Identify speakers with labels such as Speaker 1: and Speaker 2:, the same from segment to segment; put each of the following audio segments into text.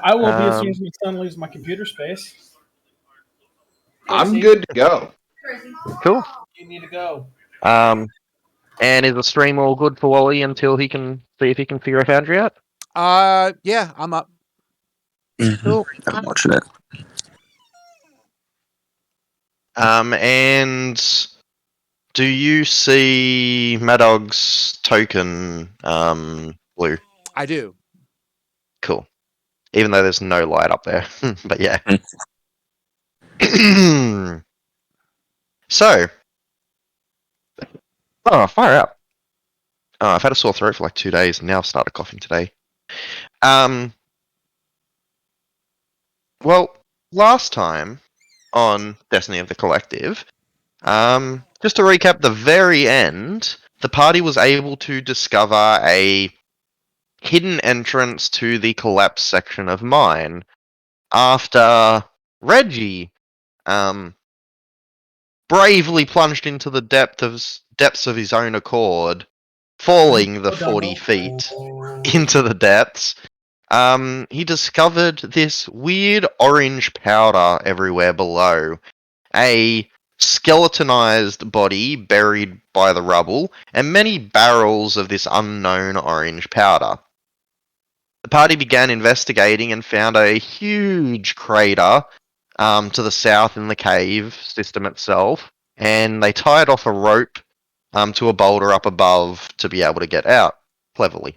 Speaker 1: I will be as soon as my son leaves my computer space.
Speaker 2: I'm good to go.
Speaker 3: Cool.
Speaker 1: You need to go.
Speaker 3: And is the stream all good for Wally until he can see if he can figure a foundry out?
Speaker 4: Yeah, I'm up.
Speaker 3: Cool.
Speaker 5: I'm watching it.
Speaker 3: And do you see Madog's token, Blue?
Speaker 4: I do.
Speaker 3: Cool. Even though there's no light up there. But yeah. So. Oh, fire out. Oh, I've had a sore throat for like 2 days and now I've started coughing today. Well, last time on Destiny of the Collective, just to recap the very end, the party was able to discover a hidden entrance to the collapsed section of mine after Reggie bravely plunged into the depths of his own accord, falling the 40 feet into the depths. He discovered this weird orange powder everywhere below. A skeletonized body buried by the rubble, and many barrels of this unknown orange powder. The party began investigating and found a huge crater to the south in the cave system itself, and they tied off a rope to a boulder up above to be able to get out cleverly.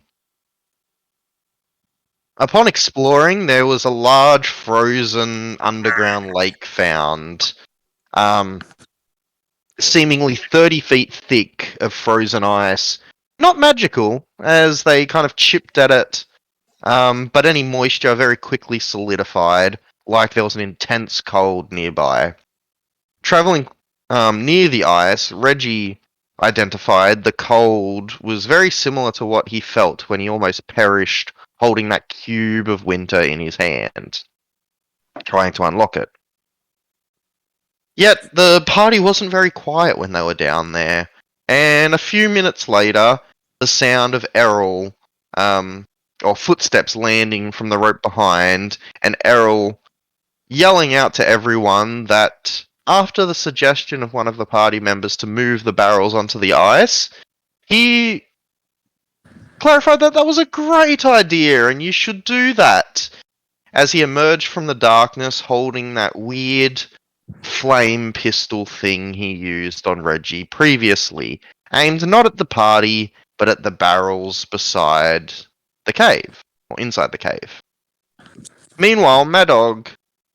Speaker 3: Upon exploring, there was a large frozen underground lake found, seemingly 30 feet thick of frozen ice. Not magical, as they kind of chipped at it, but any moisture very quickly solidified, like there was an intense cold nearby. Traveling near the ice, Reggie identified the cold was very similar to what he felt when he almost perished holding that cube of winter in his hand, trying to unlock it. Yet the party wasn't very quiet when they were down there, and a few minutes later, the sound of Errol, or footsteps landing from the rope behind, and Errol yelling out to everyone that after the suggestion of one of the party members to move the barrels onto the ice, he clarified that that was a great idea and you should do that. As he emerged from the darkness holding that weird flame pistol thing he used on Reggie previously, aimed not at the party, but at the barrels beside the cave, or inside the cave. Meanwhile, Madog,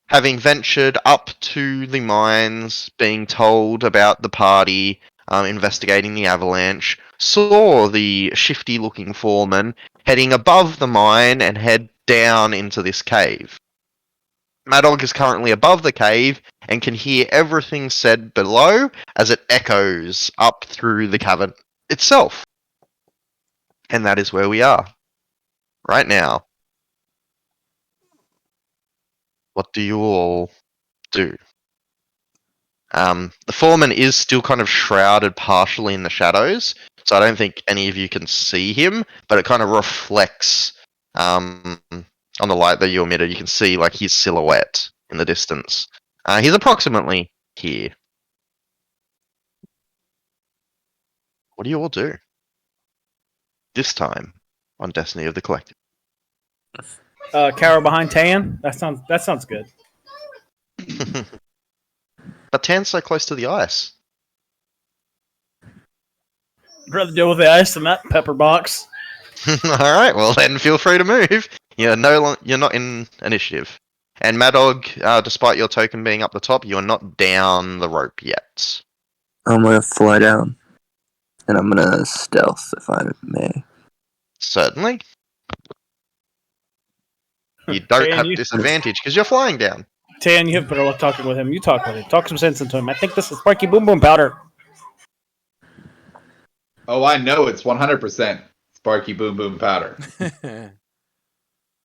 Speaker 3: having ventured up to the mines, being told about the party investigating the avalanche, saw the shifty-looking foreman heading above the mine and head down into this cave. Madog is currently above the cave and can hear everything said below as it echoes up through the cavern itself. And that is where we are. Right now. What do you all do? The foreman is still kind of shrouded partially in the shadows, so I don't think any of you can see him, but it kind of reflects on the light that you emitted. You can see like his silhouette in the distance. He's approximately here. What do you all do? This time on Destiny of the Collective.
Speaker 1: Cower behind Tan. That sounds good.
Speaker 3: But Tan's so close to the ice.
Speaker 1: I'd rather deal with the ice than that pepper box.
Speaker 3: Alright, well then feel free to move. You're not in initiative. And Madog, despite your token being up the top, you are not down the rope yet.
Speaker 5: I'm gonna fly down. And I'm gonna stealth if I may.
Speaker 3: Certainly. You don't have disadvantage because you're flying down.
Speaker 1: Tan, you have better luck talking with him. You talk with him. Talk some sense into him. I think this is Sparky Boom Boom powder.
Speaker 2: Oh, I know it's 100% Sparky Boom Boom powder.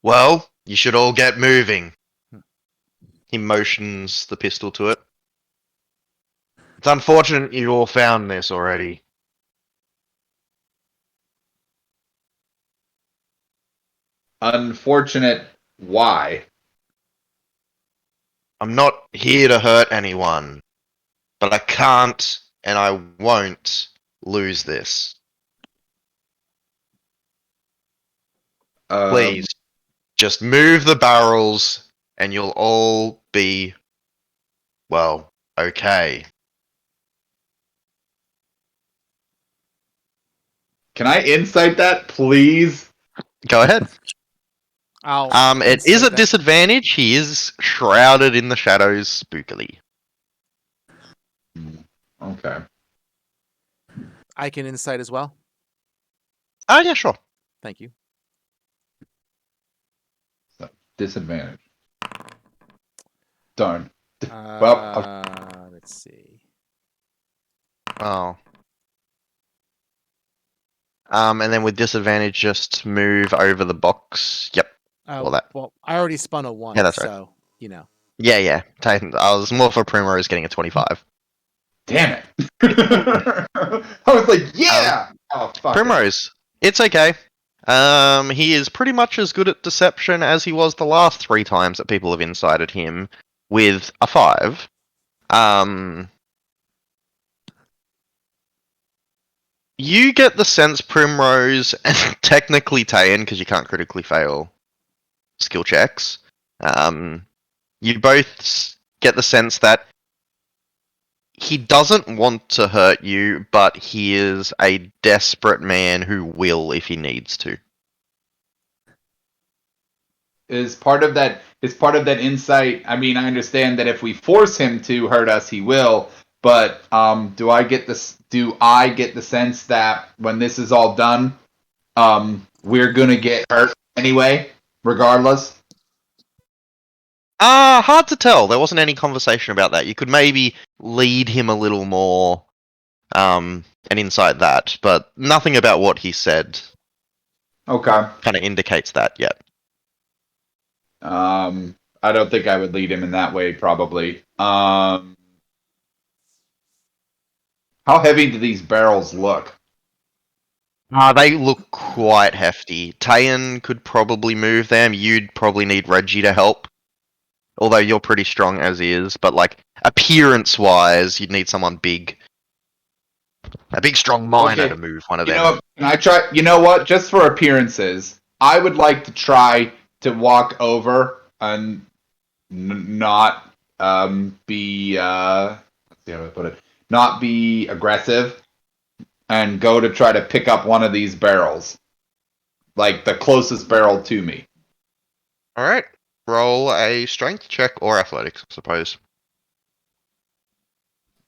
Speaker 3: Well, you should all get moving. He motions the pistol to it. It's unfortunate you all found this already.
Speaker 2: Unfortunate Why?
Speaker 3: I'm not here to hurt anyone, but I can't and I won't lose this. Please, just move the barrels and you'll all be, well, okay.
Speaker 2: Can I insight that, please?
Speaker 3: Go ahead.
Speaker 4: I'll
Speaker 3: It is
Speaker 4: insight
Speaker 3: a
Speaker 4: that.
Speaker 3: disadvantage. He is shrouded in the shadows spookily.
Speaker 2: Okay.
Speaker 4: I can insight as well.
Speaker 3: Oh, yeah, sure.
Speaker 4: Thank you.
Speaker 2: Disadvantage. Darn. Well,
Speaker 4: Let's see.
Speaker 3: Oh. And then with disadvantage, just move over the box. Yep.
Speaker 4: Oh,
Speaker 3: Well, that-
Speaker 4: well, I already spun a 1,
Speaker 3: Yeah, that's right.
Speaker 4: so, you know.
Speaker 3: Yeah, yeah. Titan. I was more for Primrose getting a 25.
Speaker 2: damn it. I was like, yeah! Oh, fuck.
Speaker 3: Primrose, it's okay. He is pretty much as good at deception as he was the last 3 times that people have incited him with a 5. You get the sense, Primrose, and technically Tayan, because you can't critically fail skill checks. You both get the sense that he doesn't want to hurt you, but he is a desperate man who will if he needs to.
Speaker 2: Is part of that insight. I mean, I understand that if we force him to hurt us, he will. But do I get the sense that when this is all done, we're gonna get hurt anyway, regardless?
Speaker 3: Hard to tell. There wasn't any conversation about that. You could maybe lead him a little more, and insight that, but nothing about what he said
Speaker 2: Okay.
Speaker 3: kind of indicates that yet.
Speaker 2: I don't think I would lead him in that way, probably. How heavy do these barrels look?
Speaker 3: They look quite hefty. Tayan could probably move them. You'd probably need Reggie to help. Although you're pretty strong as is, but like appearance-wise, you'd need someone big. A big, strong miner
Speaker 2: Okay.
Speaker 3: to move one of
Speaker 2: You
Speaker 3: them.
Speaker 2: know what? Can I try? You know what? Just for appearances, I would like to try to walk over and not be let's see how to put it. Not be aggressive and go to try to pick up one of these barrels, like the closest barrel to me.
Speaker 3: All right, roll a strength check or athletics, I suppose.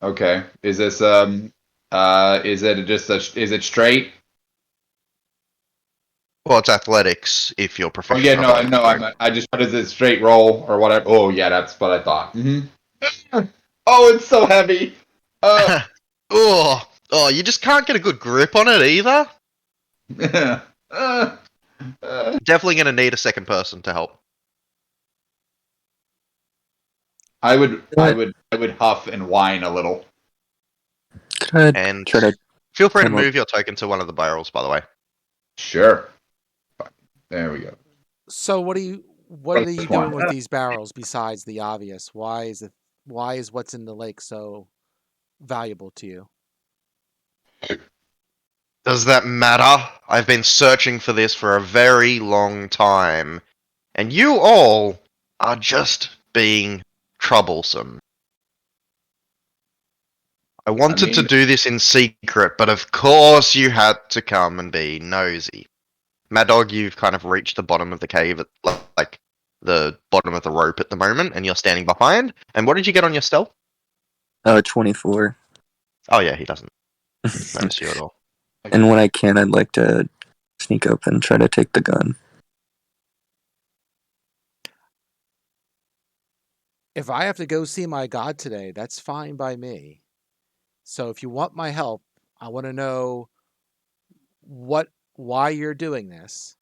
Speaker 2: Okay. Is this is it straight?
Speaker 3: Well, it's athletics if you're
Speaker 2: Oh
Speaker 3: professional.
Speaker 2: yeah, no, I know. I just what is it straight roll or whatever? Oh yeah, that's what I thought. Oh, it's so heavy.
Speaker 3: Oh, you just can't get a good grip on it either. Definitely going to need a second person to help.
Speaker 2: I would huff and whine a little.
Speaker 5: Could I
Speaker 3: And
Speaker 5: try to
Speaker 3: feel free to
Speaker 5: come up-
Speaker 3: move your token to one of the barrels, by the way.
Speaker 2: Sure. There we go.
Speaker 4: So what are you
Speaker 2: First
Speaker 4: doing
Speaker 2: one.
Speaker 4: with these barrels besides the obvious? Why is what's in the lake so valuable to you?
Speaker 3: Does that matter? I've been searching for this for a very long time, and you all are just being troublesome. I wanted to
Speaker 2: mean-
Speaker 3: do this in secret, but of course you had to come and be nosy. Mad Dog, you've kind of reached the bottom of the cave, at, like the bottom of the rope at the moment, and you're standing behind. And what did you get on your stealth?
Speaker 5: 24.
Speaker 3: Oh yeah, he doesn't notice you at all.
Speaker 5: And when I can, I'd like to sneak up and try to take the gun.
Speaker 4: If I have to go see my god today, that's fine by me. So if you want my help, I want to know why you're doing this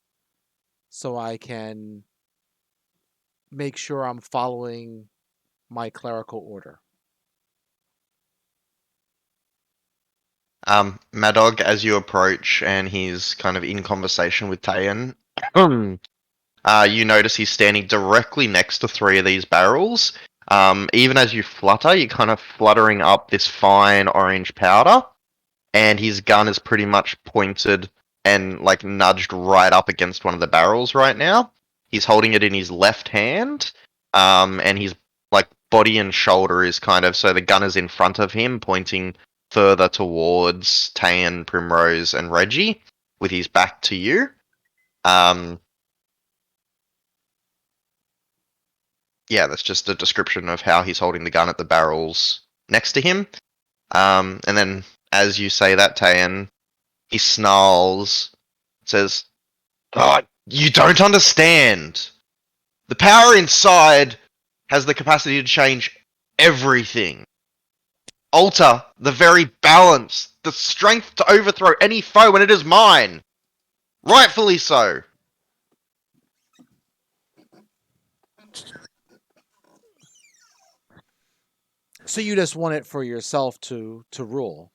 Speaker 4: so I can make sure I'm following my clerical order.
Speaker 3: Mad Dog, as you approach, and he's kind of in conversation with Tayan, you notice he's standing directly next to 3 of these barrels. Even as you flutter, you're kind of fluttering up this fine orange powder, and his gun is pretty much pointed and like nudged right up against one of the barrels right now. He's holding it in his left hand, and his like body and shoulder is kind of so the gun is in front of him, pointing further towards Tayan, Primrose, and Reggie, with his back to you. Yeah, that's just a description of how he's holding the gun at the barrels next to him. And then, as you say that, Tayan, he snarls, says, "Oh, you don't understand. The power inside has the capacity to change everything. Alter the very balance, the strength to overthrow any foe, and it is mine. Rightfully so."
Speaker 4: So you just want it for yourself to rule.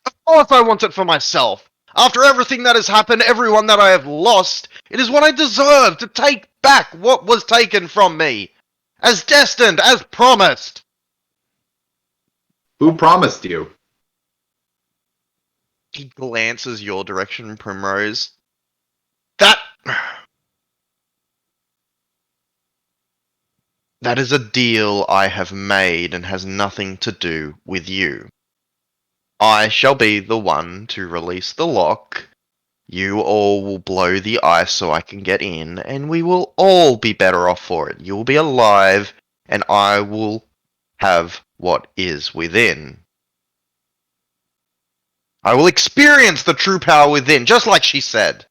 Speaker 3: Of course I want it for myself. After everything that has happened, everyone that I have lost, it is what I deserve to take back what was taken from me. As destined, as promised.
Speaker 2: Who promised you?
Speaker 3: He glances your direction, Primrose. That is a deal I have made and has nothing to do with you. I shall be the one to release the lock. You all will blow the ice so I can get in, and we will all be better off for it. You will be alive, and I will have what is within. I will experience the true power within, just like she said.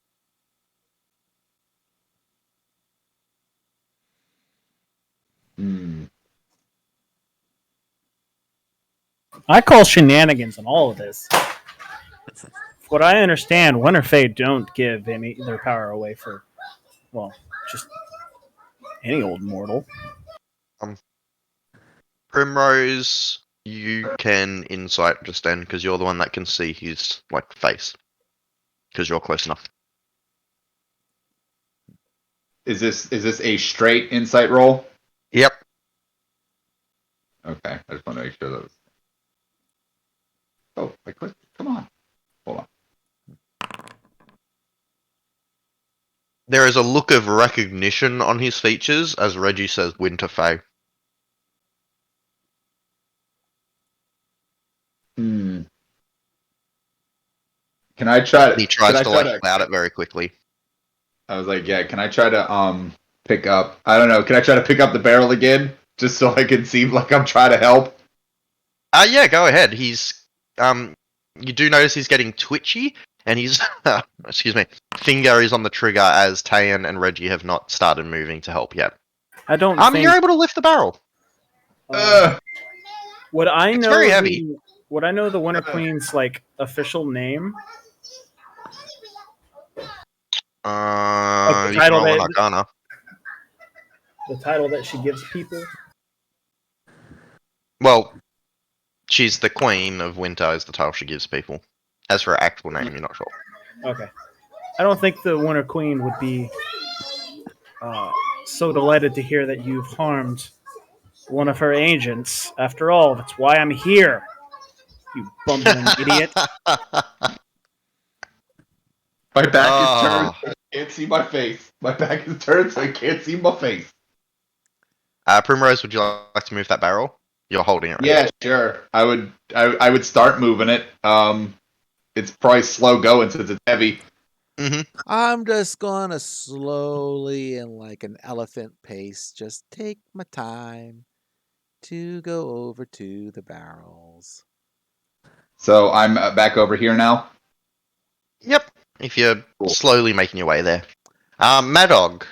Speaker 1: I call shenanigans on all of this. What I understand, Winterfade don't give any their power away for, well, just any old mortal.
Speaker 3: Primrose, you can insight just then, because you're the one that can see his like face, because you're close enough.
Speaker 2: Is this a straight insight roll?
Speaker 3: Yep.
Speaker 2: Okay, I just want to make sure that was. Oh, I clicked. Come on. Hold on.
Speaker 3: There is a look of recognition on his features as Reggie says Winterfade.
Speaker 2: Can I try to?
Speaker 3: He tries to
Speaker 2: try
Speaker 3: like cloud it very quickly.
Speaker 2: I was like, yeah. Can I try to pick up? I don't know. Can I try to pick up the barrel again, just so I can seem like I'm trying to help?
Speaker 3: Yeah, go ahead. He's you do notice he's getting twitchy, and he's excuse me, finger is on the trigger as Tayan and Reggie have not started moving to help yet.
Speaker 1: I don't think
Speaker 3: You're able to lift the barrel.
Speaker 1: would I
Speaker 3: It's
Speaker 1: know
Speaker 3: very heavy.
Speaker 1: Would I know the Winter Queen's like official name?
Speaker 3: You
Speaker 1: title
Speaker 3: can roll
Speaker 1: that-
Speaker 3: an Arcana.
Speaker 1: The title that she gives people?
Speaker 3: Well, she's the Queen of Winter is the title she gives people. As for her actual name, you're not sure.
Speaker 1: Okay. I don't think the Winter Queen would be so delighted to hear that you've harmed one of her agents. After all, that's why I'm here. You bumbling idiot.
Speaker 2: My back
Speaker 3: Oh.
Speaker 2: is turned. So I can't see my face. My back is turned, so I can't see my face.
Speaker 3: Primrose, would you like to move that barrel? You're holding it right
Speaker 2: Yeah, sure. I would start moving it. It's probably slow going since it's heavy.
Speaker 4: I'm just gonna slowly and like an elephant pace, just take my time to go over to the barrels.
Speaker 2: So I'm back over here now.
Speaker 3: Yep. If you're
Speaker 2: Cool.
Speaker 3: slowly making your way there. Madog.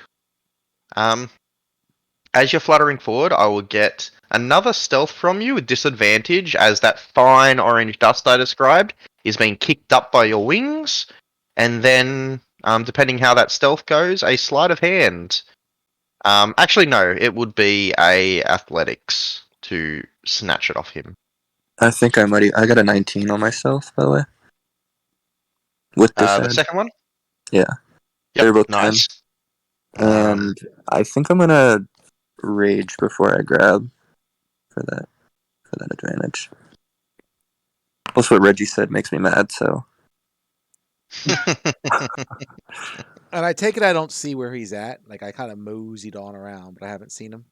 Speaker 3: As you're fluttering forward, I will get another stealth from you with disadvantage as that fine orange dust I described is being kicked up by your wings. And then, depending how that stealth goes, a sleight of hand. Actually, no, it would be a athletics to snatch it off him.
Speaker 5: I think I got a 19 on myself, by the way. With this
Speaker 3: The second one?
Speaker 5: Yeah.
Speaker 3: Yep,
Speaker 5: They're both
Speaker 3: nice.
Speaker 5: And I think I'm gonna rage before I grab for that advantage. Plus, what Reggie said makes me mad. So
Speaker 4: And I take it I don't see where he's at. Like I kind of moseyed on around, but I haven't seen him.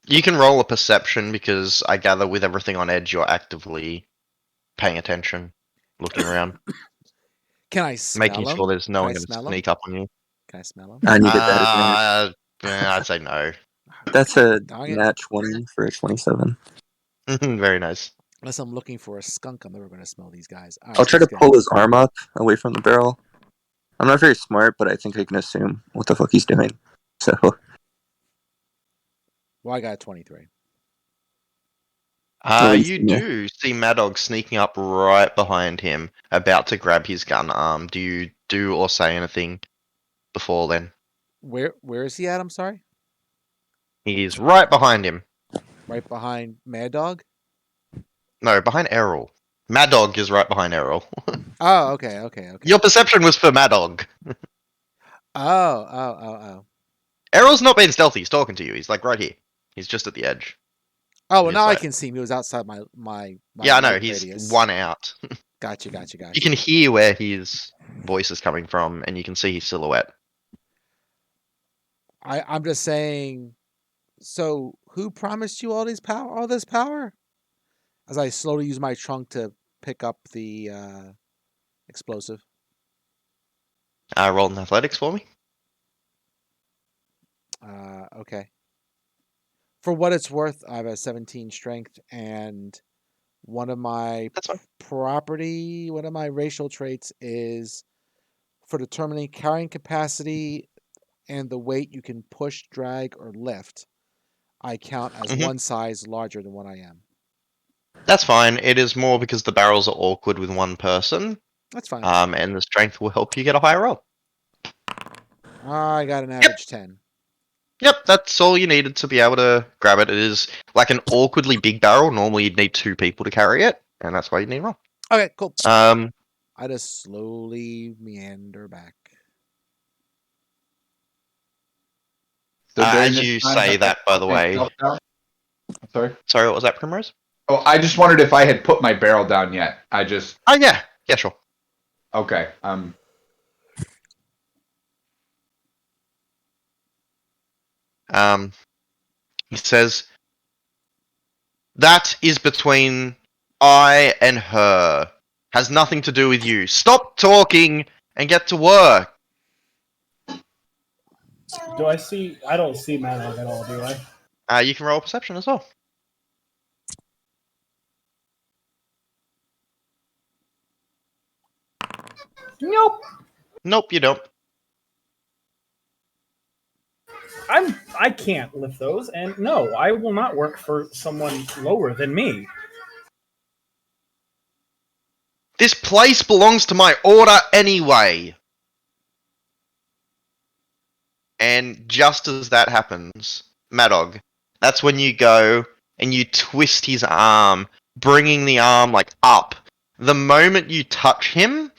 Speaker 3: You can roll a perception because I gather with everything on edge, you're actively paying attention, looking around,
Speaker 4: Can I smell
Speaker 3: making
Speaker 4: him?
Speaker 3: sure there's no
Speaker 4: Can
Speaker 3: one
Speaker 4: I
Speaker 3: going to
Speaker 4: smell him?
Speaker 3: sneak up on you.
Speaker 4: Can I smell him?
Speaker 5: I needed that advantage.
Speaker 3: I'd say no.
Speaker 5: That's a
Speaker 4: Dang it.
Speaker 5: nat 20 for a 27.
Speaker 3: Very nice.
Speaker 4: Unless I'm looking for a skunk, I'm never going to smell these guys. All right,
Speaker 5: I'll try to
Speaker 4: let's go.
Speaker 5: pull his arm up away from the barrel. I'm not very smart, but I think I can assume what the fuck he's doing. So
Speaker 4: Well, I got a 23.
Speaker 3: You do see Mad Dog sneaking up right behind him, about to grab his gun arm. Do you do or say anything before then?
Speaker 4: Where is he at? I'm sorry.
Speaker 3: He's right behind him.
Speaker 4: Right behind Mad Dog.
Speaker 3: No, behind Errol. Mad Dog is right behind Errol.
Speaker 4: Oh, okay.
Speaker 3: Your perception was for Mad Dog.
Speaker 4: Oh.
Speaker 3: Errol's not being stealthy. He's talking to you. He's like right here. He's just at the edge.
Speaker 4: Oh, well,
Speaker 3: He's
Speaker 4: now I
Speaker 3: like-
Speaker 4: can see him. He was outside my
Speaker 3: Yeah, I know.
Speaker 4: light
Speaker 3: He's
Speaker 4: radius.
Speaker 3: one out.
Speaker 4: Gotcha.
Speaker 3: You can hear where his voice is coming from, and you can see his silhouette.
Speaker 4: I'm just saying. So, who promised you all this power? As I slowly use my trunk to pick up the explosive.
Speaker 3: Roll an athletics for me.
Speaker 4: Okay. For what it's worth, I have a 17 strength, and one of my
Speaker 3: That's fine.
Speaker 4: one of my racial traits is for determining carrying capacity and the weight you can push, drag, or lift. I count as
Speaker 3: Mhm.
Speaker 4: one size larger than what I am.
Speaker 3: That's fine. It is more because the barrels are awkward with one person,
Speaker 4: That's fine.
Speaker 3: and the strength will help you get a higher roll.
Speaker 4: I got an average 10.
Speaker 3: Yep, that's all you needed to be able to grab it. It is like an awkwardly big barrel. Normally, you'd need 2 people to carry it, and that's why you need a roll.
Speaker 4: Okay, cool.
Speaker 3: Um,
Speaker 4: I just slowly meander back.
Speaker 2: So during
Speaker 3: as
Speaker 2: this
Speaker 3: you
Speaker 2: time,
Speaker 3: say
Speaker 2: have
Speaker 3: that,
Speaker 2: I
Speaker 3: by the
Speaker 2: put
Speaker 3: way.
Speaker 2: myself down? Sorry.
Speaker 3: Sorry, what was that, Primrose?
Speaker 2: Oh, I just wondered if I had put my barrel down yet. I just
Speaker 3: Oh yeah, sure.
Speaker 2: okay.
Speaker 3: He says, "That is between I and her. Has nothing to do with you. Stop talking and get to work."
Speaker 1: Do I see? I don't see Madog at all, do I?
Speaker 3: You can roll perception as well.
Speaker 1: Nope.
Speaker 3: Nope, you don't.
Speaker 1: I can't lift those, and no, I will not work for someone lower than me.
Speaker 3: This place belongs to my order anyway. And just as that happens, Madog, that's when you go and you twist his arm, bringing the arm like up. The moment you touch him,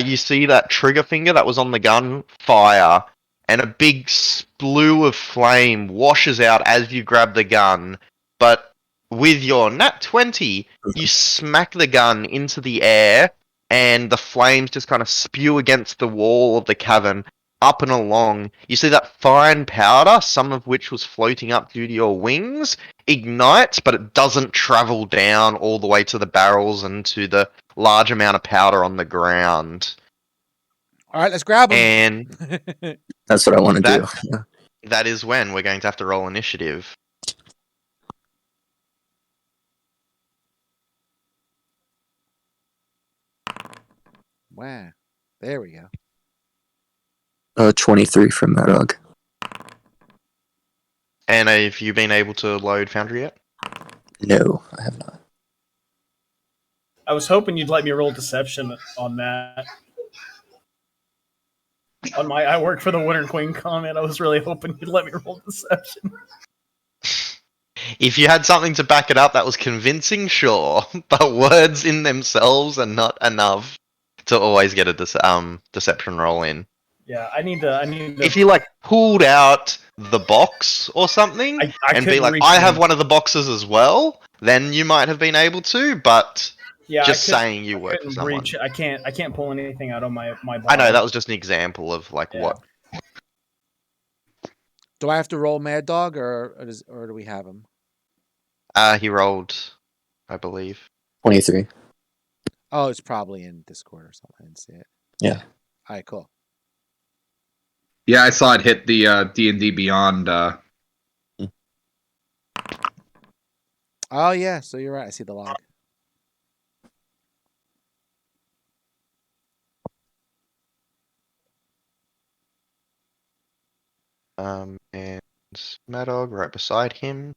Speaker 3: you see that trigger finger that was on the gun fire, and a big splue of flame washes out as you grab the gun. But with your nat 20, you smack the gun into the air, and the flames just kind of spew against the wall of the cavern, up and along. You see that fine powder, some of which was floating up due to your wings, ignites, but it doesn't travel down all the way to the barrels and to the large amount of powder on the ground.
Speaker 4: All right, let's grab him.
Speaker 3: And
Speaker 5: that's what I want to do.
Speaker 3: That- that is when we're going to have to roll initiative.
Speaker 4: Wow. There we go.
Speaker 5: 23 from Madog.
Speaker 3: And have you been able to load Foundry yet?
Speaker 5: No, I have not.
Speaker 1: I was hoping you'd let me roll deception on that. On my I work for the Winter Queen comment, I was really hoping you'd let me roll deception.
Speaker 3: If you had something to back it up that was convincing, sure. But words in themselves are not enough to always get a deception roll in.
Speaker 1: Yeah, I need to.
Speaker 3: If you like pulled out the box or something
Speaker 1: I
Speaker 3: and be
Speaker 1: couldn't
Speaker 3: like,
Speaker 1: reach
Speaker 3: I have
Speaker 1: in.
Speaker 3: one of the boxes as well, then you might have been able to. But
Speaker 1: Yeah,
Speaker 3: just
Speaker 1: I couldn't,
Speaker 3: saying you work for
Speaker 1: couldn't
Speaker 3: someone.
Speaker 1: reach. I can't pull anything out of my body.
Speaker 3: I know that was just an example of like
Speaker 1: Yeah.
Speaker 3: what.
Speaker 4: Do I have to roll Mad Dog, or do we have him?
Speaker 3: He rolled, I believe.
Speaker 5: 23.
Speaker 4: Oh, it's probably in Discord or something. I didn't see it.
Speaker 5: Yeah.
Speaker 4: All right, cool.
Speaker 2: Yeah, I saw it hit the D&D Beyond.
Speaker 4: Oh yeah, so you're right. I see the log.
Speaker 3: And Madog right beside him.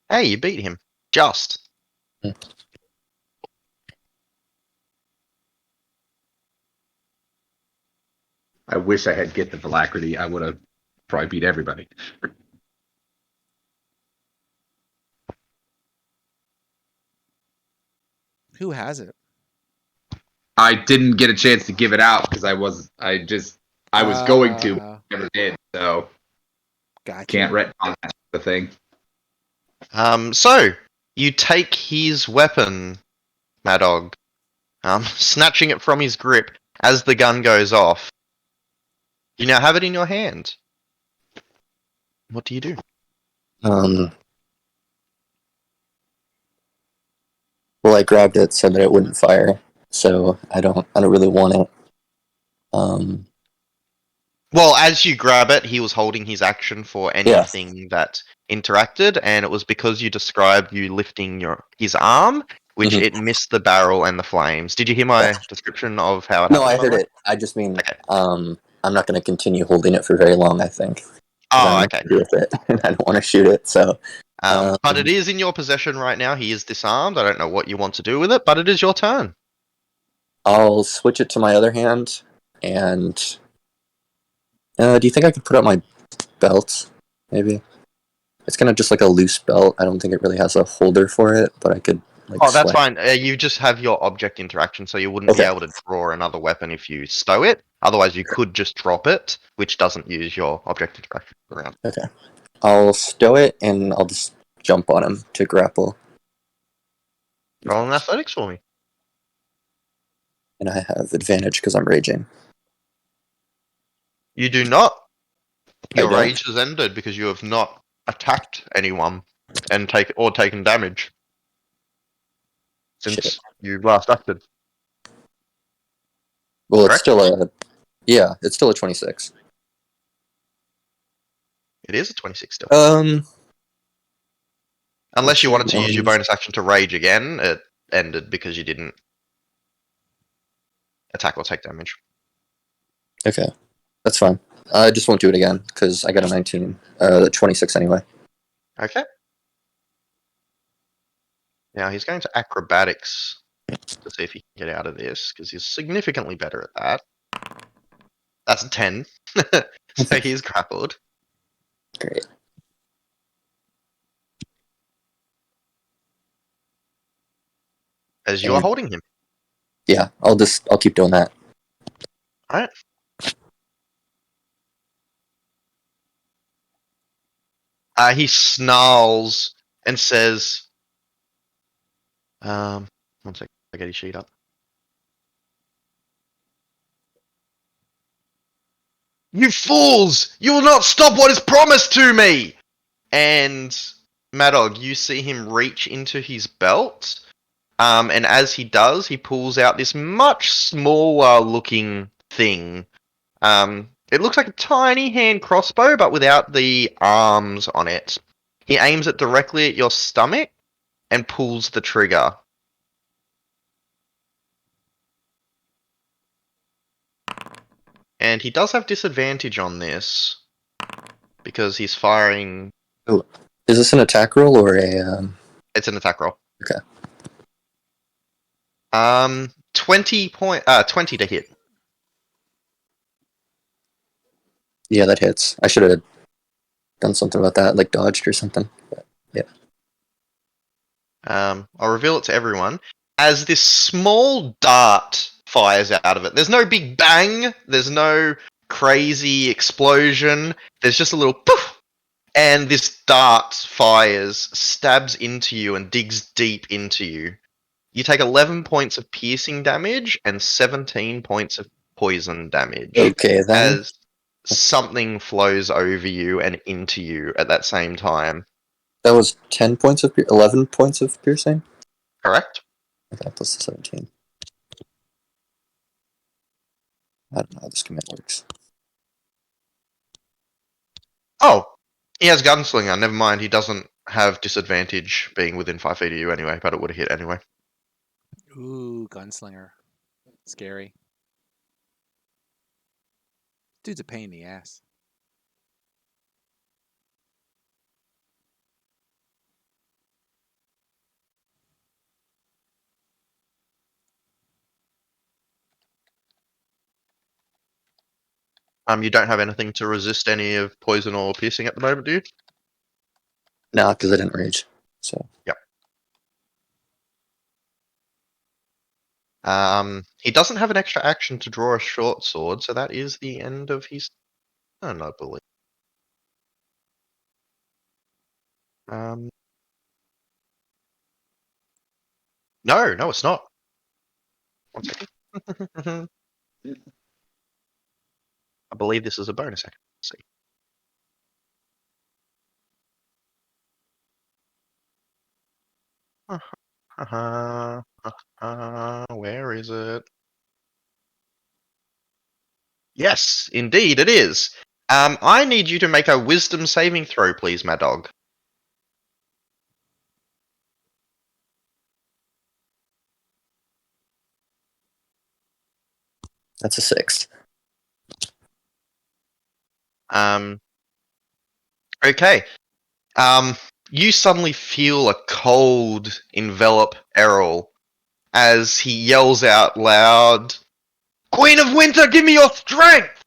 Speaker 3: Hey, you beat him. Just.
Speaker 2: I wish I had Get the Alacrity. I would have probably beat everybody.
Speaker 4: Who has it?
Speaker 2: I didn't get a chance to give it out because I was going to, never did. So
Speaker 4: Gotcha.
Speaker 2: can't retcon that the thing.
Speaker 3: So you take his weapon, Madog, snatching it from his grip as the gun goes off. You now have it in your hand. What do you do?
Speaker 5: Well, I grabbed it so that it wouldn't fire, so I don't really want it.
Speaker 3: Well, as you grab it, he was holding his action for anything that interacted, and it was because you described you lifting his arm, which it missed the barrel and the flames. Did you hear my description of how it happened?
Speaker 5: No, I heard it. I just mean, I'm not going to continue holding it for very long, I think.
Speaker 3: Oh, okay.
Speaker 5: Do with it, and I don't want to shoot it, so...
Speaker 3: but it is in your possession right now. He is disarmed. I don't know what you want to do with it, but it is your turn.
Speaker 5: I'll switch it to my other hand, and... do you think I could put up my belt, maybe? It's kind of just like a loose belt. I don't think it really has a holder for it, but I could...
Speaker 3: that's fine. You just have your object interaction, so you wouldn't be able to draw another weapon if you stow it. Otherwise, you could just drop it, which doesn't use your object interaction around.
Speaker 5: Okay. I'll stow it, and I'll just jump on him to grapple.
Speaker 3: Roll an athletics for me.
Speaker 5: And I have advantage because I'm raging.
Speaker 3: You do not. Your
Speaker 5: don't?
Speaker 3: rage has ended because you have not attacked anyone and taken damage since you last acted.
Speaker 5: Well,
Speaker 3: Correct?
Speaker 5: it's still a... Yeah, it's still a 26.
Speaker 3: It is a 26 still. Unless you wanted to use your bonus action to rage again, it ended because you didn't attack or take damage.
Speaker 5: Okay, that's fine. I just won't do it again because I got a 19, 26 anyway.
Speaker 3: Okay. Now he's going to acrobatics to see if he can get out of this because he's significantly better at that. That's a 10. So he's grappled.
Speaker 5: Great.
Speaker 3: As you are holding him.
Speaker 5: Yeah, I'll keep doing that.
Speaker 3: Alright. He snarls and says, one second, I get his sheet up. You fools! You will not stop what is promised to me! And Madog, you see him reach into his belt, and as he does, he pulls out this much smaller looking thing. It looks like a tiny hand crossbow, but without the arms on it. He aims it directly at your stomach and pulls the trigger. And he does have disadvantage on this because he's firing.
Speaker 5: Oh, is this an attack roll or a?
Speaker 3: It's an attack roll.
Speaker 5: Okay.
Speaker 3: 20 to hit.
Speaker 5: Yeah, that hits. I should have done something about that, like dodged or something. But, yeah.
Speaker 3: I'll reveal it to everyone. as this small dart fires out of it. There's no big bang, there's no crazy explosion, there's just a little poof, and this dart fires, stabs into you, and digs deep into you. You take 11 points of piercing damage and 17 points of poison damage
Speaker 5: Okay, then.
Speaker 3: as something flows over you and into you at that same time.
Speaker 5: That was 10 points of 11 points of piercing?
Speaker 3: Correct?
Speaker 5: Okay, plus the 17. I don't know how this command works.
Speaker 3: Oh, he has Gunslinger. Never mind, he doesn't have disadvantage being within 5 feet of you anyway, but it would have hit anyway.
Speaker 4: Ooh, gunslinger. Scary. Dude's a pain in the ass.
Speaker 3: You don't have anything to resist any of poison or piercing at the moment, do you?
Speaker 5: No, because I didn't rage. So
Speaker 3: He doesn't have an extra action to draw a short sword, so that is the end of his turn, I believe. No, it's not. One second. I believe this is a bonus action. Let's see. Where is it? Yes, indeed it is. I need you to make a wisdom saving throw, please, my dog.
Speaker 5: that's a 6.
Speaker 3: Okay. You suddenly feel a cold envelop Errol as he yells out loud, "Queen of Winter, give me your strength!"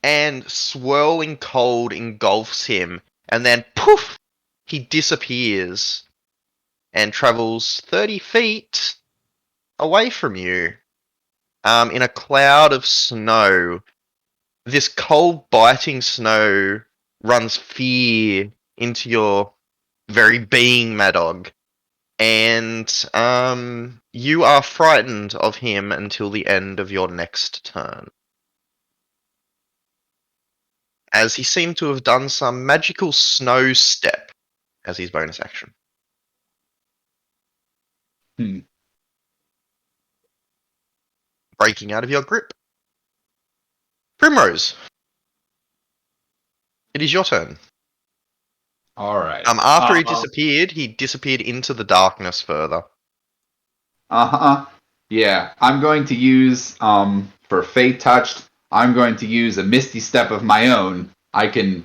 Speaker 3: And swirling cold engulfs him, and then poof, he disappears and travels 30 feet away from you, in a cloud of snow. This cold, biting snow runs fear into your very being, Madog. And you are frightened of him until the end of your next turn, as he seemed to have done some magical snow step as his bonus action. Breaking out of your grip. Primrose, it is your turn.
Speaker 2: All right.
Speaker 3: After he disappeared into the darkness further.
Speaker 2: Yeah, I'm going to use for Fate Touched. I'm going to use a Misty Step of my own. I can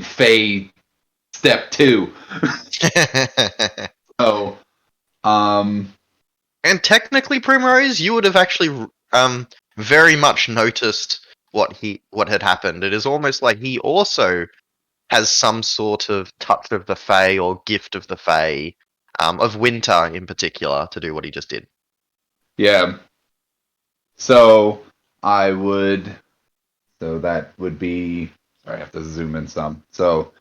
Speaker 2: Fey Step 2. So,
Speaker 3: and technically, Primrose, you would have actually very much noticed what had happened. It is almost like he also has some sort of touch of the Fae or gift of the Fae, of Winter in particular, to do what he just did.
Speaker 2: yeah. So I would. So that would be. Sorry, I have to zoom in some. So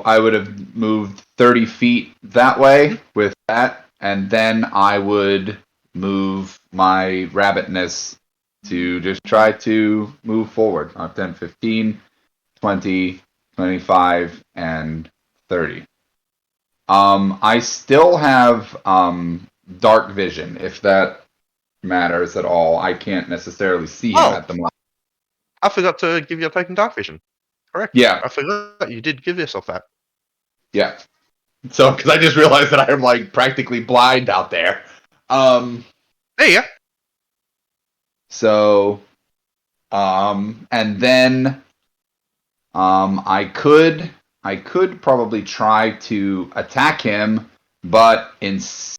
Speaker 2: I would have moved 30 feet that way with that, and then I would move my rabbitness to just try to move forward. 10, 15, 20, 25, and 30. I still have dark vision, if that matters at all. I can't necessarily see him at the moment.
Speaker 3: I forgot to give you a token dark vision. Correct.
Speaker 2: Yeah.
Speaker 3: I forgot you did give yourself that.
Speaker 2: Yeah. So, because I just realized that I am like practically blind out there.
Speaker 3: There you go.
Speaker 2: So, and then, I could probably try to attack him, but instead,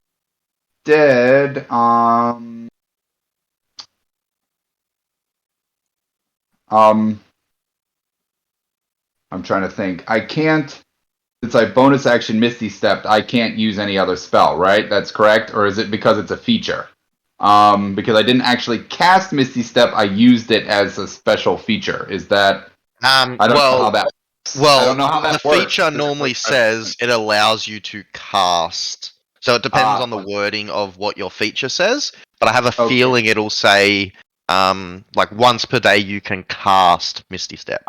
Speaker 2: I'm trying to think. I can't. since I bonus action Misty Stepped, I can't use any other spell, right? That's correct? Or is it because it's a feature? Because I didn't actually cast Misty Step, I used it as a special feature. Is that... I don't know how that works.
Speaker 3: Well,
Speaker 2: I don't know how that
Speaker 3: the
Speaker 2: works.
Speaker 3: feature normally says it allows you to cast. So it depends on the wording of what your feature says. But I have a feeling it'll say, like once per day you can cast Misty Step.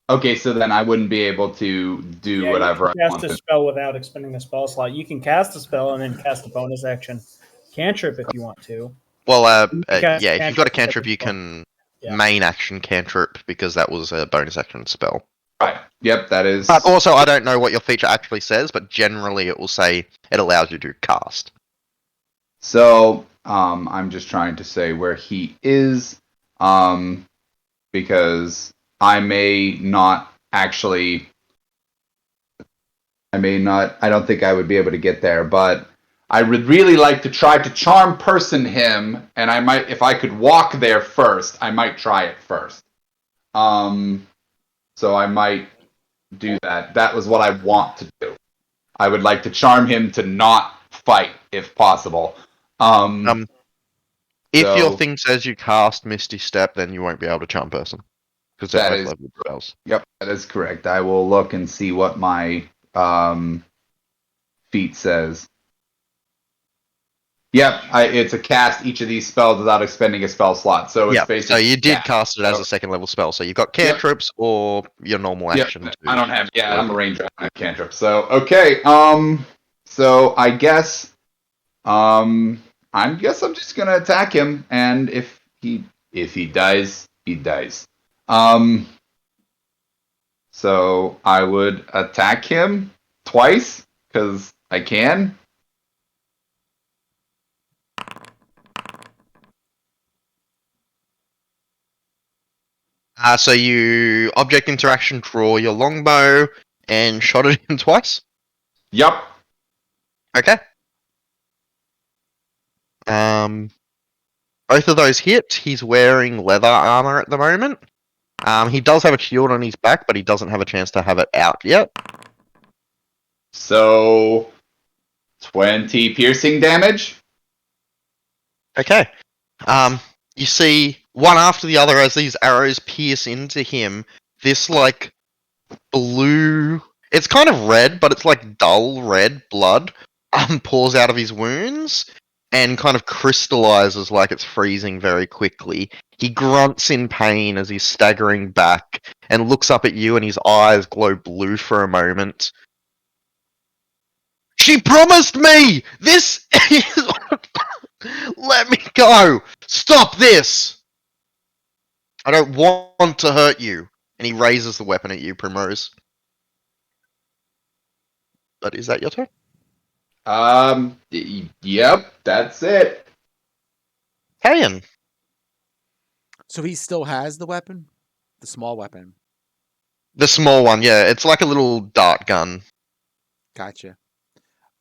Speaker 2: Okay, so then I wouldn't be able to do whatever I
Speaker 1: You can
Speaker 2: want
Speaker 1: cast a
Speaker 2: to.
Speaker 1: spell without expending a spell slot. You can cast a spell and then cast a bonus action cantrip if you want to.
Speaker 3: Well,
Speaker 1: cast
Speaker 3: yeah, if you've got a
Speaker 1: cantrip
Speaker 3: cantrip, you
Speaker 1: as well.
Speaker 3: can
Speaker 1: Yeah.
Speaker 3: main action cantrip because that was a bonus action spell.
Speaker 2: Right. Yep, that is.
Speaker 3: But also, I don't know what your feature actually says, but generally it will say it allows you to cast.
Speaker 2: So, I'm just trying to say where he is, because I may not actually. I don't think I would be able to get there, but I would really like to try to charm person him, and I might, if I could walk there first, I might try it first. So I might do that. That was what I want to do. I would like to charm him to not fight, if possible.
Speaker 3: If your
Speaker 2: So-
Speaker 3: thing says you cast Misty Step, then you won't be able to charm person because they're
Speaker 2: That
Speaker 3: both
Speaker 2: is-
Speaker 3: level spells.
Speaker 2: Yep, that is correct. I will look and see what my feat says. Yep, it's a cast each of these spells without expending a spell slot. So it's
Speaker 3: Yeah,
Speaker 2: basically.
Speaker 3: so you did
Speaker 2: yeah.
Speaker 3: cast it as
Speaker 2: So-
Speaker 3: a second level spell. So you've got cantrips or your normal
Speaker 2: Yep,
Speaker 3: action.
Speaker 2: I don't have. Yeah, I'm a ranger. I don't have cantrip. So okay. So I guess. I guess I'm just gonna attack him, and if he dies, he dies. So I would attack him twice because I can.
Speaker 3: So you object interaction, draw your longbow, and shot at him twice.
Speaker 2: Yep.
Speaker 3: Okay. Both of those hit. He's wearing leather armor at the moment. He does have a shield on his back, but he doesn't have a chance to have it out yet.
Speaker 2: So 20 piercing damage.
Speaker 3: Okay. You see one after the other as these arrows pierce into him. This like blue. It's kind of red, but it's like dull red blood pours out of his wounds and kind of crystallizes like it's freezing very quickly. He grunts in pain as he's staggering back and looks up at you, and his eyes glow blue for a moment. She promised me! This is... Let me go! Stop this! I don't want to hurt you. And he raises the weapon at you, Primrose. But is that your turn?
Speaker 2: Yep, that's it.
Speaker 3: Kayan.
Speaker 4: So he still has the weapon, the small weapon.
Speaker 3: The small one, yeah. It's like a little dart gun.
Speaker 4: Gotcha.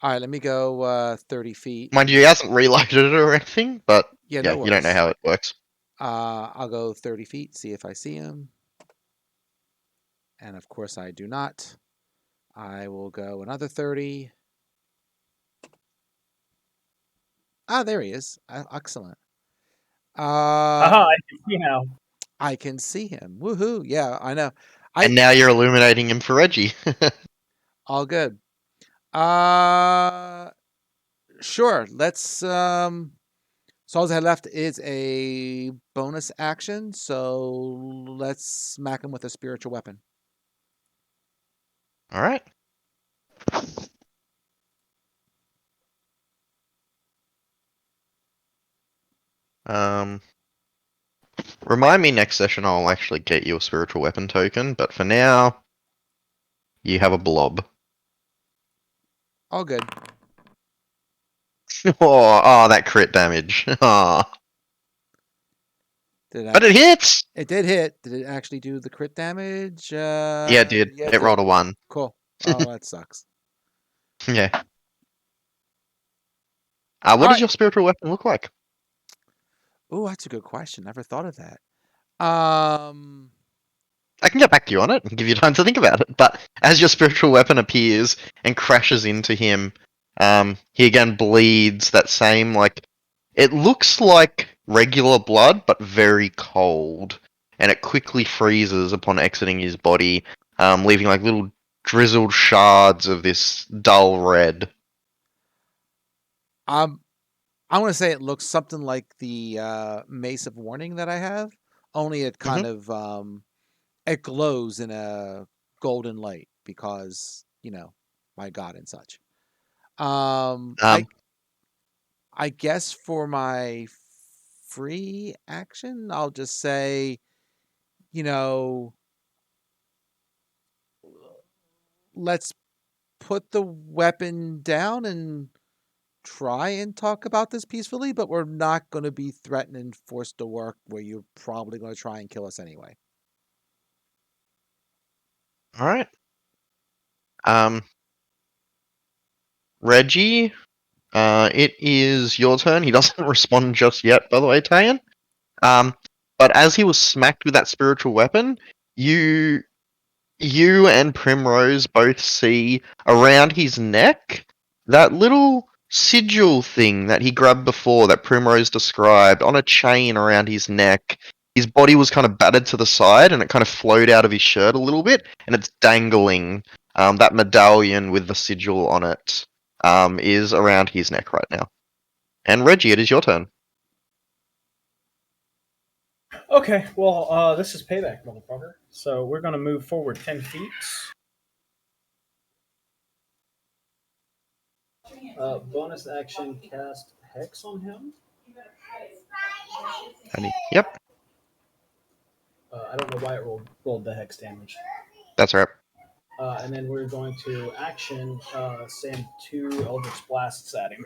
Speaker 4: All right, let me go 30 feet.
Speaker 3: Mind you, he hasn't reloaded it or anything, but
Speaker 4: Yeah,
Speaker 3: yeah,
Speaker 4: no
Speaker 3: you don't know
Speaker 4: worries.
Speaker 3: how it works.
Speaker 4: I'll go 30 feet, see if I see him. And of course I do not. I will go another 30. Ah, there he is. Excellent.
Speaker 1: Aha, I can see now.
Speaker 4: I can see him. Woohoo. Yeah, I know.
Speaker 3: And now you're illuminating him for Reggie.
Speaker 4: All good. Sure. Let's so all I had left is a bonus action, so let's smack him with a spiritual weapon.
Speaker 3: Alright. Remind me next session I'll actually get you a spiritual weapon token, but for now, you have a blob.
Speaker 4: All good.
Speaker 3: Oh, that crit damage. Oh.
Speaker 4: Did
Speaker 3: But it hits!
Speaker 4: it did hit. Did it actually do the crit damage?
Speaker 3: Yeah, it did.
Speaker 4: Yeah,
Speaker 3: It rolled a 1.
Speaker 4: Cool. Oh, that sucks.
Speaker 3: Yeah. What does
Speaker 4: Alright.
Speaker 3: your spiritual weapon look like?
Speaker 4: Oh, that's a good question. Never thought of that.
Speaker 3: I can get back to you on it and give you time to think about it. But as your spiritual weapon appears and crashes into him, he again bleeds that same, like, it looks like regular blood, but very cold. And it quickly freezes upon exiting his body, leaving like little drizzled shards of this dull red.
Speaker 4: I want to say it looks something like the Mace of Warning that I have, only it kind of it glows in a golden light because my god and such. I guess for my free action, I'll just say, let's put the weapon down and try and talk about this peacefully, but we're not going to be threatened and forced to work where you're probably going to try and kill us anyway.
Speaker 3: All right. Reggie, it is your turn. He doesn't respond just yet, by the way, Tayan. But as he was smacked with that spiritual weapon, you and Primrose both see around his neck that little sigil thing that he grabbed before that Primrose described on a chain around his neck. His body was kind of battered to the side and it kind of flowed out of his shirt a little bit and it's dangling. That medallion with the sigil on it is around his neck right now. And Reggie, it is your turn.
Speaker 1: Okay, well, this is payback, motherfucker. So we're going to move forward 10 feet. Bonus action, cast Hex on him.
Speaker 3: Yep,
Speaker 1: I don't know why it rolled the Hex damage.
Speaker 3: that's right.
Speaker 1: And then we're going to action send 2 Eldritch Blasts at him.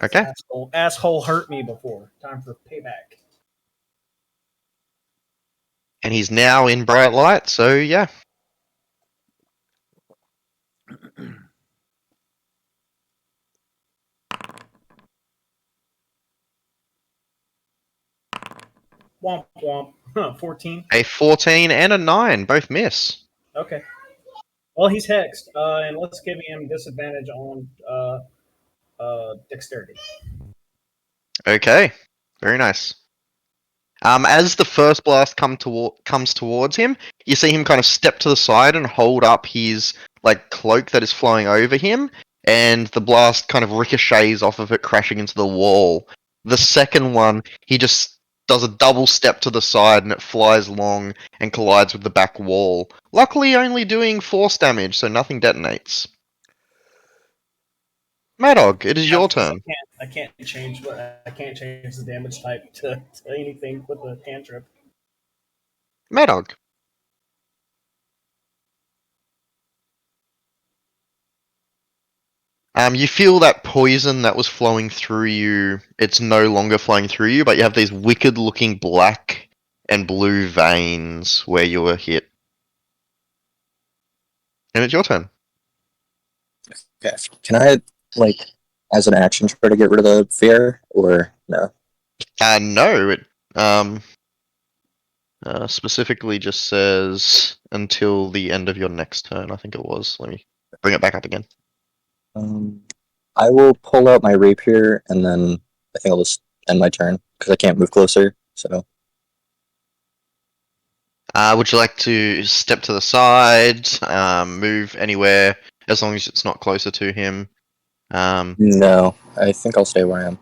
Speaker 3: Okay.
Speaker 1: Asshole hurt me before. Time for payback.
Speaker 3: And he's now in bright light, so yeah.
Speaker 1: Womp womp. 14.
Speaker 3: A 14 and a 9, both miss.
Speaker 1: Okay. Well, he's hexed, and let's give him disadvantage on dexterity.
Speaker 3: Okay, very nice. As the first blast comes towards him, you see him kind of step to the side and hold up his cloak that is flowing over him, and the blast kind of ricochets off of it, crashing into the wall. The second one, he just does a double step to the side and it flies along and collides with the back wall. Luckily, only doing force damage, so nothing detonates. Madog, it is your turn.
Speaker 1: I can't change the damage type to anything with a cantrip.
Speaker 3: Madog. You feel that poison that was flowing through you, it's no longer flowing through you, but you have these wicked looking black and blue veins where you were hit. And it's your turn.
Speaker 5: Okay. Can I, as an action, try to get rid of the fear, or no?
Speaker 3: No, it specifically just says until the end of your next turn, I think it was. Let me bring it back up again.
Speaker 5: I will pull out my rapier, and then I think I'll just end my turn, because I can't move closer, so...
Speaker 3: Would you like to step to the side, move anywhere, as long as it's not closer to him?
Speaker 5: No, I think I'll stay where I am.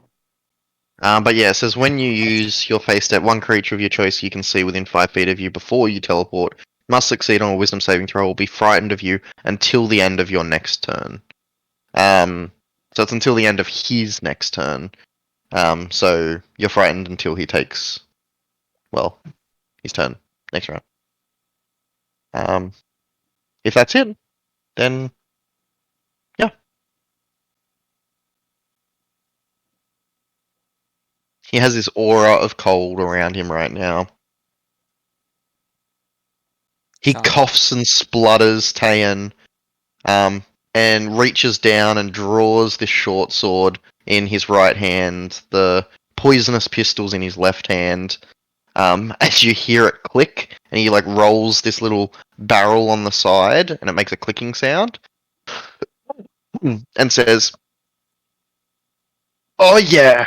Speaker 3: But yeah, it says when you use your phase step, one creature of your choice you can see within 5 feet of you before you teleport must succeed on a wisdom saving throw or will be frightened of you until the end of your next turn. So it's until the end of his next turn. So you're frightened until he takes, his turn next round. If that's it, then yeah. He has this aura of cold around him right now. He coughs and splutters, Tayan, and reaches down and draws this short sword in his right hand, the poisonous pistols in his left hand. As you hear it click, and he like rolls this little barrel on the side, and it makes a clicking sound, and says, "Oh yeah,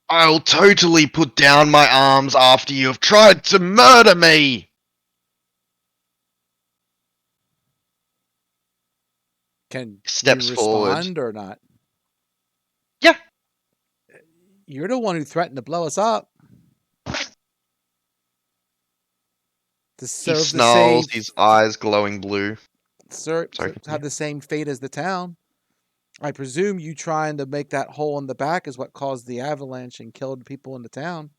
Speaker 3: I'll totally put down my arms after you have tried to murder me."
Speaker 4: Can
Speaker 3: Steps
Speaker 4: you
Speaker 3: forward.
Speaker 4: respond or not?
Speaker 3: Yeah.
Speaker 4: You're the one who threatened to blow us up. To
Speaker 3: He
Speaker 4: serve the same,
Speaker 3: snarls, his eyes glowing blue.
Speaker 4: sir,
Speaker 3: Sorry,
Speaker 4: to
Speaker 3: continue.
Speaker 4: have the same fate as the town. I presume you trying to make that hole in the back is what caused the avalanche and killed people in the town.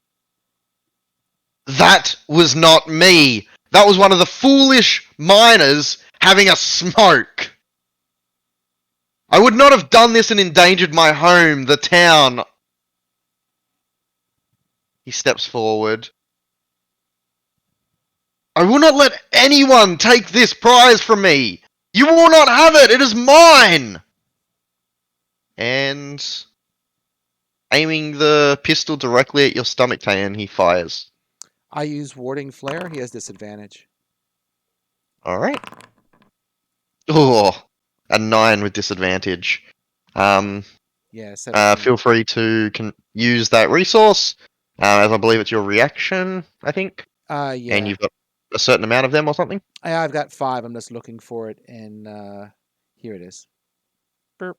Speaker 3: That was not me. That was one of the foolish miners having a smoke. I would not have done this and endangered my home, the town. He steps forward. I will not let anyone take this prize from me. You will not have it. It is mine. And aiming the pistol directly at your stomach, Tayan, he fires.
Speaker 4: I use warding flare. He has disadvantage.
Speaker 3: All right. Oh, a 9 with disadvantage.
Speaker 4: Yeah, 17.
Speaker 3: Feel free to use that resource, as I believe it's your reaction, I think.
Speaker 4: Yeah.
Speaker 3: And you've got a certain amount of them or something.
Speaker 4: I've got 5. I'm just looking for it, and here it is. Burp.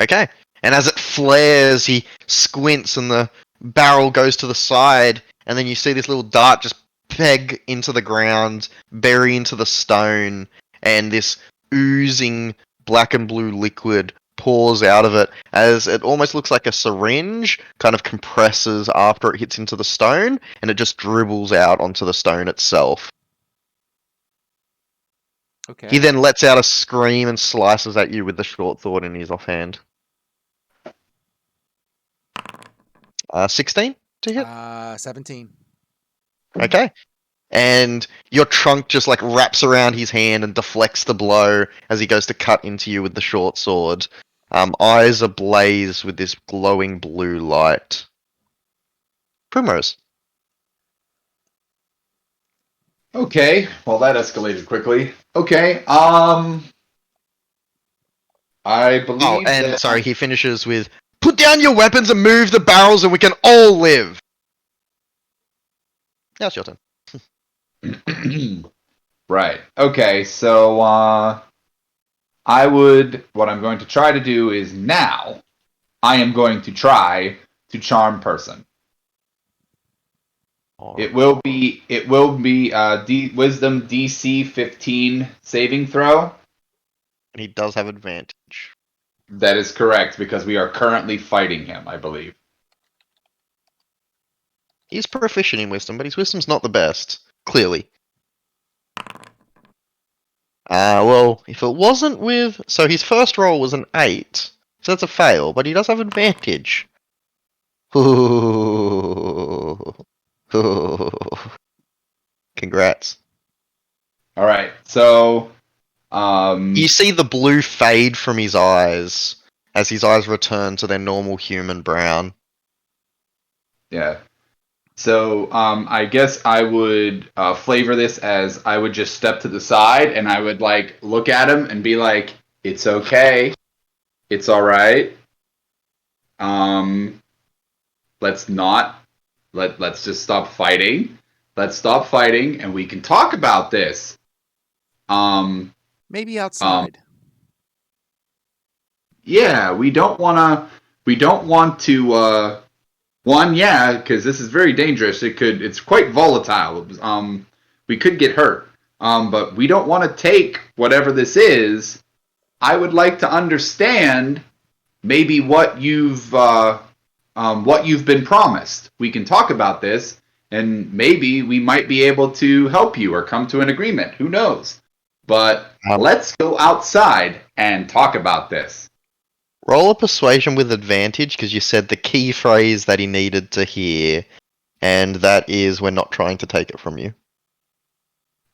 Speaker 3: Okay. And as it flares, he squints and the barrel goes to the side, and then you see this little dart just peg into the ground, bury into the stone, and this oozing black and blue liquid pours out of it as it almost looks like a syringe kind of compresses after it hits into the stone, and it just dribbles out onto the stone itself.
Speaker 4: Okay.
Speaker 3: He then lets out a scream and slices at you with the short sword in his offhand. 16 to hit?
Speaker 4: 17.
Speaker 3: Okay. And your trunk just like wraps around his hand and deflects the blow as he goes to cut into you with the short sword. Eyes ablaze with this glowing blue light. Primrose.
Speaker 2: Okay, well that escalated quickly. Okay, I believe.
Speaker 3: Oh, and
Speaker 2: that
Speaker 3: sorry, he finishes with, "Put down your weapons and move the barrels and we can all live." Now it's your turn.
Speaker 2: Right. Okay, so what I'm going to try to do is now I am going to try to charm person. It will be wisdom DC 15 saving throw.
Speaker 3: And he does have advantage.
Speaker 2: That is correct because we are currently fighting him, I believe.
Speaker 3: He's proficient in wisdom, but his wisdom's not the best. Clearly. Well, if it wasn't with... So his first roll was an 8. So that's a fail, but he does have advantage. Congrats.
Speaker 2: Alright, so...
Speaker 3: You see the blue fade from his eyes as his eyes return to their normal human brown.
Speaker 2: Yeah. So, I guess I would flavor this as I would just step to the side and I would like look at him and be like, "It's okay, it's all right. Let's just stop fighting. Let's stop fighting, and we can talk about this."
Speaker 4: Maybe outside.
Speaker 2: Yeah, we don't want to. One, yeah, because this is very dangerous. It's quite volatile. We could get hurt. But we don't want to take whatever this is. I would like to understand maybe what you've been promised. We can talk about this, and maybe we might be able to help you or come to an agreement. Who knows? But let's go outside and talk about this.
Speaker 3: Roll a persuasion with advantage because you said the key phrase that he needed to hear, and that is, "We're not trying to take it from you."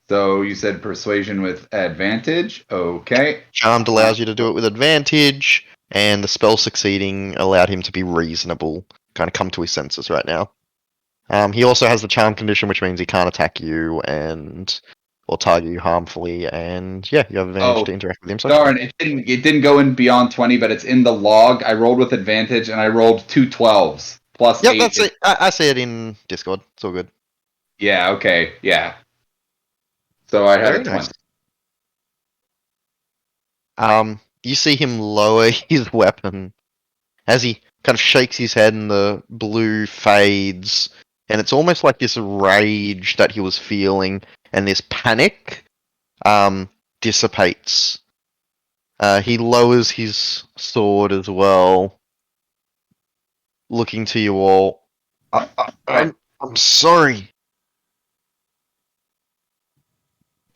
Speaker 2: So you said persuasion with advantage. Okay.
Speaker 3: Charmed allows you to do it with advantage, and the spell succeeding allowed him to be reasonable, kind of come to his senses right now. He also has the charm condition, which means he can't attack you and or target you harmfully, and yeah, you have advantage to interact with him. So
Speaker 2: Darn, it didn't go in beyond 20, but it's in the log. I rolled with advantage and I rolled 2 12s plus
Speaker 3: yep,
Speaker 2: 8.
Speaker 3: that's it. I see it in Discord. It's all good.
Speaker 2: Yeah, okay, yeah. So I had
Speaker 3: Very
Speaker 2: a 20.
Speaker 3: nice. You see him lower his weapon as he kind of shakes his head and the blue fades, and it's almost like this rage that he was feeling and this panic dissipates. He lowers his sword as well, looking to you all. I'm sorry.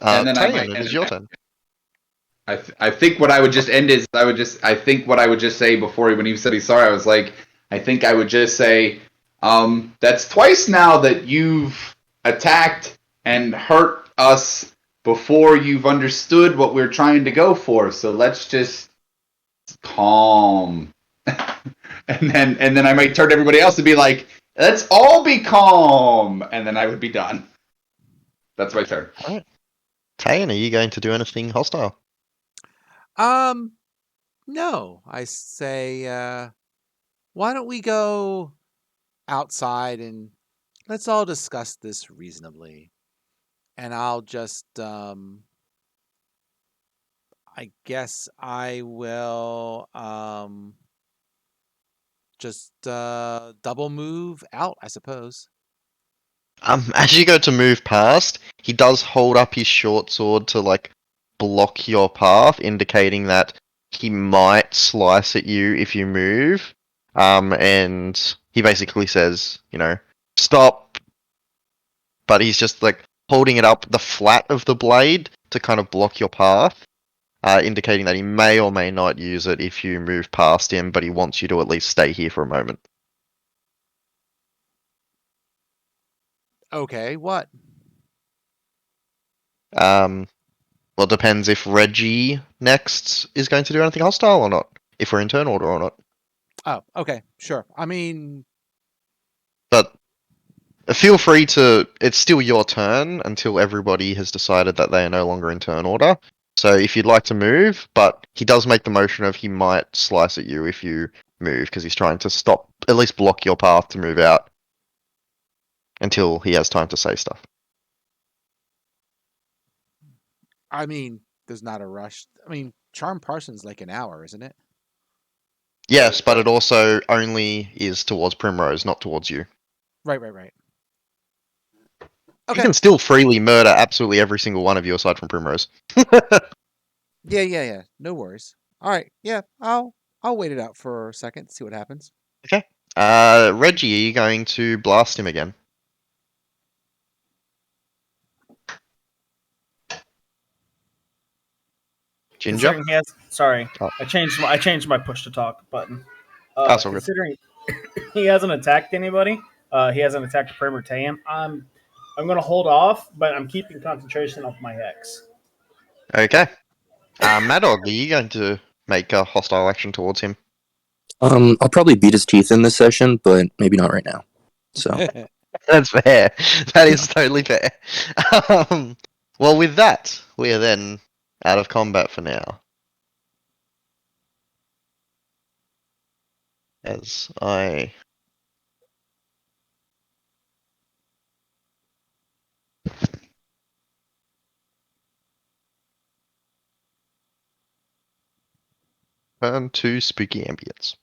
Speaker 2: And then
Speaker 3: Tayan, it is your turn.
Speaker 2: I think what I would just end is I think what I would just say before when he said he's sorry, I was like, I think I would just say, that's twice now that you've attacked and hurt us before you've understood what we're trying to go for. So let's just calm. and then I might turn to everybody else and be like, let's all be calm, and then I would be done. That's my turn.
Speaker 3: All right. Tayan, are you going to do anything hostile?
Speaker 4: No. I say, why don't we go outside and let's all discuss this reasonably. And I'll just, I guess I will, just double move out, I suppose.
Speaker 3: As you go to move past, he does hold up his short sword to like block your path, indicating that he might slice at you if you move. And he basically says, stop. But he's just like holding it up the flat of the blade to kind of block your path, indicating that he may or may not use it if you move past him, but he wants you to at least stay here for a moment.
Speaker 4: Okay, what?
Speaker 3: Well, it depends if Reggie next is going to do anything hostile or not. If we're in turn order or not.
Speaker 4: Oh, okay, sure. I mean,
Speaker 3: But feel free to. It's still your turn until everybody has decided that they are no longer in turn order. So if you'd like to move, but he does make the motion of he might slice at you if you move because he's trying to stop, at least block your path to move out until he has time to say stuff.
Speaker 4: I mean, there's not a rush. I mean, Charm Parson's like an hour, isn't it?
Speaker 3: Yes, but it also only is towards Primrose, not towards you.
Speaker 4: Right.
Speaker 3: You
Speaker 4: Okay.
Speaker 3: can still freely murder absolutely every single one of you aside from Primrose.
Speaker 4: Yeah. No worries. All right. Yeah, I'll wait it out for a second, see what happens.
Speaker 3: Okay. Reggie, are you going to blast him again? Ginger?
Speaker 1: Considering he has, sorry,
Speaker 3: Oh.
Speaker 1: I changed my push to talk button.
Speaker 3: That's all good.
Speaker 1: Considering he hasn't attacked anybody, he hasn't attacked Prim or Tayan, I'm going to hold off, but I'm keeping concentration off my hex.
Speaker 3: Okay. Mad Dog, are you going to make a hostile action towards him?
Speaker 5: I'll probably beat his teeth in this session, but maybe not right now. So
Speaker 3: That's fair. That is totally fair. Well, with that, we are then out of combat for now. As I... turn to spooky ambience.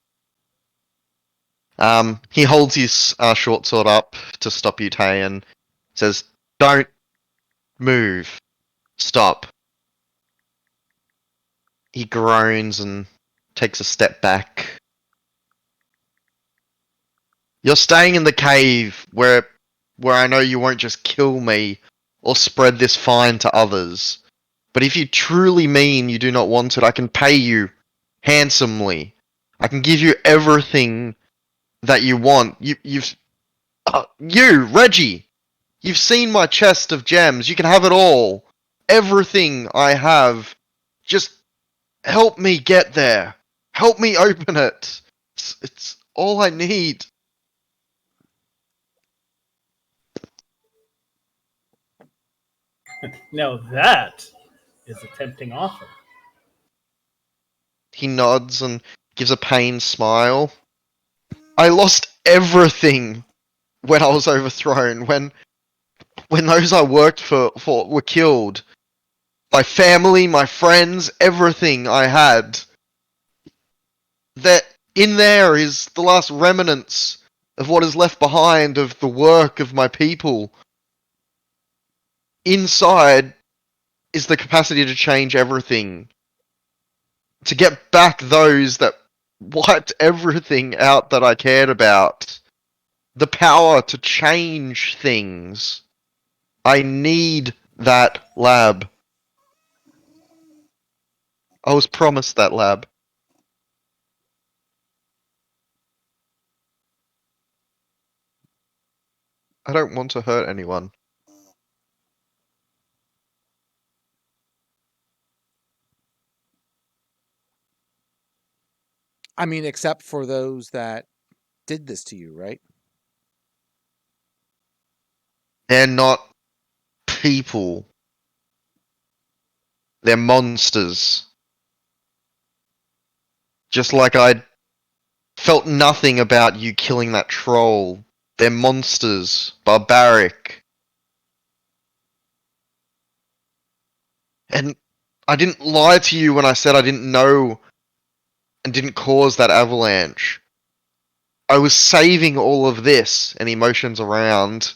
Speaker 3: He holds his short sword up to stop you, Tayan. Says, "Don't move. Stop." He groans and takes a step back. "You're staying in the cave where I know you won't just kill me or spread this find to others. But if you truly mean you do not want it, I can pay you handsomely. I can give you everything that you want. You, Reggie, You've seen my chest of gems. You can have it all. Everything I have. Just help me get there. Help me open it. It's all I need.
Speaker 1: Now that is a tempting offer.
Speaker 3: He nods and gives a pained smile. I lost everything when I was overthrown. When those I worked for were killed. My family, my friends, everything I had. That in there is the last remnants of what is left behind of the work of my people. Inside is the capacity to change everything. To get back those that wiped everything out that I cared about. The power to change things. I need that lab. I was promised that lab. I don't want to hurt anyone.
Speaker 4: I mean, except for those that did this to you, right?
Speaker 3: They're not people. They're monsters. Just like I felt nothing about you killing that troll. They're monsters. Barbaric. And I didn't lie to you when I said I didn't know and didn't cause that avalanche. I was saving all of this and emotions around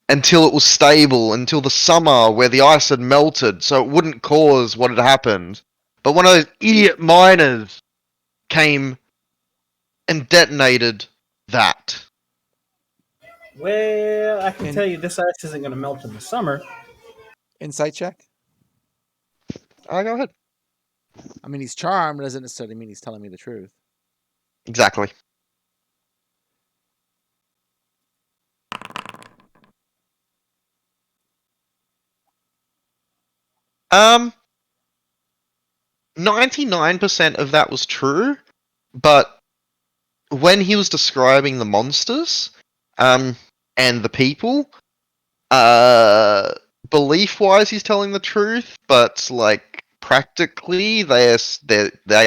Speaker 3: until it was stable, until the summer where the ice had melted so it wouldn't cause what had happened. But one of those idiot miners came and detonated that.
Speaker 1: Well, I can
Speaker 4: And-
Speaker 1: tell you this ice isn't going to melt in the summer.
Speaker 4: Insight check.
Speaker 3: Go ahead.
Speaker 4: I mean, he's charmed doesn't necessarily mean he's telling me the truth.
Speaker 3: Exactly. Um, 99% of that was true, but when he was describing the monsters, and the people, belief-wise, he's telling the truth, but like practically, they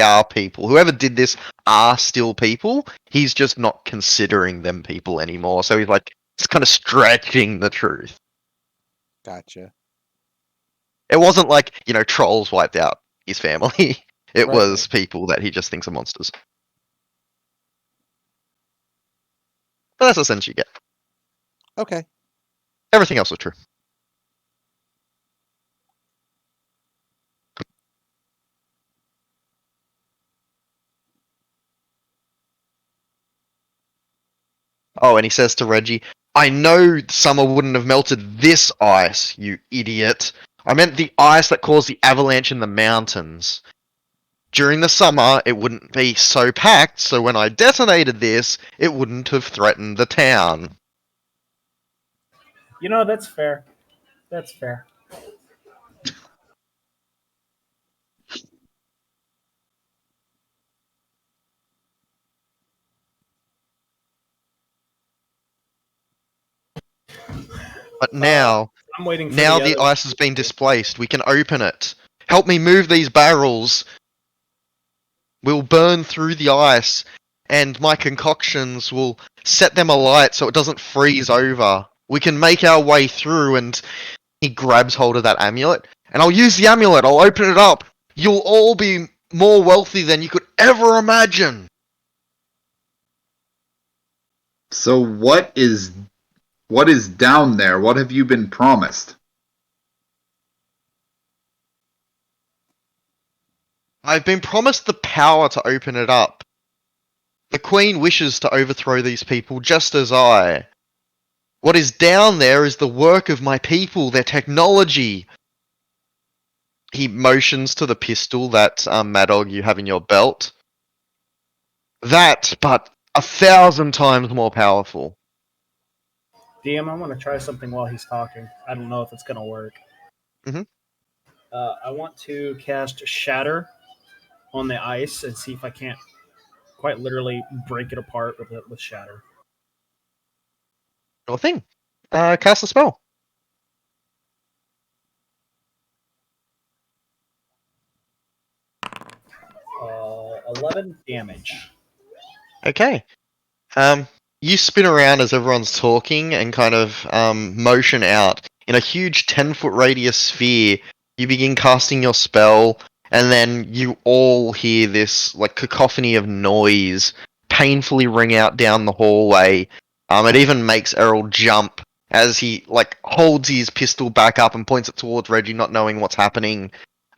Speaker 3: are people. Whoever did this are still people. He's just not considering them people anymore. So he's like, it's kind of stretching the truth.
Speaker 4: Gotcha.
Speaker 3: It wasn't like, trolls wiped out his family. It
Speaker 4: Right,
Speaker 3: was people that he just thinks are monsters. But that's the sense you get.
Speaker 4: Okay.
Speaker 3: Everything else was true. Oh, and he says to Reggie, I know summer wouldn't have melted this ice, you idiot. I meant the ice that caused the avalanche in the mountains. During the summer, it wouldn't be so packed, so when I detonated this, it wouldn't have threatened the town.
Speaker 1: You know, that's fair. That's fair.
Speaker 3: But now,
Speaker 1: I'm waiting for
Speaker 3: the
Speaker 1: other-
Speaker 3: ice has been displaced. We can open it. Help me move these barrels. We'll burn through the ice, and my concoctions will set them alight so it doesn't freeze over. We can make our way through, and he grabs hold of that amulet, and I'll use the amulet. I'll open it up. You'll all be more wealthy than you could ever imagine.
Speaker 2: So what is down there? What have you been promised?
Speaker 3: I've been promised the power to open it up. The Queen wishes to overthrow these people just as I. What is down there is the work of my people, their technology. He motions to the pistol that, Madog, you have in your belt. That, but 1,000 times more powerful.
Speaker 1: DM, I'm going to try something while he's talking. I don't know if it's going to work.
Speaker 3: Mhm.
Speaker 1: I want to cast Shatter on the ice and see if I can't quite literally break it apart with Shatter.
Speaker 3: Sure thing. Cast a spell.
Speaker 1: 11 damage.
Speaker 3: Okay. You spin around as everyone's talking and kind of motion out. In a huge 10-foot radius sphere, you begin casting your spell, and then you all hear this like cacophony of noise painfully ring out down the hallway. It even makes Errol jump as he like holds his pistol back up and points it towards Reggie, not knowing what's happening.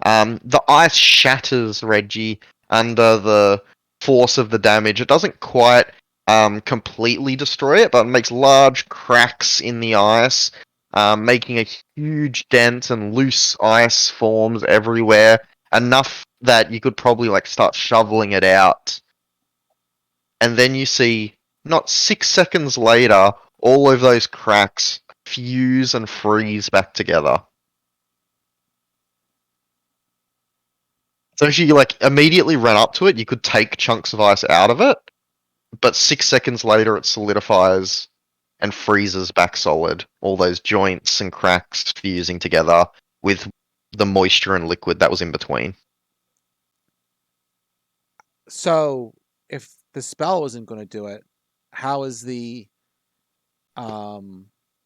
Speaker 3: The ice shatters Reggie under the force of the damage. It doesn't quite completely destroy it, but it makes large cracks in the ice, making a huge dent, and loose ice forms everywhere, enough that you could probably like start shoveling it out. And then you see, not 6 seconds later, all of those cracks fuse and freeze back together. So if you like immediately run up to it, you could take chunks of ice out of it, but 6 seconds later it solidifies and freezes back solid. All those joints and cracks fusing together with the moisture and liquid that was in between.
Speaker 4: So, if the spell wasn't going to do it, how is the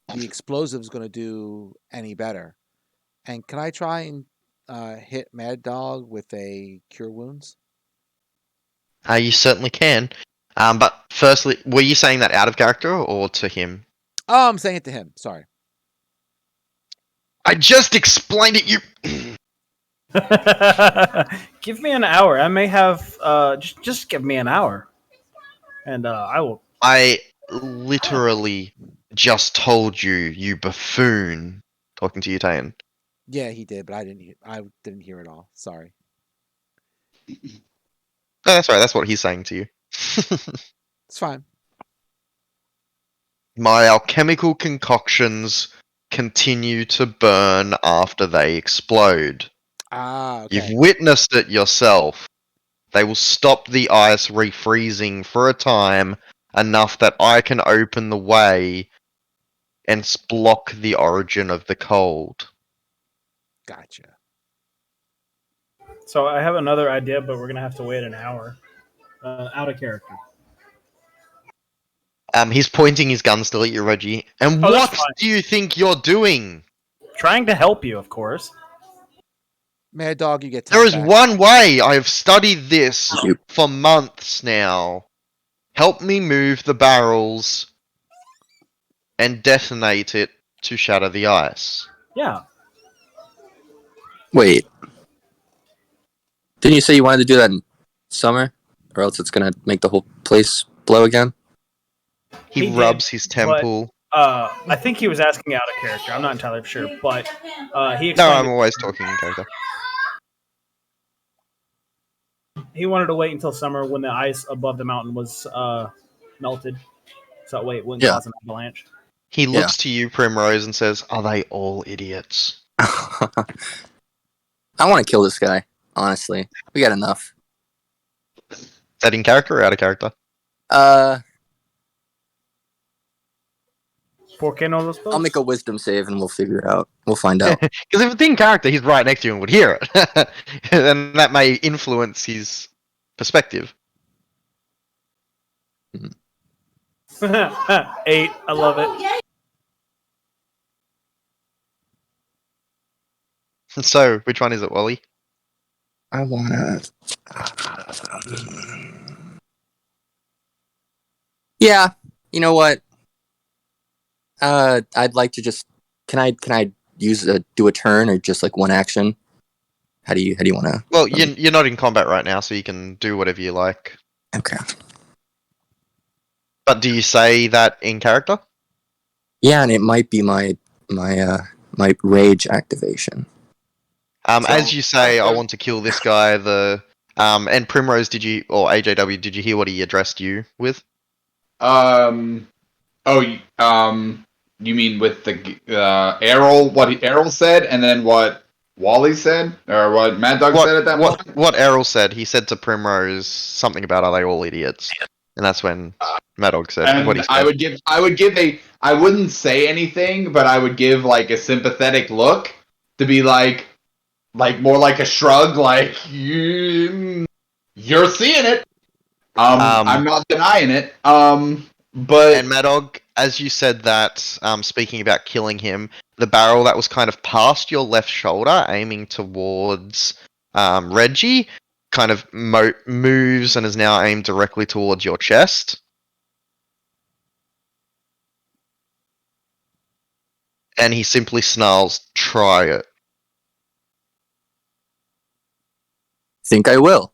Speaker 4: explosives going to do any better? And can I try and hit Mad Dog with a Cure Wounds?
Speaker 3: You certainly can. But firstly, were you saying that out of character or to him?
Speaker 4: Oh, I'm saying it to him. Sorry.
Speaker 3: I just explained it. You.
Speaker 1: Give me an hour. I may have. Just give me an hour, and I will.
Speaker 3: I literally just told you, you buffoon. Talking to you, Tayan.
Speaker 4: Yeah, he did, but I didn't hear it all. Sorry.
Speaker 3: No, that's right. That's what he's saying to you.
Speaker 4: It's fine.
Speaker 3: My alchemical concoctions continue to burn after they explode.
Speaker 4: Ah, okay.
Speaker 3: You've witnessed it yourself. They will stop the ice refreezing for a time, enough that I can open the way and block the origin of the cold.
Speaker 4: Gotcha.
Speaker 1: So I have another idea, but we're gonna have to wait an hour. Out of character.
Speaker 3: He's pointing his gun still at you, Reggie. And
Speaker 1: Oh, that's
Speaker 3: what
Speaker 1: fine.
Speaker 3: do you think you're doing?
Speaker 1: Trying to help you, of course.
Speaker 4: Mad Dog, you get 10
Speaker 3: There is
Speaker 4: back.
Speaker 3: one way. I have studied this
Speaker 5: You-
Speaker 3: for months now. Help me move the barrels and detonate it to shatter the ice.
Speaker 1: Yeah.
Speaker 5: Wait. Didn't you say you wanted to do that in summer? Or else it's gonna make the whole place blow again?
Speaker 3: He
Speaker 1: He did,
Speaker 3: rubs his temple.
Speaker 1: I think he was asking out of character. I'm not entirely sure, but he
Speaker 3: No,
Speaker 1: explained
Speaker 3: I'm always talking in character.
Speaker 1: he wanted to wait until summer when the ice above the mountain was melted, so that way it wouldn't
Speaker 5: Yeah.
Speaker 1: cause an avalanche.
Speaker 3: He looks to you, Primrose, and says, "Are they all idiots?"
Speaker 5: I want to kill this guy, honestly. We got enough.
Speaker 3: Is that in character or out of character?
Speaker 1: ¿Por qué no los dos?
Speaker 5: I'll make a wisdom save and we'll figure it out. We'll find out.
Speaker 3: Because if it's in character, he's right next to you and would hear it. And that may influence his perspective.
Speaker 1: 8. I love it.
Speaker 3: So, which one is it, Wally?
Speaker 5: I wanna. Yeah, you know what? I'd like to just. Can I do a turn or just like one action? How do you want to?
Speaker 3: Well, you're not in combat right now, so you can do whatever you like.
Speaker 5: Okay.
Speaker 3: But do you say that in character?
Speaker 5: Yeah, and it might be my rage activation.
Speaker 3: As you say, I want to kill this guy. And Primrose, or AJW, did you hear what he addressed you with?
Speaker 2: you mean with the Errol? What Errol said, and then what Wally said, or what Mad Dog said at that moment?
Speaker 3: What Errol said, he said to Primrose something about, "Are they all idiots?" And that's when Mad Dog said what
Speaker 2: And
Speaker 3: he said.
Speaker 2: I wouldn't say anything, but I would give like a sympathetic look to be like more like a shrug, like you're seeing it. I'm not denying it. But
Speaker 3: And Mad Dog, as you said that, speaking about killing him, the barrel that was kind of past your left shoulder, aiming towards Reggie, kind of moves and is now aimed directly towards your chest. And he simply snarls, "Try it."
Speaker 5: Think I will.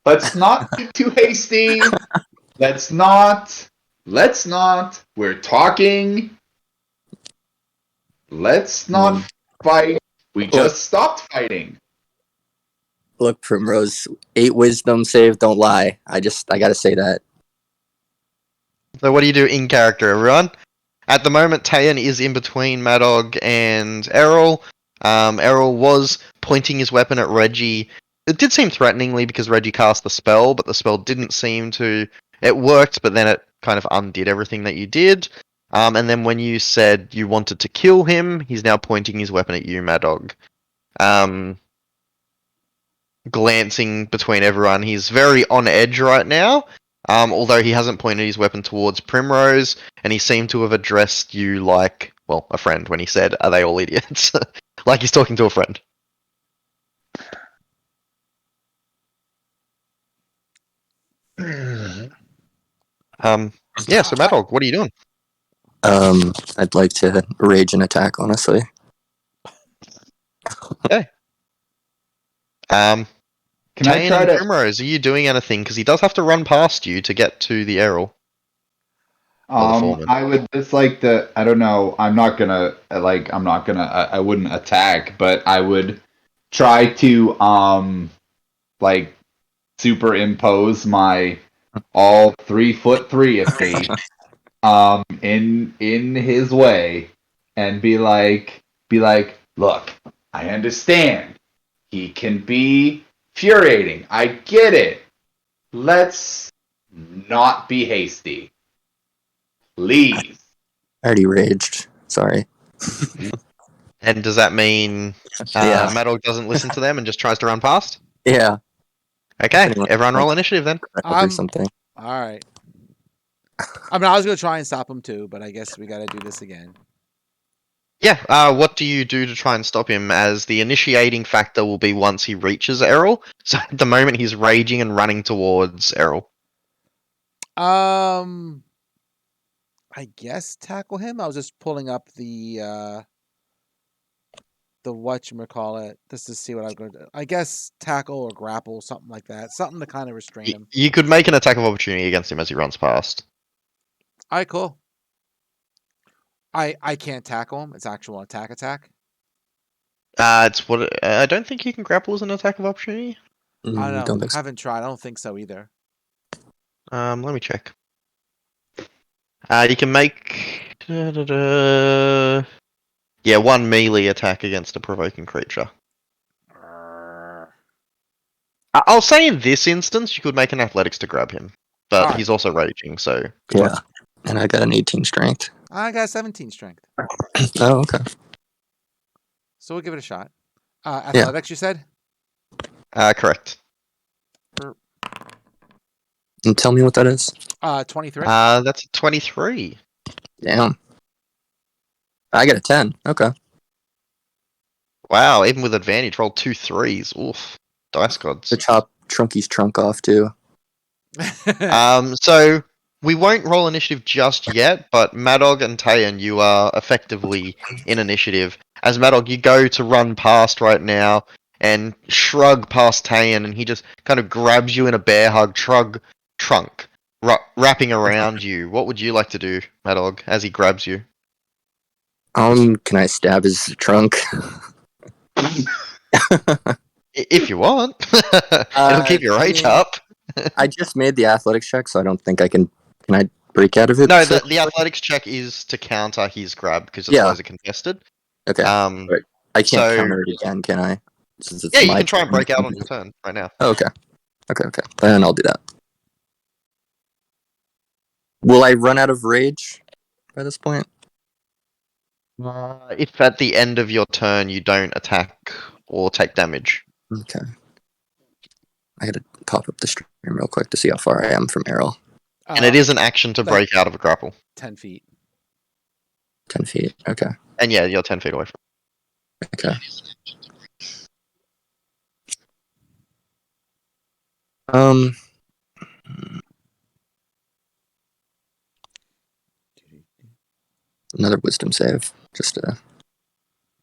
Speaker 2: let's not get too hasty. Let's not. We're talking. Let's not fight. We just stopped fighting.
Speaker 5: Look, Primrose, 8 wisdom save, don't lie. I gotta say that.
Speaker 3: So what do you do in character, everyone? At the moment, Tayan is in between Mad Dog and Errol. Errol was pointing his weapon at Reggie. It did seem threateningly because Reggie cast the spell, but the spell didn't seem to... It worked, but then it kind of undid everything that you did. And then when you said you wanted to kill him, he's now pointing his weapon at you, Mad Dog. Glancing between everyone, he's very on edge right now. Although he hasn't pointed his weapon towards Primrose, and he seemed to have addressed you like, well, a friend when he said, "Are they all idiots?" Like he's talking to a friend. Yeah, so Mad Dog, what are you doing?
Speaker 5: I'd like to rage and attack, honestly.
Speaker 2: Can I
Speaker 3: Tayan
Speaker 2: try
Speaker 3: and
Speaker 2: to?
Speaker 3: Primrose, are you doing anything? Because he does have to run past you to get to the Errol. foreman.
Speaker 2: I would just like to. I don't know. I'm not gonna. I wouldn't attack, but I would try to like superimpose my all 3'3" of feet in his way, and be like, look, I understand. He can be infuriating. I get it. Let's not be hasty. Please.
Speaker 5: I already raged. Sorry.
Speaker 3: And does that mean
Speaker 5: Yeah.
Speaker 3: Mad Dog doesn't listen to them and just tries to run past?
Speaker 5: Yeah.
Speaker 3: Okay,
Speaker 5: Anyone-
Speaker 3: everyone roll initiative then.
Speaker 5: Or something.
Speaker 4: All right. I mean, I was gonna try and stop him too, but I guess we gotta do this again.
Speaker 3: Yeah, what do you do to try and stop him, as the initiating factor will be once he reaches Errol? So at the moment he's raging and running towards Errol.
Speaker 4: I guess tackle him. I was just pulling up the whatchamacallit, just to see what I'm going to do. I guess tackle or grapple, something like that. Something to kind of restrain him.
Speaker 3: You could make an attack of opportunity against him as he runs past.
Speaker 4: All right, cool. I can't tackle him. It's actual attack.
Speaker 3: It's what I don't think you can grapple as an attack of opportunity.
Speaker 4: I don't know.
Speaker 5: Don't think so.
Speaker 4: Haven't tried. I don't think so either.
Speaker 3: Let me check. You can make one melee attack against a provoking creature. I'll say in this instance you could make an athletics to grab him, but
Speaker 4: Alright.
Speaker 3: he's also raging, so
Speaker 5: Yeah. And I got an 18 strength.
Speaker 4: I got 17 strength.
Speaker 5: Oh, okay.
Speaker 4: So we'll give it a shot. Athletics, you said?
Speaker 3: correct.
Speaker 5: And tell me what that is.
Speaker 4: 23.
Speaker 3: That's a 23.
Speaker 5: Damn. I got a 10. Okay.
Speaker 3: Wow, even with advantage, rolled 2 3s. Oof, dice gods.
Speaker 5: To chop Trunky's trunk off too.
Speaker 3: So we won't roll initiative just yet, but Mad Dog and Tayan, you are effectively in initiative. As Mad Dog, you go to run past right now and shrug past Tayan, and he just kind of grabs you in a bear hug, trunk, wrapping around you. What would you like to do, Mad Dog, as he grabs you?
Speaker 5: Can I stab his trunk?
Speaker 3: If you want. It'll keep your rage up.
Speaker 5: I just made the athletics check, so I don't think I can. Can I break out of it?
Speaker 3: No,
Speaker 5: so-
Speaker 3: the athletics check is to counter his grab because it's
Speaker 5: Yeah.
Speaker 3: always a contested.
Speaker 5: Okay.
Speaker 3: Um,
Speaker 5: Right. I can't
Speaker 3: so-
Speaker 5: counter it again, can I? Since it's
Speaker 3: yeah, you
Speaker 5: my
Speaker 3: can try and
Speaker 5: turn.
Speaker 3: break out on your turn right now.
Speaker 5: Oh, okay. Okay. Then I'll do that. Will I run out of rage by this point?
Speaker 3: If at the end of your turn you don't attack or take damage.
Speaker 5: Okay. I gotta pop up the stream real quick to see how far I am from Errol.
Speaker 3: And it is an action to
Speaker 4: like-
Speaker 3: break out of a grapple.
Speaker 4: 10 feet.
Speaker 5: 10 feet. Okay.
Speaker 3: And yeah, you're 10 feet away from
Speaker 5: Okay. Um. Another wisdom save, just to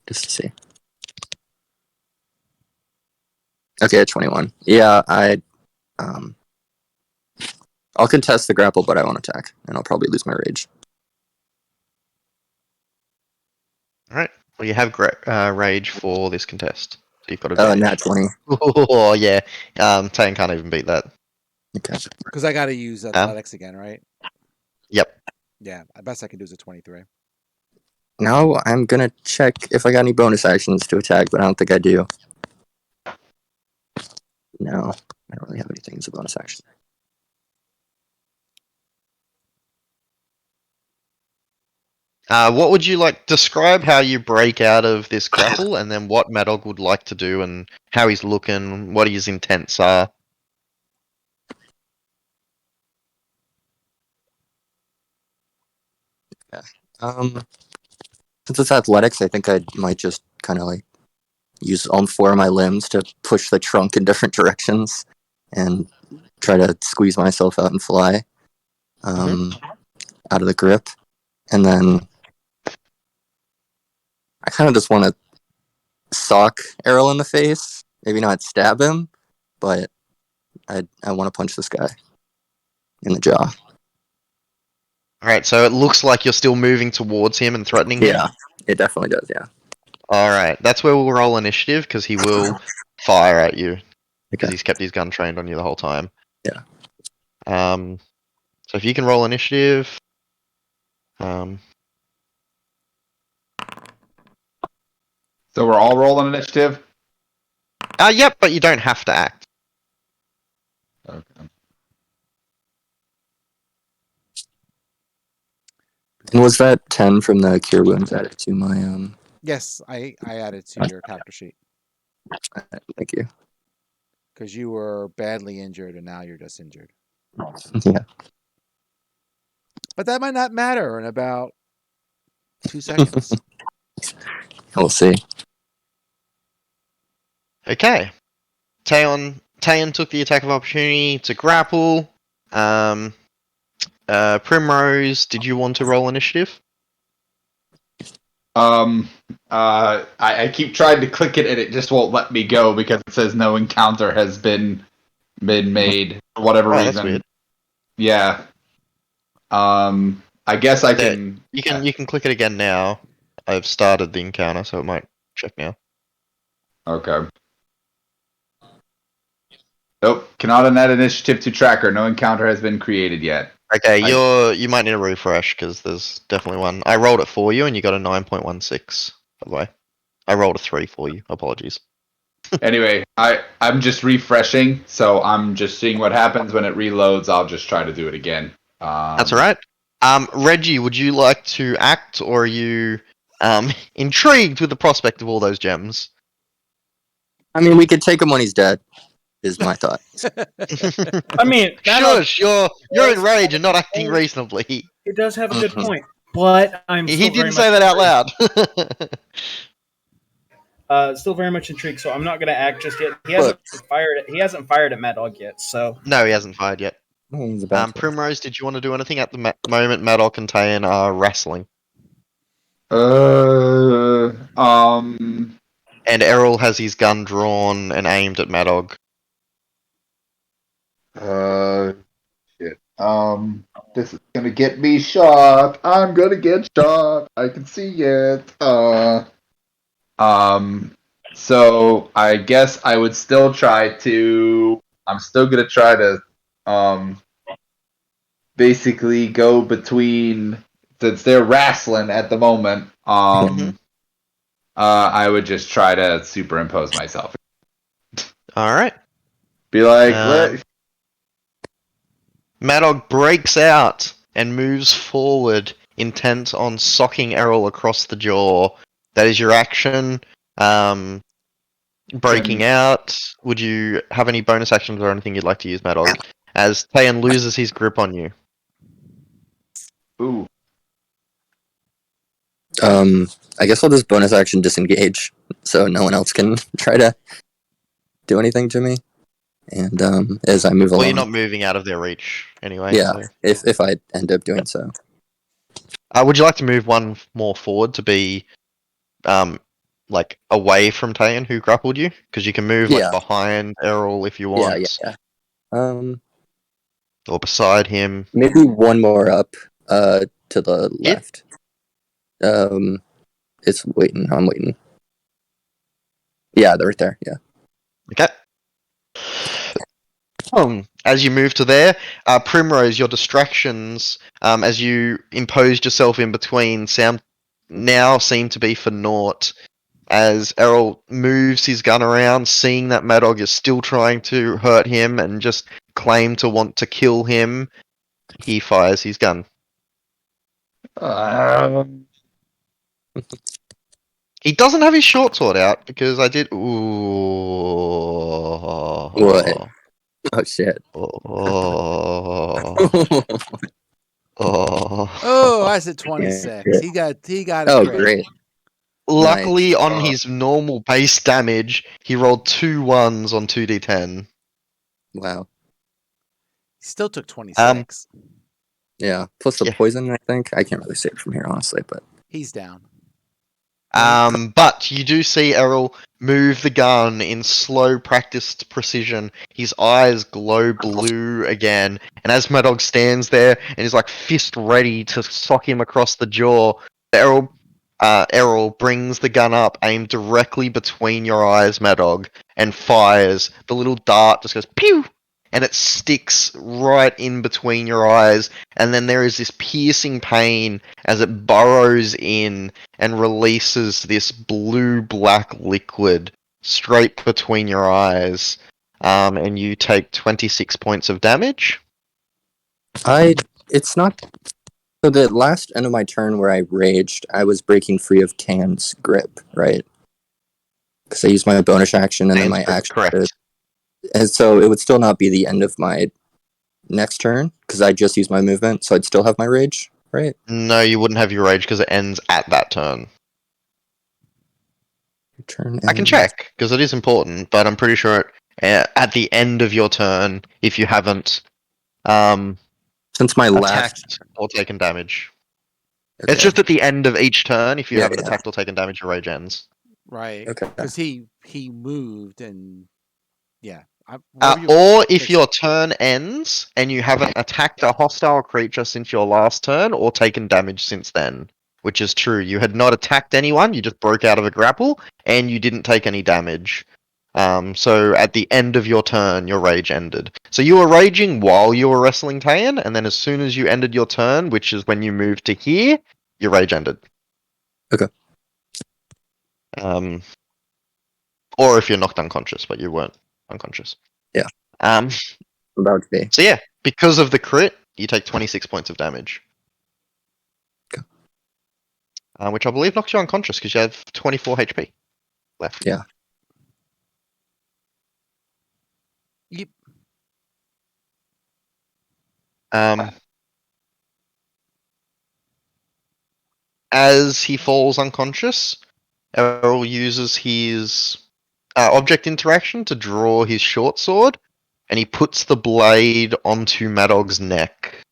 Speaker 5: see. Okay, 21. Yeah, I'll contest the grapple, but I won't attack, and I'll probably lose my rage.
Speaker 3: Alright. Well, you have rage for this contest. So you've got
Speaker 5: Oh,
Speaker 3: advantage.
Speaker 5: nat 20.
Speaker 3: Oh, yeah. Tane can't even beat that.
Speaker 5: Okay.
Speaker 4: Because I got to use athletics again, right?
Speaker 3: Yep.
Speaker 4: Yeah, the best I can do is a 23.
Speaker 5: Now I'm gonna check if I got any bonus actions to attack, but I don't think I do. No, I don't really have anything as a bonus action.
Speaker 3: What would you like? Describe how you break out of this grapple, and then what Mad Dog would like to do, and how he's looking, what his intents are.
Speaker 5: Since it's athletics, I think I might just kind of like use all four of my limbs to push the trunk in different directions and try to squeeze myself out and fly out of the grip. And then I kind of just want to sock Errol in the face. Maybe not stab him, but I want to punch this guy in the jaw.
Speaker 3: Alright, so it looks like you're still moving towards him and threatening him.
Speaker 5: Yeah, it definitely does, yeah.
Speaker 3: Alright, that's where we'll roll initiative, because he will fire at you. Because
Speaker 5: Okay.
Speaker 3: he's kept his gun trained on you the whole time.
Speaker 5: Yeah.
Speaker 3: So if you can roll initiative.
Speaker 2: So we're all rolling initiative?
Speaker 3: Yep, but you don't have to act.
Speaker 2: Okay.
Speaker 5: And was that 10 from the cure wounds added to my
Speaker 4: Yes, I added to your character sheet
Speaker 5: thank you.
Speaker 4: because you were badly injured and now you're just injured.
Speaker 5: Yeah.
Speaker 4: But that might not matter in about 2 seconds.
Speaker 5: We'll see.
Speaker 3: Okay. Taeon took the attack of opportunity to grapple. Primrose, did you want to roll initiative?
Speaker 2: I keep trying to click it and it just won't let me go because it says no encounter has been made for whatever
Speaker 3: Oh,
Speaker 2: reason.
Speaker 3: that's weird.
Speaker 2: Yeah. I guess I can.
Speaker 3: You can click it again now. I've started the encounter, so it might check now.
Speaker 2: Okay. Nope. Cannot add initiative to tracker. No encounter has been created yet.
Speaker 3: Okay, you might need a refresh because there's definitely one. I rolled it for you, and you got a 9.16. By the way, I rolled a 3 for you. Apologies.
Speaker 2: Anyway, I'm just refreshing, so I'm just seeing what happens when it reloads. I'll just try to do it again.
Speaker 3: That's all right. Reggie, would you like to act, or are you intrigued with the prospect of all those gems?
Speaker 5: I mean, we could take him when he's dead, is my thought.
Speaker 1: I mean,
Speaker 3: Shush, you're in rage and not acting reasonably.
Speaker 1: it does have a good point, but I'm
Speaker 3: He
Speaker 1: still
Speaker 3: didn't
Speaker 1: very
Speaker 3: say
Speaker 1: much
Speaker 3: that out
Speaker 1: intrigued.
Speaker 3: loud.
Speaker 1: Still very much intrigued, so I'm not gonna act just yet. He hasn't fired at Mad Dog yet, so
Speaker 3: No, he hasn't fired yet.
Speaker 5: He's about to.
Speaker 3: Primrose, did you want to do anything at the moment? Maddock and Tayan are wrestling, and Errol has his gun drawn and aimed at Madog.
Speaker 2: Shit. This is gonna get me shot. I'm gonna get shot. I can see it. So I guess I would still try to. I'm still gonna try to, basically go between, since they're wrestling at the moment. I would just try to superimpose myself.
Speaker 3: All right.
Speaker 2: Be like,
Speaker 3: Mad Dog breaks out and moves forward, intent on socking Errol across the jaw. That is your action. Breaking out. Would you have any bonus actions or anything you'd like to use, Mad Dog? As Tayan loses his grip on you.
Speaker 2: ooh.
Speaker 5: I guess I'll just bonus action disengage, so no one else can try to do anything to me. And as I move
Speaker 3: Well,
Speaker 5: along,
Speaker 3: you're not moving out of their reach anyway.
Speaker 5: yeah,
Speaker 3: So.
Speaker 5: if I end up doing so.
Speaker 3: Would you like to move one more forward to be, like away from Tayan who grappled you? Because you can move like
Speaker 5: Yeah.
Speaker 3: behind Errol if you want,
Speaker 5: Yeah.
Speaker 3: or beside him.
Speaker 5: Maybe one more up, to the
Speaker 3: Yeah.
Speaker 5: left. It's waiting. I'm waiting. Yeah, they're right there. Yeah.
Speaker 3: Okay. As you move to there, Primrose, your distractions, as you imposed yourself in between, now seem to be for naught. As Errol moves his gun around, seeing that Mad Dog is still trying to hurt him and just claim to want to kill him, he fires his gun. He doesn't have his short sword out because I did. Ooh.
Speaker 5: What? Oh shit.
Speaker 4: Oh, I said 26.
Speaker 5: Yeah.
Speaker 4: He got a
Speaker 5: Oh,
Speaker 4: crit.
Speaker 5: great.
Speaker 3: Luckily,
Speaker 5: Nice.
Speaker 3: on his normal base damage, he rolled 2 1s on 2d10.
Speaker 5: Wow.
Speaker 4: He still took 26.
Speaker 5: Yeah. Plus the
Speaker 3: Yeah.
Speaker 5: poison, I think. I can't really see it from here, honestly, but
Speaker 4: He's down.
Speaker 3: But you do see Errol move the gun in slow, practiced precision. His eyes glow blue again, and as Mad Dog stands there and is like fist ready to sock him across the jaw, Errol brings the gun up, aimed directly between your eyes, Mad Dog, and fires. The little dart just goes pew, and it sticks right in between your eyes, and then there is this piercing pain as it burrows in and releases this blue-black liquid straight between your eyes, and you take 26 points of damage.
Speaker 5: it's not. So the last end of my turn where I raged, I was breaking free of Tan's grip, right? Because I used my bonus action and then my action.
Speaker 3: Correct.
Speaker 5: And so it would still not be the end of my next turn because I just used my movement, so I'd still have my rage, right?
Speaker 3: No, you wouldn't have your rage because it ends at that turn.
Speaker 5: Turn.
Speaker 3: I can check because it is important, but I'm pretty sure at the end of your turn, if you haven't
Speaker 5: Since my
Speaker 3: attacked or taken damage.
Speaker 5: Okay.
Speaker 3: It's just at the end of each turn. If you
Speaker 5: Yeah,
Speaker 3: haven't
Speaker 5: yeah.
Speaker 3: attacked or taken damage, your rage ends.
Speaker 4: Right.
Speaker 5: Okay.
Speaker 4: Because he moved and yeah.
Speaker 3: Or if your turn ends and you haven't attacked a hostile creature since your last turn or taken damage since then, which is true. You had not attacked anyone, you just broke out of a grapple, and you didn't take any damage. So at the end of your turn, your rage ended. So you were raging while you were wrestling Tayan, and then as soon as you ended your turn, which is when you moved to here, your rage ended.
Speaker 5: Okay.
Speaker 3: Or if you're knocked unconscious, but you weren't unconscious.
Speaker 5: Yeah.
Speaker 3: Um.
Speaker 5: About to be.
Speaker 3: So yeah, because of the crit, you take 26 points of damage.
Speaker 5: Okay.
Speaker 3: Which I believe knocks you unconscious because you have 24 HP left.
Speaker 5: Yeah.
Speaker 4: Yep.
Speaker 3: As he falls unconscious, Errol uses his object interaction to draw his short sword, and he puts the blade onto Mad Dog's neck,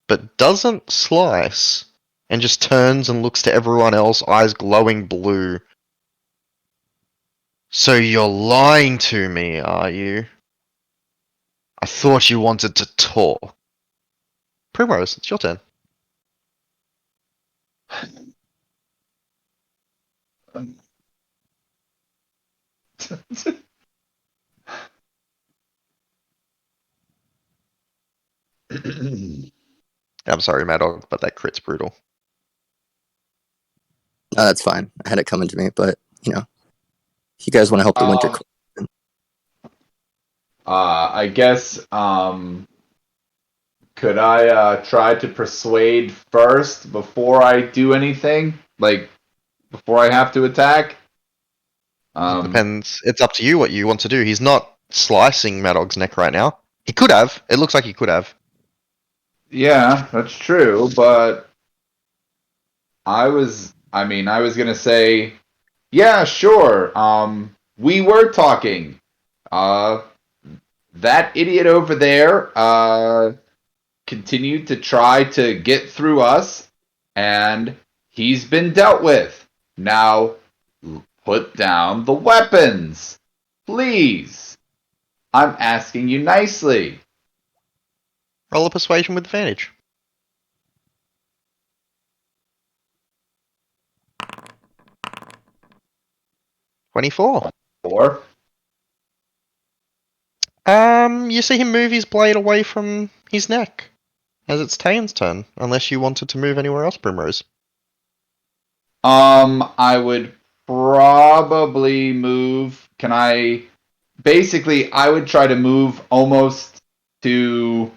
Speaker 3: but doesn't slice, and just turns and looks to everyone else, eyes glowing blue. So you're lying to me, are you? I thought you wanted to talk. Primrose, it's your turn. I'm sorry, Mad Dog, but that crit's brutal.
Speaker 5: No, that's fine. I had it coming to me, but you know, if you guys want to help the winter,
Speaker 2: I guess could I try to persuade first before I do anything? Like before I have to attack?
Speaker 3: Depends. It's up to you what you want to do. He's not slicing Mad Dog's neck right now. He could have. It looks like he could have.
Speaker 2: Yeah, that's true, but I was gonna say, yeah, sure. We were talking. That idiot over there, continued to try to get through us, and he's been dealt with. Now, put down the weapons. Please. I'm asking you nicely.
Speaker 3: Roll a persuasion with advantage. 24.
Speaker 2: Or
Speaker 3: You see him move his blade away from his neck as it's Tayan's turn, unless you wanted to move anywhere else, Primrose.
Speaker 2: I would probably move. Can I? Basically, I would try to move almost to.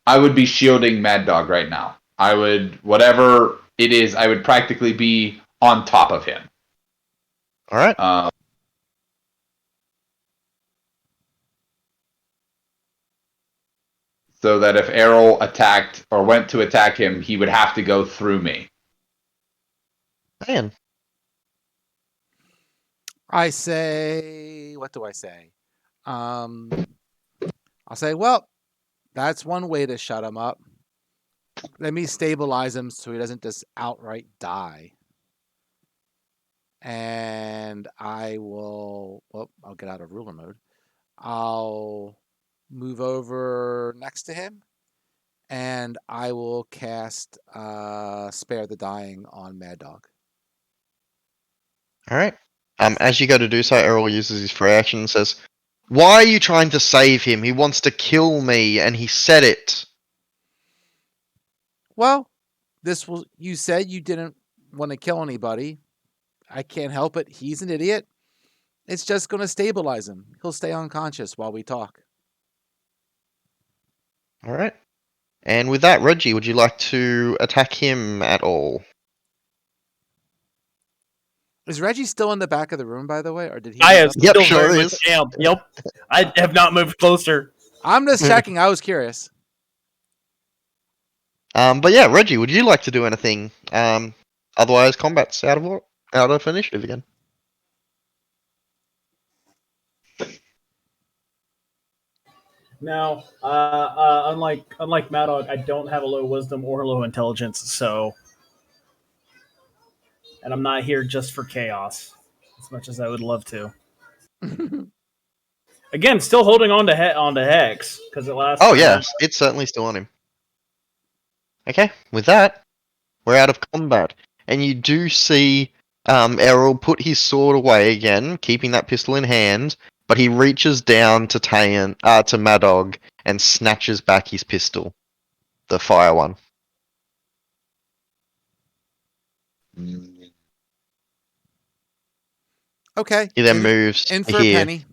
Speaker 2: I would be shielding Mad Dog right now. I would, whatever it is, I would practically be on top of him.
Speaker 3: All right.
Speaker 2: So that if Errol attacked or went to attack him, he would have to go through me.
Speaker 3: Man.
Speaker 4: I say, what do I say? I'll say, well, that's one way to shut him up. Let me stabilize him so he doesn't just outright die. And I will, well, I'll get out of ruler mode. I'll move over next to him, and I will cast Spare the Dying on Mad Dog.
Speaker 3: All right. As you go to do so, Errol uses his free action and says, "Why are you trying to save him? He wants to kill me, and he said it."
Speaker 4: Well, you said you didn't want to kill anybody. I can't help it. He's an idiot. It's just going to stabilize him. He'll stay unconscious while we talk.
Speaker 3: All right. And with that, Reggie, would you like to attack him at all?
Speaker 4: Is Reggie still in the back of the room, by the way, or did he?
Speaker 1: I am
Speaker 3: Yep,
Speaker 1: still
Speaker 3: sure
Speaker 1: very
Speaker 3: is.
Speaker 1: much down. Yep. I have not moved closer.
Speaker 4: I'm just checking. I was curious.
Speaker 3: But yeah, Reggie, would you like to do anything? Otherwise, combat's out of initiative again.
Speaker 1: Now, unlike Mad Dog, I don't have a low wisdom or low intelligence, so, and I'm not here just for chaos, as much as I would love to. Again, still holding on to Hex because it lasts.
Speaker 3: Oh yeah, it's certainly still on him. Okay, with that, we're out of combat, and you do see Errol put his sword away again, keeping that pistol in hand, but he reaches down to to Mad Dog and snatches back his pistol, the fire one.
Speaker 4: Okay.
Speaker 3: He then moves
Speaker 4: in for
Speaker 3: here.
Speaker 4: a penny.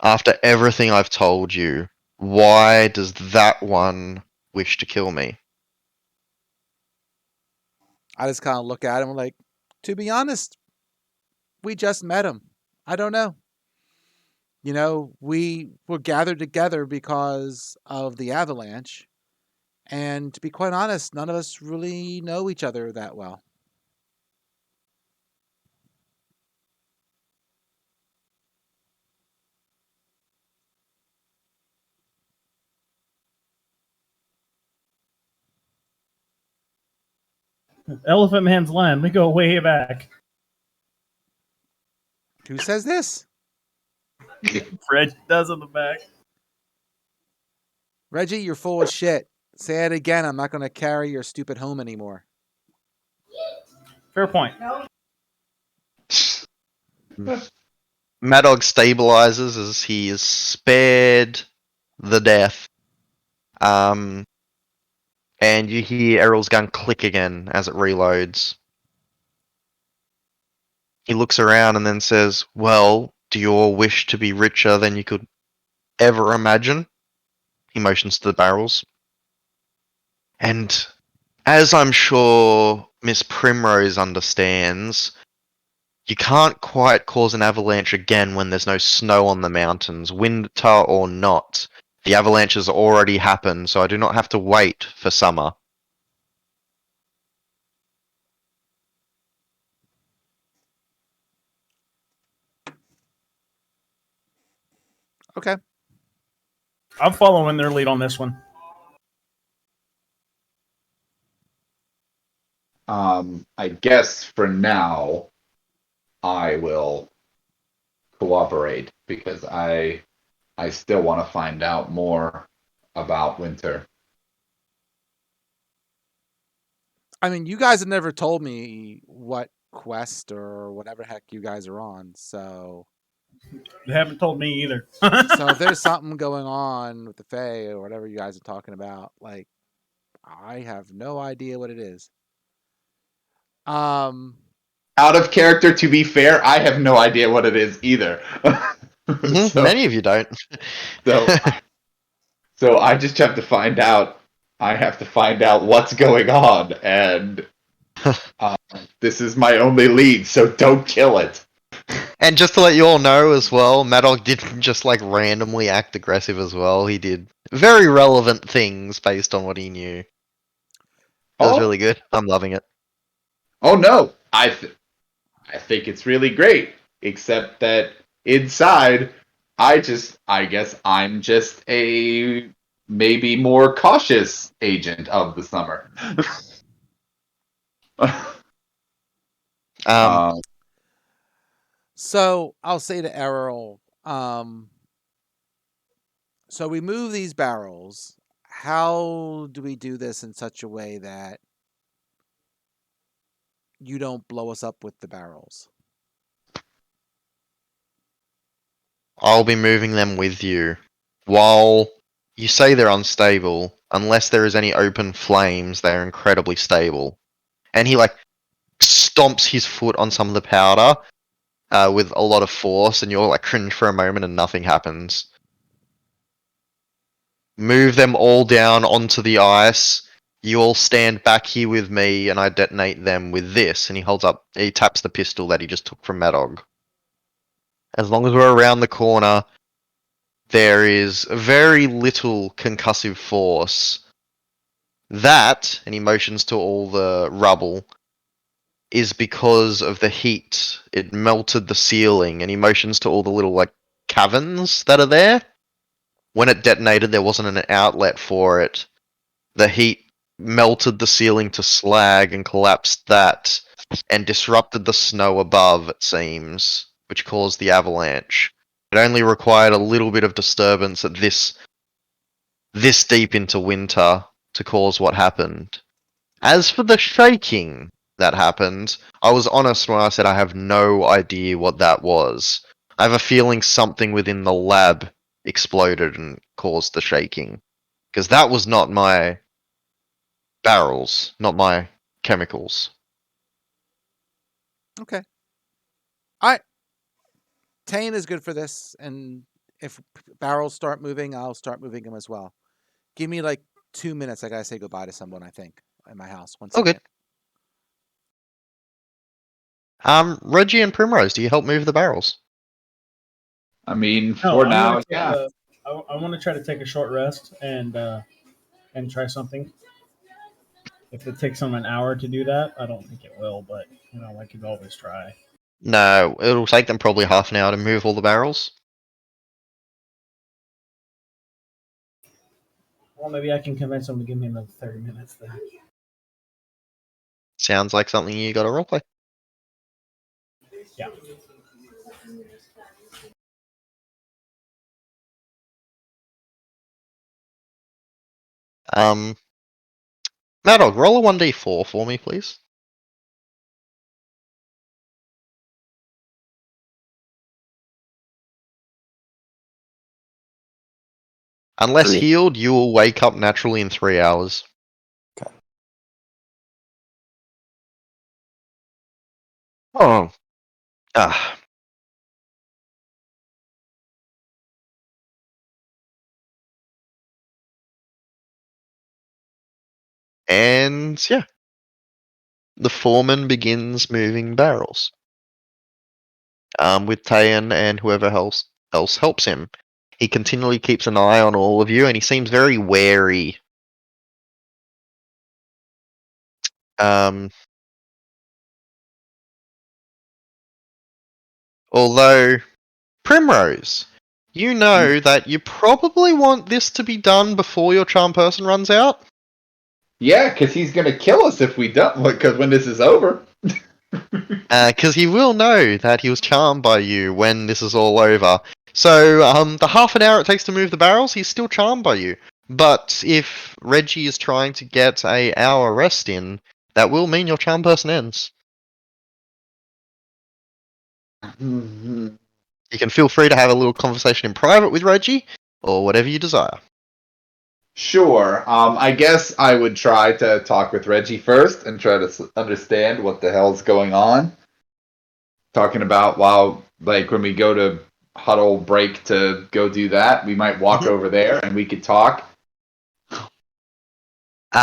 Speaker 3: After everything I've told you, why does that one wish to kill me?
Speaker 4: I just kind of look at him like, to be honest, we just met him. I don't know. You know, we were gathered together because of the avalanche. And to be quite honest, none of us really know each other that well.
Speaker 1: Elephant Man's Land. We go way back.
Speaker 4: Who says this?
Speaker 1: Fred does in the back.
Speaker 4: Reggie, you're full of shit. Say it again. I'm not going to carry your stupid home anymore.
Speaker 1: Fair point.
Speaker 3: Mad Dog stabilizes as he is spared the death. And you hear Errol's gun click again as it reloads. He looks around and then says, "Well, do you all wish to be richer than you could ever imagine?" He motions to the barrels. And as I'm sure Miss Primrose understands, you can't quite cause an avalanche again when there's no snow on the mountains, winter or not. The avalanche has already happened, so I do not have to wait for summer.
Speaker 4: Okay.
Speaker 1: I'm following their lead on this one.
Speaker 2: I guess for now, I will cooperate because I still want to find out more about Winter.
Speaker 4: I mean, you guys have never told me what quest or whatever heck you guys are on, so
Speaker 1: They haven't told me either.
Speaker 4: so if there's something going on with the Fae or whatever you guys are talking about, like I have no idea what it is.
Speaker 2: Out of character, to be fair, I have no idea what it is either. so,
Speaker 3: Many of you don't.
Speaker 2: so, so I just have to find out. I have to find out what's going on, and this is my only lead. So don't kill it.
Speaker 3: And just to let you all know as well, Mad Dog didn't just like randomly act aggressive as well. He did very relevant things based on what he knew. That was really good. I'm loving it.
Speaker 2: Oh no, I think it's really great. Except that inside, I guess I'm just a maybe more cautious agent of the summer.
Speaker 4: So I'll say to Errol, so we move these barrels. How do we do this in such a way that you don't blow us up with the barrels?
Speaker 3: I'll be moving them with you. While you say they're unstable, unless there is any open flames, they're incredibly stable. And he like stomps his foot on some of the powder with a lot of force, and you'll like cringe for a moment and nothing happens. Move them all down onto the ice. You all stand back here with me, and I detonate them with this. And he taps the pistol that he just took from Mad Dog. As long as we're around the corner, there is very little concussive force. That, and he motions to all the rubble, is because of the heat. It melted the ceiling, and he motions to all the little like caverns that are there. When it detonated, there wasn't an outlet for it. The heat melted the ceiling to slag and collapsed that, and disrupted the snow above, it seems, which caused the avalanche. It only required a little bit of disturbance at this deep into winter to cause what happened. As for the shaking that happened, I was honest when I said I have no idea what that was. I have a feeling something within the lab exploded and caused the shaking. Because that was not my barrels, not my chemicals.
Speaker 4: Okay. All right. Tane is good for this, and if barrels start moving, I'll start moving them as well. Give me like 2 minutes. I gotta say goodbye to someone. I think in my house. 1 second.
Speaker 3: Okay. Reggie and Primrose, do you help move the barrels?
Speaker 2: I mean,
Speaker 1: No,
Speaker 2: for
Speaker 1: I
Speaker 2: now,
Speaker 1: wanna take
Speaker 2: yeah.
Speaker 1: I want to try to take a short rest and try something. If it takes them an hour to do that, I don't think it will, but I could always try.
Speaker 3: No, it'll take them probably half an hour to move all the barrels.
Speaker 1: Well, maybe I can convince them to give me another 30 minutes then.
Speaker 3: Sounds like something you got to roleplay.
Speaker 1: Yeah.
Speaker 3: Mad Dog, roll a 1d4 for me, please. Unless
Speaker 5: 3.
Speaker 3: healed, you will wake up naturally in 3 hours.
Speaker 5: Okay.
Speaker 3: Oh. Ah. And yeah. The foreman begins moving barrels. With Tayan and whoever else helps him. He continually keeps an eye on all of you, and he seems very wary. Although, Primrose, you know that you probably want this to be done before your charm person runs out.
Speaker 2: Yeah, because he's gonna kill us if we don't. Because when this is over.
Speaker 3: Because he will know that he was charmed by you when this is all over. So, the half an hour it takes to move the barrels, he's still charmed by you. But if Reggie is trying to get a hour rest in, that will mean your charm person ends. You can feel free to have a little conversation in private with Reggie, or whatever you desire.
Speaker 2: Sure. I guess I would try to talk with Reggie first and try to understand what the hell's going on. Talking about when we go to huddle break to go do that, we might walk over there and we could talk.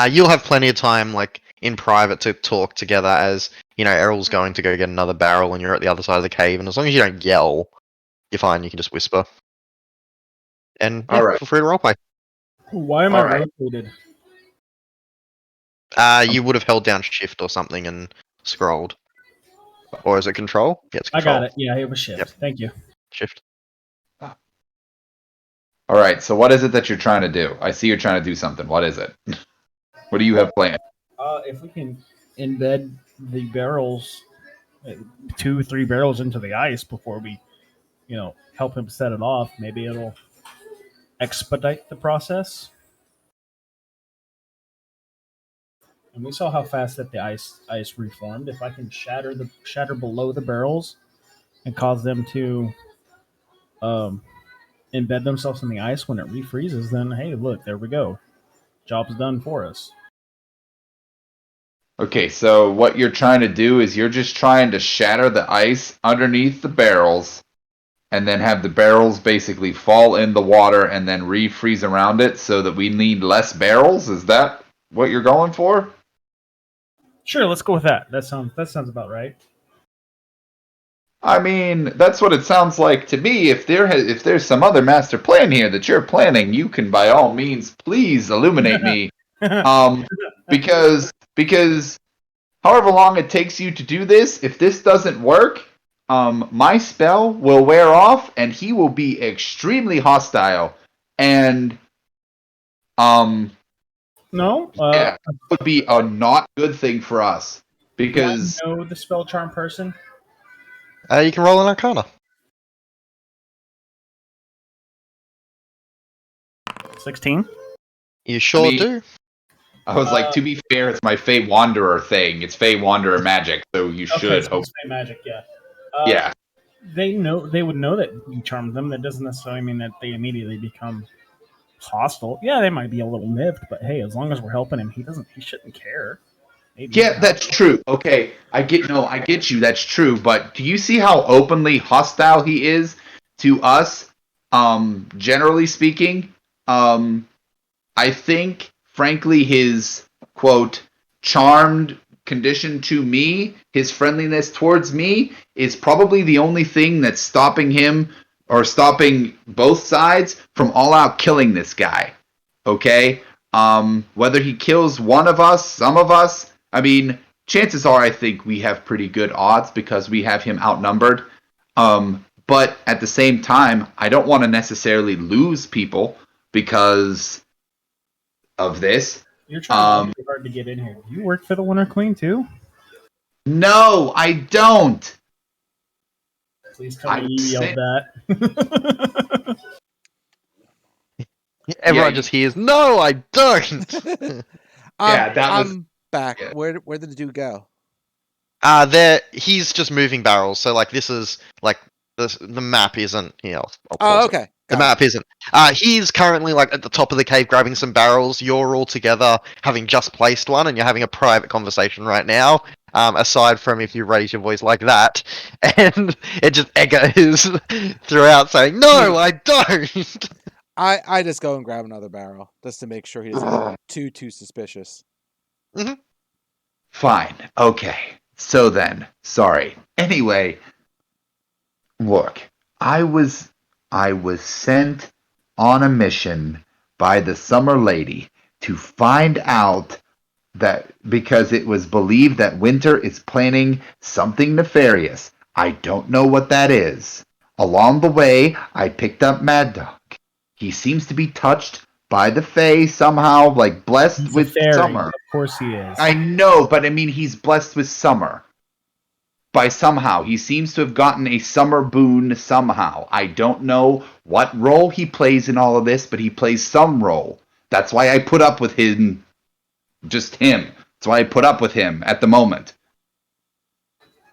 Speaker 3: You'll have plenty of time, in private to talk together as, Errol's going to go get another barrel and you're at the other side of the cave, and as long as you don't yell, you're fine, you can just whisper. And, yeah,
Speaker 2: Alright.
Speaker 3: feel free to roleplay.
Speaker 1: Why am
Speaker 2: All
Speaker 1: I
Speaker 2: right.
Speaker 1: rotated?
Speaker 3: You would have held down shift or something and scrolled. Or is it control? Yeah, it's
Speaker 1: I
Speaker 3: control.
Speaker 1: got it. Yeah, it was shift.
Speaker 3: Yep.
Speaker 1: Thank you.
Speaker 3: Shift.
Speaker 2: Alright, so what is it that you're trying to do? I see you're trying to do something. What is it? What do you have planned?
Speaker 1: If we can embed the barrels, 2-3 barrels into the ice before we, help him set it off, maybe it'll expedite the process. And we saw how fast that the ice reformed. If I can shatter below the barrels and cause them to embed themselves in the ice when it refreezes, then hey, look, there we go. Job's done for us.
Speaker 2: Okay, so what you're trying to do is you're just trying to shatter the ice underneath the barrels and then have the barrels basically fall in the water and then refreeze around it so that we need less barrels? Is that what you're going for?
Speaker 1: Sure, let's go with that. That sounds about right.
Speaker 2: I mean, that's what it sounds like to me. If there's some other master plan here that you're planning, you can by all means please illuminate me. Because however long it takes you to do this, if this doesn't work, my spell will wear off and he will be extremely hostile. And
Speaker 1: No,
Speaker 2: yeah, it would be a not good thing for us. Because
Speaker 1: do I know the spell charm person?
Speaker 3: You can roll an Arcana.
Speaker 1: 16.
Speaker 3: You sure
Speaker 2: mean-
Speaker 3: do.
Speaker 2: I was like, to be fair, it's my Fey Wanderer thing. It's Fey Wanderer magic, so you should
Speaker 1: so
Speaker 2: hope.
Speaker 1: it's Fey magic, yeah.
Speaker 2: Yeah.
Speaker 1: They would know that you charmed them. That doesn't necessarily mean that they immediately become hostile. Yeah, they might be a little miffed, but hey, as long as we're helping him, he shouldn't care. Maybe
Speaker 2: Yeah, that's true. Okay, I get you. That's true. But do you see how openly hostile he is to us? Generally speaking, I think, frankly, his quote charmed condition to me, his friendliness towards me, is probably the only thing that's stopping him or stopping both sides from all out killing this guy. Okay, whether he kills one of us, some of us. I mean, chances are I think we have pretty good odds because we have him outnumbered. But at the same time, I don't want to necessarily lose people because of this.
Speaker 1: You're trying really hard to get in here. You work for the Winter Queen too?
Speaker 2: No, I don't.
Speaker 1: Please tell me you yelled that.
Speaker 3: Everyone
Speaker 2: Yeah,
Speaker 3: just hears, "No, I don't."
Speaker 2: Yeah, that was-
Speaker 4: I'm back.
Speaker 2: yeah.
Speaker 4: Where did the dude go?
Speaker 3: He's just moving barrels. So this is the map isn't.
Speaker 4: Oh, okay.
Speaker 3: The
Speaker 4: Got
Speaker 3: map isn't. He's currently like at the top of the cave grabbing some barrels. You're all together, having just placed one, and you're having a private conversation right now. Aside from if you raise your voice like that, and it just echoes throughout saying, "No, I don't."
Speaker 4: I just go and grab another barrel just to make sure he doesn't get too suspicious.
Speaker 2: Fine. Okay. So then, sorry. Anyway, look, I was sent on a mission by the Summer Lady to find out that because it was believed that Winter is planning something nefarious. I don't know what that is. Along the way, I picked up Mad Dog. He seems to be touched by the Fae somehow, like blessed
Speaker 1: He's a
Speaker 2: with
Speaker 1: fairy.
Speaker 2: summer.
Speaker 1: Of course he is.
Speaker 2: I know, but I mean, he's blessed with summer. By somehow. He seems to have gotten a summer boon somehow. I don't know what role he plays in all of this, but he plays some role. That's why I put up with him. Just him. That's why I put up with him at the moment.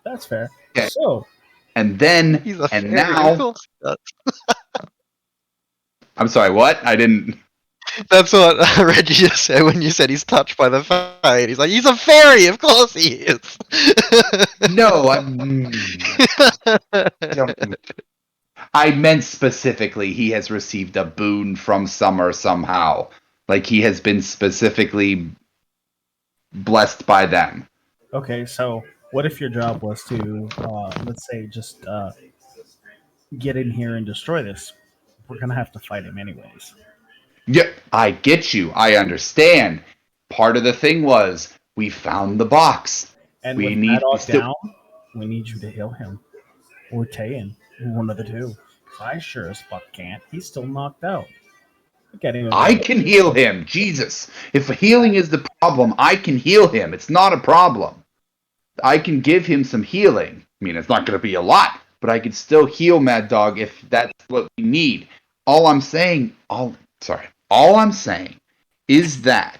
Speaker 1: That's fair.
Speaker 2: Okay.
Speaker 1: So,
Speaker 2: And then,
Speaker 3: He's a
Speaker 2: and
Speaker 3: fairy,
Speaker 2: now,
Speaker 3: of course he does.
Speaker 2: I'm sorry, what? I didn't.
Speaker 3: That's what Reggie just said when you said he's touched by the Fae. He's like, he's a fairy, of course he is.
Speaker 2: No, I meant specifically he has received a boon from Summer somehow. Like he has been specifically blessed by them.
Speaker 1: okay, so what if your job was to, let's say, just get in here and destroy this? We're going to have to fight him anyways.
Speaker 2: Yeah, I get you. I understand. Part of the thing was we found the box.
Speaker 1: And
Speaker 2: We
Speaker 1: with
Speaker 2: need
Speaker 1: that all
Speaker 2: to still-
Speaker 1: down, we need you to heal him. Or Tayan. One of the two. I sure as fuck can't. He's still knocked out. Look at him.
Speaker 2: I can heal him. Jesus. If healing is the problem, I can heal him. It's not a problem. I can give him some healing. I mean, it's not going to be a lot, but I can still heal Mad Dog if that's what we need. All I'm saying is that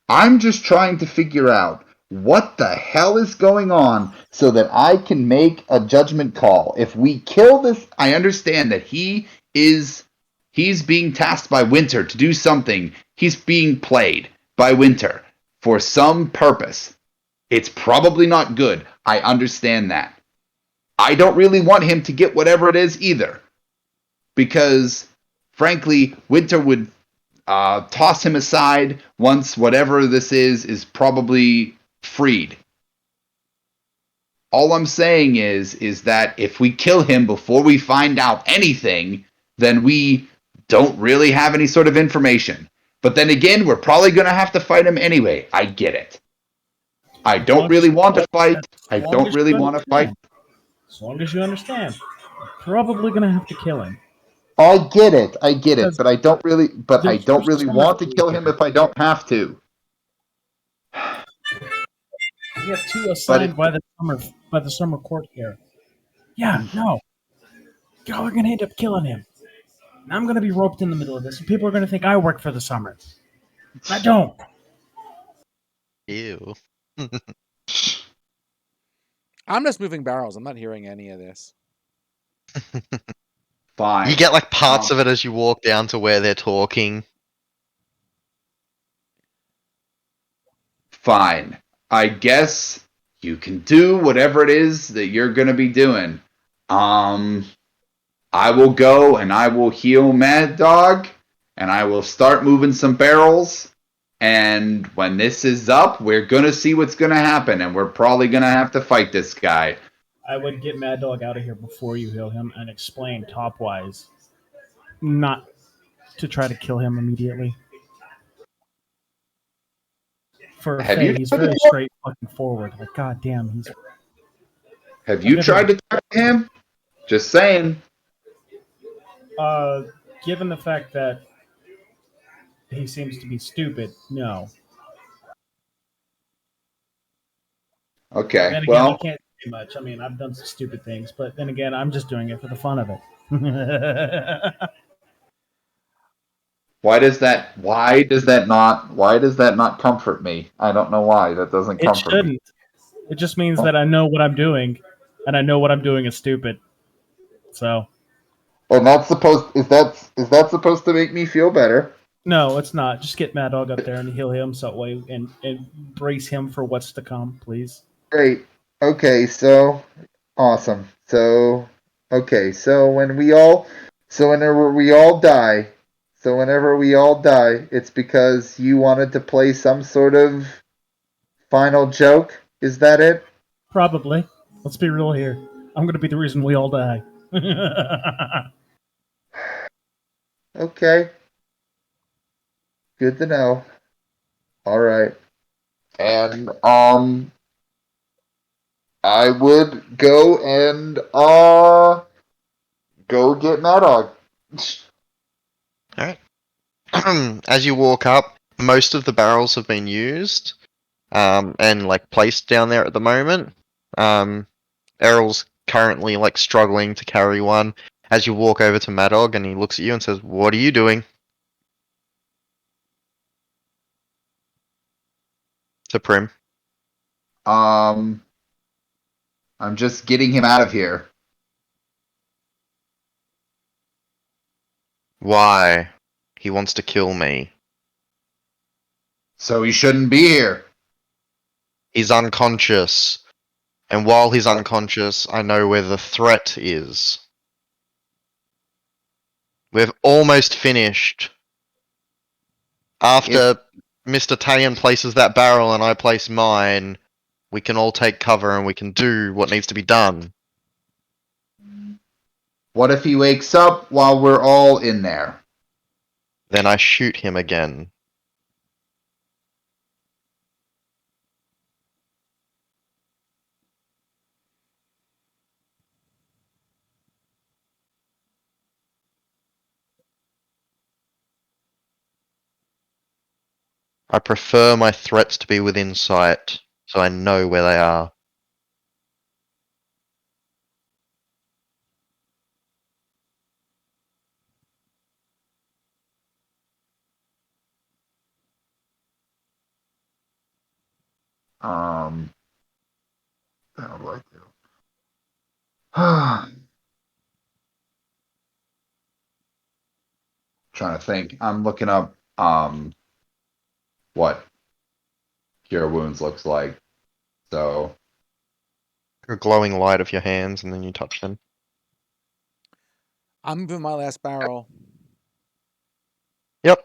Speaker 2: I'm just trying to figure out what the hell is going on so that I can make a judgment call. If we kill this, I understand that he's being tasked by Winter to do something. He's being played by Winter for some purpose. It's probably not good. I understand that. I don't really want him to get whatever it is either. Because, frankly, Winter would toss him aside once whatever this is probably freed. All I'm saying is that if we kill him before we find out anything, then we don't really have any sort of information. But then again, we're probably going to have to fight him anyway. I get it. I don't really want to fight. I don't really want to fight.
Speaker 1: As long as you understand, you're probably going to have to kill him.
Speaker 2: I get it,
Speaker 1: Because
Speaker 2: but I don't really
Speaker 1: there's
Speaker 2: want to kill him if I don't have to.
Speaker 1: We have two assigned by the summer court here. Yeah, no. Y'all are gonna end up killing him. And I'm gonna be roped in the middle of this, and people are gonna think I work for the summer. I don't.
Speaker 3: Ew.
Speaker 4: I'm just moving barrels. I'm not hearing any of this.
Speaker 2: Fine.
Speaker 3: You get like parts of it as you walk down to where they're talking.
Speaker 2: Fine. I guess you can do whatever it is that you're gonna be doing. I will go and I will heal Mad Dog, and I will start moving some barrels. And when this is up, we're gonna see what's gonna happen, and we're probably gonna have to fight this guy.
Speaker 1: I would get Mad Dog out of here before you heal him and explain top-wise not to try to kill him immediately. For
Speaker 2: Have
Speaker 1: Faye,
Speaker 2: you
Speaker 1: he's
Speaker 2: tried
Speaker 1: very
Speaker 2: to-
Speaker 1: straight fucking forward. Like, god damn, he's...
Speaker 2: Have you tried to talk to him? Just saying.
Speaker 1: Given the fact that he seems to be stupid, no.
Speaker 2: Okay.
Speaker 1: Then again,
Speaker 2: Well,
Speaker 1: I can't say much. I mean, I've done some stupid things, but then again, I'm just doing it for the fun of it.
Speaker 2: why does that not comfort me? I don't know why that doesn't
Speaker 1: It
Speaker 2: comfort me.
Speaker 1: shouldn't. It just means that I know what I'm doing, and I know what I'm doing is stupid. So,
Speaker 2: And that's supposed is that supposed to make me feel better?
Speaker 1: No, it's not. Just get Mad Dog up there and heal him so way and brace him for what's to come, please.
Speaker 2: Great. Okay, so awesome. So okay, so whenever we all die, it's because you wanted to play some sort of final joke. Is that it?
Speaker 1: Probably. Let's be real here. I'm going to be the reason we all die.
Speaker 2: Okay. Good to know. All right. And I would go and go get Mad Dog.
Speaker 3: Alright. As you walk up, most of the barrels have been used, and like placed down there at the moment. Errol's currently like struggling to carry one. As you walk over to Madog and he looks at you and says, "What are you doing?" To Prim.
Speaker 2: I'm just getting him out of here.
Speaker 3: Why? He wants to kill me.
Speaker 2: So he shouldn't be here.
Speaker 3: He's unconscious. And while he's unconscious, I know where the threat is. We've almost finished. After Mr. Tayan places that barrel and I place mine, we can all take cover and we can do what needs to be done.
Speaker 2: What if he wakes up while we're all in there?
Speaker 3: Then I shoot him again. I prefer my threats to be within sight, so I know where they are.
Speaker 2: How do I do? Trying to think. I'm looking up what Cure Wounds looks like. So
Speaker 3: A glowing light of your hands and then you touch them.
Speaker 4: I'm moving my last barrel.
Speaker 3: Yep.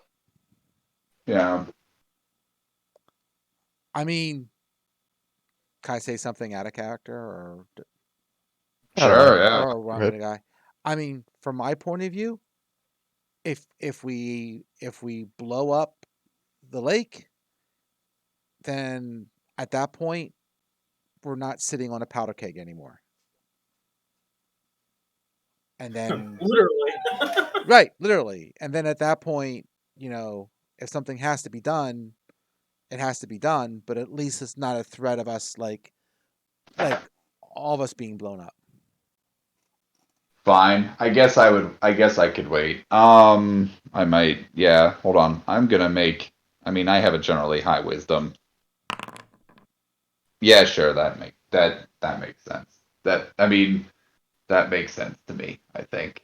Speaker 2: yeah.
Speaker 4: I mean, can I say something out of character or
Speaker 3: I don't know.
Speaker 2: Sure, yeah.
Speaker 4: or wrong with a guy? I mean, from my point of view, if we blow up the lake, then at that point we're not sitting on a powder keg anymore. And then
Speaker 1: Literally.
Speaker 4: right, literally. And then at that point, if something has to be done, it has to be done, but at least it's not a threat of us like all of us being blown up.
Speaker 2: Fine. I guess I could wait. I might. Yeah. Hold on. I'm gonna make. I mean, I have a generally high wisdom. Yeah, sure. That makes sense. That makes sense to me. I think.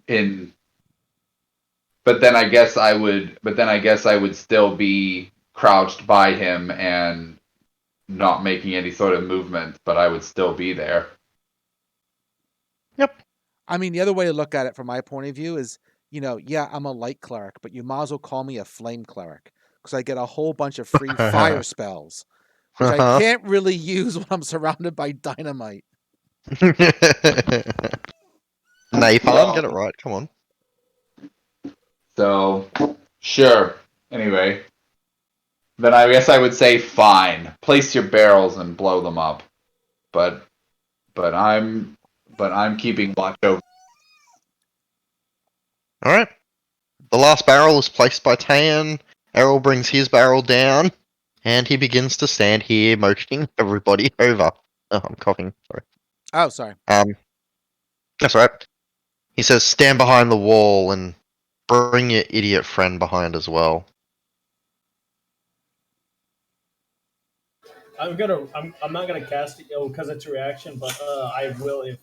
Speaker 2: In. But then I guess I would. But then I guess I would still be crouched by him and not making any sort of movement, but I would still be there.
Speaker 3: Yep.
Speaker 4: I mean, the other way to look at it from my point of view is, yeah, I'm a light cleric, but you might as well call me a flame cleric because I get a whole bunch of free fire spells, which I can't really use when I'm surrounded by dynamite.
Speaker 3: Napalm, get it right, come on.
Speaker 2: So, sure. Anyway, then I guess I would say fine. Place your barrels and blow them up. But I'm keeping watch over.
Speaker 3: Alright. The last barrel is placed by Tan. Errol brings his barrel down, and he begins to stand here motioning everybody over. Oh, I'm coughing, sorry.
Speaker 4: Oh, sorry.
Speaker 3: That's right. He says, stand behind the wall and bring your idiot friend behind as well.
Speaker 1: I'm not gonna cast it because it's a reaction, but I will if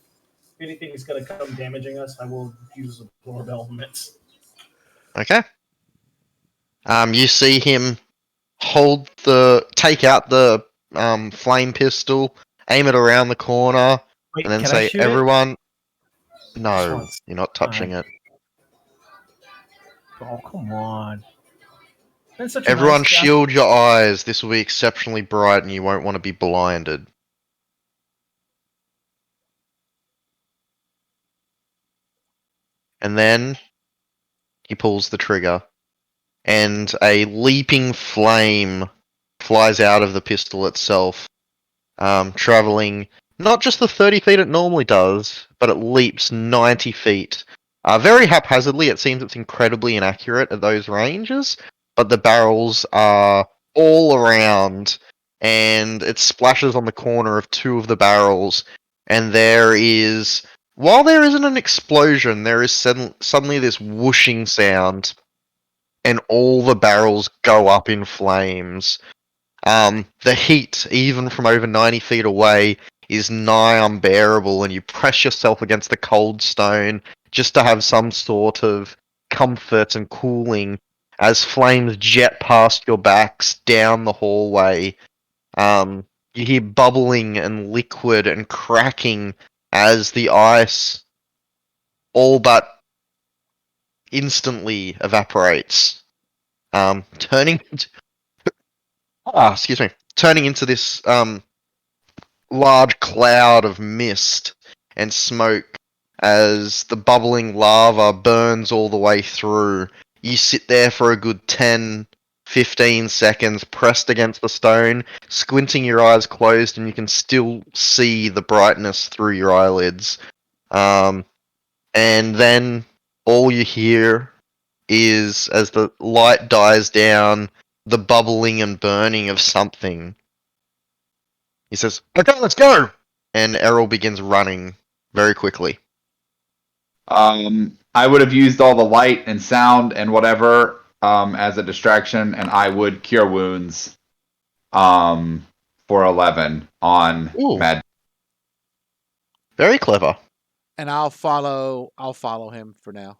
Speaker 1: anything is going to come damaging us, I will use a blow of elements.
Speaker 3: Okay. You see him take out the flame pistol, aim it around the corner,
Speaker 1: Wait,
Speaker 3: and then
Speaker 1: can I
Speaker 3: say,
Speaker 1: shoot it?
Speaker 3: "Everyone,
Speaker 1: Just
Speaker 3: no,
Speaker 1: once.
Speaker 3: you're not touching it.
Speaker 1: Oh, come on. Been such a
Speaker 3: Everyone,
Speaker 1: nice guy.
Speaker 3: shield your eyes. This will be exceptionally bright, and you won't want to be blinded." And then he pulls the trigger, and a leaping flame flies out of the pistol itself, traveling not just the 30 feet it normally does, but it leaps 90 feet. Very haphazardly, it seems it's incredibly inaccurate at those ranges, but the barrels are all around, and it splashes on the corner of two of the barrels, and while there isn't an explosion, there is suddenly this whooshing sound, and all the barrels go up in flames. The heat, even from over 90 feet away, is nigh unbearable, and you press yourself against the cold stone just to have some sort of comfort and cooling as flames jet past your backs down the hallway. You hear bubbling and liquid and cracking as the ice all but instantly evaporates, turning excuse me, turning into this large cloud of mist and smoke as the bubbling lava burns all the way through. You sit there for a good 10, 15 seconds pressed against the stone, squinting your eyes closed, and you can still see the brightness through your eyelids. And then all you hear is, as the light dies down, the bubbling and burning of something. He says, "Okay, let's go!" And Errol begins running very quickly.
Speaker 2: I would have used all the light and sound and whatever as a distraction, and I would cure wounds for 11 on
Speaker 3: Ooh.
Speaker 2: Mad.
Speaker 3: Very clever.
Speaker 4: And I'll follow him for now.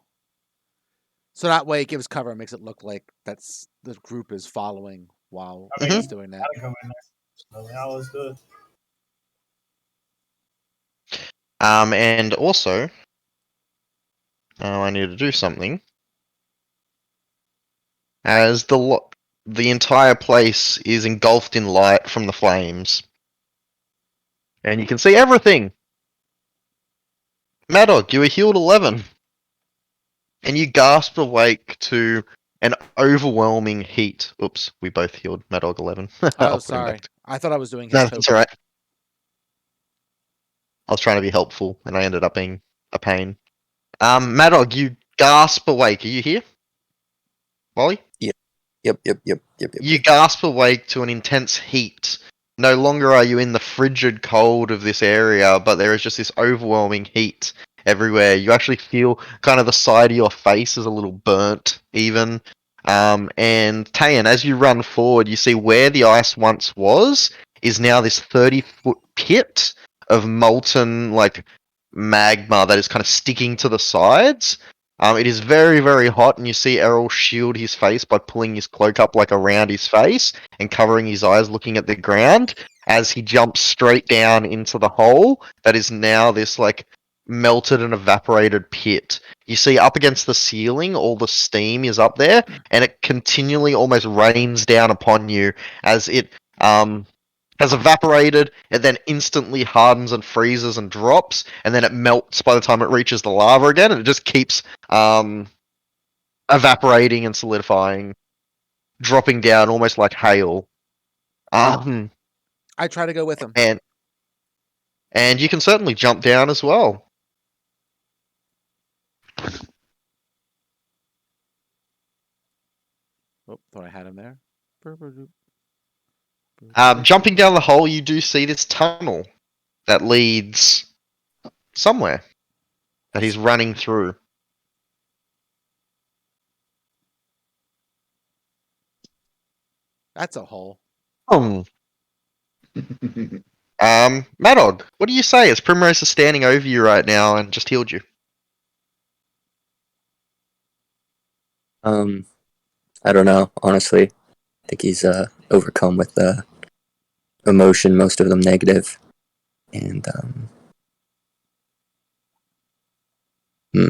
Speaker 4: So that way it gives cover and makes it look like that's the group is following while he's doing that.
Speaker 1: Gotta go in there. So that was good.
Speaker 3: And also, I need to do something. As the entire place is engulfed in light from the flames. And you can see everything. Madog, you were healed 11. And you gasp awake to an overwhelming heat. Oops, we both healed Madog 11.
Speaker 4: Oh, sorry. I thought I was doing his
Speaker 3: No,
Speaker 4: token.
Speaker 3: that's alright. I was trying to be helpful, and I ended up being a pain. Madog, you gasp awake. Are you here? Wally?
Speaker 5: Yep.
Speaker 3: You gasp awake to an intense heat. No longer are you in the frigid cold of this area, but there is just this overwhelming heat everywhere. You actually feel kind of the side of your face is a little burnt, even. And Tayan, as you run forward, you see where the ice once was is now this 30-foot pit of molten, like, magma that is kind of sticking to the sides. It is very, very hot, and you see Errol shield his face by pulling his cloak up like around his face and covering his eyes looking at the ground as he jumps straight down into the hole that is now this like melted and evaporated pit. You see up against the ceiling, all the steam is up there, and it continually almost rains down upon you as it has evaporated, it then instantly hardens and freezes and drops, and then it melts by the time it reaches the lava again, and it just keeps evaporating and solidifying, dropping down almost like hail.
Speaker 4: I try to go with him.
Speaker 3: And you can certainly jump down as well.
Speaker 4: Oh, thought I had him there.
Speaker 3: Jumping down the hole, you do see this tunnel that leads somewhere that he's running through.
Speaker 4: That's a hole.
Speaker 3: And Madog, what do you say as Primrose is standing over you right now and just healed you?
Speaker 5: I don't know, honestly. I think he's overcome with emotion, most of them negative. And I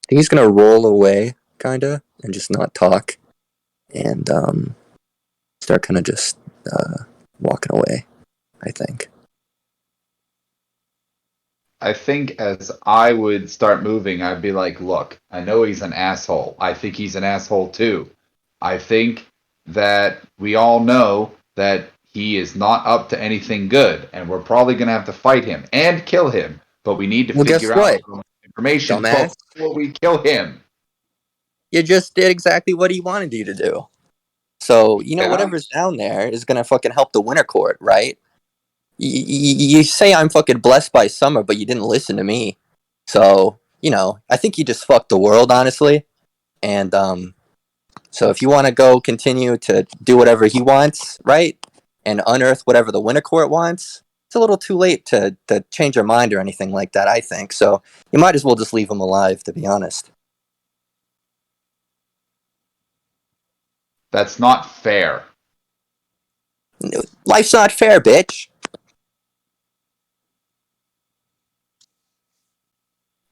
Speaker 5: think he's gonna roll away, kinda, and just not talk. And start kinda just walking away, I think.
Speaker 2: I think as I would start moving, I'd be like, look, I know he's an asshole. I think he's an asshole too. I think that we all know that he is not up to anything good, and we're probably going to have to fight him and kill him. But we need to
Speaker 5: Well, guess
Speaker 2: figure
Speaker 5: what,
Speaker 2: out some information
Speaker 5: dumbass?
Speaker 2: before we kill him.
Speaker 5: You just did exactly what he wanted you to do. So,
Speaker 2: Yeah.
Speaker 5: whatever's down there is gonna fucking help the Winter Court, right? You say I'm fucking blessed by summer, but you didn't listen to me. So, I think you just fucked the world, honestly. And so if you want to go continue to do whatever he wants, right, and unearth whatever the Winter Court wants, it's a little too late to change your mind or anything like that, I think. So you might as well just leave him alive, to be honest.
Speaker 2: That's not fair.
Speaker 5: Life's not fair, bitch.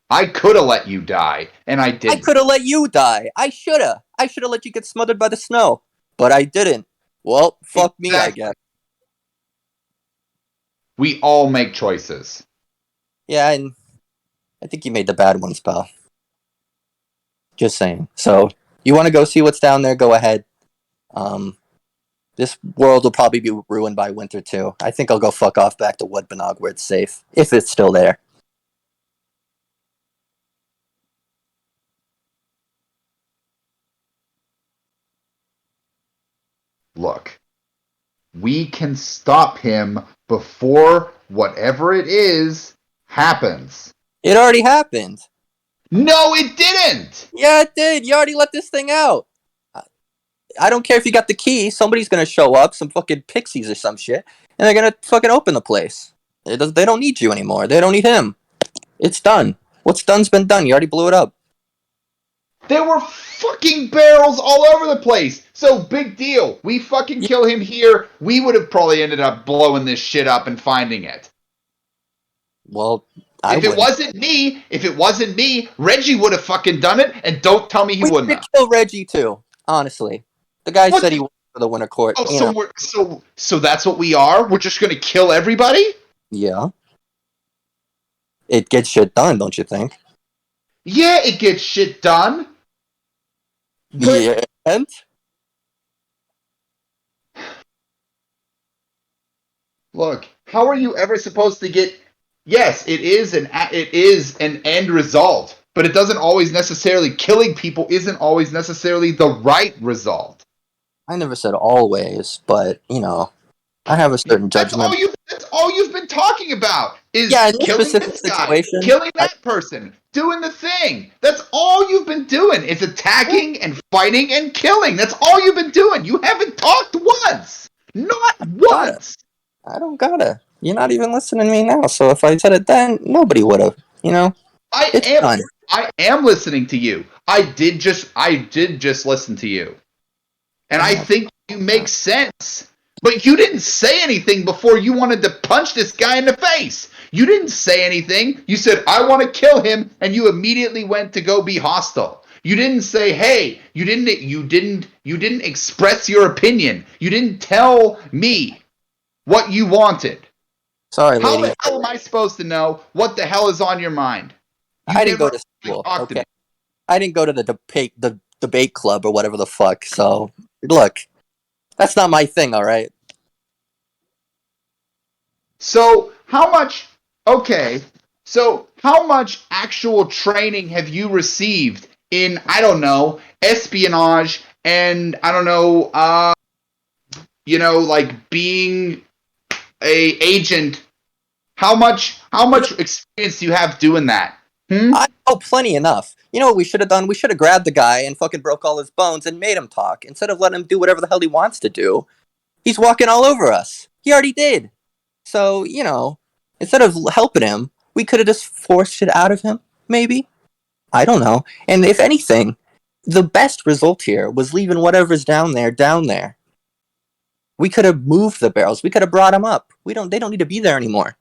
Speaker 2: I could have let you die, and I
Speaker 5: I
Speaker 2: didn't.
Speaker 5: could have let you die. I shoulda. I shoulda let you get smothered by the snow. But I didn't. Well, fuck me, I
Speaker 2: Exactly.
Speaker 5: guess.
Speaker 2: We all make choices.
Speaker 5: Yeah, and I think you made the bad ones, pal. Just saying. So, you want to go see what's down there, go ahead. This world will probably be ruined by winter, too. I think I'll go fuck off back to Woodbanog where it's safe. If it's still there.
Speaker 2: Look, we can stop him before whatever it is happens.
Speaker 5: It already happened.
Speaker 2: No, it didn't!
Speaker 5: Yeah, it did. You already let this thing out. I don't care if you got the key. Somebody's gonna show up, some fucking pixies or some shit, and they're gonna fucking open the place. They don't need you anymore. They don't need him. It's done. What's done's been done. You already blew it up.
Speaker 2: There were fucking barrels all over the place. So big deal. We fucking kill him here. We would have probably ended up blowing this shit up and finding it.
Speaker 5: Well,
Speaker 2: If it wasn't me, Reggie would have fucking done it. And don't tell me he wouldn't
Speaker 5: did
Speaker 2: have.
Speaker 5: kill Reggie too. Honestly, the guy
Speaker 2: What
Speaker 5: said
Speaker 2: the-
Speaker 5: he worked for the Winter Court.
Speaker 2: Oh, so that's what we are? We're just gonna kill everybody?
Speaker 5: Yeah. It gets shit done, don't you think?
Speaker 2: Yeah, it gets shit done. But-
Speaker 5: Yeah. And
Speaker 2: Look, how are you ever supposed to get? Yes, it is an end result, but it doesn't always necessarily. Killing people isn't always necessarily the right result.
Speaker 5: I never said always, but I have a certain judgment.
Speaker 2: That's all you've been talking about is
Speaker 5: Yeah, in this
Speaker 2: killing
Speaker 5: specific
Speaker 2: this guy,
Speaker 5: situation,
Speaker 2: killing that person, doing the thing. That's all you've been doing is attacking and fighting and killing. That's all you've been doing. You haven't talked once. Not once.
Speaker 5: I don't gotta. You're not even listening to me now. So if I said it then, nobody would have. It's done.
Speaker 2: I am listening to you. I did just listen to you. And I think you make sense. But you didn't say anything before you wanted to punch this guy in the face. You didn't say anything. You said, I want to kill him, and you immediately went to go be hostile. You didn't say, hey, you didn't express your opinion. You didn't tell me what you wanted.
Speaker 5: Sorry,
Speaker 2: How
Speaker 5: lady.
Speaker 2: the hell am I supposed to know what the hell is on your mind?
Speaker 5: I didn't go to school.
Speaker 2: talked to
Speaker 5: Okay.
Speaker 2: me.
Speaker 5: I didn't go to the debate club or whatever the fuck. So look, that's not my thing. All right.
Speaker 2: So how much actual training have you received in, I don't know, espionage and I don't know, like being a agent? How much experience do you have doing that?
Speaker 5: I know plenty enough. You know what we should have done? We should have grabbed the guy and fucking broke all his bones and made him talk instead of letting him do whatever the hell he wants to do. He's walking all over us. He already did. So, instead of helping him, we could have just forced it out of him, maybe? I don't know. And if anything, the best result here was leaving whatever's down there. We could have moved the barrels. We could have brought them up. They don't need to be there anymore.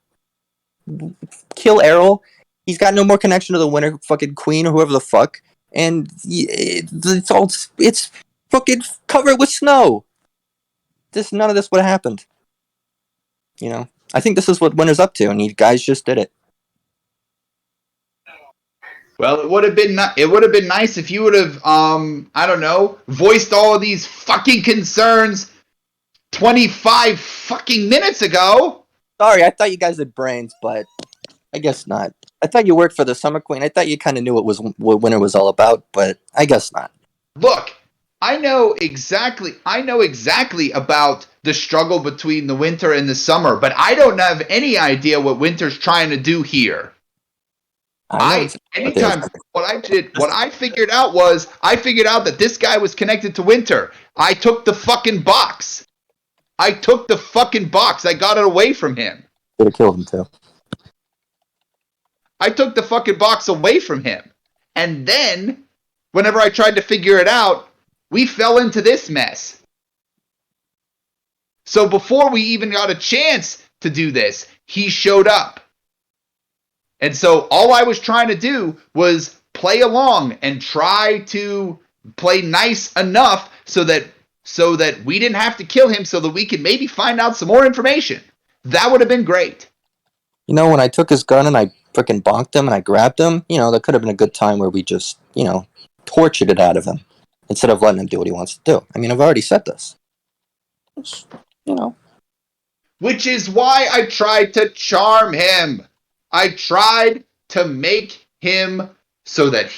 Speaker 5: Kill Errol. He's got no more connection to the Winter fucking Queen or whoever the fuck. And it's fucking covered with snow. None of this would have happened. I think this is what Winter's up to, and you guys just did it.
Speaker 2: Well, it would have been nice if you would have I don't know, voiced all of these fucking concerns 25 fucking minutes ago.
Speaker 5: Sorry, I thought you guys had brains, but I guess not. I thought you worked for the Summer Queen. I thought you kind of knew what Winter was all about, but I guess not.
Speaker 2: Look, I know exactly about the struggle between the winter and the summer, but I don't have any idea what Winter's trying to do here. What I figured out that this guy was connected to Winter. I took the fucking box. I got it away from him.
Speaker 5: Could have killed him too.
Speaker 2: I took the fucking box away from him. And then, whenever I tried to figure it out, we fell into this mess. So before we even got a chance to do this, he showed up. And so all I was trying to do was play along and try to play nice enough so that we didn't have to kill him, so that we could maybe find out some more information. That would have been great.
Speaker 5: When I took his gun and I freaking bonked him and I grabbed him, that could have been a good time where we just, tortured it out of him instead of letting him do what he wants to do. I mean, I've already said this.
Speaker 2: Which is why I tried to charm him. I tried to make him so that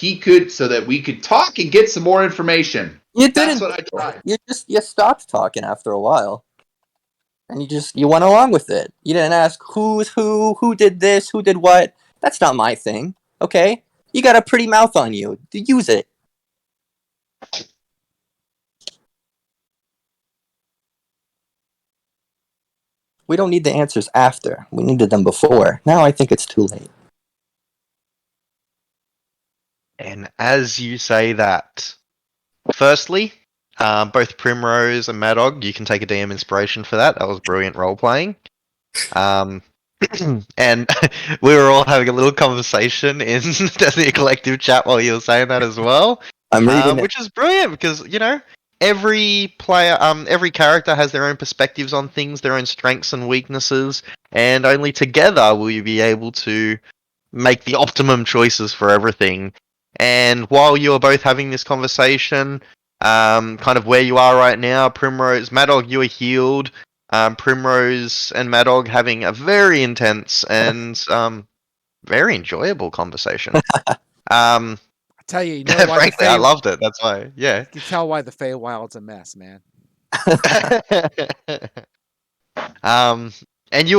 Speaker 2: we could talk and get some more information.
Speaker 5: You didn't.
Speaker 2: That's what I tried.
Speaker 5: You stopped talking after a while. And you went along with it. You didn't ask who's who did this, who did what. That's not my thing, okay? You got a pretty mouth on you. Use it. We don't need the answers after. We needed them before. Now I think it's too late.
Speaker 3: And as you say that, firstly, both Primrose and Madog, you can take a DM inspiration for that. That was brilliant role playing. And we were all having a little conversation in the collective chat while you were saying that as well.
Speaker 5: I'm reading it.
Speaker 3: Which is brilliant because, every player, every character has their own perspectives on things, their own strengths and weaknesses, and only together will you be able to make the optimum choices for everything. And while you are both having this conversation, kind of where you are right now, Primrose, Madog, you are healed. Primrose and Madog having a very intense and very enjoyable conversation.
Speaker 4: I tell you, why
Speaker 3: frankly, I loved it. That's why, yeah.
Speaker 4: You can tell why the Feywild's a mess, man.
Speaker 3: And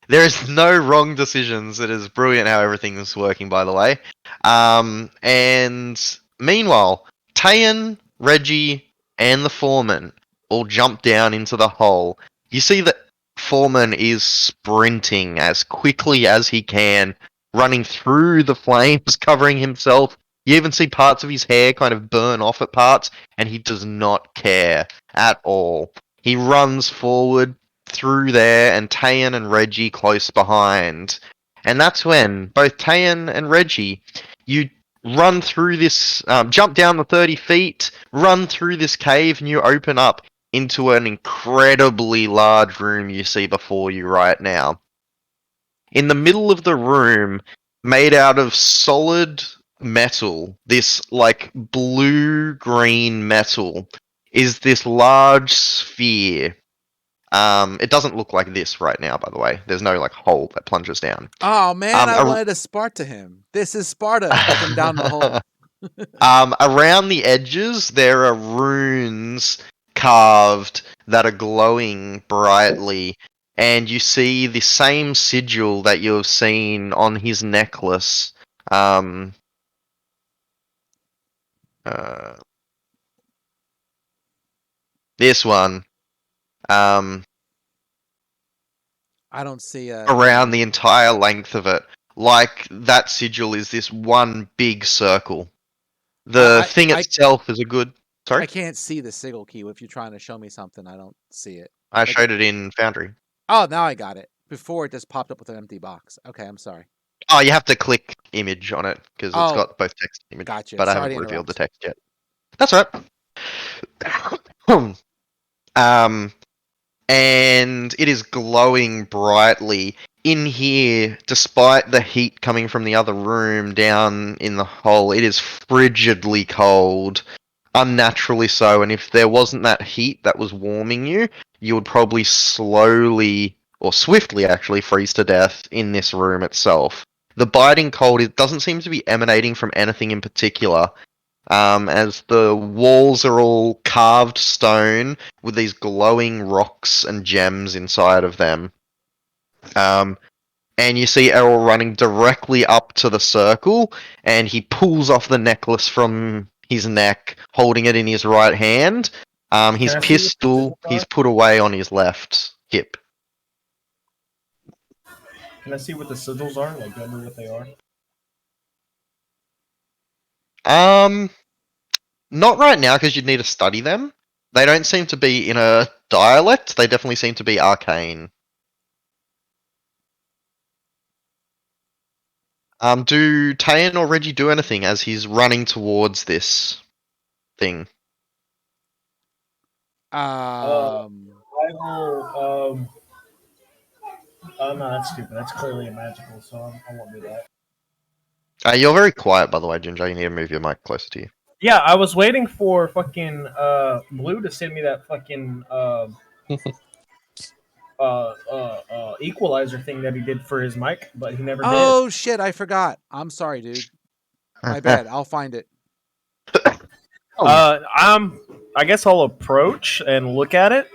Speaker 3: there is no wrong decisions. It is brilliant how everything is working, by the way. And meanwhile, Tayan, Reggie, and the Foreman all jump down into the hole. You see that Foreman is sprinting as quickly as he can, running through the flames, covering himself. You even see parts of his hair kind of burn off at parts, and he does not care at all. He runs forward through there, and Tayan and Reggie close behind. And that's when both Tayan and Reggie, you run through this, jump down the 30 feet, run through this cave, and you open up into an incredibly large room you see before you right now. In the middle of the room, made out of solid metal, this like blue-green metal, is this large sphere. It doesn't look like this right now, by the way. There's no like hole that plunges down.
Speaker 4: Oh man, I wanted to Sparta him. This is Sparta looking down the hole.
Speaker 3: Around the edges, there are runes carved that are glowing brightly, and you see the same sigil that you have seen on his necklace. This one.
Speaker 4: I don't see a
Speaker 3: around the entire length of it. Like that sigil is this one big circle. The thing
Speaker 4: I
Speaker 3: itself is a good. Sorry,
Speaker 4: I can't see the sigil key. If you're trying to show me something, I don't see it.
Speaker 3: I
Speaker 4: Like,
Speaker 3: showed it in Foundry.
Speaker 4: oh, now I got it. Before it just popped up with an empty box. Okay, I'm sorry.
Speaker 3: Oh, you have to click image on it because it's
Speaker 4: Oh,
Speaker 3: got both text and image.
Speaker 4: gotcha.
Speaker 3: But I
Speaker 4: Sorry
Speaker 3: haven't
Speaker 4: to
Speaker 3: revealed the
Speaker 4: interrupt.
Speaker 3: text yet. That's right. And it is glowing brightly. In here, despite the heat coming from the other room down in the hole, it is frigidly cold. Unnaturally so, and if there wasn't that heat that was warming you, you would probably slowly, or swiftly actually, freeze to death in this room itself. The biting cold, it doesn't seem to be emanating from anything in particular. As the walls are all carved stone with these glowing rocks and gems inside of them. And you see Errol running directly up to the circle, and he pulls off the necklace from his neck, holding it in his right hand. His
Speaker 1: Can I see what the
Speaker 3: pistol
Speaker 1: sigils
Speaker 3: he's
Speaker 1: are?
Speaker 3: put away on his left hip.
Speaker 1: Can I see what the sigils are? Like, do I know what they are?
Speaker 3: Not right now because you'd need to study them. They don't seem to be in a dialect. They definitely seem to be arcane. Do Tayan or Reggie do anything as he's running towards this thing?
Speaker 1: I will. Oh no, that's stupid. That's clearly a magical, so I won't do that.
Speaker 3: You're very quiet, by the way, Ginger. You need to move your mic closer to you.
Speaker 1: Yeah, I was waiting for fucking Blue to send me that fucking equalizer thing that he did for his mic, but he never
Speaker 4: Oh shit! I forgot. I'm sorry, dude. My bad. I'll find it.
Speaker 1: did. I guess I'll approach and look at it.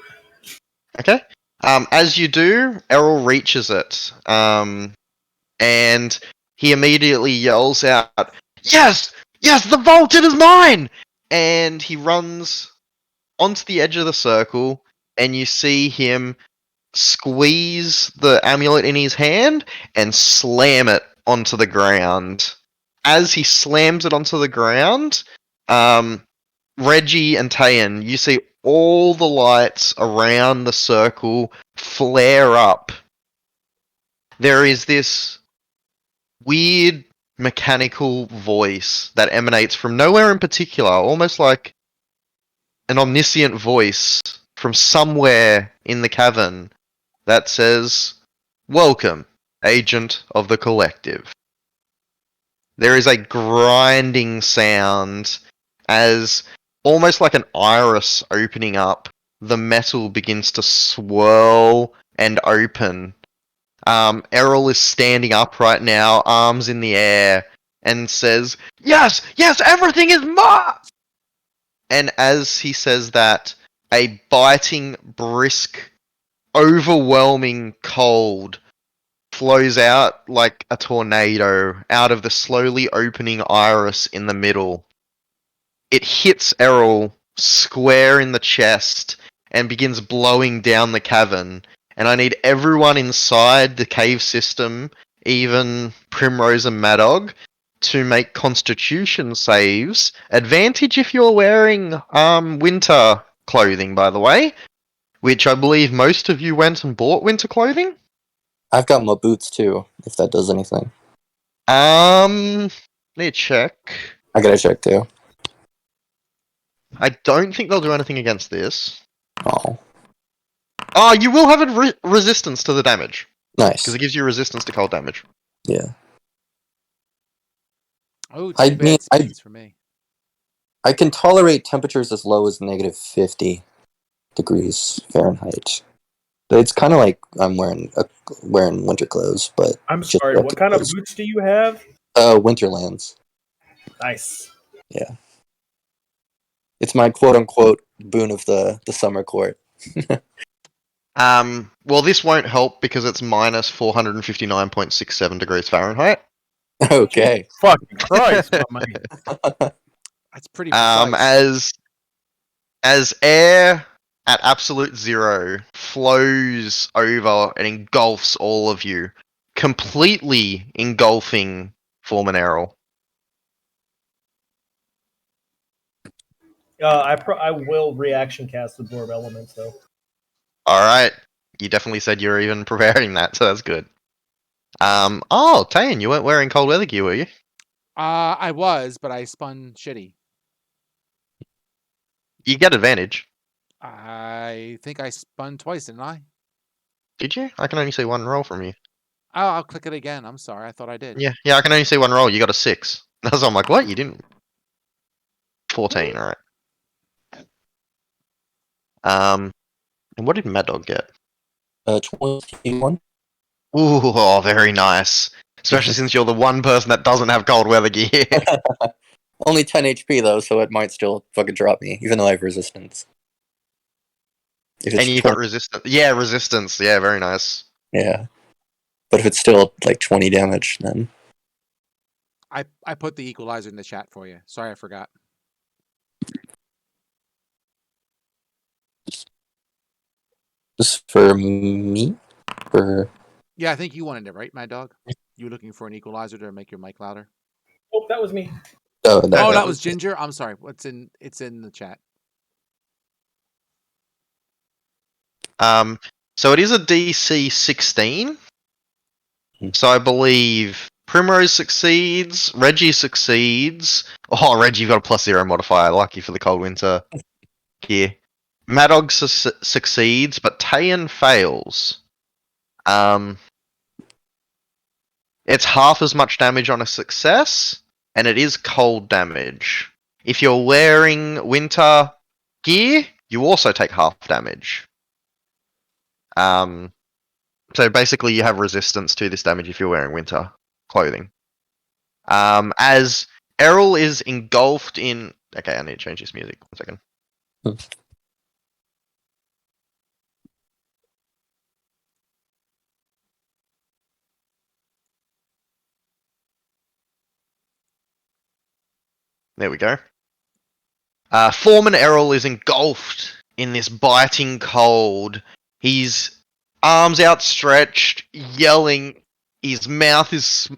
Speaker 3: Okay. As you do, Errol reaches it, and he immediately yells out, "Yes! Yes, the vault, it is mine!" And he runs onto the edge of the circle, and you see him squeeze the amulet in his hand and slam it onto the ground. As he slams it onto the ground, Reggie and Tayan, you see all the lights around the circle flare up. There is this weird mechanical voice that emanates from nowhere in particular, almost like an omniscient voice from somewhere in the cavern that says, "Welcome, agent of the collective." There is a grinding sound as, almost like an iris opening up, the metal begins to swirl and open. Errol is standing up right now, arms in the air, and says, "Yes, yes, everything is mine!" And as he says that, a biting, brisk, overwhelming cold flows out like a tornado out of the slowly opening iris in the middle. It hits Errol square in the chest and begins blowing down the cavern. And I need everyone inside the cave system, even Primrose and Madog, to make constitution saves. Advantage if you're wearing winter clothing, by the way, which I believe most of you went and bought winter clothing.
Speaker 5: I've got my boots too, if that does anything.
Speaker 3: Need to check.
Speaker 5: I gotta check too.
Speaker 3: I don't think they'll do anything against this.
Speaker 5: Oh,
Speaker 3: Oh, you will have a resistance to the damage,
Speaker 5: nice.
Speaker 3: because it gives you resistance to cold damage.
Speaker 5: Yeah.
Speaker 4: Oh,
Speaker 5: I
Speaker 4: too
Speaker 5: mean,
Speaker 4: bad speeds for me.
Speaker 5: I can tolerate temperatures as low as negative 50 degrees Fahrenheit. But it's kind of like I'm wearing winter clothes, but
Speaker 1: I'm
Speaker 5: just
Speaker 1: sorry. What kind of boots do you have?
Speaker 5: Winterlands.
Speaker 1: Nice.
Speaker 5: Yeah. It's my quote-unquote boon of the summer court.
Speaker 3: Well, this won't help because it's minus 459.67 degrees Fahrenheit.
Speaker 5: Okay.
Speaker 1: Fucking Christ, my man.
Speaker 4: That's pretty precise.
Speaker 3: As air at absolute zero, flows over and engulfs all of you, completely engulfing Form and Errol.
Speaker 6: I will reaction cast Absorb Elements though.
Speaker 3: Alright. You definitely said you were even preparing that, so that's good. Tayan, you weren't wearing cold weather gear, were you?
Speaker 4: I was, but I spun shitty.
Speaker 3: You get advantage.
Speaker 4: I think I spun twice, didn't I?
Speaker 3: Did you? I can only see one roll from you.
Speaker 4: Oh, I'll click it again. I'm sorry. I thought I did.
Speaker 3: Yeah, I can only see one roll. You got a 6. So I'm like, what? You didn't? 14, alright. And what did Mad Dog get?
Speaker 5: 21.
Speaker 3: Ooh, oh, very nice. Especially since you're the one person that doesn't have cold weather gear.
Speaker 5: Only 10 HP though, so it might still fucking drop me, even though I have resistance. If it's
Speaker 3: And you got resistance. Yeah, resistance. Yeah, very nice.
Speaker 5: yeah. But if it's still like 20 damage, then
Speaker 4: I put the equalizer in the chat for you. Sorry, I forgot.
Speaker 5: this is for me? Or
Speaker 4: Yeah, I think you wanted it, right, Mad Dog? You were looking for an equalizer to make your mic louder.
Speaker 6: Oh, that was me.
Speaker 5: oh,
Speaker 3: that
Speaker 4: Oh, that
Speaker 3: was-
Speaker 4: was Ginger. I'm sorry. It's in the chat.
Speaker 3: So it is a DC 16.
Speaker 5: Hmm.
Speaker 3: So I believe Primrose succeeds, Reggie succeeds. Oh, Reggie, you've got a +0 modifier. Lucky for the cold winter gear. Madog succeeds, but Tayan fails. It's half as much damage on a success, and it is cold damage. If you're wearing winter gear, you also take half damage. So basically you have resistance to this damage if you're wearing winter clothing. As Errol is engulfed in... Okay, I need to change this music. 1 second. There we go. Foreman Errol is engulfed in this biting cold. He's arms outstretched, yelling. His mouth is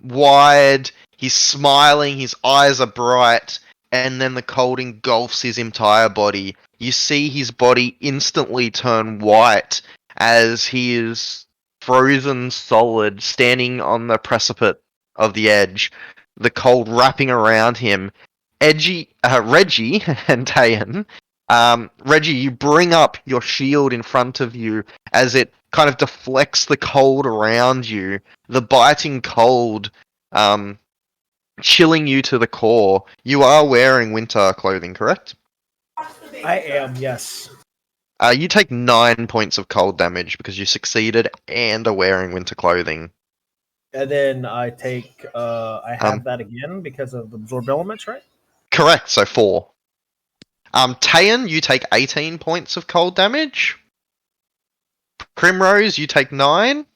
Speaker 3: wide. He's smiling. His eyes are bright. And then the cold engulfs his entire body. You see his body instantly turn white as he is frozen solid, standing on the precipice of the edge. The cold wrapping around him. Reggie and Tayan. Reggie, you bring up your shield in front of you as it kind of deflects the cold around you. The biting cold, chilling you to the core. You are wearing winter clothing, correct?
Speaker 6: I am, yes.
Speaker 3: You take 9 points of cold damage because you succeeded and are wearing winter clothing.
Speaker 6: And then I take I have that again because of the absorb elements, right?
Speaker 3: Correct, so 4. Tayan, you take 18 points of cold damage. Primrose, you take 9.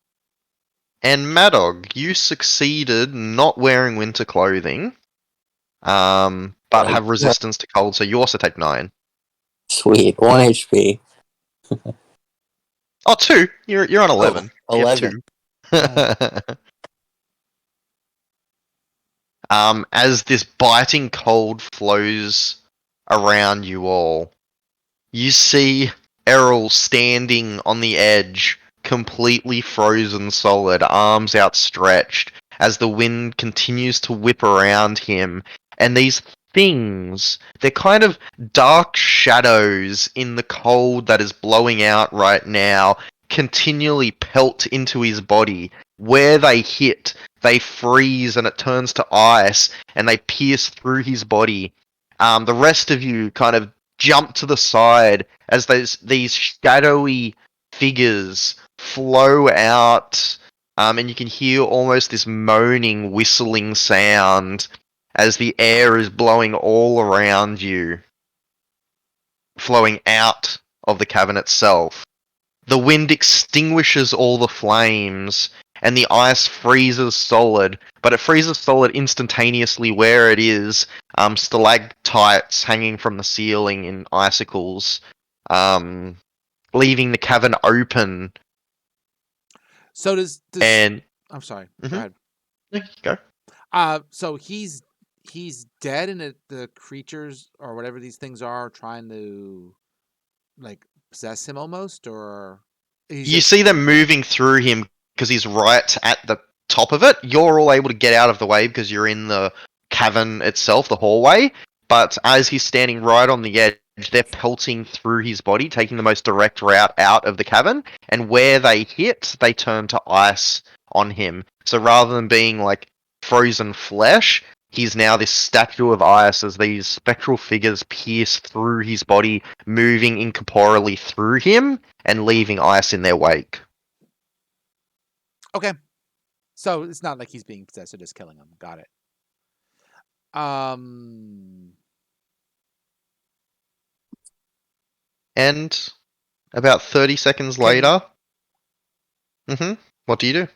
Speaker 3: And Madog, you succeeded not wearing winter clothing, but have resistance to cold, so you also take 9.
Speaker 5: sweet. 1 HP.
Speaker 3: Oh, 2. You're on 11.
Speaker 5: Oh,
Speaker 3: You have
Speaker 5: 11.
Speaker 3: 2. As this biting cold flows around you all, you see Errol standing on the edge, completely frozen solid, arms outstretched, as the wind continues to whip around him. And these things, they're kind of dark shadows in the cold that is blowing out right now, continually pelt into his body. Where they hit, they freeze and it turns to ice, and they pierce through his body. The rest of you kind of jump to the side as these shadowy figures flow out, and you can hear almost this moaning, whistling sound as the air is blowing all around you, flowing out of the cavern itself. The wind extinguishes all the flames, and the ice freezes solid, but it freezes solid instantaneously where it is, stalactites hanging from the ceiling in icicles. leaving the cavern open.
Speaker 4: So does
Speaker 3: And
Speaker 4: I'm sorry.
Speaker 3: Mhm.
Speaker 4: Go ahead.
Speaker 3: there you go.
Speaker 4: So he's dead, and the creatures or whatever these things are trying to like possess him almost, or he's
Speaker 3: You
Speaker 4: just
Speaker 3: see them moving through him because he's right at the top of it. You're all able to get out of the way because you're in the cavern itself, the hallway. But as he's standing right on the edge, they're pelting through his body, taking the most direct route out of the cavern. And where they hit, they turn to ice on him. So rather than being like frozen flesh, he's now this statue of ice as these spectral figures pierce through his body, moving incorporeally through him and leaving ice in their wake.
Speaker 4: okay. So it's not like he's being possessed; they're just killing him. Got it.
Speaker 3: And about 30 seconds later, what do you do?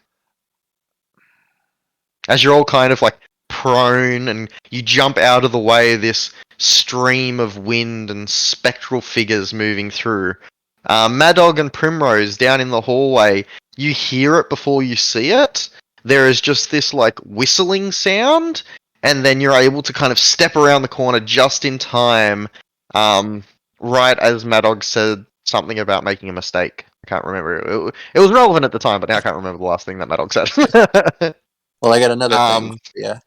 Speaker 3: As you're all kind of like prone and you jump out of the way of this stream of wind and spectral figures moving through. Mad Dog and Primrose down in the hallway, you hear it before you see it. There is just this like whistling sound, and then you're able to kind of step around the corner just in time, right as Mad Dog said something about making a mistake. I can't remember. It was relevant at the time, but now I can't remember the last thing that Mad Dog said.
Speaker 5: Well, I got another thing. Yeah.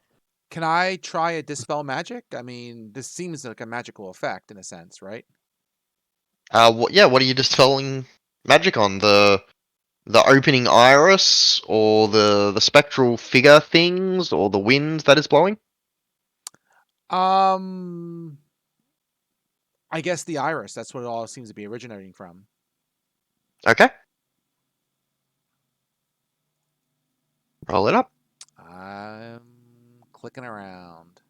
Speaker 4: Can I try a dispel magic? I mean, this seems like a magical effect in a sense, right?
Speaker 3: What are you dispelling magic on? The opening iris, or the spectral figure things, or the wind that is blowing?
Speaker 4: I guess the iris. That's what it all seems to be originating from.
Speaker 3: Okay. Roll it up.
Speaker 4: I'm clicking around.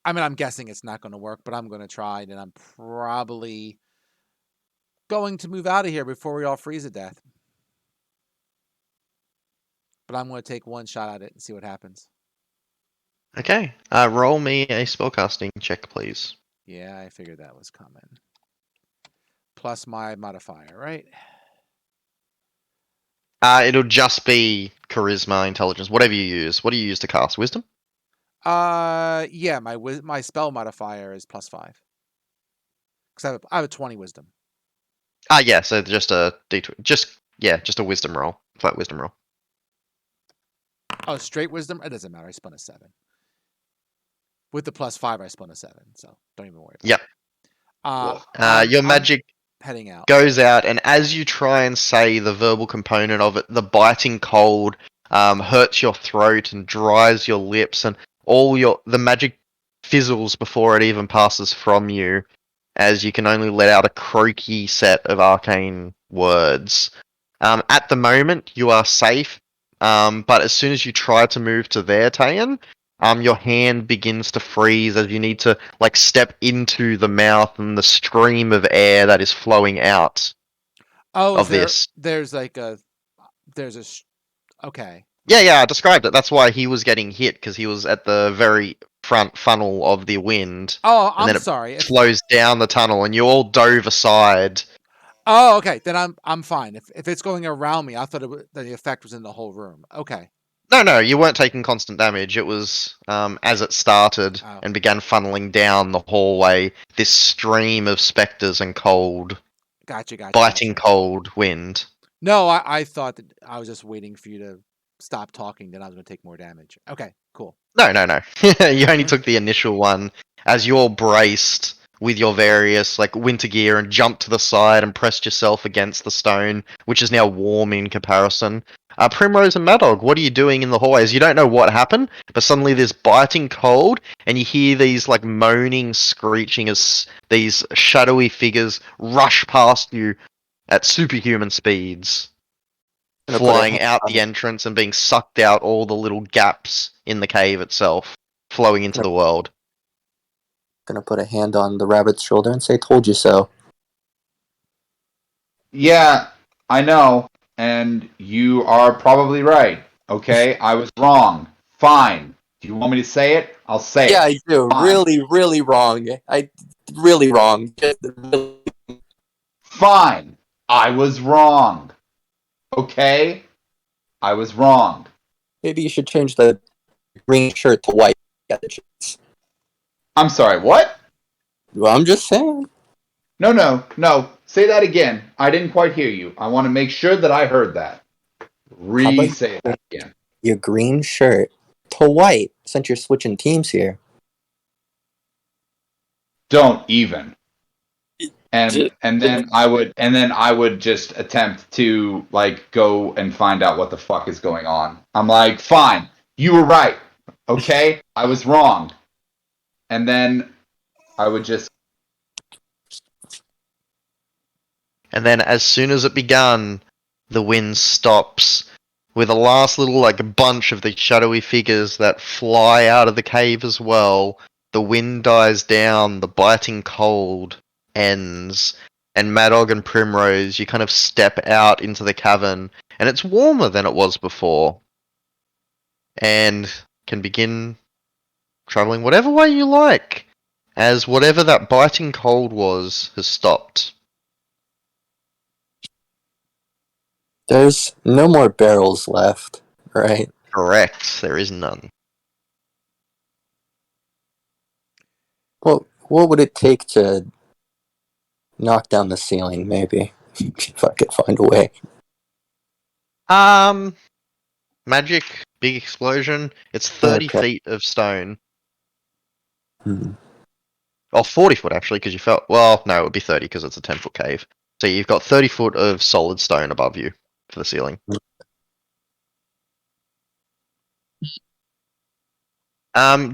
Speaker 4: I mean, I'm guessing it's not going to work, but I'm going to try, and I'm probably going to move out of here before we all freeze to death. But I'm going to take one shot at it and see what happens.
Speaker 3: Okay. Roll me a spellcasting check, please.
Speaker 4: Yeah, I figured that was coming. Plus my modifier, right?
Speaker 3: It'll just be charisma, intelligence, whatever you use. What do you use to cast? Wisdom?
Speaker 4: Yeah, my spell modifier is +5. Because I have a 20 wisdom.
Speaker 3: Yeah, so just a D20. Just a wisdom roll. Flat wisdom roll.
Speaker 4: Oh, straight wisdom? It doesn't matter. I spun a 7. With the +5, I spun a 7, so don't even worry about it.
Speaker 3: Your
Speaker 4: I'm
Speaker 3: magic
Speaker 4: heading out.
Speaker 3: goes out, and as you try and say the verbal component of it, the biting cold hurts your throat and dries your lips, and the magic fizzles before it even passes from you, as you can only let out a croaky set of arcane words. At the moment, you are safe, but as soon as you try to move to there, Tayan, your hand begins to freeze as you need to like step into the mouth and the stream of air that is flowing out of this.
Speaker 4: Okay.
Speaker 3: Yeah, I described it. That's why he was getting hit, because he was at the very front funnel of the wind.
Speaker 4: Oh,
Speaker 3: and then
Speaker 4: I'm sorry.
Speaker 3: It flows down the tunnel, and you all dove aside.
Speaker 4: Oh, okay. Then I'm fine. If it's going around me, I thought the effect was in the whole room. Okay.
Speaker 3: No, you weren't taking constant damage. It was as it started and began funneling down the hallway, this stream of specters and cold,
Speaker 4: Gotcha.
Speaker 3: biting cold wind.
Speaker 4: No, I thought that I was just waiting for you to stop talking, then I was going to take more damage. Okay, cool.
Speaker 3: No. You only took the initial one as you all braced with your various like winter gear and jumped to the side and pressed yourself against the stone, which is now warm in comparison. Primrose and Mad Dog, what are you doing in the hallways? You don't know what happened, but suddenly there's biting cold, and you hear these like moaning, screeching as these shadowy figures rush past you at superhuman speeds, flying out the entrance and being sucked out all the little gaps in the cave itself, flowing into the world.
Speaker 5: Gonna put a hand on the rabbit's shoulder and say, "Told you so."
Speaker 2: Yeah, I know. and you are probably right. Okay, I was wrong. Fine. Do you want me to say it? I'll say
Speaker 5: Yeah,
Speaker 2: it.
Speaker 5: I do.
Speaker 2: Fine.
Speaker 5: Really, really wrong. Really wrong. Just really,
Speaker 2: Fine. I was wrong. Okay? I was wrong.
Speaker 5: maybe you should change the green shirt to white. Get the chance.
Speaker 2: I'm sorry, what?
Speaker 5: Well, I'm just saying.
Speaker 2: No. Say that again. I didn't quite hear you. I want to make sure that I heard that.
Speaker 5: How about
Speaker 2: Say that again.
Speaker 5: your green shirt to white since you're switching teams here?
Speaker 2: Don't even. And then I would just attempt to like go and find out what the fuck is going on. I'm like, fine, you were right. Okay? I was wrong. And then I would just
Speaker 3: And then as soon as it begun, the wind stops, with a last little like bunch of the shadowy figures that fly out of the cave as well. The wind dies down, the biting cold ends, and Madog and Primrose, you kind of step out into the cavern, and it's warmer than it was before. And can begin traveling whatever way you like, as whatever that biting cold was has stopped.
Speaker 5: There's no more barrels left, right?
Speaker 3: Correct, there is none.
Speaker 5: Well, what would it take to knock down the ceiling, maybe? If I could find a way.
Speaker 3: Magic, big explosion. It's 30
Speaker 5: Okay.
Speaker 3: feet of stone.
Speaker 5: Hmm.
Speaker 3: Oh, 40 foot actually, because you felt. Well, no, it would be 30 because it's a 10-foot cave. So you've got 30 foot of solid stone above you for the ceiling.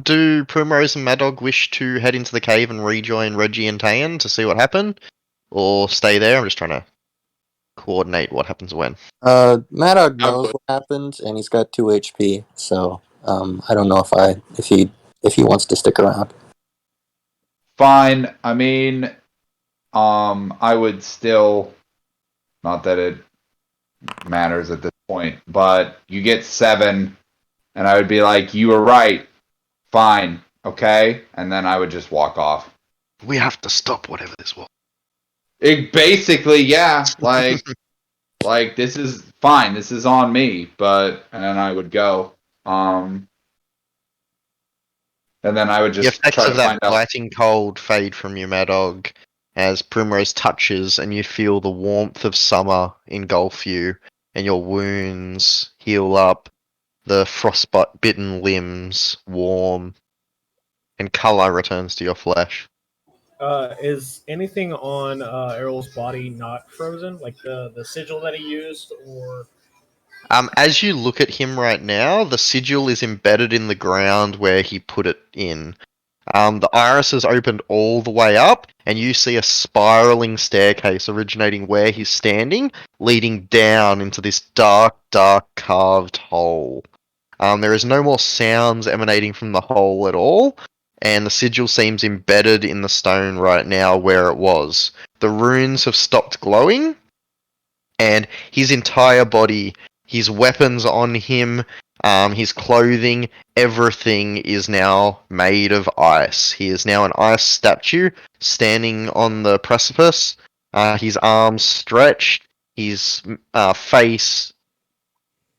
Speaker 3: Do Primrose and Madog wish to head into the cave and rejoin Reggie and Tayan to see what happened? Or stay there? I'm just trying to coordinate what happens when.
Speaker 5: Madog
Speaker 2: I
Speaker 5: knows
Speaker 2: would-
Speaker 5: what happened, and he's got 2 HP, so I don't know if he wants to stick around.
Speaker 2: fine. I mean, I would still, not that it matters at this point, but you get 7, and I would be like, you were right. Fine. Okay? And then I would just walk off.
Speaker 3: We have to stop whatever this was.
Speaker 2: It basically, yeah, like this is fine. This is on me, and then I would go. And then I would
Speaker 3: The
Speaker 2: just
Speaker 3: effects
Speaker 2: try to
Speaker 3: of that
Speaker 2: find out.
Speaker 3: biting cold fade from you, Madog, as Primrose touches and you feel the warmth of summer engulf you, and your wounds heal up, the frostbite-bitten limbs warm, and colour returns to your flesh.
Speaker 6: Is anything on Errol's body not frozen, like the sigil that he used, or
Speaker 3: As you look at him right now, the sigil is embedded in the ground where he put it in. The iris is opened all the way up, and you see a spiraling staircase originating where he's standing, leading down into this dark, dark carved hole. There is no more sounds emanating from the hole at all, and the sigil seems embedded in the stone right now where it was. The runes have stopped glowing, and his entire body, his weapons on him, his clothing, everything is now made of ice. He is now an ice statue standing on the precipice, his arms stretched, his face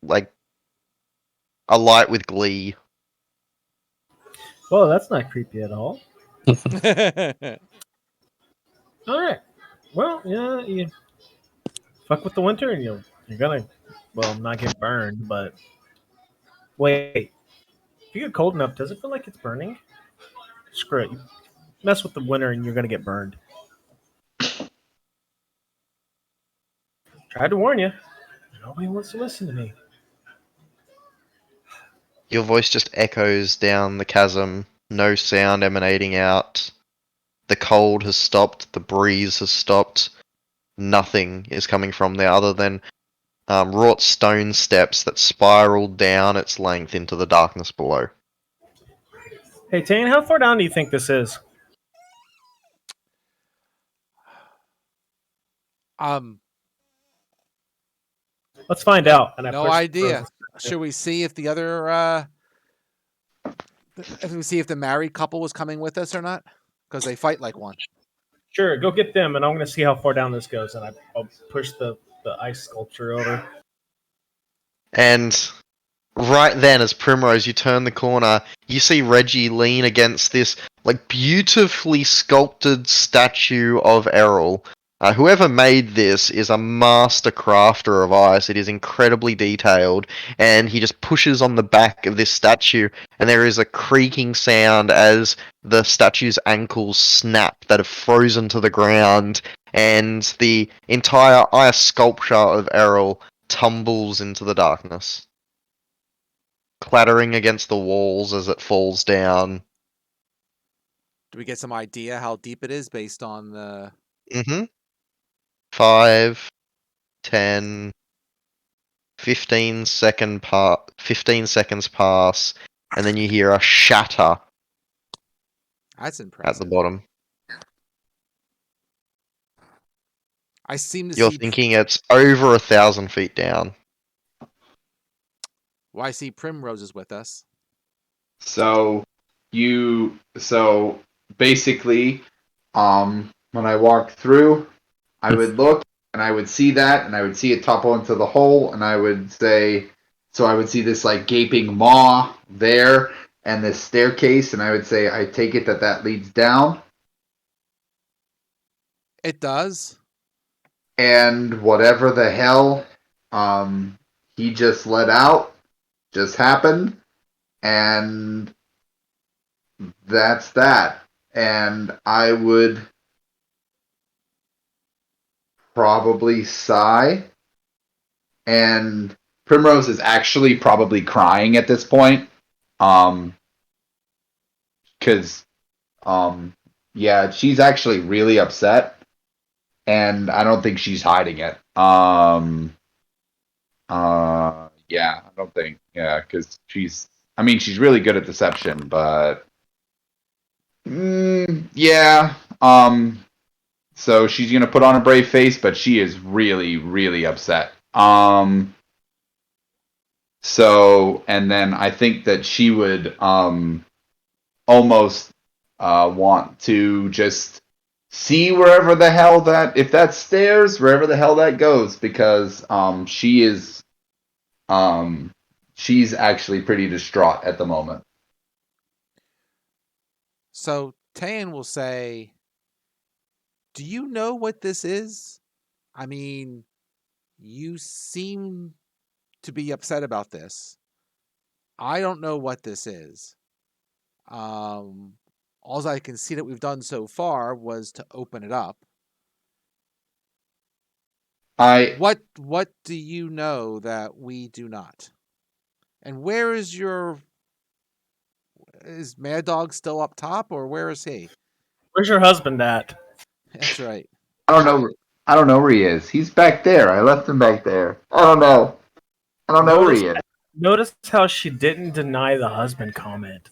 Speaker 3: like alight with glee.
Speaker 6: well, that's not creepy at all. All right. Well, yeah, you fuck with the winter, and you're gonna, well, not get burned, but wait. If you get cold enough, does it feel like it's burning? Screw it. You mess with the winter, and you're gonna get burned. Tried to warn you. Nobody wants to listen to me.
Speaker 3: Your voice just echoes down the chasm, no sound emanating out. The cold has stopped, the breeze has stopped. Nothing is coming from there other than wrought stone steps that spiral down its length into the darkness below.
Speaker 6: Hey, Tane, how far down do you think this is? Let's find out. And I
Speaker 4: No
Speaker 6: push
Speaker 4: idea.
Speaker 6: Rose.
Speaker 4: Should we see if the other if we see if the married couple was coming with us or not? Because they fight like one.
Speaker 6: Sure, go get them, and I'm going to see how far down this goes. And I'll push the ice sculpture over.
Speaker 3: And right then, as Primrose, you turn the corner, you see Reggie lean against this like beautifully sculpted statue of Errol. Whoever made this is a master crafter of ice. It is incredibly detailed, and he just pushes on the back of this statue, and there is a creaking sound as the statue's ankles snap that have frozen to the ground, and the entire ice sculpture of Errol tumbles into the darkness, clattering against the walls as it falls down.
Speaker 4: Do we get some idea how deep it is based on the?
Speaker 3: 5, 10, 15 seconds pass, and then you hear a shatter
Speaker 4: That's
Speaker 3: at
Speaker 4: impressive.
Speaker 3: the bottom.
Speaker 4: I seem to
Speaker 3: You're
Speaker 4: see.
Speaker 3: thinking it's over 1,000 feet down.
Speaker 4: Well, I see Primrose is with us.
Speaker 2: So basically, when I walked through, I would look and I would see that, and I would see it topple into the hole, and I would say, so I would see this like gaping maw there, and this staircase, and I would say, I take it that leads down,
Speaker 4: It does.
Speaker 2: and whatever the hell, he just let out, just happened, and that's that. And I would probably sigh, and Primrose is actually probably crying at this point, because yeah, she's actually really upset, and I don't think she's hiding it. Yeah, I don't think, yeah, because she's really good at deception, but yeah, so she's gonna put on a brave face, but she is really, really upset. So, and then I think that she would almost want to just see wherever the hell that, if that's stairs, wherever the hell that goes, because she's actually pretty distraught at the moment.
Speaker 4: So Tan will say, "Do you know what this is? I mean, you seem to be upset about this. I don't know what this is. All I can see that we've done so far was to open it up. What do you know that we do not? And where is is Mad Dog still up top, or where is he?"
Speaker 6: Where's your husband at?
Speaker 4: That's right.
Speaker 2: I don't know where he is. He's back there. I left him back there. I don't know where he is.
Speaker 6: Notice how she didn't deny the husband comment.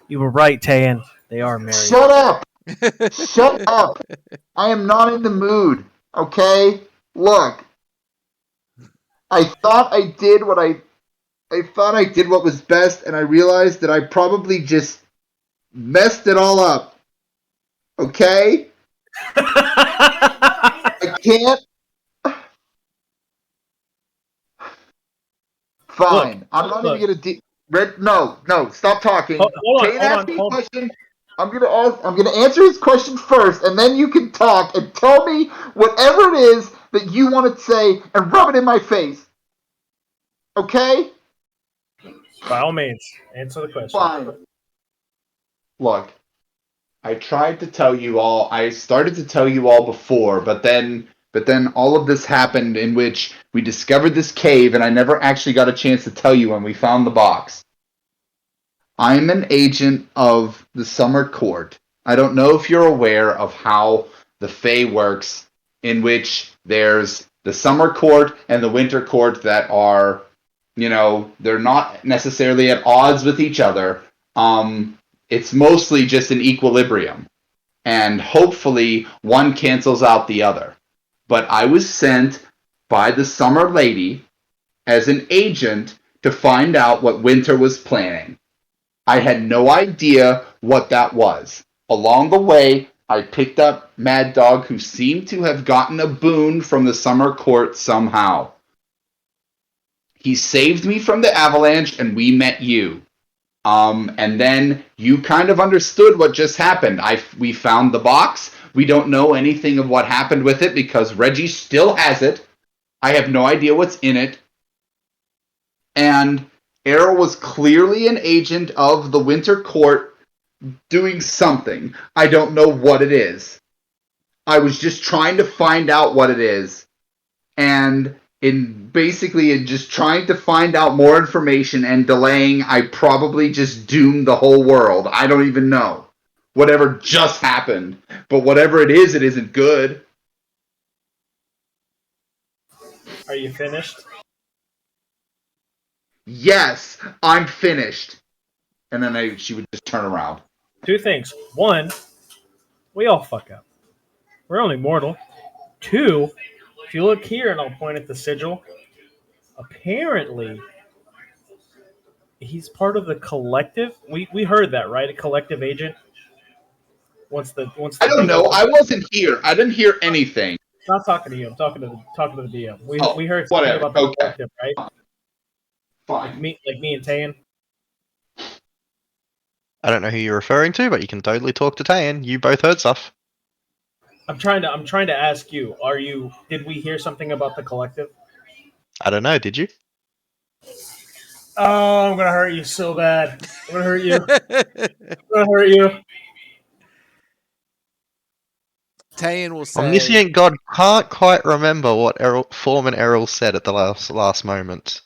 Speaker 6: You were right, Tayan. They are married.
Speaker 2: Shut up! Shut up! I am not in the mood. Okay? Look. I thought I did what was best, and I realized that I probably just messed it all up. Okay? I can't. Fine.
Speaker 6: Look,
Speaker 2: I'm not
Speaker 6: look.
Speaker 2: even gonna no, stop talking.
Speaker 6: Hold on.
Speaker 2: Question. I'm gonna answer his question first, and then you can talk and tell me whatever it is that you want to say and rub it in my face. Okay?
Speaker 6: By all means, answer the question.
Speaker 2: Fine. Look, I tried to tell you all. I started to tell you all before, but then all of this happened, in which we discovered this cave, and I never actually got a chance to tell you when we found the box. I'm an agent of the Summer Court. I don't know if you're aware of how the Fae works, in which there's the Summer Court and the Winter Court that are, they're not necessarily at odds with each other. It's mostly just an equilibrium, and hopefully one cancels out the other. But I was sent by the Summer Lady as an agent to find out what Winter was planning. I had no idea what that was. Along the way, I picked up Mad Dog, who seemed to have gotten a boon from the summer court somehow. He saved me from the avalanche, and we met you. And then you kind of understood what just happened. We found the box. We don't know anything of what happened with it because Reggie still has it. I have no idea what's in it. And Errol was clearly an agent of the Winter Court doing something. I don't know what it is. I was just trying to find out what it is. And in just trying to find out more information and delaying, I probably just doomed the whole world. I don't even know. Whatever just happened. But whatever it isn't good.
Speaker 6: Are you finished?
Speaker 2: Yes, I'm finished. And then she would just turn around.
Speaker 6: Two things. One, we all fuck up. We're only mortal. Two, if you look here, and I'll point at the sigil, apparently he's part of the collective. We heard that, right? A collective agent.
Speaker 2: I don't know. I wasn't here. I didn't hear anything.
Speaker 6: I'm not talking to you. I'm talking to the DM. We heard something
Speaker 2: whatever.
Speaker 6: about the
Speaker 2: Okay.
Speaker 6: collective, right?
Speaker 2: Fine.
Speaker 6: Me and Tayan.
Speaker 3: I don't know who you're referring to, but you can totally talk to Tayan. You both heard stuff.
Speaker 6: I'm trying to ask you. Did we hear something about the collective?
Speaker 3: I don't know. Did you?
Speaker 6: Oh, I'm gonna hurt you so bad. I'm gonna hurt you. I'm gonna hurt you.
Speaker 4: Tayan will say,
Speaker 3: Omniscient God can't quite remember what Foreman Errol said at the last moment.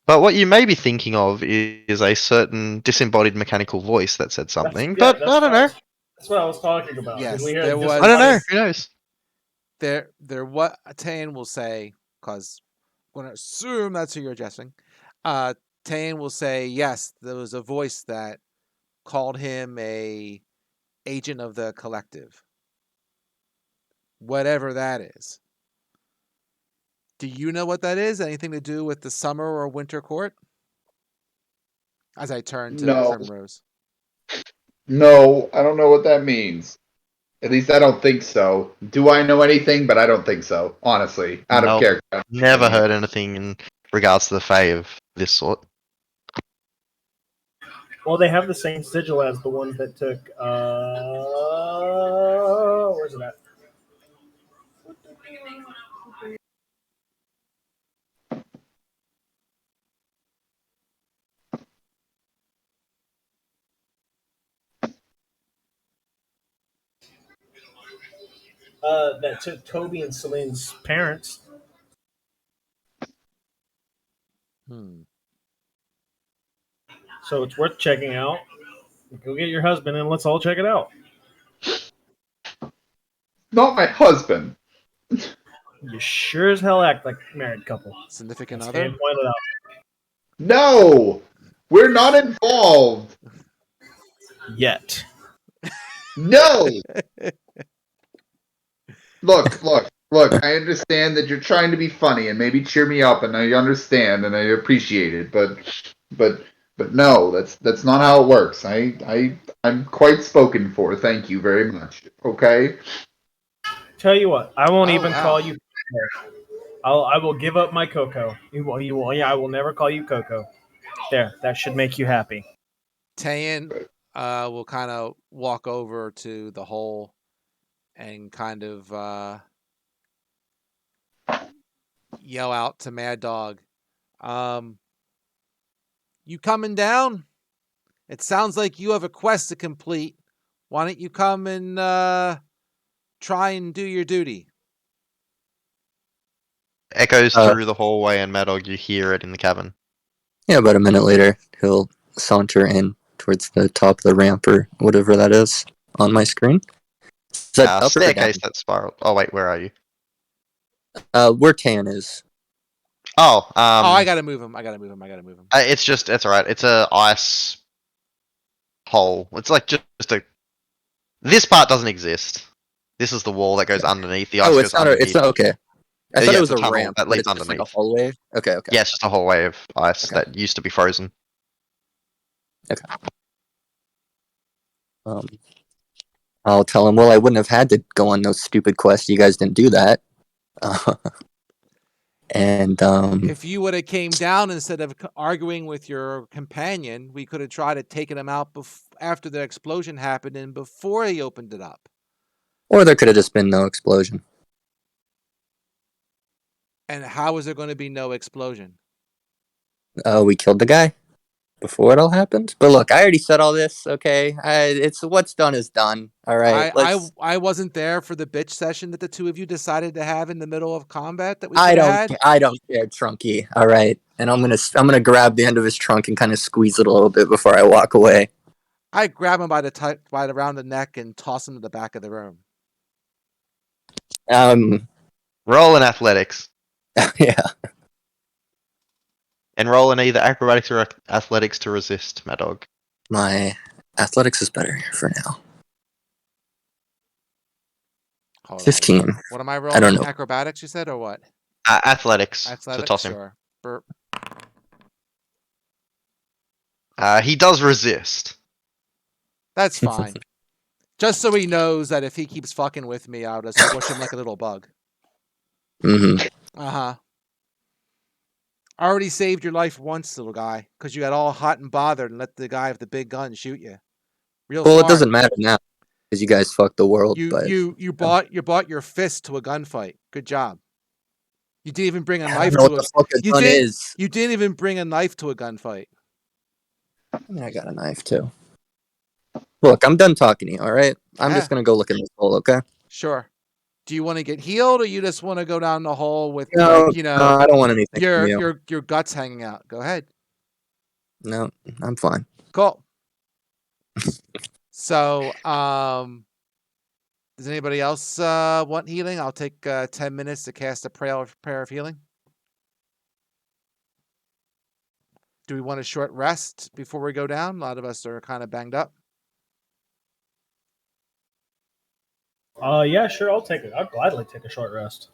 Speaker 3: But what you may be thinking of is a certain disembodied mechanical voice that said something. I don't know.
Speaker 6: That's what I was talking about.
Speaker 4: Yes,
Speaker 6: We heard
Speaker 4: there was-
Speaker 3: I don't know. Who knows?
Speaker 4: what Tayan will say, because I'm going to assume that's who you're addressing. Tayan will say, yes, there was a voice that called him a agent of the collective. Whatever that is. Do you know what that is? Anything to do with the summer or winter court? As I turn to
Speaker 2: No.
Speaker 4: Primrose.
Speaker 2: No, I don't know what that means. At least I don't think so. Do I know anything? But I don't think so. Honestly, out
Speaker 3: No.
Speaker 2: of character.
Speaker 3: Never heard anything in regards to the Fae of this sort.
Speaker 6: Well, they have the same sigil as the ones that took. Where's it at? That took Toby and Celine's parents. So it's worth checking out. Go get your husband and let's all check it out.
Speaker 2: Not my husband.
Speaker 6: You sure as hell act like a married couple.
Speaker 4: Significant
Speaker 6: As
Speaker 4: other?
Speaker 6: Dan pointed out.
Speaker 2: No, we're not involved.
Speaker 6: Yet.
Speaker 2: No. Look. I understand that you're trying to be funny and maybe cheer me up, and I understand and I appreciate it. But no, that's not how it works. I'm quite spoken for. Thank you very much. Okay.
Speaker 6: Tell you what, I won't
Speaker 4: Oh,
Speaker 6: even
Speaker 4: wow.
Speaker 6: call you. I will give up my Coco. You will. Yeah, I will never call you Coco. There, that should make you happy.
Speaker 4: Tayan will kind of walk over to the hole and kind of yell out to Mad Dog, you coming down? It sounds like you have a quest to complete. Why don't you come and try and do your duty?
Speaker 3: Echoes through the hallway, and Mad Dog, you hear it in the cabin.
Speaker 5: Yeah, about a minute later, he'll saunter in towards the top of the ramp or whatever that is on my screen. Is that up or
Speaker 3: Staircase that spiraled. Oh wait, where are you?
Speaker 5: down? Where Tan is.
Speaker 3: Oh,
Speaker 4: I gotta move him.
Speaker 3: it's alright. It's a ice hole. It's like just a. This part doesn't exist. This is the wall that goes underneath. The ice
Speaker 5: Oh,
Speaker 3: goes
Speaker 5: it's not.
Speaker 3: underneath.
Speaker 5: It's not okay. I thought
Speaker 3: yeah,
Speaker 5: it was
Speaker 3: it's
Speaker 5: a
Speaker 3: tunnel
Speaker 5: ramp,
Speaker 3: that
Speaker 5: but
Speaker 3: leads
Speaker 5: it's just like a
Speaker 3: underneath.
Speaker 5: hallway. Okay, okay.
Speaker 3: Yeah, it's just a hallway of ice
Speaker 5: Okay.
Speaker 3: that used to be frozen.
Speaker 5: Um, I'll tell him. Well, I wouldn't have had to go on those stupid quests. You guys didn't do that. And
Speaker 4: If you would have came down instead of arguing with your companion, we could have tried to taken him out after the explosion happened and before he opened it up.
Speaker 5: or there could have just been no explosion.
Speaker 4: And how is there going to be no explosion?
Speaker 5: We killed the guy before it all happened. But look, I already said all this. Okay, it's what's done is done. All right,
Speaker 4: I wasn't there for the bitch session that the two of you decided to have in the middle of combat that we could have had.
Speaker 5: I don't care, Trunky. All right, and I'm gonna grab the end of his trunk and kind of squeeze it a little bit before I walk away.
Speaker 4: I grab him by around the neck and toss him to the back of the room.
Speaker 3: Roll in athletics.
Speaker 5: Yeah.
Speaker 3: And roll in either acrobatics or athletics to resist, Mad Dog.
Speaker 5: My athletics is better for now.
Speaker 4: Hold on.
Speaker 5: 15.
Speaker 4: What am I rolling?
Speaker 5: I don't know.
Speaker 4: Acrobatics, you said, or what?
Speaker 3: Athletics.
Speaker 4: Athletics,
Speaker 3: to toss him.
Speaker 4: sure. Burp.
Speaker 3: He does resist.
Speaker 4: That's fine. Just so he knows that if he keeps fucking with me, I'll just squish him like a little bug.
Speaker 5: Mm-hmm.
Speaker 4: Uh-huh. I already saved your life once, little guy, because you got all hot and bothered and let the guy with the big gun shoot you. Real
Speaker 5: Well,
Speaker 4: smart.
Speaker 5: it doesn't matter now because you guys fucked the world. But
Speaker 4: You bought your fist to a gunfight. Good job. You didn't even bring a
Speaker 5: I
Speaker 4: knife
Speaker 5: don't know
Speaker 4: to
Speaker 5: what
Speaker 4: a
Speaker 5: the fuck a gun is.
Speaker 4: You didn't even bring a knife to a gunfight.
Speaker 5: I mean, I got a knife too. Look, I'm done talking to you. All right, I'm just gonna go look in this hole. Okay.
Speaker 4: Sure. Do you want to get healed, or you just want to go down the hole with
Speaker 5: No, I don't want anything from you.
Speaker 4: your guts hanging out? Go ahead.
Speaker 5: No, I'm fine.
Speaker 4: Cool. So, does anybody else want healing? I'll take 10 minutes to cast a prayer of healing. Do we want a short rest before we go down? A lot of us are kind of banged up.
Speaker 6: Yeah, sure. I'll take it. I'll gladly take a short rest.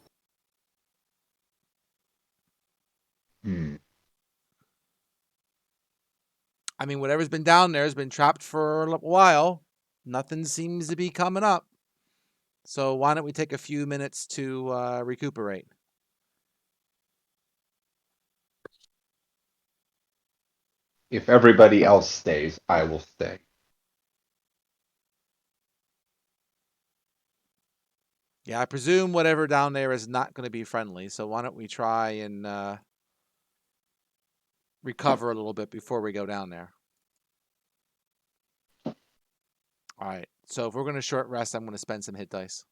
Speaker 4: I mean, whatever's been down there has been trapped for a while. Nothing seems to be coming up. So why don't we take a few minutes to recuperate?
Speaker 2: If everybody else stays, I will stay.
Speaker 4: Yeah, I presume whatever down there is not going to be friendly. So why don't we try and recover a little bit before we go down there? All right. So if we're going to short rest, I'm going to spend some hit dice.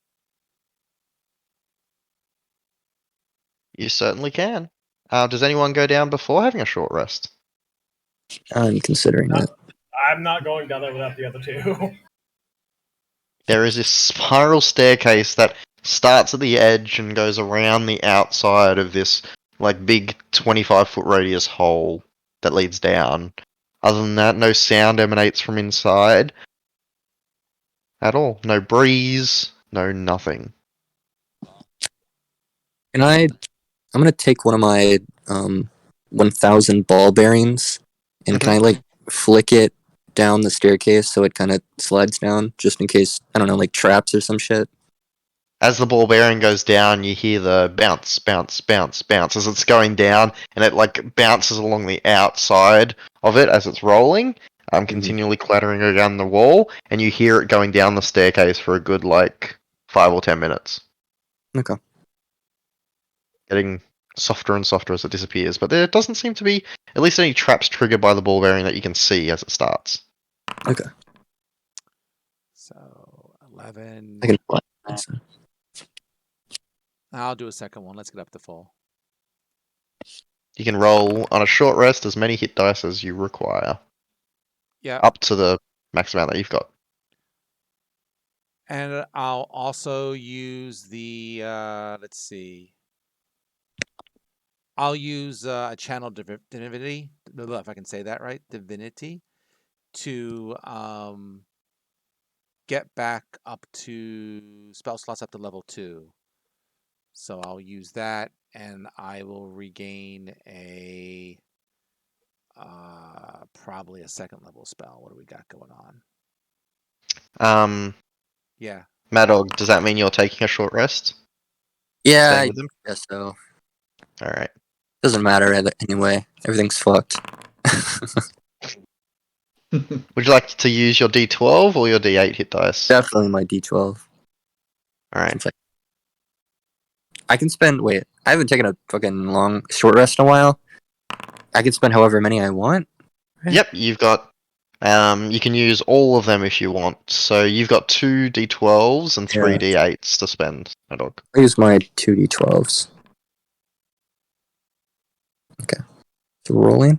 Speaker 3: You certainly can. Does anyone go down before having a short rest?
Speaker 5: I'm considering it.
Speaker 6: I'm not going down there without the other two.
Speaker 3: There is this spiral staircase that starts at the edge and goes around the outside of this like big 25-foot radius hole that leads down. Other than that, no sound emanates from inside at all. No breeze, no nothing.
Speaker 5: Can I'm gonna take one of my 1,000 ball bearings, and can I like flick it down the staircase so it kind of slides down, just in case, I don't know, like traps or some shit.
Speaker 3: As the ball bearing goes down, you hear the bounce, bounce, bounce, bounce as it's going down, and it like bounces along the outside of it as it's rolling, continually clattering around the wall, and you hear it going down the staircase for a good like 5 or 10 minutes.
Speaker 5: Okay.
Speaker 3: Getting softer and softer as it disappears, but there doesn't seem to be at least any traps triggered by the ball bearing that you can see as it starts.
Speaker 5: Okay.
Speaker 4: So 11.
Speaker 5: I can fly.
Speaker 4: I'll do a second one. Let's get up to full.
Speaker 3: You can roll on a short rest as many hit dice as you require.
Speaker 4: Yeah.
Speaker 3: Up to the max amount that you've got.
Speaker 4: And I'll also use the, let's see. I'll use a channel divinity, if I can say that right, divinity, to get back up to spell slots up to level 2. So I'll use that, and I will regain a probably a second level spell. What do we got going on? Yeah.
Speaker 3: Mad Dog, does that mean you're taking a short rest?
Speaker 5: Yeah,
Speaker 3: Staying
Speaker 5: I
Speaker 3: with him?
Speaker 5: guess so.
Speaker 3: Alright.
Speaker 5: Doesn't matter anyway. Everything's fucked.
Speaker 3: Would you like to use your D12 or your D8 hit dice?
Speaker 5: Definitely my D12.
Speaker 3: Alright.
Speaker 5: Since I can spend. Wait, I haven't taken a fucking long short rest in a while. I can spend however many I want.
Speaker 3: Yep, you've got. You can use all of them if you want. So you've got 2 D12s and 3 D8s to spend, Mad Dog.
Speaker 5: I'll use my 2 D12s. Okay. So rolling.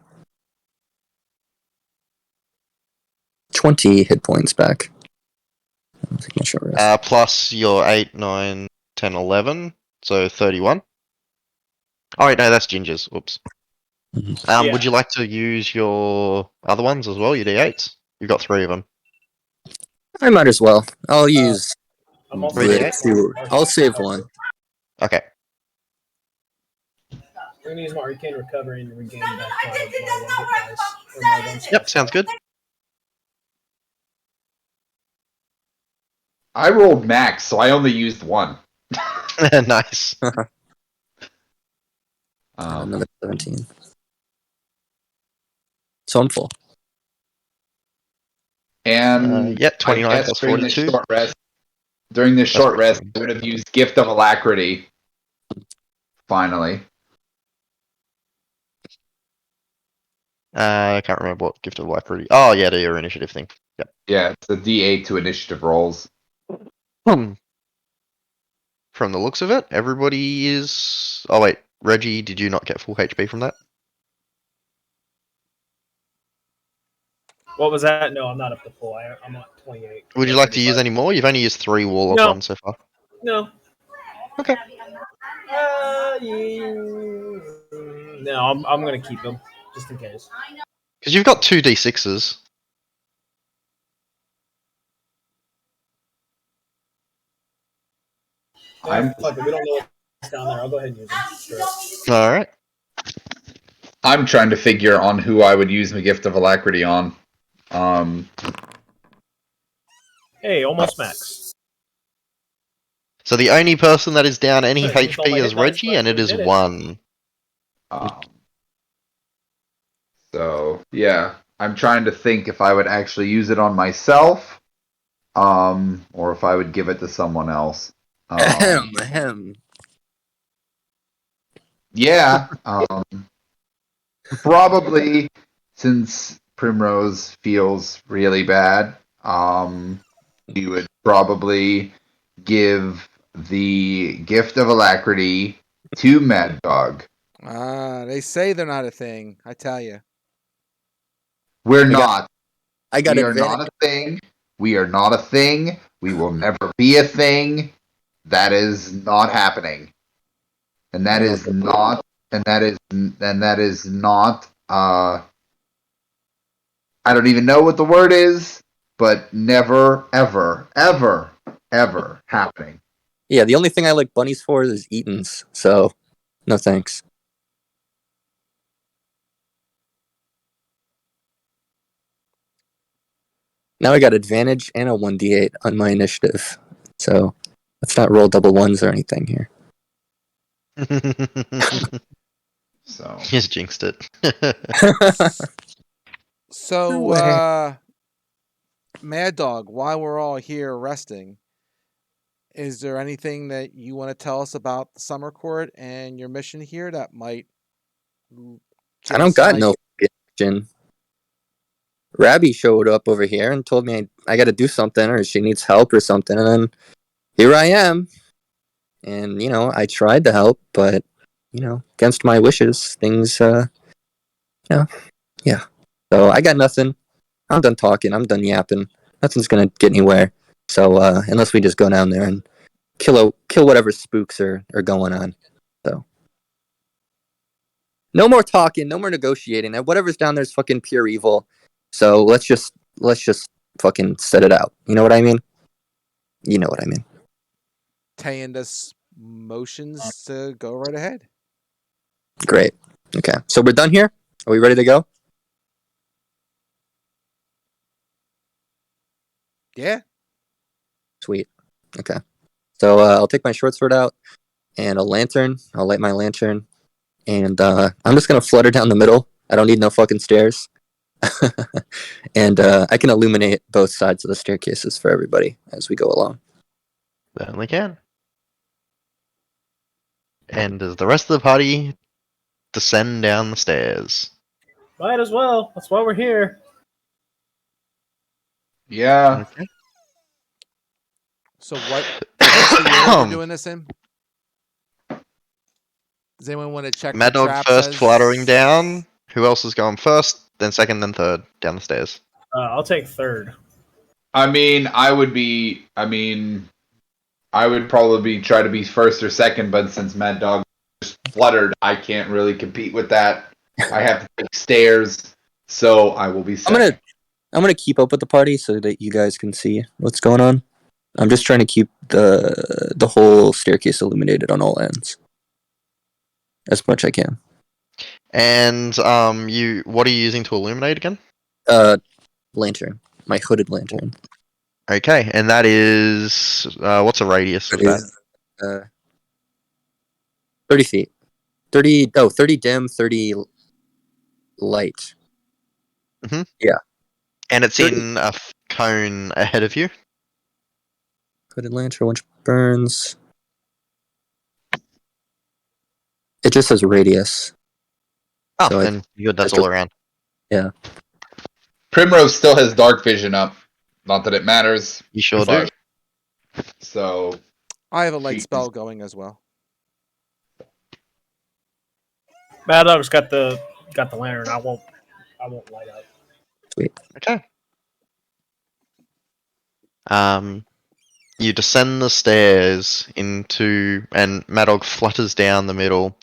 Speaker 5: 20 hit points back. I'll take my short rest.
Speaker 3: Plus your 8, 9, 10, 11. So 31. Oh, wait, no, that's Ginger's. Whoops.
Speaker 1: Yeah.
Speaker 3: Would you like to use your other ones as well, your D8s? You've got 3 of them.
Speaker 5: I might as well. I'll use.
Speaker 1: I'm also
Speaker 3: Really?
Speaker 5: the two. I'll save one.
Speaker 3: Okay.
Speaker 1: I'm gonna use my arcane recovery and regain back my one hit dice. Or my one
Speaker 3: Yep, sounds good.
Speaker 2: I rolled max, so I only used 1.
Speaker 3: Nice.
Speaker 5: Another 17. So I'm full.
Speaker 2: And
Speaker 3: Yeah, 29
Speaker 2: I guess
Speaker 3: plus
Speaker 2: during this
Speaker 3: 42.
Speaker 2: short rest, I would have used Gift of Alacrity. Finally.
Speaker 3: I can't remember what Gift of Alacrity. Oh, yeah, your initiative thing. Yep.
Speaker 2: Yeah, it's the D8 to initiative rolls.
Speaker 3: From the looks of it, everybody is. Oh, wait. Reggie, did you not get full HP from that?
Speaker 1: What was that? No, I'm not up to full. I'm at 28.
Speaker 3: Would you like to use any more? You've only used 3 Warlock
Speaker 1: No.
Speaker 3: ones so far.
Speaker 1: No.
Speaker 3: Okay.
Speaker 1: No, I'm gonna keep them just in case.
Speaker 3: Because you've got 2 D6s.
Speaker 2: I'm-
Speaker 1: Fuck it, we don't know what's down there. I'll go ahead and use them. Sure.
Speaker 3: Alright.
Speaker 2: I'm trying to figure on who I would use my Gift of Alacrity on.
Speaker 1: Hey, almost max.
Speaker 3: So the only person that is down any
Speaker 1: Sorry, it's all
Speaker 3: HP
Speaker 1: my
Speaker 3: is
Speaker 1: hit dice,
Speaker 3: Reggie,
Speaker 1: but
Speaker 3: and it
Speaker 1: we
Speaker 3: is
Speaker 1: did it.
Speaker 3: 1.
Speaker 2: So yeah, I'm trying to think if I would actually use it on myself, or if I would give it to someone else.
Speaker 5: Ahem.
Speaker 2: Yeah, probably since Primrose feels really bad, you would probably give the Gift of Alacrity to Mad Dog.
Speaker 4: They say they're not a thing. I tell you.
Speaker 2: We're not.
Speaker 5: I got
Speaker 2: We are
Speaker 5: advantage.
Speaker 2: not a thing. We are not a thing. We will never be a thing. That is not happening. And that is not. And that is not. I don't even know what the word is, but never, ever, ever, ever happening.
Speaker 5: Yeah, the only thing I like bunnies for is Eaton's. So, no thanks. Now I got advantage and a 1d8 on my initiative. So, let's not roll double ones or anything here.
Speaker 2: So
Speaker 3: Just jinxed it.
Speaker 4: So,
Speaker 5: way.
Speaker 4: Mad Dog, while we're all here resting, is there anything that you want to tell us about the summer court and your mission here that might?
Speaker 5: I don't got no action. Rabby showed up over here and told me I got to do something or she needs help or something. And then here I am. And, I tried to help, but, against my wishes, things, yeah. So I got nothing. I'm done talking. I'm done yapping. Nothing's going to get anywhere. So, unless we just go down there and kill whatever spooks are going on. So. No more talking, no more negotiating. Whatever's down there is fucking pure evil. So let's just fucking set it out. You know what I mean? You know what I mean.
Speaker 4: Tayin, does motions to go right ahead.
Speaker 5: Great. Okay, so we're done here. Are we ready to go?
Speaker 4: Yeah.
Speaker 5: Sweet. Okay. So I'll take my short sword out and a lantern. I'll light my lantern, and I'm just gonna flutter down the middle. I don't need no fucking stairs. And I can illuminate both sides of the staircases for everybody as we go along.
Speaker 3: Certainly can. And as the rest of the party descend down the stairs.
Speaker 6: Might as well. That's why we're here.
Speaker 2: Yeah.
Speaker 3: Okay.
Speaker 4: So what's the order we're doing this in? Does anyone want to check
Speaker 3: Mad
Speaker 4: the
Speaker 3: Dog
Speaker 4: traps
Speaker 3: first
Speaker 4: as-
Speaker 3: fluttering down. Who else is going first? Then second, then third down the stairs.
Speaker 6: I'll take third.
Speaker 2: I mean, I would probably try to be first or second, but since Mad Dog just fluttered, I can't really compete with that. I have to take stairs, so I will be second.
Speaker 5: I'm gonna keep up with the party so that you guys can see what's going on. I'm just trying to keep the whole staircase illuminated on all ends as much as I can.
Speaker 3: And what are you using to illuminate again?
Speaker 5: Lantern, my hooded lantern.
Speaker 3: Okay, and that is what's a radius of
Speaker 5: It
Speaker 3: that?
Speaker 5: is 30 feet. 30 dim, 30 light.
Speaker 3: And it's
Speaker 5: 30.
Speaker 3: in a cone ahead of you.
Speaker 5: Hooded lantern, which burns. It just says radius.
Speaker 3: Oh,
Speaker 5: So
Speaker 3: then good. That's
Speaker 5: that's
Speaker 3: all around.
Speaker 2: Primrose still has dark vision up. Not that it matters.
Speaker 3: You sure do.
Speaker 2: So
Speaker 4: I have a light
Speaker 2: Jesus.
Speaker 4: spell going as well.
Speaker 6: Mad Dog's got the lantern. I won't light up.
Speaker 5: Sweet.
Speaker 3: Okay. You descend the stairs into, and Madog flutters down the middle.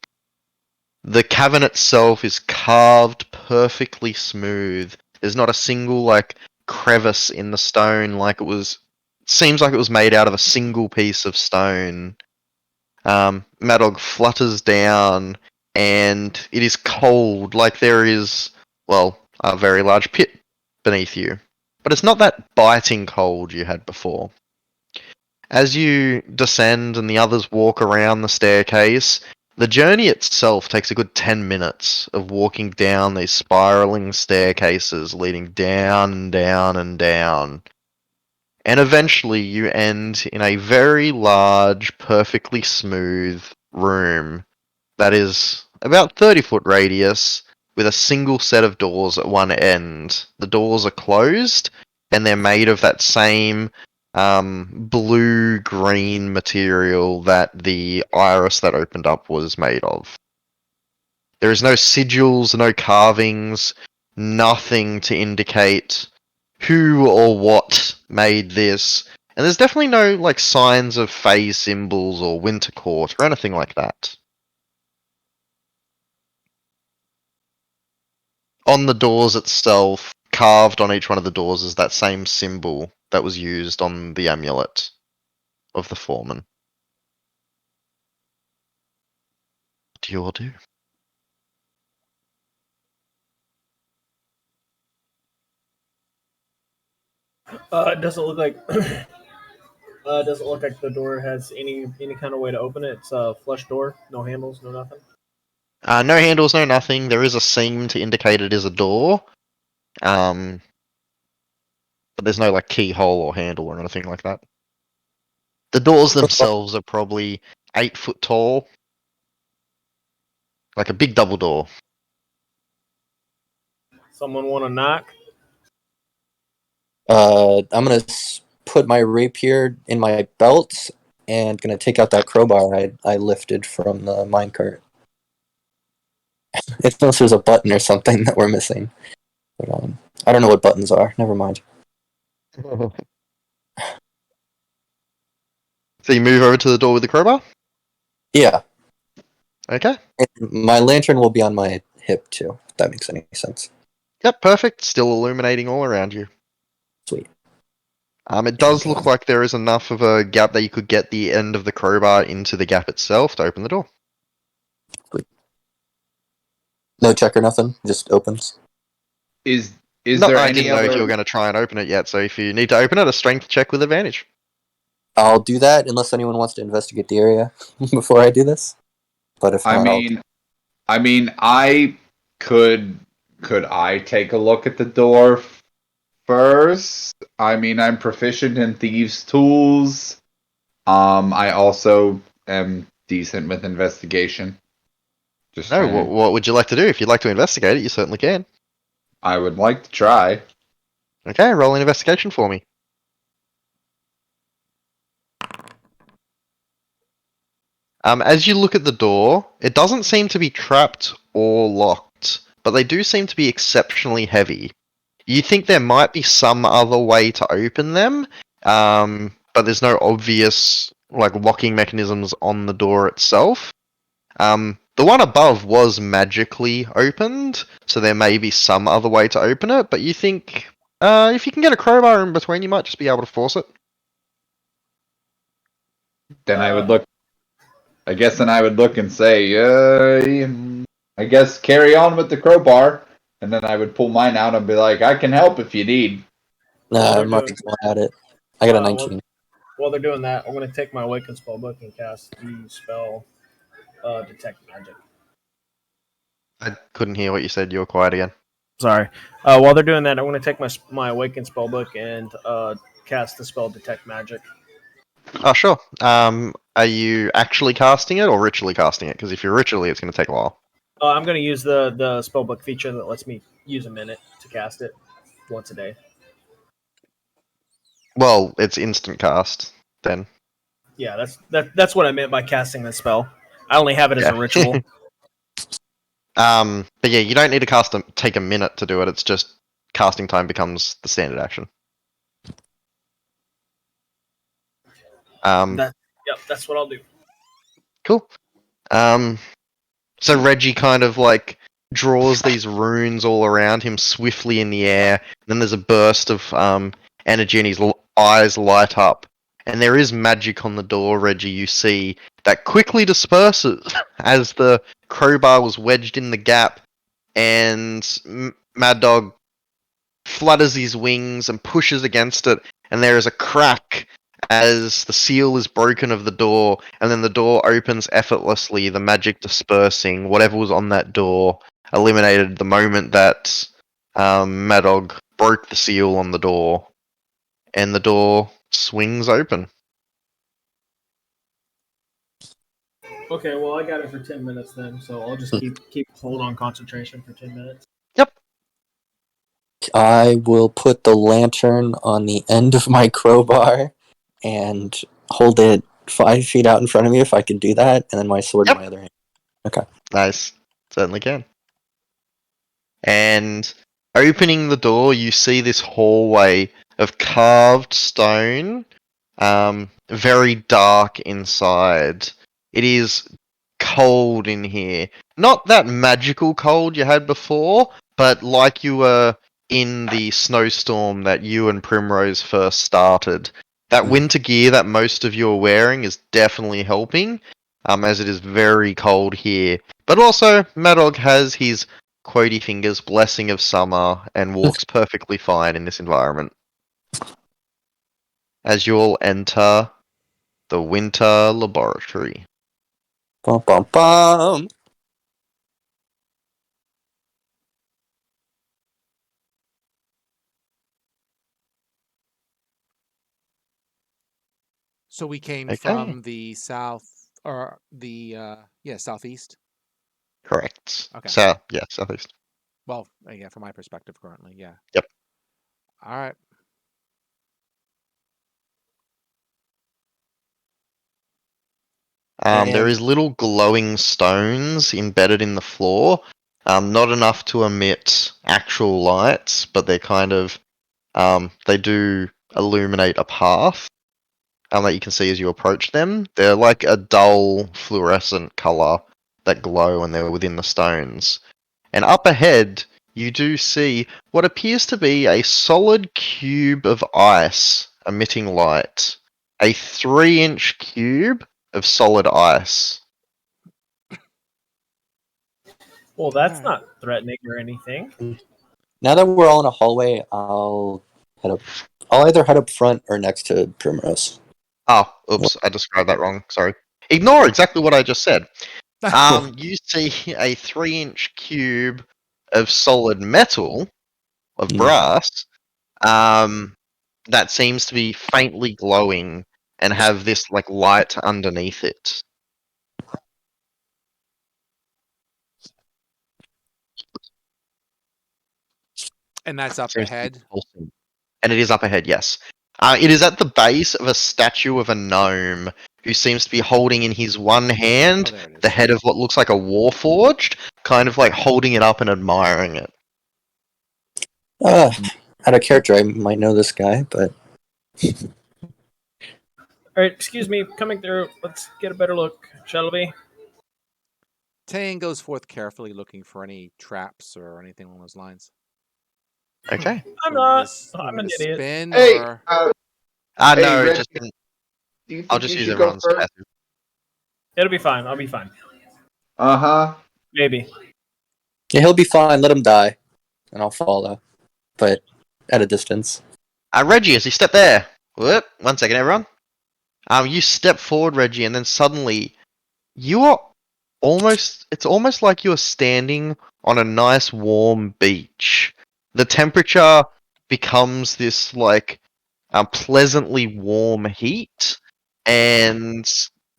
Speaker 3: The cavern itself is carved perfectly smooth. There's not a single crevice in the stone seems like it was made out of a single piece of stone. Madog flutters down and it is cold, like there is, a very large pit beneath you. But it's not that biting cold you had before. As you descend and the others walk around the staircase, the journey itself takes a good 10 minutes of walking down these spiraling staircases leading down and down and down. And eventually you end in a very large, perfectly smooth room that is about 30-foot radius with a single set of doors at one end. The doors are closed and they're made of that same blue-green material that the iris that opened up was made of. There is no sigils, no carvings, nothing to indicate who or what made this. And there's definitely no signs of phase symbols or winter court or anything like that. On the doors itself, carved on each one of the doors, is that same symbol that was used on the amulet of the foreman. What do you all do?
Speaker 6: It doesn't look like doesn't look like the door has any kind of way to open it. It's a flush door, no handles, no nothing.
Speaker 3: No handles, no nothing. There is a seam to indicate it is a door. But there's no keyhole or handle or anything like that. The doors themselves are probably 8 foot tall. Like a big double door.
Speaker 6: Someone want to knock?
Speaker 5: I'm gonna put my rapier in my belt and gonna take out that crowbar I lifted from the minecart. Unless there's a button or something that we're missing. But, I don't know what buttons are. Never mind.
Speaker 3: So you move over to the door with the crowbar?
Speaker 5: Yeah.
Speaker 3: Okay.
Speaker 5: And my lantern will be on my hip too, if that makes any sense.
Speaker 3: Yep, perfect. Still illuminating all around you.
Speaker 5: Sweet.
Speaker 3: It does look like there is enough of a gap that you could get the end of the crowbar into the gap itself to open the door.
Speaker 5: No check or nothing. Just opens.
Speaker 2: Is
Speaker 3: No,
Speaker 2: there
Speaker 3: I
Speaker 2: any
Speaker 3: didn't know if you were
Speaker 2: other?
Speaker 3: going to try and open it yet, so if you need to open it, a strength check with advantage.
Speaker 5: I'll do that unless anyone wants to investigate the area before I do this. But if
Speaker 2: I
Speaker 5: not,
Speaker 2: mean, I could I take a look at the door first? I mean, I'm proficient in thieves' tools. I also am decent with investigation. Just
Speaker 3: No,
Speaker 2: trying to-
Speaker 3: what would you like to do? If you'd like to investigate it, you certainly can.
Speaker 2: I would like to try.
Speaker 3: Okay, roll an investigation for me. As you look at the door, it doesn't seem to be trapped or locked, but they do seem to be exceptionally heavy. You think there might be some other way to open them, but there's no obvious like locking mechanisms on the door itself. The one above was magically opened, so there may be some other way to open it, but you think if you can get a crowbar in between, you might just be able to force it.
Speaker 2: Then I would look. I guess then I would look and say, I guess carry on with the crowbar, and then I would pull mine out and be like, I can help if you need.
Speaker 5: nah,
Speaker 1: they're
Speaker 5: I'm not
Speaker 1: doing-
Speaker 5: going at it. I got a
Speaker 1: well,
Speaker 5: 19.
Speaker 1: While they're doing that, I'm going to take my Awaken Spellbook and cast the spell Detect Magic.
Speaker 3: I couldn't hear what you said. You were quiet again.
Speaker 1: Sorry. While they're doing that, I'm going to take my Awaken Spellbook and cast the spell Detect Magic.
Speaker 3: Oh, sure. Are you actually casting it or ritually casting it? Because if you're ritually, it's going to take a while.
Speaker 1: I'm going to use the Spellbook feature that lets me use a minute to cast it once a day.
Speaker 3: Well, it's instant cast then.
Speaker 1: Yeah, that's what I meant by casting the spell. I only have it as a
Speaker 3: Yeah.
Speaker 1: ritual.
Speaker 3: But yeah, you don't need to take a minute to do it. It's just casting time becomes the standard action.
Speaker 1: Yep, that's what I'll do.
Speaker 3: Cool. So Reggie kind of like draws these runes all around him swiftly in the air. And then there's a burst of energy, and his eyes light up. And there is magic on the door, Reggie. You see that quickly disperses as the crowbar was wedged in the gap, and Mad Dog flutters his wings and pushes against it, and there is a crack as the seal is broken of the door, and then the door opens effortlessly, the magic dispersing. Whatever was on that door eliminated the moment that Mad Dog broke the seal on the door, and the door swings open.
Speaker 1: Okay, well I got it for 10 minutes then, so I'll just keep hold on concentration for 10 minutes.
Speaker 3: Yep.
Speaker 5: I will put the lantern on the end of my crowbar and hold it 5 feet out in front of me if I can do that, and then my sword in my other hand.
Speaker 3: Nice. Certainly can. And opening the door, you see this hallway of carved stone, very dark inside. It is cold in here. Not that magical cold you had before, but like you were in the snowstorm that you and Primrose first started. That winter gear that most of you are wearing is definitely helping, as it is very cold here. But also, Mad Dog has his quotey fingers blessing of summer and walks perfectly fine in this environment. As you all enter the winter laboratory.
Speaker 5: Bum, bum, bum.
Speaker 4: So we came
Speaker 3: Okay.
Speaker 4: from the south or the southeast.
Speaker 3: Correct.
Speaker 4: Okay.
Speaker 3: Southeast.
Speaker 4: Well, yeah, from my perspective currently, yeah.
Speaker 3: Yep.
Speaker 4: All right.
Speaker 3: There
Speaker 5: And-
Speaker 3: is little glowing stones embedded in the floor. Not enough to emit actual lights, but they're kind of they do illuminate a path that you can see as you approach them. They're like a dull fluorescent color that glow when they're within the stones. And up ahead, you do see what appears to be a solid cube of ice emitting light, a 3-inch cube of solid ice.
Speaker 6: Well, that's not threatening or anything.
Speaker 5: Now that we're all in a hallway, I'll either head up front or next to Primrose.
Speaker 3: Oh, oops, I described that wrong. Sorry. Ignore exactly what I just said. You see a 3-inch cube of solid metal, of brass, that seems to be faintly glowing and have this like light underneath it.
Speaker 4: And that's up
Speaker 3: Seems to be
Speaker 4: ahead.
Speaker 3: pulsing. And it is up ahead, yes. It is at the base of a statue of a gnome who seems to be holding in his one hand
Speaker 4: Oh, there it is.
Speaker 3: the head of what looks like a warforged, kind of like holding it up and admiring it.
Speaker 5: Out of character, I might know this guy, but
Speaker 6: All right, excuse me, coming through. Let's get a better look, shall we?
Speaker 4: Tane goes forth carefully looking for any traps or anything along those lines.
Speaker 3: Okay.
Speaker 6: I'm
Speaker 4: Want me
Speaker 6: not.
Speaker 4: to
Speaker 6: I'm an idiot.
Speaker 4: Spin
Speaker 2: Hey,
Speaker 4: or...
Speaker 2: Hey,
Speaker 3: No,
Speaker 2: Red,
Speaker 3: just
Speaker 2: do you think
Speaker 3: I'll just
Speaker 2: you
Speaker 3: use
Speaker 2: should go
Speaker 3: everyone's
Speaker 2: first?
Speaker 3: passive.
Speaker 6: It'll be fine. I'll be fine.
Speaker 2: Uh-huh.
Speaker 6: Maybe.
Speaker 5: yeah, he'll be fine. Let him die, and I'll follow, but at a distance.
Speaker 3: Reggie, as you step there. Whoop, 1 second, everyone. You step forward, Reggie, and then suddenly you are it's almost like you're standing on a nice warm beach. The temperature becomes this like pleasantly warm heat, and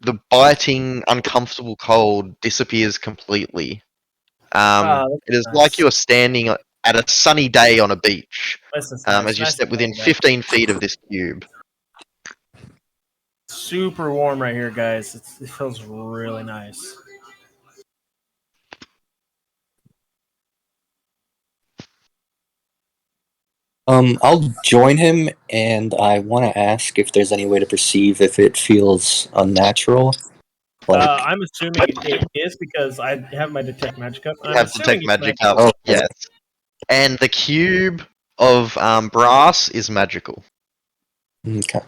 Speaker 3: the biting, uncomfortable cold disappears completely.
Speaker 6: That's
Speaker 3: It is
Speaker 6: nice.
Speaker 3: like you are standing at a sunny day on a beach.
Speaker 6: This is nice.
Speaker 3: As you
Speaker 6: Nice
Speaker 3: step
Speaker 6: and
Speaker 3: within
Speaker 6: warm,
Speaker 3: 15 feet of this cube.
Speaker 6: super warm right here, guys. It feels really nice.
Speaker 5: I'll join him, and I want to ask if there's any way to perceive if it feels unnatural. Like,
Speaker 6: I'm assuming it is because I have my detect magic up.
Speaker 3: You
Speaker 6: I'm
Speaker 3: have
Speaker 6: assuming
Speaker 3: detect
Speaker 6: it's
Speaker 3: magic
Speaker 6: magical.
Speaker 3: up, yes. And the cube of brass is magical.
Speaker 5: okay.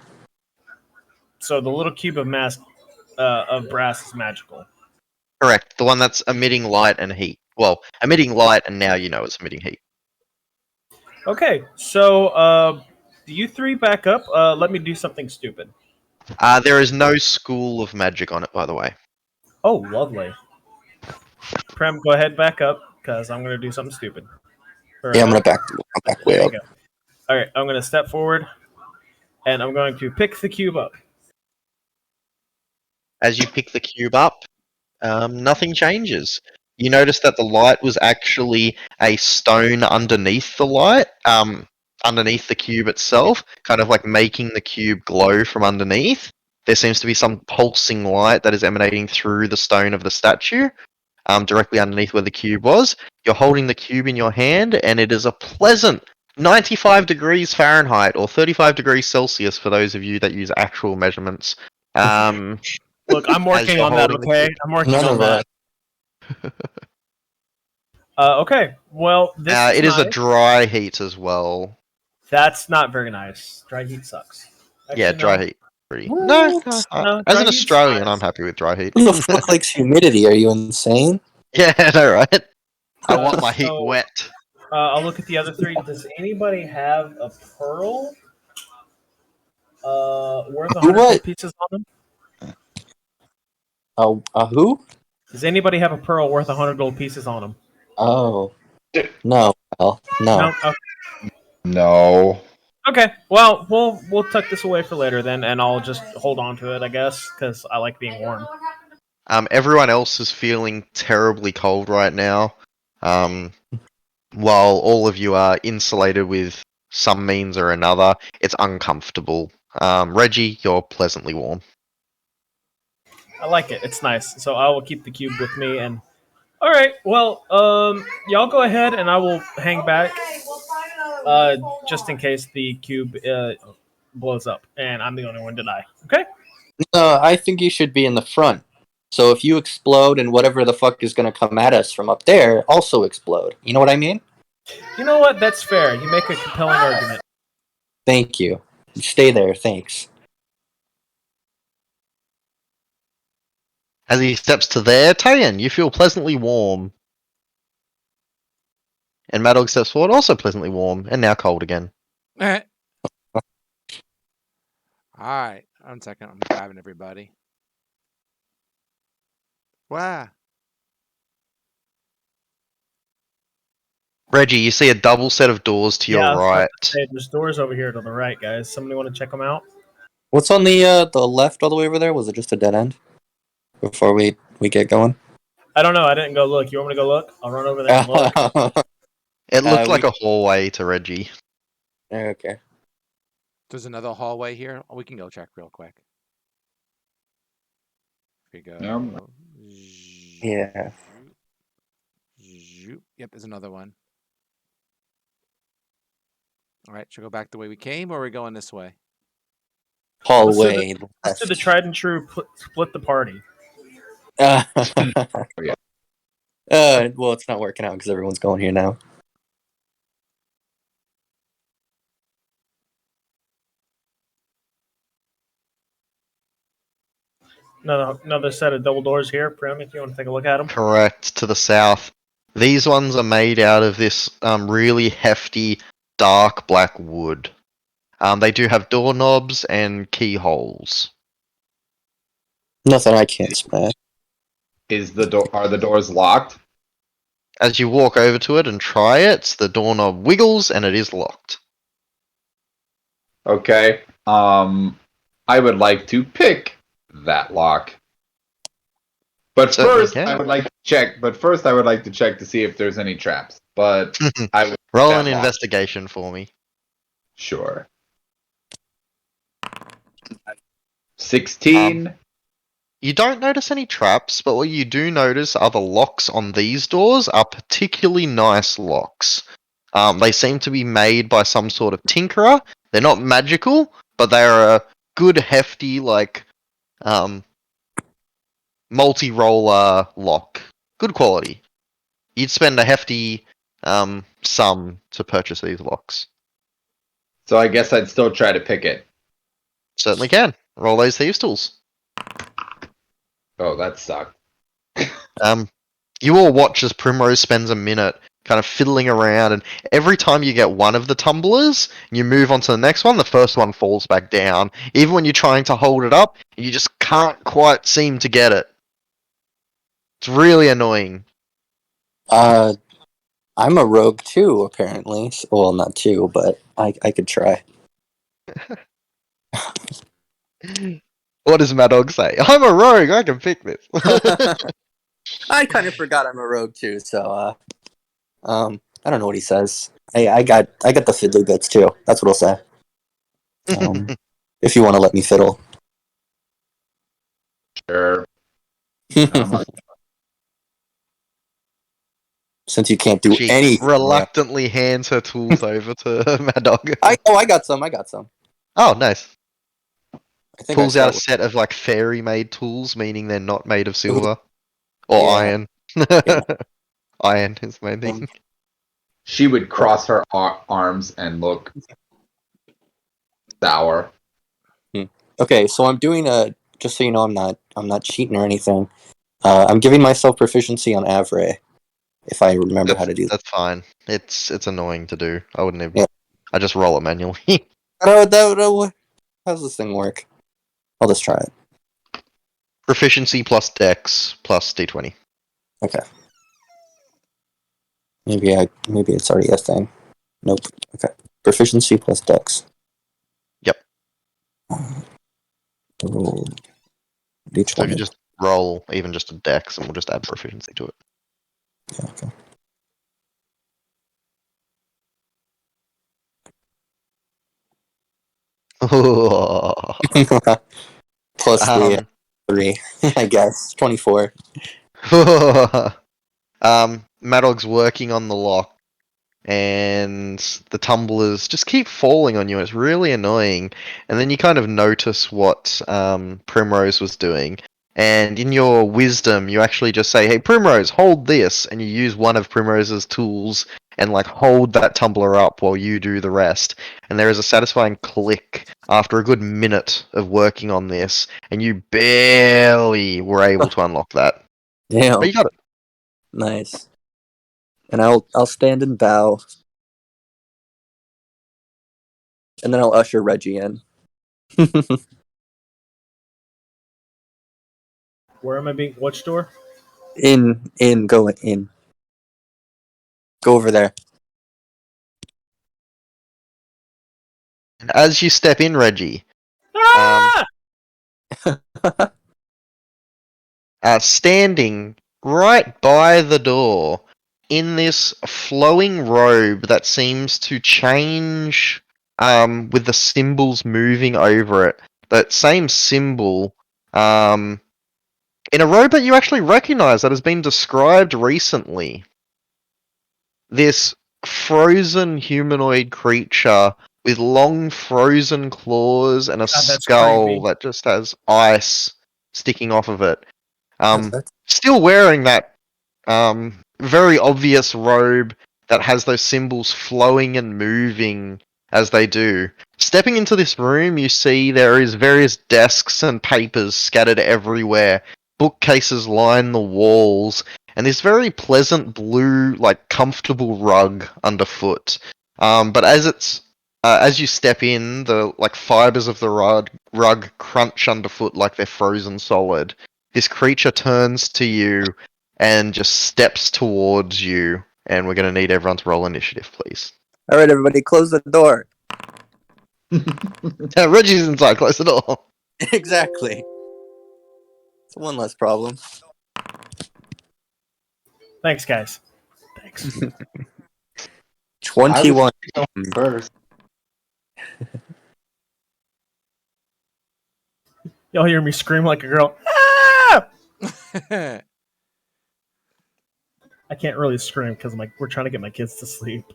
Speaker 6: So the little cube of of brass is magical.
Speaker 3: Correct. The one that's emitting light and heat. Well, emitting light, and now you know it's emitting heat.
Speaker 6: Okay, so do you three back up? Let me do something stupid.
Speaker 3: There is no school of magic on it, by the way.
Speaker 6: Oh, lovely. Prem, go ahead, back up, because I'm going to do something stupid.
Speaker 5: Yeah, I'm back way
Speaker 6: There you
Speaker 5: up.
Speaker 6: go. All right, I'm going to step forward, and I'm going to pick the cube up.
Speaker 3: As you pick the cube up, nothing changes. You notice that the light was actually a stone underneath the light, underneath the cube itself, kind of like making the cube glow from underneath. There seems to be some pulsing light that is emanating through the stone of the statue, directly underneath where the cube was. You're holding the cube in your hand, and it is a pleasant 95 degrees Fahrenheit, or 35 degrees Celsius for those of you that use actual measurements.
Speaker 6: Look, I'm working
Speaker 3: you're
Speaker 6: on that,
Speaker 3: holding the
Speaker 6: okay?
Speaker 3: cube.
Speaker 6: I'm working
Speaker 5: None
Speaker 6: on
Speaker 5: of
Speaker 6: that. Okay, well, this
Speaker 3: It is a
Speaker 6: nice.
Speaker 3: dry heat as well.
Speaker 6: That's not very nice. Dry heat sucks.
Speaker 3: Yeah,
Speaker 6: Actually,
Speaker 3: dry
Speaker 6: no.
Speaker 3: heat. Pretty.
Speaker 5: What?
Speaker 3: No,
Speaker 6: No,
Speaker 3: as
Speaker 6: dry
Speaker 3: an
Speaker 6: heat's
Speaker 3: Australian,
Speaker 6: nice.
Speaker 3: I'm happy with dry heat.
Speaker 5: Who the fuck likes humidity? Are you insane?
Speaker 3: Yeah, I know, right? I want my heat
Speaker 6: So-
Speaker 3: wet.
Speaker 6: I'll look at the other three. Does anybody have a pearl worth 100
Speaker 5: What?
Speaker 6: gold pieces on them?
Speaker 5: Who?
Speaker 6: Does anybody have a pearl worth 100 gold pieces on them?
Speaker 5: Oh, no. Well, no.
Speaker 6: Okay.
Speaker 2: No.
Speaker 6: Okay. Well, we'll tuck this away for later then, and I'll just hold on to it, I guess, because I like being warm.
Speaker 3: Everyone else is feeling terribly cold right now. While all of you are insulated with some means or another, it's uncomfortable. Reggie, you're pleasantly warm.
Speaker 6: I like it. It's nice. So I will keep the cube with me. And all right. Well, y'all go ahead, and I will hang back, just in case the cube blows up, and I'm the only one to die. Okay.
Speaker 5: No, I think you should be in the front. So if you explode and whatever the fuck is going to come at us from up there also explode. You know what I mean?
Speaker 6: You know what? That's fair. You make a compelling argument.
Speaker 5: Thank you. Stay there, thanks.
Speaker 3: As he steps to there, Tayan, you feel pleasantly warm. And Mad Dog steps forward, also pleasantly warm, and now cold again.
Speaker 4: All right, 1 second. I'm grabbing everybody. Wow.
Speaker 3: Reggie, you see a double set of doors to
Speaker 6: I
Speaker 3: your
Speaker 6: was about
Speaker 3: right.
Speaker 6: to say, there's doors over here to the right, guys. Somebody want to check them out?
Speaker 5: What's on the left all the way over there? Was it just a dead end? Before we get going?
Speaker 6: I don't know. I didn't go look. You want me to go look? I'll run over there and look.
Speaker 3: It looked like
Speaker 5: we-
Speaker 3: a hallway to Reggie.
Speaker 5: Okay.
Speaker 4: There's another hallway here. Oh, we can go check real quick. Here we go.
Speaker 2: No.
Speaker 5: Yeah.
Speaker 4: Yep, there's another one. All right, should we go back the way we came, or are we going this way?
Speaker 5: Hallway.
Speaker 6: Let's do the tried and true split the party.
Speaker 5: Yeah.
Speaker 2: yeah.
Speaker 5: Well, it's not working out because everyone's going here now.
Speaker 6: Another set of double doors here. Prim, if you want to take a look at them.
Speaker 3: Correct, to the south. These ones are made out of this really hefty, dark black wood. They do have doorknobs and keyholes.
Speaker 5: Nothing I can't smash.
Speaker 2: Are the doors locked?
Speaker 3: As you walk over to it and try it, the doorknob wiggles and it is locked.
Speaker 2: Okay. I would like to pick that lock. But
Speaker 3: Certainly
Speaker 2: first,
Speaker 3: can.
Speaker 2: I would like to check. But first, I would like to check to see if there's any traps. But I would
Speaker 3: Roll
Speaker 2: that
Speaker 3: an
Speaker 2: lock.
Speaker 3: investigation for me.
Speaker 2: Sure. 16.
Speaker 3: You don't notice any traps, but what you do notice are the locks on these doors are particularly nice locks. They seem to be made by some sort of tinkerer. They're not magical, but they are a good, hefty, multi-roller lock. Good quality. You'd spend a hefty sum to purchase these locks.
Speaker 2: So I guess I'd still try to pick it.
Speaker 3: Certainly can. Roll those thieves' tools.
Speaker 2: Oh, that sucked.
Speaker 3: You all watch as Primrose spends a minute kind of fiddling around, and every time you get one of the tumblers, you move on to the next one, the first one falls back down. Even when you're trying to hold it up, you just can't quite seem to get it. It's really annoying.
Speaker 5: I'm a rogue too, apparently. Well, not too, but I could try.
Speaker 3: What does Mad Dog say? I'm a rogue, I can pick this.
Speaker 5: I kind of forgot I'm a rogue too, so I don't know what he says. Hey, I got the fiddly bits too. That's what he'll say. If you want to let me fiddle.
Speaker 2: Sure.
Speaker 5: Since you can't do
Speaker 3: She
Speaker 5: anything.
Speaker 3: reluctantly hands her tools over to Mad Dog.
Speaker 5: I got some.
Speaker 3: Oh, nice.
Speaker 5: I think
Speaker 3: Pulls
Speaker 5: I
Speaker 3: out a
Speaker 5: start
Speaker 3: set of fairy made tools, meaning they're not made of silver or
Speaker 5: Yeah.
Speaker 3: iron.
Speaker 5: Yeah.
Speaker 3: Iron is the main thing.
Speaker 2: She would cross her arms and look sour.
Speaker 5: Okay, so I'm doing just so you know, I'm not cheating or anything. I'm giving myself proficiency on Avray, if I remember how to do that.
Speaker 3: That's fine. It's annoying to do. I wouldn't even.
Speaker 5: Yeah.
Speaker 3: I just roll it manually.
Speaker 5: How's this thing work? I'll just try it.
Speaker 3: Proficiency plus Dex plus D20.
Speaker 5: Okay. Maybe it's already a thing. Nope. Okay. Proficiency plus Dex.
Speaker 3: Yep.
Speaker 5: Roll
Speaker 3: So if
Speaker 5: D20.
Speaker 3: you just roll even just a Dex, and we'll just add proficiency to it.
Speaker 5: Yeah, okay. Plus the 3, I guess. 24.
Speaker 3: Madog's working on the lock, and the tumblers just keep falling on you. It's really annoying. And then you kind of notice what Primrose was doing. And in your wisdom, you actually just say, "Hey, Primrose, hold this," and you use one of Primrose's tools and like hold that tumbler up while you do the rest. And there is a satisfying click after a good minute of working on this, and you barely were able to unlock that.
Speaker 5: Damn.
Speaker 3: But you got it.
Speaker 5: Nice. And I'll stand and bow. And then I'll usher Reggie in.
Speaker 6: Where am I being? Which door?
Speaker 5: Go in. Go over there.
Speaker 3: And as you step in, Reggie,
Speaker 6: Ah!
Speaker 3: standing right by the door in this flowing robe that seems to change with the symbols moving over it. That same symbol in a robe that you actually recognize that has been described recently. This frozen humanoid creature with long frozen claws and a
Speaker 6: that's
Speaker 3: skull
Speaker 6: creepy.
Speaker 3: that just has ice sticking off of it.
Speaker 5: That's-
Speaker 3: Still wearing that very obvious robe that has those symbols flowing and moving as they do. Stepping into this room, you see there is various desks and papers scattered everywhere. Bookcases line the walls, and this very pleasant blue, like comfortable rug underfoot. But as you step in, the like fibers of the rug crunch underfoot like they're frozen solid. This creature turns to you and just steps towards you, and we're going to need everyone to roll initiative, please.
Speaker 5: All right, everybody, close the door.
Speaker 3: Reggie's inside, close the door.
Speaker 5: Exactly. It's one less problem.
Speaker 6: Thanks, guys. Thanks.
Speaker 5: 21.
Speaker 2: First.
Speaker 6: Y'all hear me scream like a girl. Ah! I can't really scream because we're trying to get my kids to sleep.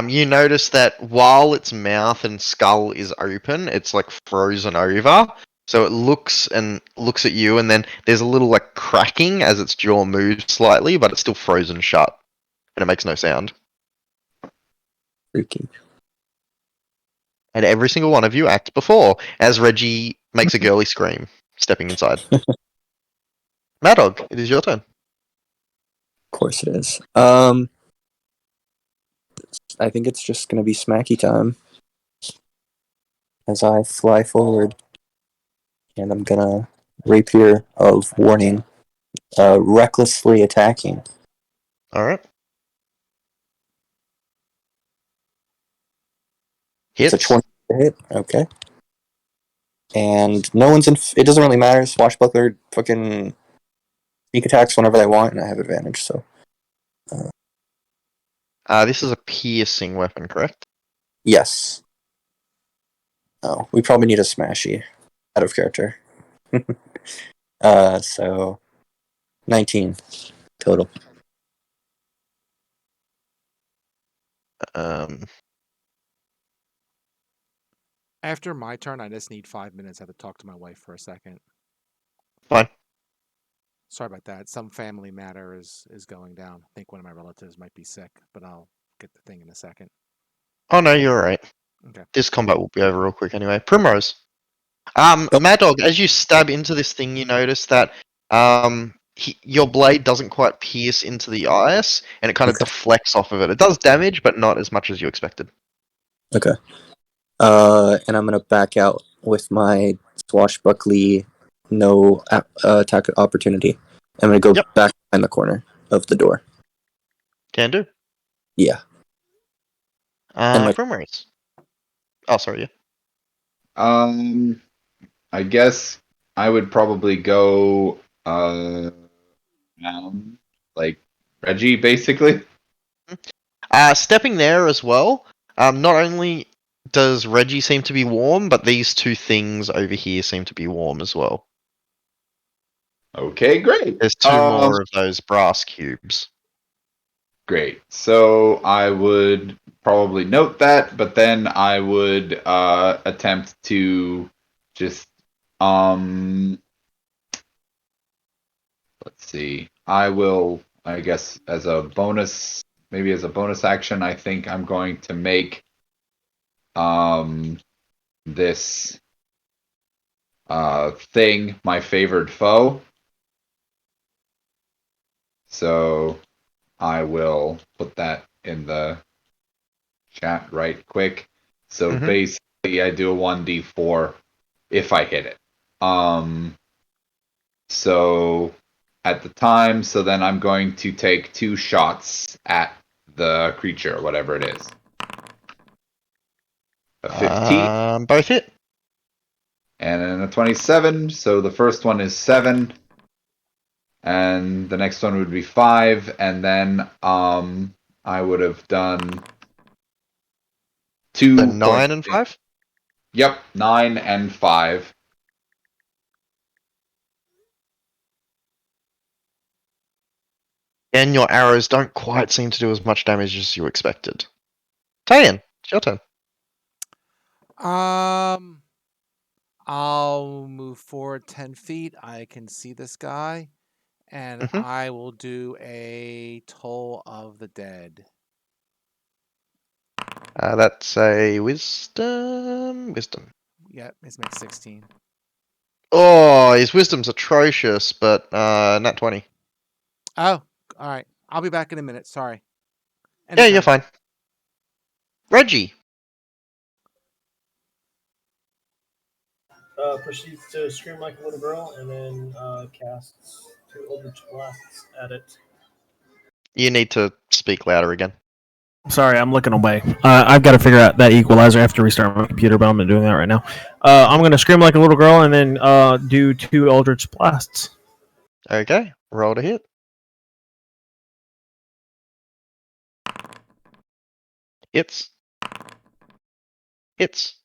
Speaker 3: You notice that while its mouth and skull is open, it's like frozen over. So it looks at you, and then there's a little like cracking as its jaw moves slightly, but it's still frozen shut, and it makes no sound.
Speaker 5: Freaky.
Speaker 3: And every single one of you act before, as Reggie makes a girly scream, stepping inside. Mad Dog, it is your turn.
Speaker 5: Of course it is. I think it's just gonna be smacky time. As I fly forward. And I'm gonna Rapier of Warning. Recklessly attacking.
Speaker 3: Alright.
Speaker 5: It's
Speaker 3: Hits.
Speaker 5: a 20 to hit. Okay. And no one's in. It doesn't really matter. Swashbuckler fucking sneak attacks whenever they want, and I have advantage, so.
Speaker 3: This is a piercing weapon, correct?
Speaker 5: Yes. Oh, we probably need a smashy. Out of character. So 19 total.
Speaker 4: After my turn, I just need 5 minutes. I have to talk to my wife for a second.
Speaker 3: Fine.
Speaker 4: Sorry about that. Some family matter is going down. I think one of my relatives might be sick, but I'll get the thing in a second.
Speaker 3: Oh no, you're alright.
Speaker 4: Okay.
Speaker 3: This combat will be over real quick anyway. Primrose. Mad Dog, as you stab into this thing, you notice that your blade doesn't quite pierce into the ice, and it kind of deflects off of it. It does damage, but not as much as you expected.
Speaker 5: Okay. And I'm gonna back out with my swashbuckly no attack opportunity. I'm gonna go back behind the corner of the door.
Speaker 3: Can do.
Speaker 5: Yeah.
Speaker 3: Primrose. Oh, sorry,
Speaker 2: I guess I would probably go like Reggie, basically.
Speaker 3: Stepping there as well. Not only does Reggie seem to be warm, but these two things over here seem to be warm as well.
Speaker 2: Okay, great.
Speaker 3: There's two more of those brass cubes.
Speaker 2: Great. So I would probably note that, but then I would attempt to just let's see. I will, I guess, as a bonus, maybe as a bonus action, I think I'm going to make this thing my favored foe. So I will put that in the chat right quick. So
Speaker 3: Mhm.
Speaker 2: basically, I do a 1d4 if I hit it. So at the time, so then I'm going to take 2 shots at the creature, whatever it is. A 15
Speaker 3: Both hit.
Speaker 2: and then a 27. So the first one is 7, and the next one would be 5, and then I would have done 2
Speaker 3: So
Speaker 2: points
Speaker 3: 9
Speaker 2: of
Speaker 3: and
Speaker 2: damage.
Speaker 3: 5.
Speaker 2: Yep, 9 and 5.
Speaker 3: And your arrows don't quite seem to do as much damage as you expected. Tayan, it's your turn.
Speaker 4: I'll move forward 10 feet. I can see this guy, and
Speaker 3: Mhm.
Speaker 4: I will do a Toll of the Dead.
Speaker 3: That's a wisdom. Wisdom.
Speaker 4: Yep, it's makes 16.
Speaker 3: Oh, his wisdom's atrocious, but nat 20.
Speaker 4: Oh, all right. I'll be back in a minute. Sorry.
Speaker 3: Yeah, you're
Speaker 4: Anytime.
Speaker 3: fine. Reggie.
Speaker 6: Proceeds to scream like a little girl and then casts 2 Eldritch Blasts at it.
Speaker 3: You need to speak louder again.
Speaker 6: Sorry, I'm looking away. I've got to figure out that equalizer. I have to restart my computer, but I'm not doing that right now. I'm going to scream like a little girl and then do 2 Eldritch Blasts.
Speaker 3: Okay, roll to hit. Hits. Hits.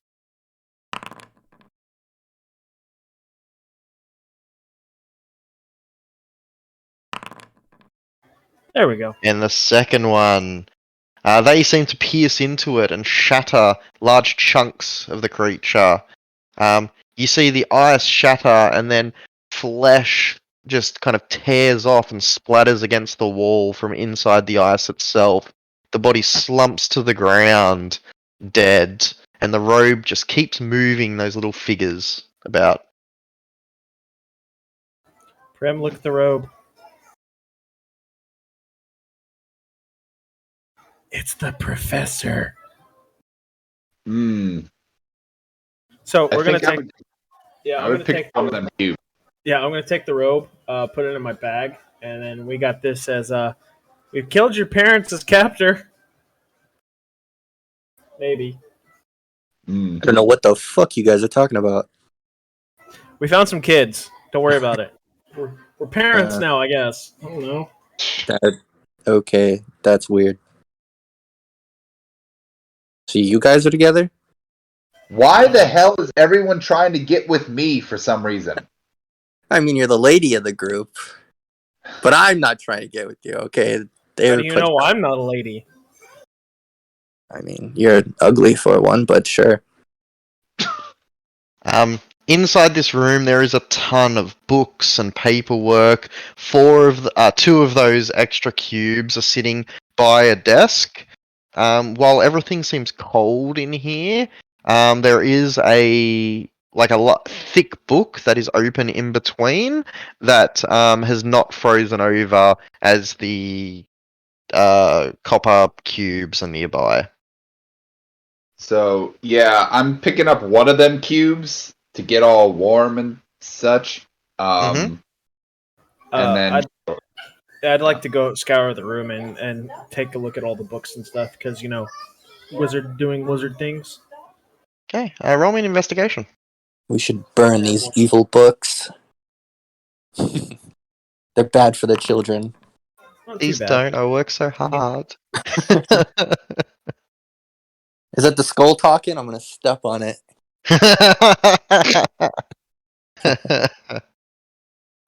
Speaker 6: There we go.
Speaker 3: And the second one, they seem to pierce into it and shatter large chunks of the creature. You see the ice shatter and then flesh just kind of tears off and splatters against the wall from inside the ice itself. The body slumps to the ground, dead, and the robe just keeps moving those little figures about.
Speaker 6: Prem, look at the robe. It's the professor.
Speaker 2: Hmm.
Speaker 6: So
Speaker 2: I
Speaker 6: we're gonna
Speaker 2: think
Speaker 6: take. Yeah,
Speaker 2: I
Speaker 6: I'm
Speaker 2: would
Speaker 6: gonna
Speaker 2: pick
Speaker 6: take.
Speaker 2: one of them cubes.
Speaker 6: Yeah, I'm gonna take the robe, put it in my bag, and then we got this as we've killed your parents as captor. Maybe
Speaker 2: Hmm.
Speaker 5: I don't know what the fuck you guys are talking about.
Speaker 6: we found some kids. Don't worry about it. We're parents
Speaker 5: Uh,
Speaker 6: now, I guess. I don't know.
Speaker 5: That okay, that's weird. So you guys are together?
Speaker 2: Why the hell is everyone trying to get with me for some reason?
Speaker 5: I mean, you're the lady of the group, but I'm not trying to get with you. Okay, they
Speaker 6: How
Speaker 5: were
Speaker 6: do you
Speaker 5: put.
Speaker 6: know I'm not a lady?
Speaker 5: I mean, you're ugly for one, but sure.
Speaker 3: Inside this room, there is a ton of books and paperwork. Two of those extra cubes are sitting by a desk. While everything seems cold in here, there is a thick book that is open in between that has not frozen over as the copper cubes are nearby.
Speaker 2: So yeah, I'm picking up one of them cubes to get all warm and such. And then
Speaker 6: I'd like to go scour the room and take a look at all the books and stuff because wizard doing wizard things.
Speaker 3: Okay, roll me an investigation.
Speaker 5: We should burn these evil books. They're bad for the children.
Speaker 6: Not too
Speaker 3: Please
Speaker 6: bad.
Speaker 3: don't. I work so hard.
Speaker 5: Is that the skull talking? I'm gonna step on it.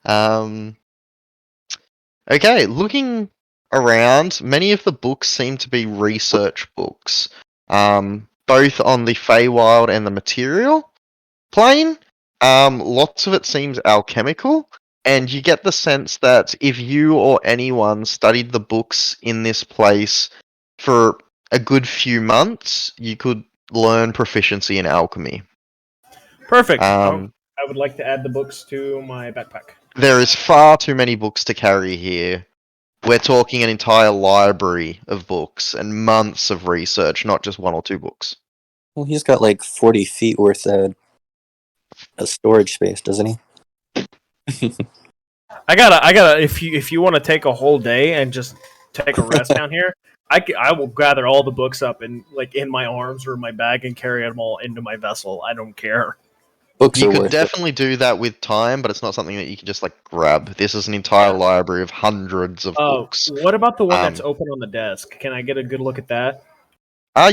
Speaker 3: um. Okay, looking around, many of the books seem to be research books, both on the Feywild and the material plane. Lots of it seems alchemical, and you get the sense that if you or anyone studied the books in this place for a good few months, you could learn proficiency in alchemy.
Speaker 6: Perfect.
Speaker 3: Um,
Speaker 6: I would like to add the books to my backpack.
Speaker 3: There is far too many books to carry here. We're talking an entire library of books and months of research, not just one or two books.
Speaker 5: Well, he's got like 40 feet worth of storage space, doesn't he?
Speaker 6: I gotta. If you want to take a whole day and just take a rest down here, I will gather all the books up in my arms or my bag and carry them all into my vessel. I don't care.
Speaker 5: Books
Speaker 3: You
Speaker 5: are
Speaker 3: could
Speaker 5: worth
Speaker 3: definitely do that with time, but it's not something that you can just like grab. This is an entire
Speaker 6: Yeah.
Speaker 3: library of hundreds of books.
Speaker 6: What about the one that's
Speaker 3: Um,
Speaker 6: open on the desk? Can I get a good look at that?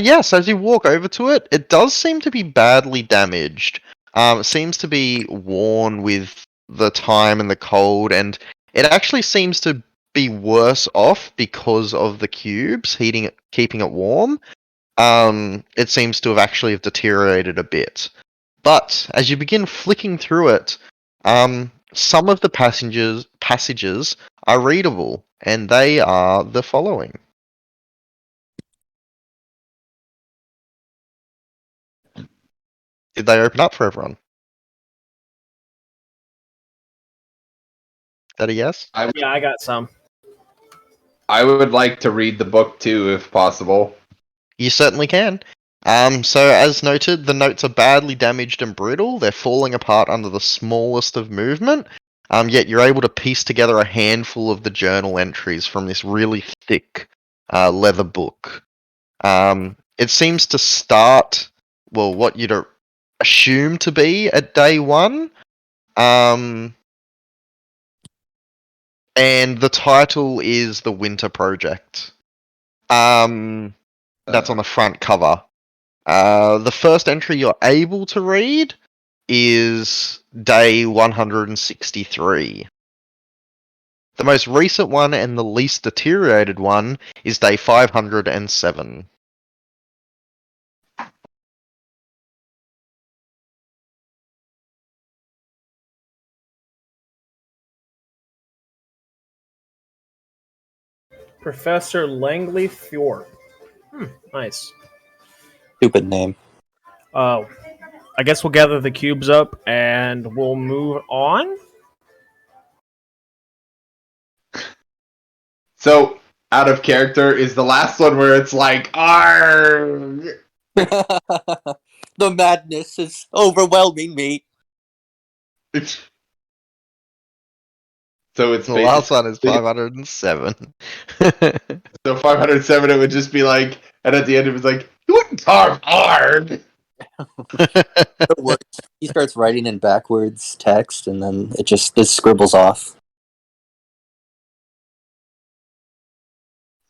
Speaker 3: Yes, as you walk over to it, it does seem to be badly damaged. It seems to be worn with the time and the cold, and it actually seems to be worse off because of the cubes keeping it warm. It seems to have actually deteriorated a bit. But as you begin flicking through it, some of the passages are readable, and they are the following. Did they open up for everyone? Is that a yes?
Speaker 6: Yeah, I got some.
Speaker 2: I would like to read the book too, if possible.
Speaker 3: You certainly can. So as noted, the notes are badly damaged and brittle. They're falling apart under the smallest of movement. Yet you're able to piece together a handful of the journal entries from this really thick leather book. It seems to start, well, what you'd assume to be at day one. And the title is The Winter Project. That's on the front cover. The first entry you're able to read is day 163. The most recent one and the least deteriorated one is day 507.
Speaker 6: Professor Langley Fjord. Nice.
Speaker 5: Stupid name.
Speaker 6: I guess we'll gather the cubes up and we'll move on.
Speaker 2: So, out of character is the last one where it's like, arg!
Speaker 5: The madness is overwhelming me.
Speaker 2: So it's
Speaker 3: The last one is
Speaker 2: basically
Speaker 3: 507.
Speaker 2: so 507. It would just be like, and at the end it was like, you wouldn't carve arg.
Speaker 5: He starts writing in backwards text, and then it scribbles off.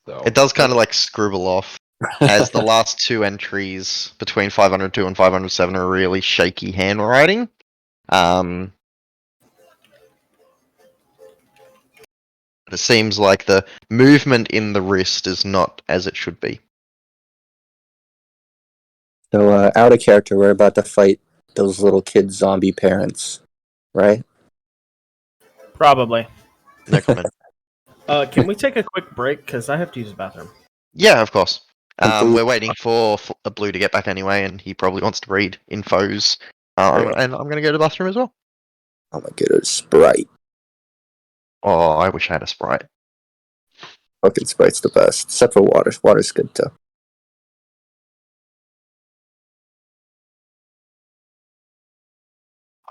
Speaker 2: So
Speaker 3: It does kind of like scribble off, as the last two entries between 502 and 507 are really shaky handwriting. It seems like the movement in the wrist is not as it should be.
Speaker 5: So, out of character, we're about to fight those little kid zombie parents, right?
Speaker 6: Probably.
Speaker 3: No comment.
Speaker 6: Can we take a quick break? Because I have to use the bathroom.
Speaker 3: Yeah, of course.
Speaker 5: Blue-
Speaker 3: We're waiting for Blue to get back anyway, and he probably wants to read infos. And I'm going to go to the bathroom as well.
Speaker 5: I'm gonna get a Sprite.
Speaker 3: Oh, I wish I had a Sprite.
Speaker 5: Fucking Sprite's the best, except for water. Water's good too.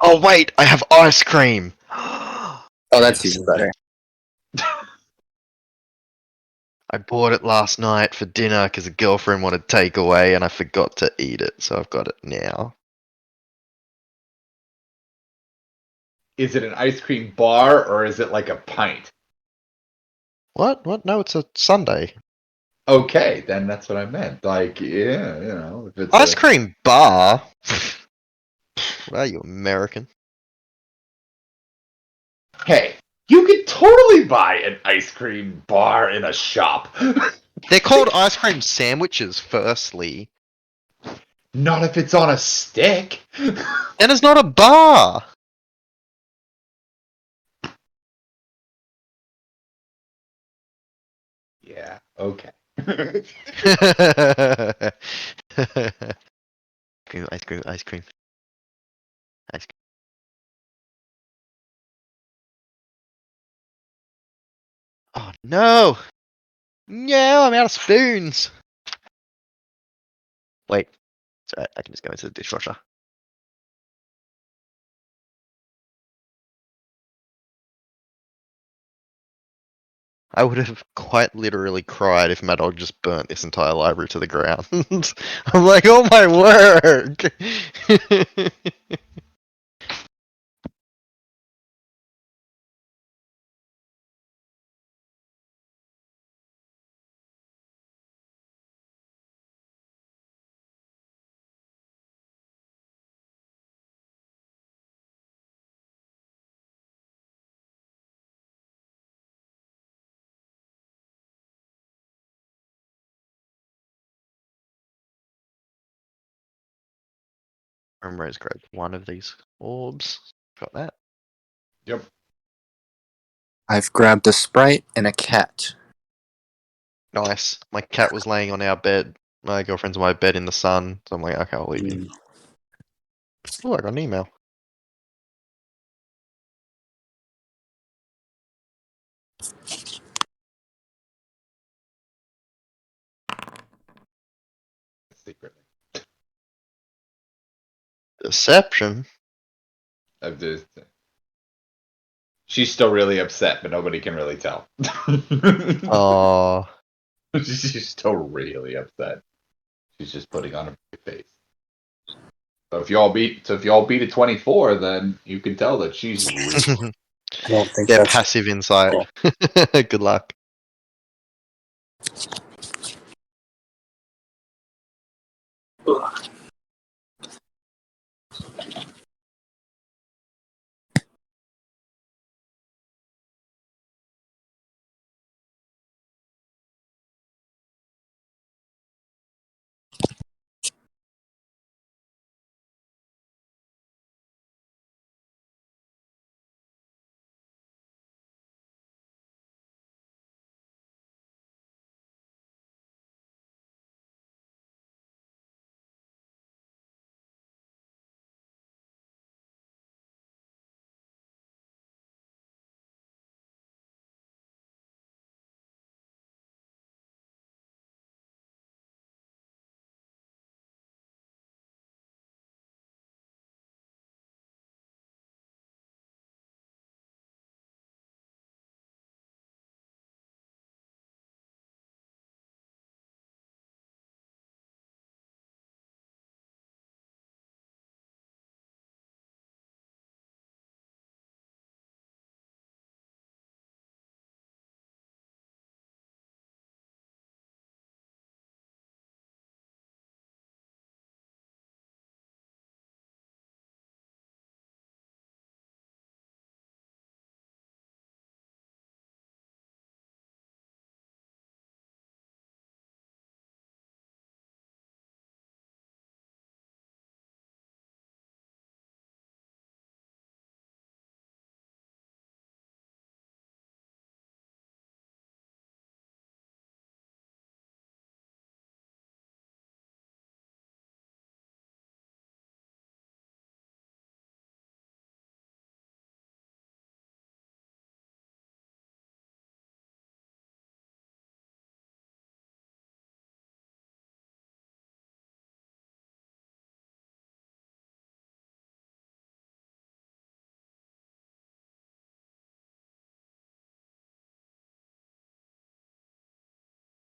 Speaker 3: Oh, wait, I have ice cream!
Speaker 5: Oh, that's even better.
Speaker 3: I bought it last night for dinner because a girlfriend wanted takeaway, and I forgot to eat it, so I've got it now.
Speaker 2: is it an ice cream bar or is it like a pint?
Speaker 3: What? No, it's a sundae.
Speaker 2: Okay, then that's what I meant. Like, yeah, if it's
Speaker 3: Ice cream bar? Are you American?
Speaker 2: Hey, You could totally buy an ice cream bar in a shop.
Speaker 3: They're called ice cream sandwiches, firstly.
Speaker 2: Not if it's on a stick.
Speaker 3: And it's not a bar!
Speaker 2: Yeah, okay.
Speaker 3: Ice cream, ice cream. Ice cream. Oh no! No, I'm out of spoons! Wait. Sorry, I can just go into the dishwasher. I would have quite literally cried if my dog just burnt this entire library to the ground. I'm like, oh my work! Rose grabbed one of these orbs. Got that.
Speaker 2: Yep.
Speaker 5: I've grabbed a Sprite and a cat.
Speaker 3: Nice. My cat was laying on our bed. My girlfriend's on my bed in the sun. So I'm like, okay, I'll leave you. Oh, I got an email.
Speaker 2: Secretly.
Speaker 3: Deception?
Speaker 2: Of this. She's still really upset, but nobody can really tell.
Speaker 3: Oh.
Speaker 2: She's still really upset. She's just putting on a face. So if y'all beat a 24, then you can tell that she's really
Speaker 5: I don't think
Speaker 3: Yeah,
Speaker 5: that's
Speaker 3: passive insight. Good luck.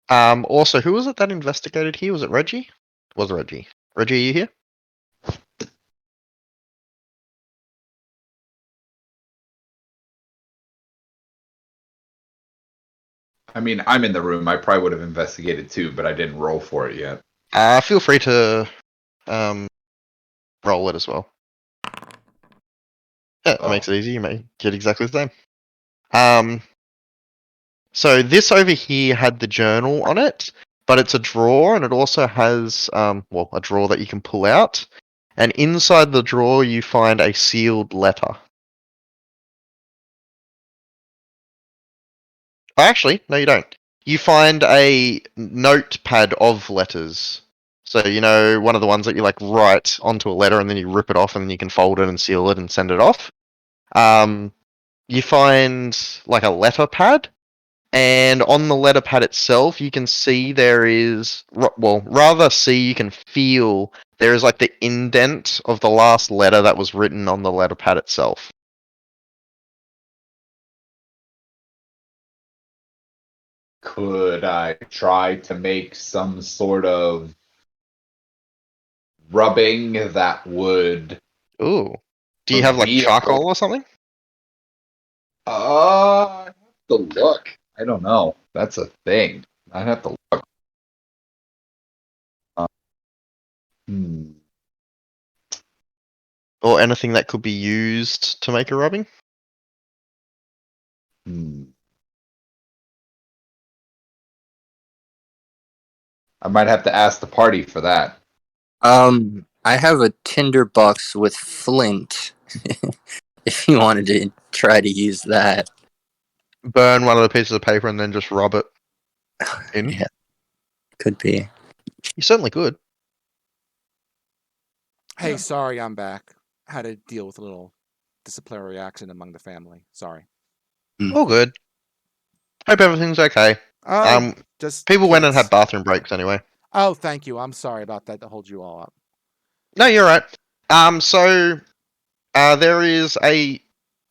Speaker 3: Also, who was it that investigated here? Was it Reggie? It was Reggie. Reggie, are you here?
Speaker 2: I mean, I'm in the room. I probably would have investigated too, but I didn't roll for it yet.
Speaker 3: Feel free to roll it as well. Yeah, that makes it easy. You may get exactly the same. So this over here had the journal on it, but it's a drawer, and it also has a drawer that you can pull out. And inside the drawer, you find a sealed letter. Actually, no, you don't. You find a notepad of letters. So, one of the ones that you write onto a letter and then you rip it off and then you can fold it and seal it and send it off. You find a letter pad, and on the letter pad itself, you can see there is, you can feel there is the indent of the last letter that was written on the letter pad itself.
Speaker 2: Could I try to make some sort of rubbing that would
Speaker 3: Ooh. Do you have charcoal or something?
Speaker 2: I have to look. I don't know. That's a thing. I have to look.
Speaker 3: Or anything that could be used to make a rubbing?
Speaker 2: I might have to ask the party for that.
Speaker 5: I have a tinderbox with flint. If you wanted to try to use that.
Speaker 3: Burn one of the pieces of paper and then just rub it in?
Speaker 5: Yeah. Could be.
Speaker 3: You certainly could.
Speaker 4: Hey, sorry, I'm back. Had to deal with a little disciplinary action among the family. Sorry.
Speaker 3: All good. Hope everything's okay.
Speaker 4: Just
Speaker 3: People went and
Speaker 4: kids.
Speaker 3: had bathroom breaks anyway.
Speaker 4: Oh, thank you. I'm sorry about that to hold you all up.
Speaker 3: No, you're right. So there is a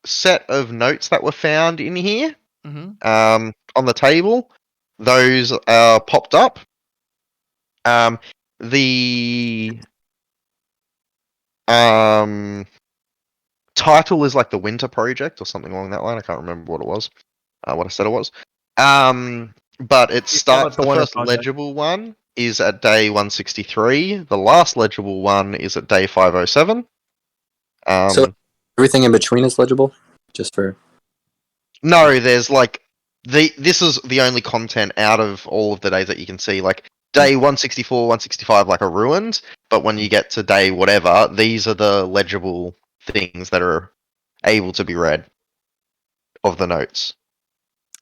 Speaker 3: set of notes that were found in here.
Speaker 4: Mm-hmm.
Speaker 3: On the table. Those are popped up. The title is the Winter Project or something along that line. I can't remember what it was. What I said it was. But it starts. The first legible one is at day 163. The last legible one is at day 507.
Speaker 5: So everything in between is legible, just for.
Speaker 3: No, there's this is the only content out of all of the days that you can see. Day 164, 165 are ruined, but when you get to day whatever, these are the legible things that are able to be read of the notes.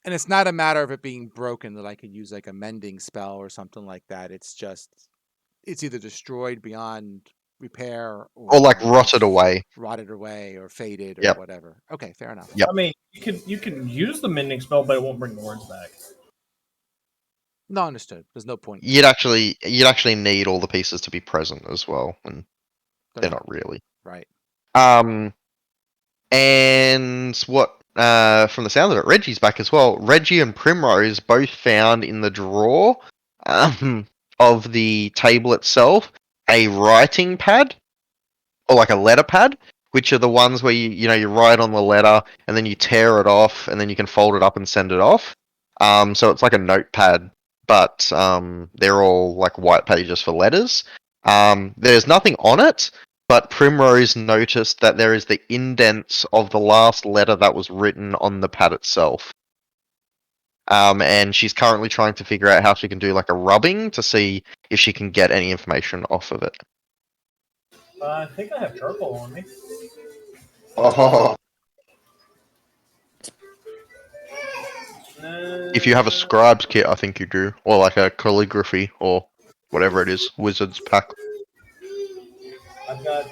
Speaker 4: And it's not a matter of it being broken that I could use a mending spell or something like that. It's just, it's either destroyed beyond repair
Speaker 3: or rotted away
Speaker 4: or faded or whatever. Okay, fair enough.
Speaker 3: Yep.
Speaker 6: I mean, you can use the mending spell, but it won't bring the words back.
Speaker 4: No, understood. There's no point.
Speaker 3: You'd actually need all the pieces to be present as well, and they're not really.
Speaker 4: Right.
Speaker 3: And what from the sound of it, Reggie's back as well. Reggie and Primrose both found in the drawer of the table itself a writing pad or a letter pad, which are the ones where you write on the letter and then you tear it off and then you can fold it up and send it off. So it's like a notepad, but they're all white pages for letters. There's nothing on it, but Primrose noticed that there is the indents of the last letter that was written on the pad itself. And she's currently trying to figure out how she can do a rubbing to see if she can get any information off of it.
Speaker 6: I think I have charcoal on me.
Speaker 2: Oh.
Speaker 3: If you have a scribe's kit, I think you do. Or a calligraphy or whatever it is, wizard's pack.
Speaker 6: I've got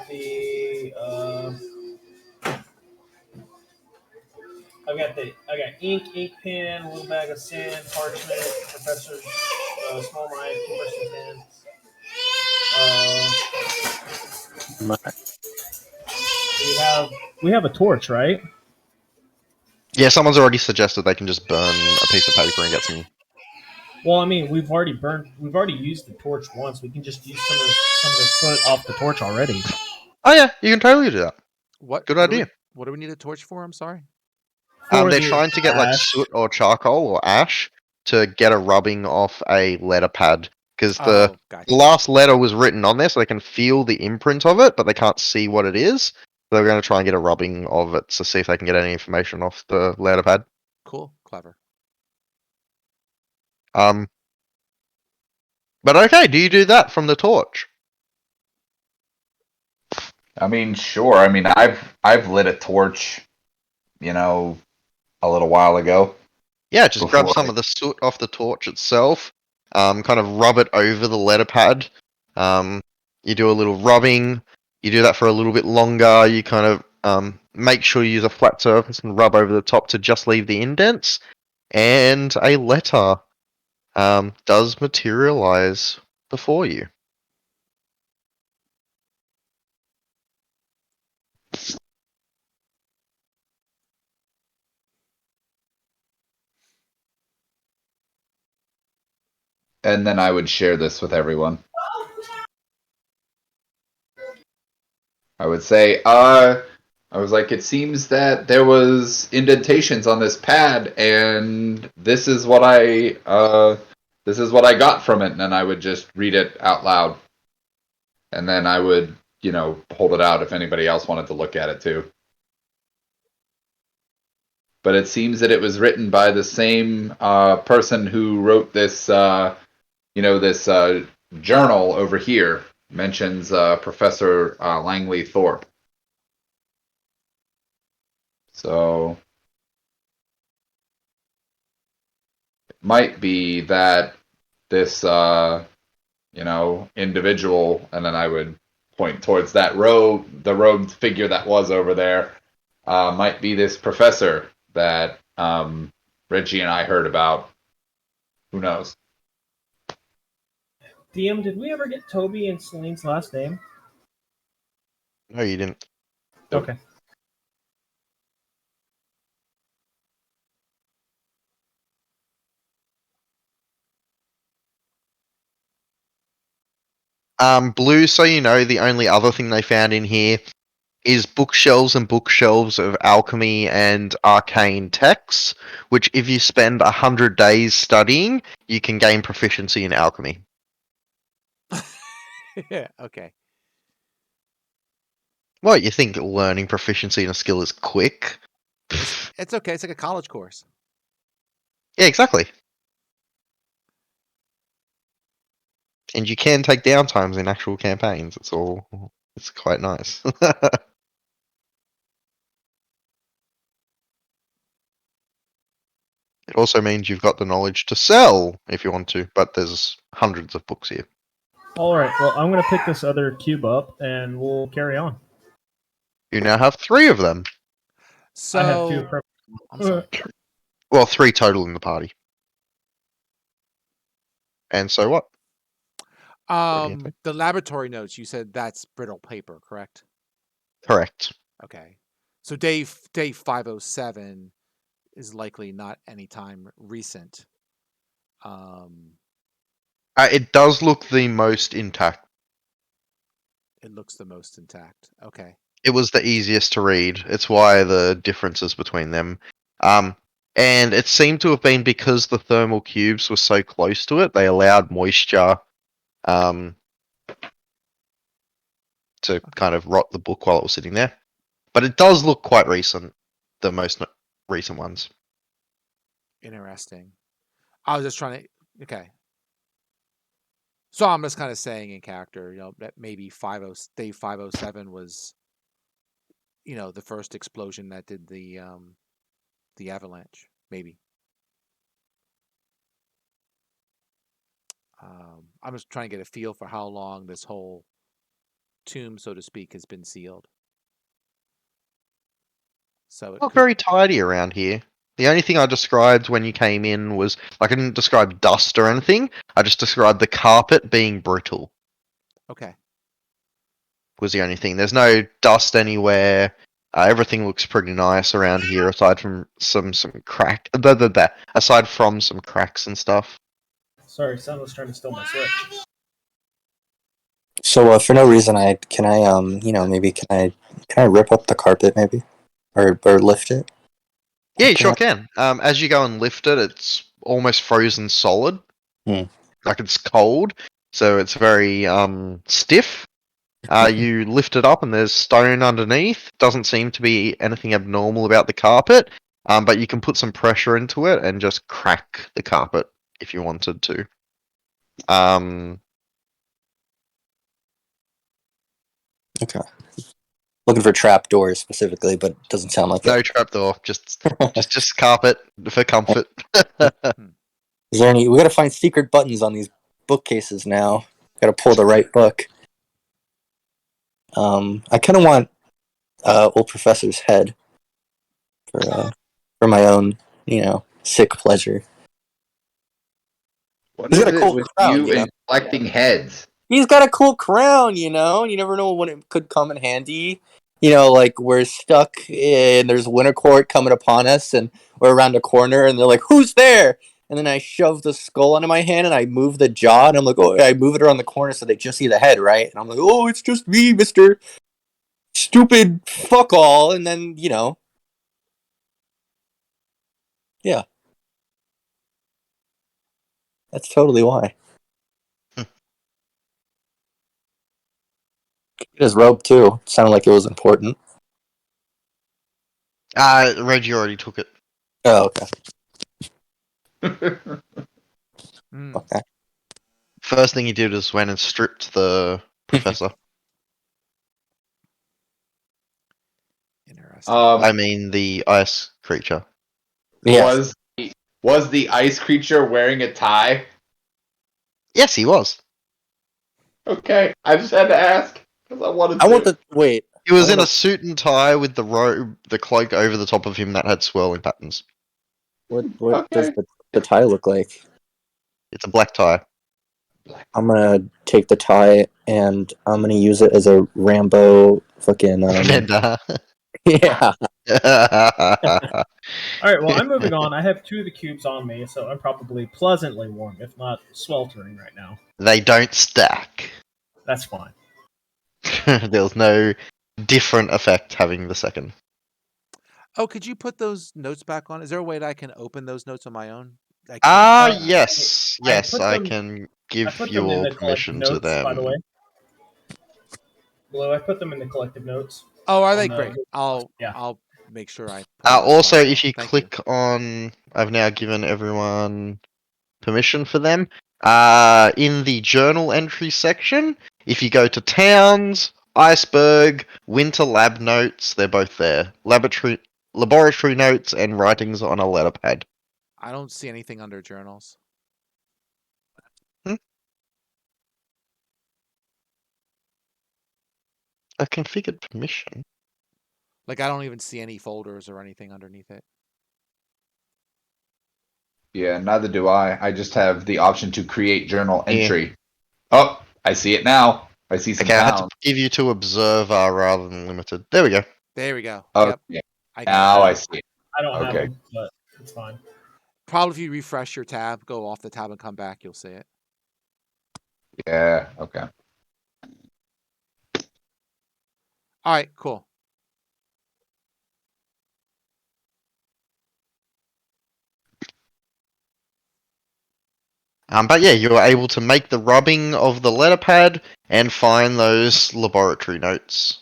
Speaker 6: I got ink pen, a little bag of sand, parchment, professor's small knife, 2 brushing pens. We have a torch, right?
Speaker 3: Yeah, someone's already suggested they can just burn a piece of paper and get some.
Speaker 6: Well, I mean, we've already used the torch once. We can just use some of the soot off the torch already.
Speaker 3: Oh yeah, you can totally do that.
Speaker 4: What?
Speaker 3: Good idea.
Speaker 4: What do we need a torch for? I'm sorry.
Speaker 3: They're trying to get soot or charcoal or ash to get a rubbing off a letter pad because the last letter was written on there, so they can feel the imprint of it, but they can't see what it is. So they're going to try and get a rubbing of it to see if they can get any information off the letter pad.
Speaker 4: Cool. Clever.
Speaker 3: But okay, do you do that from the torch?
Speaker 2: I mean, sure. I mean, I've lit a torch, you know, a little while ago.
Speaker 3: Yeah, just grab
Speaker 2: Before
Speaker 3: some of the soot off the torch itself, kind of rub it over the letter pad. You do a little rubbing. You do that for a little bit longer. You kind of make sure you use a flat surface and rub over the top to just leave the indents. And a letter does materialize before you.
Speaker 2: and then I would share this with everyone. I would say, I was like, it seems that there was indentations on this pad, and this is what I got from it, and then I would just read it out loud, and then I would, hold it out if anybody else wanted to look at it too. But it seems that it was written by the same person who wrote this, this journal over here. Mentions Professor Langley Thorpe. So it might be that this, individual, and then I would point towards that the robed figure that was over there, might be this professor that Reggie and I heard about. Who knows?
Speaker 6: DM, did we ever get Toby and Celine's last name?
Speaker 3: No, you didn't.
Speaker 6: Okay.
Speaker 3: Blue, so you know, the only other thing they found in here is bookshelves and bookshelves of alchemy and arcane texts, which if you spend 100 days studying, you can gain proficiency in alchemy.
Speaker 4: Yeah. Okay.
Speaker 3: What, you think learning proficiency in a skill is quick?
Speaker 4: It's okay. It's like a college course.
Speaker 3: Yeah, exactly. And you can take downtimes in actual campaigns. It's quite nice. It also means you've got the knowledge to sell if you want to, but there's hundreds of books here.
Speaker 6: All right. Well, I'm going to pick this other cube up, and we'll carry on.
Speaker 3: You now have 3 of them.
Speaker 4: So
Speaker 6: I have 2 per-
Speaker 4: I'm sorry.
Speaker 3: Well, 3 total in the party. And so what? do you think?
Speaker 4: The laboratory notes. You said that's brittle paper, correct?
Speaker 3: Correct.
Speaker 4: Okay. So day 507 is likely not any time recent.
Speaker 3: It does look the most intact.
Speaker 4: It looks the most intact. Okay.
Speaker 3: It was the easiest to read. It's why the differences between them. And it seemed to have been because the thermal cubes were so close to it, they allowed moisture to kind of rot the book while it was sitting there. But it does look quite recent, the most recent ones.
Speaker 4: Interesting. I was just trying to. Okay. So I'm just kind of saying in character, that maybe day 507 was, the first explosion that did the avalanche. Maybe. I'm just trying to get a feel for how long this whole tomb, so to speak, has been sealed. So
Speaker 3: Not very tidy around here. The only thing I described when you came in was, I didn't describe dust or anything. I just described the carpet being brittle.
Speaker 4: Okay.
Speaker 3: Was the only thing. There's no dust anywhere. Everything looks pretty nice around here, aside from some crack. Aside from some cracks and stuff.
Speaker 6: Sorry, son was trying to steal my Switch.
Speaker 5: So for no reason, can I rip up the carpet maybe, or lift it?
Speaker 3: Yeah, you sure can. As you go and lift it, it's almost frozen solid.
Speaker 5: Hmm.
Speaker 3: Like it's cold, so it's very stiff. You lift it up and there's stone underneath. Doesn't seem to be anything abnormal about the carpet. But you can put some pressure into it and just crack the carpet if you wanted to.
Speaker 5: Okay. Looking for trapdoors specifically, but it doesn't sound like
Speaker 3: No
Speaker 5: it.
Speaker 3: trapdoor, just carpet for comfort.
Speaker 5: Is there any? We gotta find secret buttons on these bookcases now. Gotta pull the right book. I kind of want old professor's head for my own, sick pleasure.
Speaker 2: What
Speaker 5: He's
Speaker 2: is
Speaker 5: got a
Speaker 2: it
Speaker 5: cool
Speaker 2: with
Speaker 5: crown,
Speaker 2: you and collecting heads?
Speaker 5: He's got a cool crown, You never know when it could come in handy. Like we're stuck and there's winter court coming upon us, and we're around a corner, and they're like, "Who's there?" And then I shove the skull into my hand, and I move the jaw, and I'm like, "Oh!" I move it around the corner so they just see the head, right? And I'm like, "Oh, it's just me, Mister Stupid Fuck All." And then yeah, that's totally why. His robe too. Sounded like it was important.
Speaker 3: Reggie already took it.
Speaker 5: Oh, okay. Okay.
Speaker 3: First thing he did was went and stripped the professor.
Speaker 4: Interesting.
Speaker 3: I mean, the ice creature.
Speaker 5: Yeah.
Speaker 2: Was the ice creature wearing a tie?
Speaker 3: Yes, he was.
Speaker 2: Okay, I just had to ask because I wanted to.
Speaker 5: I want the wait.
Speaker 3: He was
Speaker 5: I
Speaker 3: in
Speaker 5: wanna-
Speaker 3: a suit and tie with the robe, the cloak over the top of him that had swirling patterns.
Speaker 5: What does
Speaker 2: Okay.
Speaker 5: the tie look like?
Speaker 3: It's a black tie.
Speaker 5: I'm gonna take the tie and I'm gonna use it as a Rambo fucking
Speaker 3: Vendor.
Speaker 5: yeah.
Speaker 6: All right, well, I'm moving on. I have 2 of the cubes on me, so I'm probably pleasantly warm, if not sweltering right now.
Speaker 3: They don't stack.
Speaker 6: That's fine.
Speaker 3: There was no different effect having the second.
Speaker 4: Oh, could you put those notes back on? Is there a way that I can open those notes on my own? I can't.
Speaker 3: Yes.
Speaker 6: I
Speaker 3: Yes,
Speaker 6: put
Speaker 3: I
Speaker 6: them-
Speaker 3: can
Speaker 6: I
Speaker 3: give
Speaker 6: put
Speaker 3: you
Speaker 6: them in
Speaker 3: all
Speaker 6: the collective
Speaker 3: permission to
Speaker 6: notes,
Speaker 3: them.
Speaker 6: by the way. Blue, I put them in the collective notes.
Speaker 4: Oh, are they
Speaker 6: on the-
Speaker 4: great? I'll
Speaker 6: Yeah.
Speaker 4: I'll make sure I. put them
Speaker 3: Also,
Speaker 4: aside.
Speaker 3: if you
Speaker 4: Thank
Speaker 3: click on, I've now given everyone permission for them. In the journal entry section, if you go to towns, iceberg, winter lab notes, they're both there. Laboratory notes and writings on a letterpad.
Speaker 4: I don't see anything under journals.
Speaker 3: A configured permission.
Speaker 4: Like I don't even see any folders or anything underneath it.
Speaker 2: Yeah, neither do I. I just have the option to create journal
Speaker 3: Yeah.
Speaker 2: entry. Oh, I see it now. I see some
Speaker 3: Okay, I had to
Speaker 2: towns.
Speaker 3: give you to observer rather than limited. There we go.
Speaker 4: There we go.
Speaker 2: Oh,
Speaker 4: Yep.
Speaker 2: yeah.
Speaker 4: I got
Speaker 2: Now
Speaker 4: it.
Speaker 2: I see it.
Speaker 6: I don't have
Speaker 2: Okay.
Speaker 6: them, but it's fine.
Speaker 4: Probably if you refresh your tab, go off the tab and come back, you'll see it.
Speaker 2: Yeah. Okay.
Speaker 4: All right, cool.
Speaker 3: But yeah, you were able to make the rubbing of the letterpad and find those laboratory notes.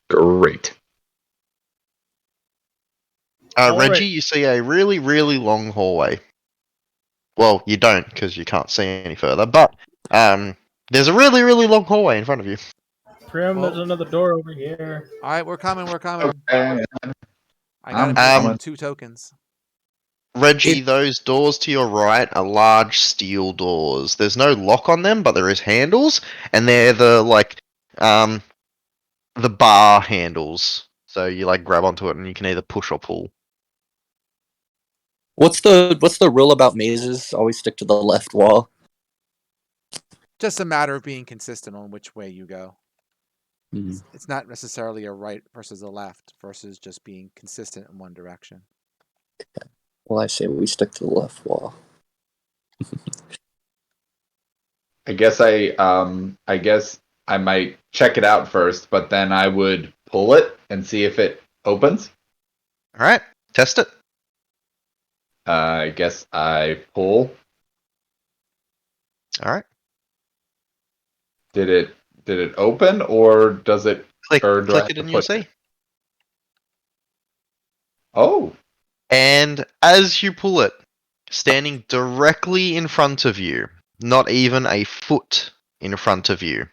Speaker 2: Great.
Speaker 6: All
Speaker 3: Reggie,
Speaker 6: right.
Speaker 3: you see a really, really long hallway. Well, you don't because you can't see any further, but there's a really, really long hallway in front of you.
Speaker 6: Prim, there's
Speaker 4: Oh.
Speaker 6: another door over here.
Speaker 4: All right, we're coming. We're coming.
Speaker 2: Okay.
Speaker 4: I got
Speaker 2: I'm
Speaker 4: to
Speaker 3: coming.
Speaker 4: move 2 tokens.
Speaker 3: Reggie, those doors to your right are large steel doors. There's no lock on them, but there is handles, and they're the bar handles. So you grab onto it, and you can either push or pull.
Speaker 5: What's the rule about mazes? Always stick to the left wall.
Speaker 4: Just a matter of being consistent on which way you go.
Speaker 5: Mhm.
Speaker 4: It's not necessarily a right versus a left versus just being consistent in one direction.
Speaker 5: Well, I say we stick to the left wall.
Speaker 2: I guess I might check it out first, but then I would pull it and see if it opens.
Speaker 3: All right, test it.
Speaker 2: I guess I pull.
Speaker 3: All right,
Speaker 2: Did it open or does it
Speaker 3: click
Speaker 2: or do I have
Speaker 3: it,
Speaker 2: to
Speaker 3: and you'll
Speaker 2: push
Speaker 3: see.
Speaker 2: it? Oh.
Speaker 3: And as you pull it, standing directly in front of you, not even a foot in front of you,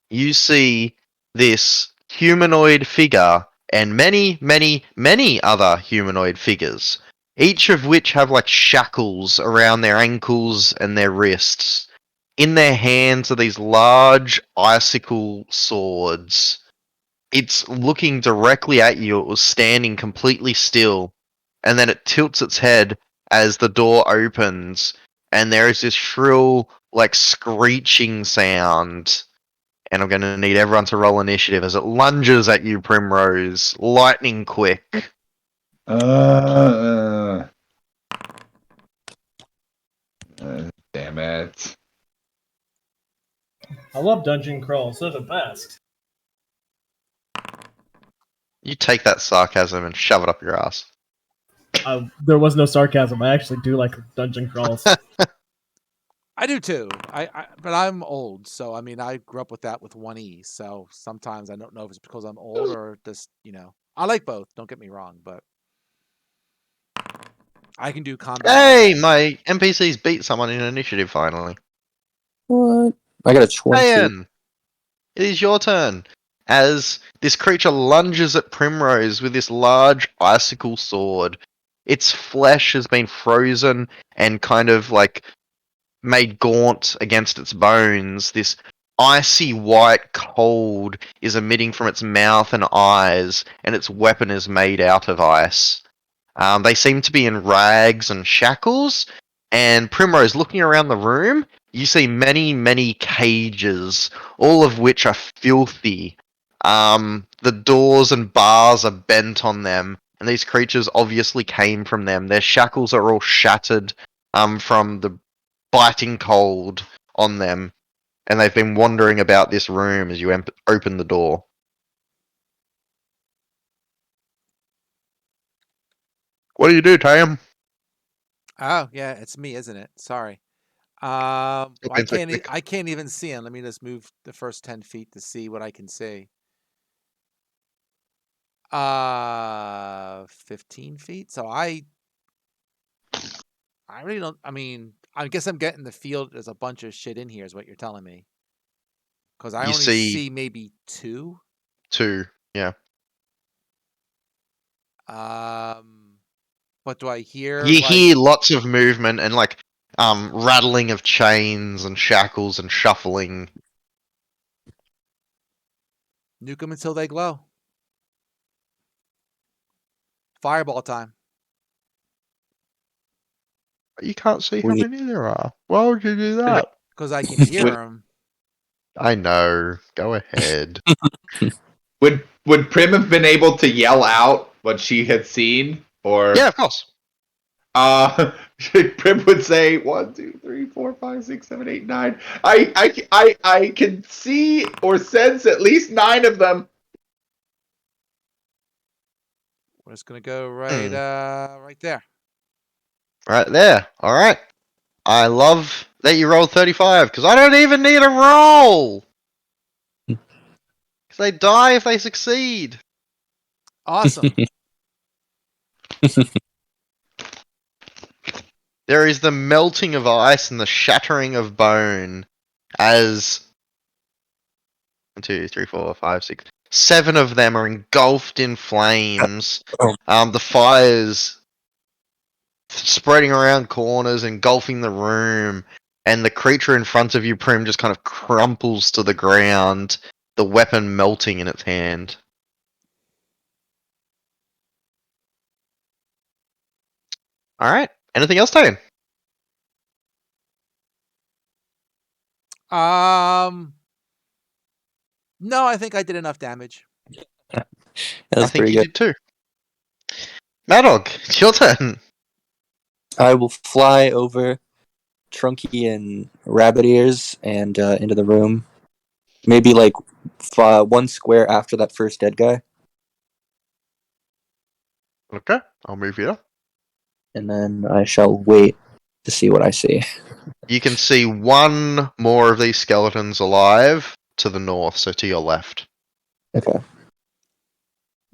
Speaker 3: you see this humanoid figure and many, many, many other humanoid figures, each of which have like shackles around their ankles and their wrists. In their hands are these large icicle swords. It's looking directly at you. It was standing completely still, and then it tilts its head as the door opens, and there is this shrill, like, screeching sound. And I'm going to need everyone to roll initiative as it lunges at you, Primrose, lightning quick.
Speaker 2: Damn it.
Speaker 6: I love dungeon crawls. They're the best.
Speaker 3: You take that sarcasm and shove it up your ass.
Speaker 6: There was no sarcasm. I actually do like dungeon crawls.
Speaker 4: I do too. But I'm old, so I mean, I grew up with that with 1E. So sometimes I don't know if it's because I'm old or just, I like both. Don't get me wrong, but I can do combat.
Speaker 3: Hey, my NPCs beat someone in initiative finally.
Speaker 5: What? I got a 20.
Speaker 3: Ian, it is your turn. As this creature lunges at Primrose with this large icicle sword. Its flesh has been frozen and kind of like made gaunt against its bones. This icy white cold is emitting from its mouth and eyes, and its weapon is made out of ice. They seem to be in rags and shackles, and Primrose, looking around the room, you see many, many cages, all of which are filthy. The doors and bars are bent on them, and these creatures obviously came from them. Their shackles are all shattered from the biting cold on them, and they've been wandering about this room as you open the door. What do you do, Tam?
Speaker 4: Oh yeah, it's me, isn't it? Sorry.
Speaker 3: You've been so quick.
Speaker 4: I can't even see him. Let me just move the first 10 feet to see what I can see. 15 feet. So I really don't. I mean, I guess I'm getting the feel there's a bunch of shit in here, is what you're telling me. Because I
Speaker 3: You
Speaker 4: only
Speaker 3: see-
Speaker 4: see maybe 2.
Speaker 3: 2, yeah.
Speaker 4: What do I hear?
Speaker 3: You
Speaker 4: like,
Speaker 3: hear lots of movement and like rattling of chains and shackles and shuffling.
Speaker 4: nuke them until they glow. Fireball time.
Speaker 3: You can't see how
Speaker 5: We need-
Speaker 3: many there are. Why would you do that?
Speaker 4: Because I can hear them.
Speaker 3: I know. Go ahead.
Speaker 2: Would Prim have been able to yell out what she had seen? Or
Speaker 3: Yeah, of course.
Speaker 2: Prim would say 1, 2, 3, 4, 5, 6, 7, 8, 9. I can see or sense at least 9 of them.
Speaker 4: We're just gonna go right right there.
Speaker 3: Right there. All right. I love that you rolled 35 because I don't even need a roll. Because they die if they succeed.
Speaker 4: Awesome.
Speaker 3: There is the melting of ice and the shattering of bone as 1, 2, 3, 4, 5, 6, 7 of them are engulfed in flames. The fires spreading around corners, engulfing the room, and the creature in front of you, Prim, just kind of crumples to the ground, the weapon melting in its hand. Alright, anything else, Tane?
Speaker 4: No, I think I did enough damage.
Speaker 5: That
Speaker 3: I
Speaker 5: was
Speaker 3: think
Speaker 5: pretty
Speaker 3: you
Speaker 5: good.
Speaker 3: did too. Madog, it's your turn.
Speaker 5: I will fly over Trunky and Rabbit Ears and into the room. Maybe like 1 square after that first dead guy.
Speaker 3: Okay, I'll move you up.
Speaker 5: And then I shall wait to see what I see.
Speaker 3: You can see 1 more of these skeletons alive to the north, so to your left.
Speaker 5: Okay.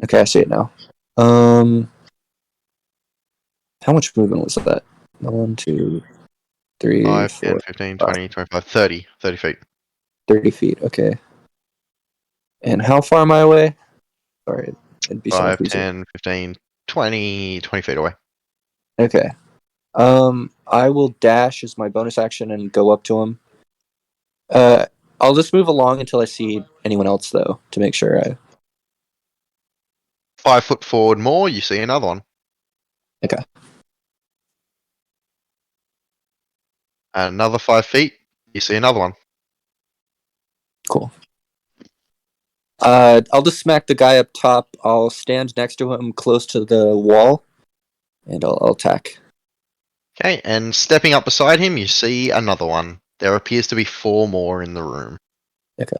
Speaker 5: Okay, I see it now. How much movement was that? 1, 2, 3,
Speaker 3: 5,
Speaker 5: 4,
Speaker 3: 10, 15,
Speaker 5: 5,
Speaker 3: 20, 25, 30. 30 feet.
Speaker 5: 30 feet. Okay. And how far am I away? Sorry, it'd be so much
Speaker 3: 5,
Speaker 5: easier.
Speaker 3: 10, 15, 20, 20 feet away.
Speaker 5: Okay. I will dash as my bonus action and go up to him. I'll just move along until I see anyone else, though, to make sure I.
Speaker 3: 5 foot forward more, you see another one.
Speaker 5: Okay.
Speaker 3: And another 5 feet, you see another one.
Speaker 5: Cool. I'll just smack the guy up top. I'll stand next to him, close to the wall, and I'll attack.
Speaker 3: Okay, and stepping up beside him, you see another one. There appears to be 4 more in the room.
Speaker 5: Okay.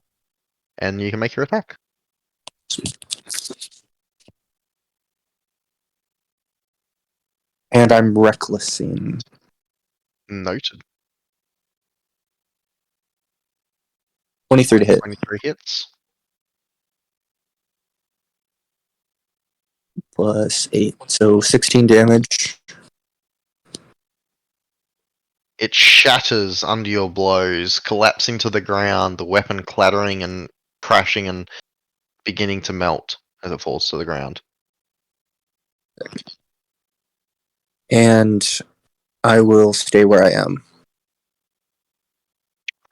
Speaker 3: And you can make your attack.
Speaker 5: And I'm recklessing.
Speaker 3: Noted.
Speaker 5: 23 to hit.
Speaker 3: 23 hits.
Speaker 5: Plus 8. So 16 damage.
Speaker 3: It shatters under your blows, collapsing to the ground, the weapon clattering and crashing and beginning to melt as it falls to the ground.
Speaker 5: And I will stay where I am.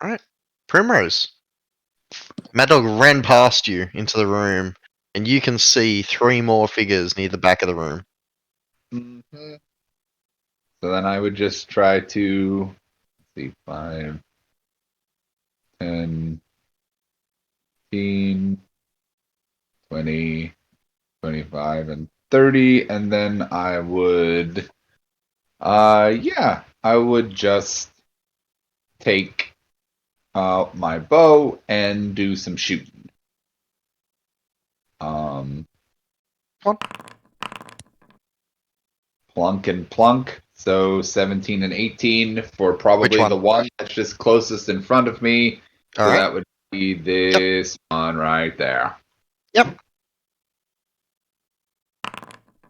Speaker 3: Alright. Primrose. Mad Dog ran past you into the room, and you can see 3 more figures near the back of the room.
Speaker 2: Mhm. So then I would just try to see 5, 10, 15, 20, 25, and 30, and then I would I would just take my bow and do some shooting.
Speaker 3: What?
Speaker 2: Plunk and plunk. So 17 and 18 for probably
Speaker 3: Which one?
Speaker 2: the one that's just closest in front of me. So
Speaker 3: Alright.
Speaker 2: that would be this one right there.
Speaker 3: Yep.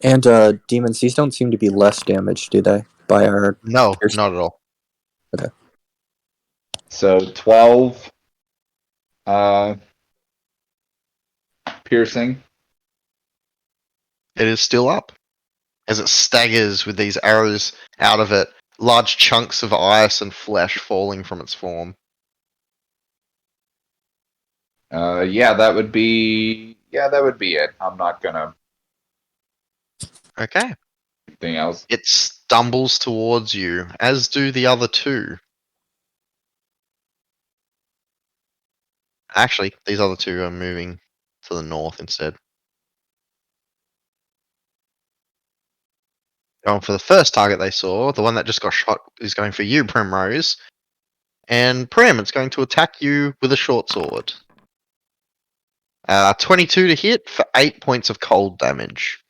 Speaker 5: And demons, these don't seem to be less damage, do they? By our.
Speaker 3: No,
Speaker 5: piercing?
Speaker 3: not at all.
Speaker 2: So 12 piercing.
Speaker 3: It is still up. As it staggers with these arrows out of it, large chunks of ice and flesh falling from its form.
Speaker 2: That would be it. I'm not gonna
Speaker 3: Okay.
Speaker 2: anything else.
Speaker 3: It stumbles towards you, as do the other 2. Actually, these other 2 are moving to the north instead. Going for the first target they saw, the one that just got shot is going for you, Primrose. And Prim, it's going to attack you with a short sword. 22 to hit for 8 points of cold damage.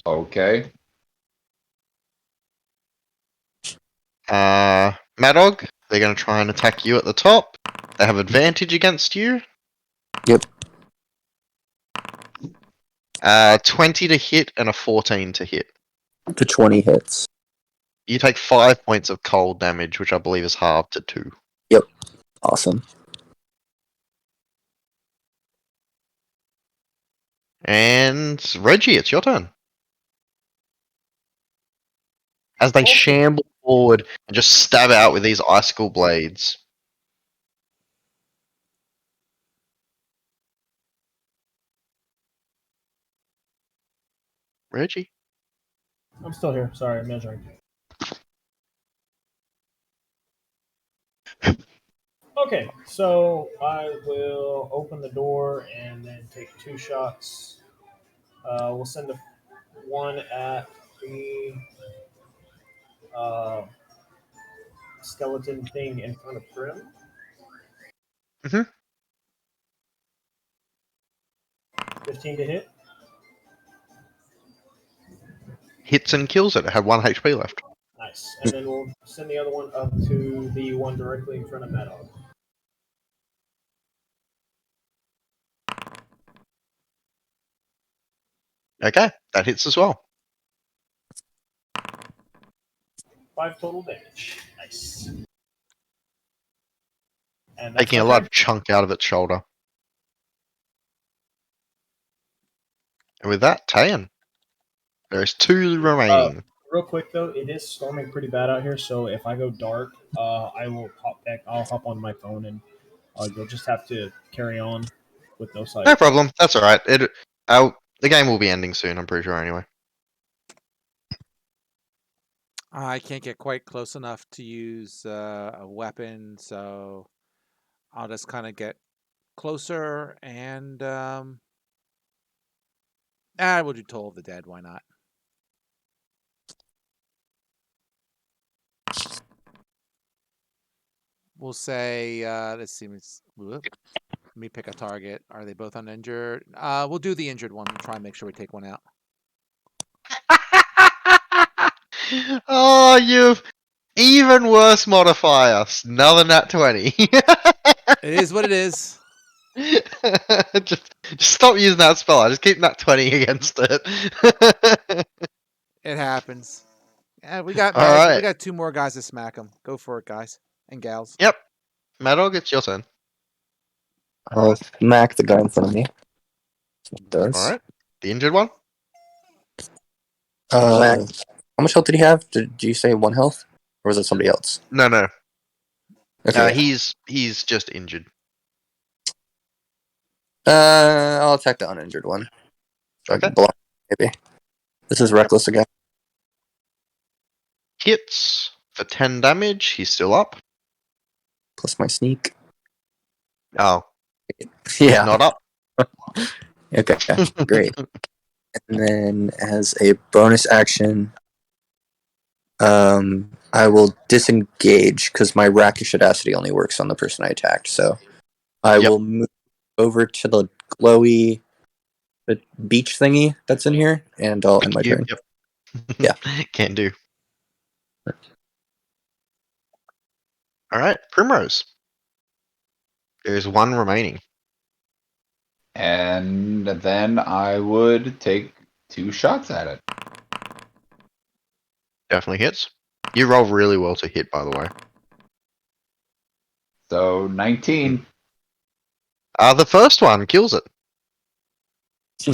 Speaker 2: Okay.
Speaker 3: Madog, they're going to try and attack you at the top. They have advantage against you.
Speaker 5: Yep.
Speaker 3: 20 to hit and a 14 to hit.
Speaker 5: The 20 hits.
Speaker 3: You take 5 points of cold damage, which I believe is halved to 2.
Speaker 5: Awesome.
Speaker 3: And Reggie, it's your turn. As they shamble forward and just stab out with these icicle blades. Reggie?
Speaker 6: I'm still here. Sorry, I'm measuring. Okay, so I will open the door and then take 2 shots. We'll send one at the skeleton thing in front of Prim.
Speaker 3: Mhm.
Speaker 6: 15 to hit.
Speaker 3: Hits and kills it. It had 1 HP left.
Speaker 6: Nice. And then we'll send the other one up to the one directly in front of Madog.
Speaker 3: Okay, that hits as well.
Speaker 1: 5 total damage. Nice. And that's
Speaker 3: Taking
Speaker 1: my
Speaker 3: a
Speaker 1: turn.
Speaker 3: large chunk out of its shoulder. And with that, Tayan. There's 2 remaining.
Speaker 1: Real quick though, it is storming pretty bad out here. So if I go dark, I will hop back. I'll hop on my phone, and you'll just have to carry on with no sight.
Speaker 3: No problem. That's all right. The game will be ending soon. I'm pretty sure anyway.
Speaker 4: I can't get quite close enough to use a weapon, so I'll just kind of get closer and we'll do Toll of the Dead. Why not? We'll say let's see. Let me pick a target. Are they both uninjured? We'll do the injured one. We'll try and make sure we take one out.
Speaker 3: Oh, you've even worse modifier. Another nat 20.
Speaker 4: It is what it is.
Speaker 3: just stop using that spell. I just keep nat 20 against it.
Speaker 4: It happens. Yeah, we got
Speaker 3: All
Speaker 4: magic. We
Speaker 3: right.
Speaker 4: got 2 more guys to smack them. Go for it, guys and gals.
Speaker 3: Yep. Madog, it's your turn.
Speaker 5: I'll smack the guy in front of me. That's what it does.
Speaker 3: All right. The injured one?
Speaker 5: How much health did he have? Did you say 1 health? Or was it somebody else?
Speaker 3: No.
Speaker 5: Okay.
Speaker 3: He's just injured.
Speaker 5: I'll attack the uninjured one. So I
Speaker 3: Okay.
Speaker 5: can block, maybe. This is reckless again.
Speaker 3: Hits for 10 damage. He's still up.
Speaker 5: Plus my sneak.
Speaker 3: Oh,
Speaker 5: Yeah.
Speaker 3: not up.
Speaker 5: Okay. Great. And then as a bonus action, I will disengage because my rakish audacity only works on the person I attacked. So I
Speaker 3: Yep.
Speaker 5: will move over to the glowy the beach thingy that's in here, and I'll end my turn.
Speaker 3: Yep.
Speaker 5: Yeah.
Speaker 3: Can't do. All right, Primrose. There's 1 remaining.
Speaker 2: And then I would take 2 shots at it.
Speaker 3: Definitely hits. You roll really well to hit, by the way.
Speaker 2: So 19.
Speaker 3: The first one kills it.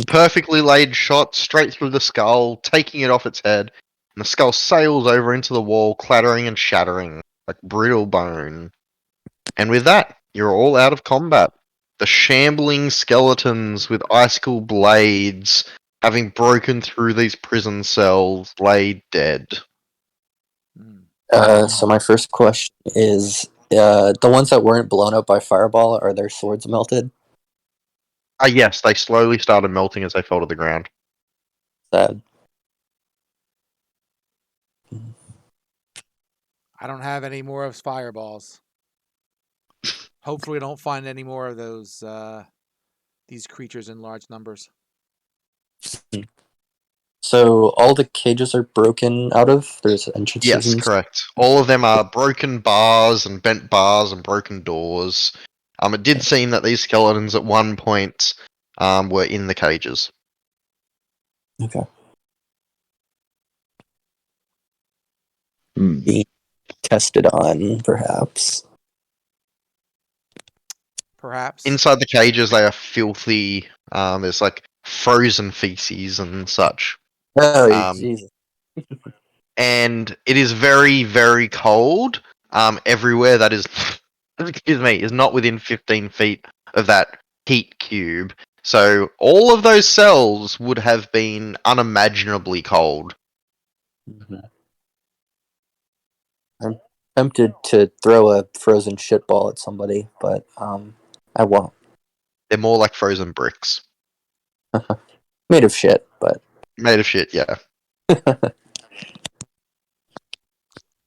Speaker 3: Perfectly laid shot straight through the skull, taking it off its head, and the skull sails over into the wall, clattering and shattering like brittle bone. And with that, you're all out of combat. The shambling skeletons with icicle blades, having broken through these prison cells, lay dead.
Speaker 5: So my first question is, the ones that weren't blown up by fireball, are their swords melted?
Speaker 3: Yes, they slowly started melting as they fell to the ground.
Speaker 5: Sad.
Speaker 4: I don't have any more of fireballs. Hopefully, we don't find any more of those these creatures in large numbers.
Speaker 5: So all the cages are broken out of? There's entrances?
Speaker 3: Yes, correct. All of them are broken bars and bent bars and broken doors. It did seem that these skeletons at one point were in the cages.
Speaker 5: Okay.
Speaker 2: Hmm.
Speaker 5: Tested on, perhaps.
Speaker 4: Perhaps.
Speaker 3: Inside the cages, they are filthy. There's like frozen feces and such.
Speaker 5: Oh, Jesus.
Speaker 3: And it is very, very cold. Everywhere that is, excuse me, is not within 15 feet of that heat cube. So all of those cells would have been unimaginably cold.
Speaker 5: Mm-hmm. I'm tempted to throw a frozen shitball at somebody, but I won't.
Speaker 3: They're more like frozen bricks.
Speaker 5: Made of shit, but
Speaker 3: Made of shit, yeah.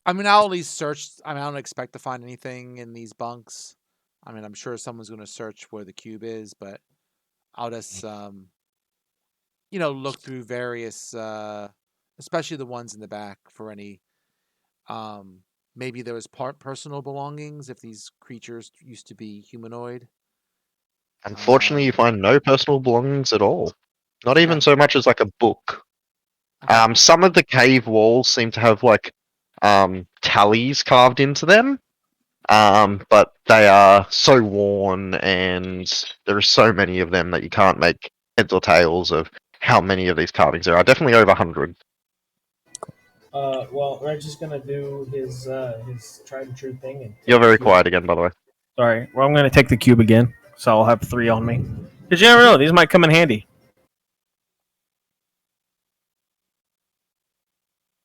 Speaker 4: I mean, I'll at least search. I mean, I don't expect to find anything in these bunks. I mean, I'm sure someone's going to search where the cube is, but I'll just, look through various, especially the ones in the back for any, maybe there was personal belongings if these creatures used to be humanoid.
Speaker 3: Unfortunately, you find no personal belongings at all. Not even so much as like a book.
Speaker 4: Okay.
Speaker 3: Some of the cave walls seem to have like tallies carved into them. But they are so worn, and there are so many of them that you can't make heads or tails of how many of these carvings there are. Definitely over 100.
Speaker 6: Well, Reggie's gonna do his tried and true thing. And
Speaker 3: You're
Speaker 6: take the
Speaker 3: very
Speaker 6: cube.
Speaker 3: quiet again, by the way.
Speaker 6: Sorry. Well, I'm gonna take the cube again, so I'll have 3 on me. Cause you never know; these might come in handy.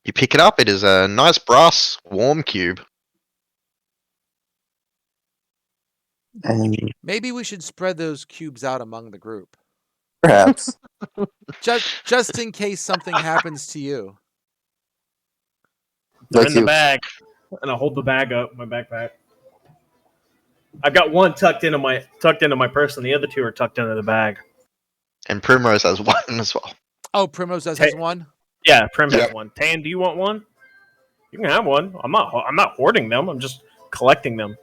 Speaker 3: You pick it up. It is a nice brass warm cube.
Speaker 5: And
Speaker 4: Maybe we should spread those cubes out among the group,
Speaker 5: perhaps.
Speaker 4: just in case something happens to you.
Speaker 6: They're
Speaker 5: Like
Speaker 6: in the
Speaker 5: you.
Speaker 6: bag, and I hold the bag up, my backpack. I've got one tucked into my purse, and the other 2 are tucked into the bag.
Speaker 3: And Primrose has one as well.
Speaker 4: Oh, Primrose does has one.
Speaker 6: Yeah, Prim has
Speaker 2: Yep.
Speaker 6: one. Tan, do you want one? You can have one. I'm not hoarding them. I'm just collecting them.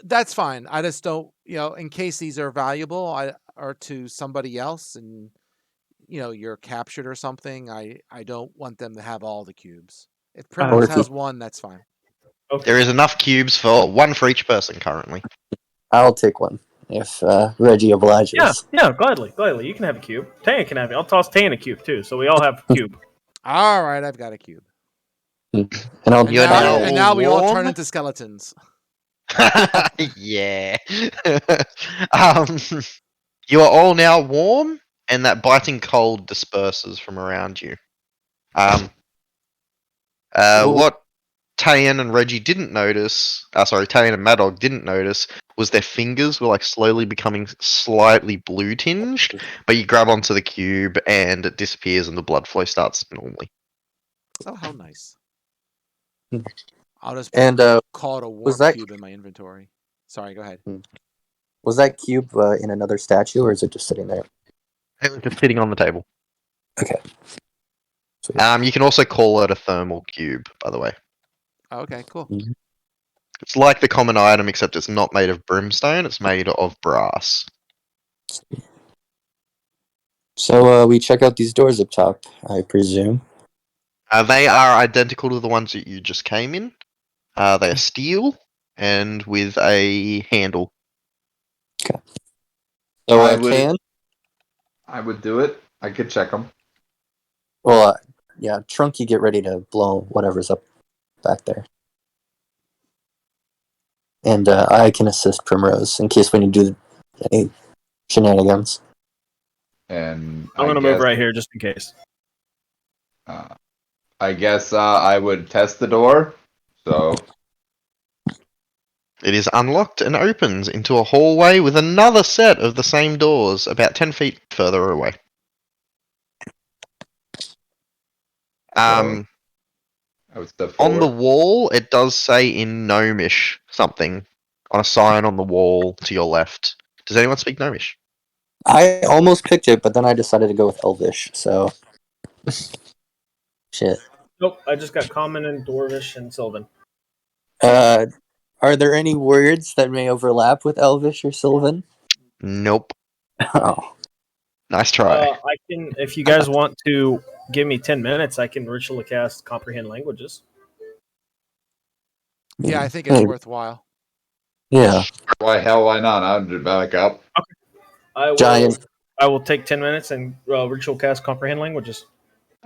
Speaker 4: That's fine. I just don't, in case these are valuable, or to somebody else, and you're captured or something. I don't want them to have all the cubes. If Primrose
Speaker 5: Or if
Speaker 4: has one, that's fine.
Speaker 6: Okay.
Speaker 3: There is enough cubes for one for each person currently.
Speaker 5: I'll take one if Reggie obliges.
Speaker 6: Yeah, gladly. You can have a cube. Tan can have it. I'll toss Tan a cube too, so we all have a cube.
Speaker 4: All right, I've got a cube.
Speaker 5: And I'll
Speaker 4: And
Speaker 3: You're
Speaker 4: now,
Speaker 3: now
Speaker 4: and now we all
Speaker 3: warm?
Speaker 4: turn into skeletons.
Speaker 3: Yeah. um, you are all now warm, and that biting cold disperses from around you. What Tayan and Reggie didn't notice, Tayan and Mad Dog didn't notice, was their fingers were like slowly becoming slightly blue tinged, but you grab onto the cube and it disappears and the blood flow starts normally.
Speaker 4: Oh, how nice.
Speaker 5: Hmm.
Speaker 4: I'll just
Speaker 5: And
Speaker 4: call it a warm
Speaker 5: was that-
Speaker 4: cube in my inventory. Sorry, go ahead.
Speaker 5: was that cube in another statue, or is it just sitting there?
Speaker 3: It was just sitting on the table.
Speaker 5: Okay. Sweet.
Speaker 3: You can also call it a thermal cube, by the way.
Speaker 4: Oh, okay, cool.
Speaker 3: It's like the common item, except it's not made of brimstone, it's made of brass.
Speaker 5: So we check out these doors up top, I presume.
Speaker 3: They are identical to the ones that you just came in. They are steel and with a handle.
Speaker 5: So
Speaker 2: I would-
Speaker 5: Can?
Speaker 2: I would do it. I could check them.
Speaker 5: Well, yeah, Trunky, get ready to blow whatever's up back there. And I can assist Primrose in case we need to do any shenanigans.
Speaker 2: And
Speaker 6: I'm gonna move right here just in case.
Speaker 2: I guess I would test the door. So
Speaker 3: It is unlocked and opens into a hallway with another set of the same doors about 10 feet further away.
Speaker 2: I would step
Speaker 3: On
Speaker 2: forward.
Speaker 3: the wall, it does say in Gnomish something on a sign on the wall to your left. Does anyone speak Gnomish?
Speaker 5: I almost picked it, but then I decided to go with Elvish, so... Shit.
Speaker 6: Nope, I just got Common and Dwarvish and Sylvan.
Speaker 5: Are there any words that may overlap with Elvish or Sylvan?
Speaker 3: Nope.
Speaker 5: Oh.
Speaker 3: Nice try.
Speaker 6: I can, if you guys want to give me 10 minutes, I can ritually cast Comprehend Languages.
Speaker 4: Yeah, I think it's
Speaker 5: Hey,
Speaker 4: worthwhile.
Speaker 5: Yeah.
Speaker 2: Why not? I'd back up.
Speaker 5: Giant.
Speaker 6: I will take 10 minutes and ritual cast Comprehend Languages.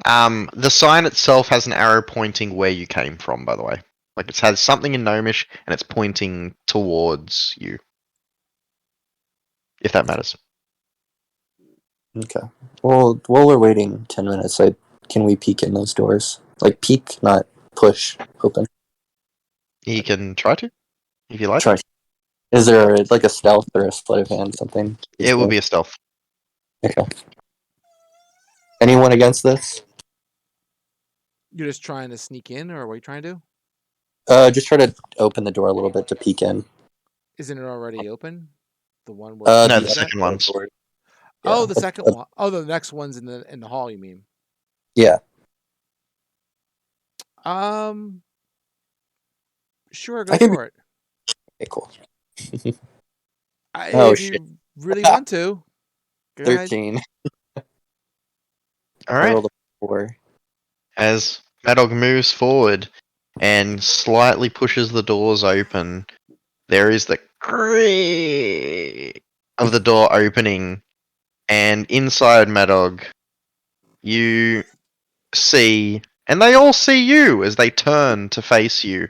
Speaker 3: The sign itself has an arrow pointing where you came from, by the way. Like it has something in Gnomish and it's pointing towards you. If that matters.
Speaker 5: Okay. Well, while we're waiting 10 minutes, can we peek in those doors? Like, peek, not push open.
Speaker 3: You can try to, if you like.
Speaker 5: Try. Is there like a stealth or a sleight of hand, something?
Speaker 3: It will be a stealth.
Speaker 5: Okay. Anyone against this?
Speaker 4: You're just trying to sneak in, or what are you trying to do?
Speaker 5: Just try to open the door a little bit to peek in.
Speaker 4: Isn't it already open? The one where
Speaker 3: No,
Speaker 5: the
Speaker 3: the second
Speaker 5: other
Speaker 3: one's.
Speaker 5: door.
Speaker 4: Oh,
Speaker 5: Yeah.
Speaker 4: the second one. Oh, the next one's in the hall, you mean?
Speaker 5: Yeah.
Speaker 4: Sure, go
Speaker 5: I can
Speaker 4: for it.
Speaker 5: Okay, cool.
Speaker 4: If
Speaker 5: Oh,
Speaker 4: you really want to. Go ahead.
Speaker 5: 13.
Speaker 3: All
Speaker 5: I
Speaker 3: right.
Speaker 5: rolled a 4.
Speaker 3: As Madog moves forward and slightly pushes the doors open, there is the creak of the door opening, and inside Madog, you see, and they all see you as they turn to face you.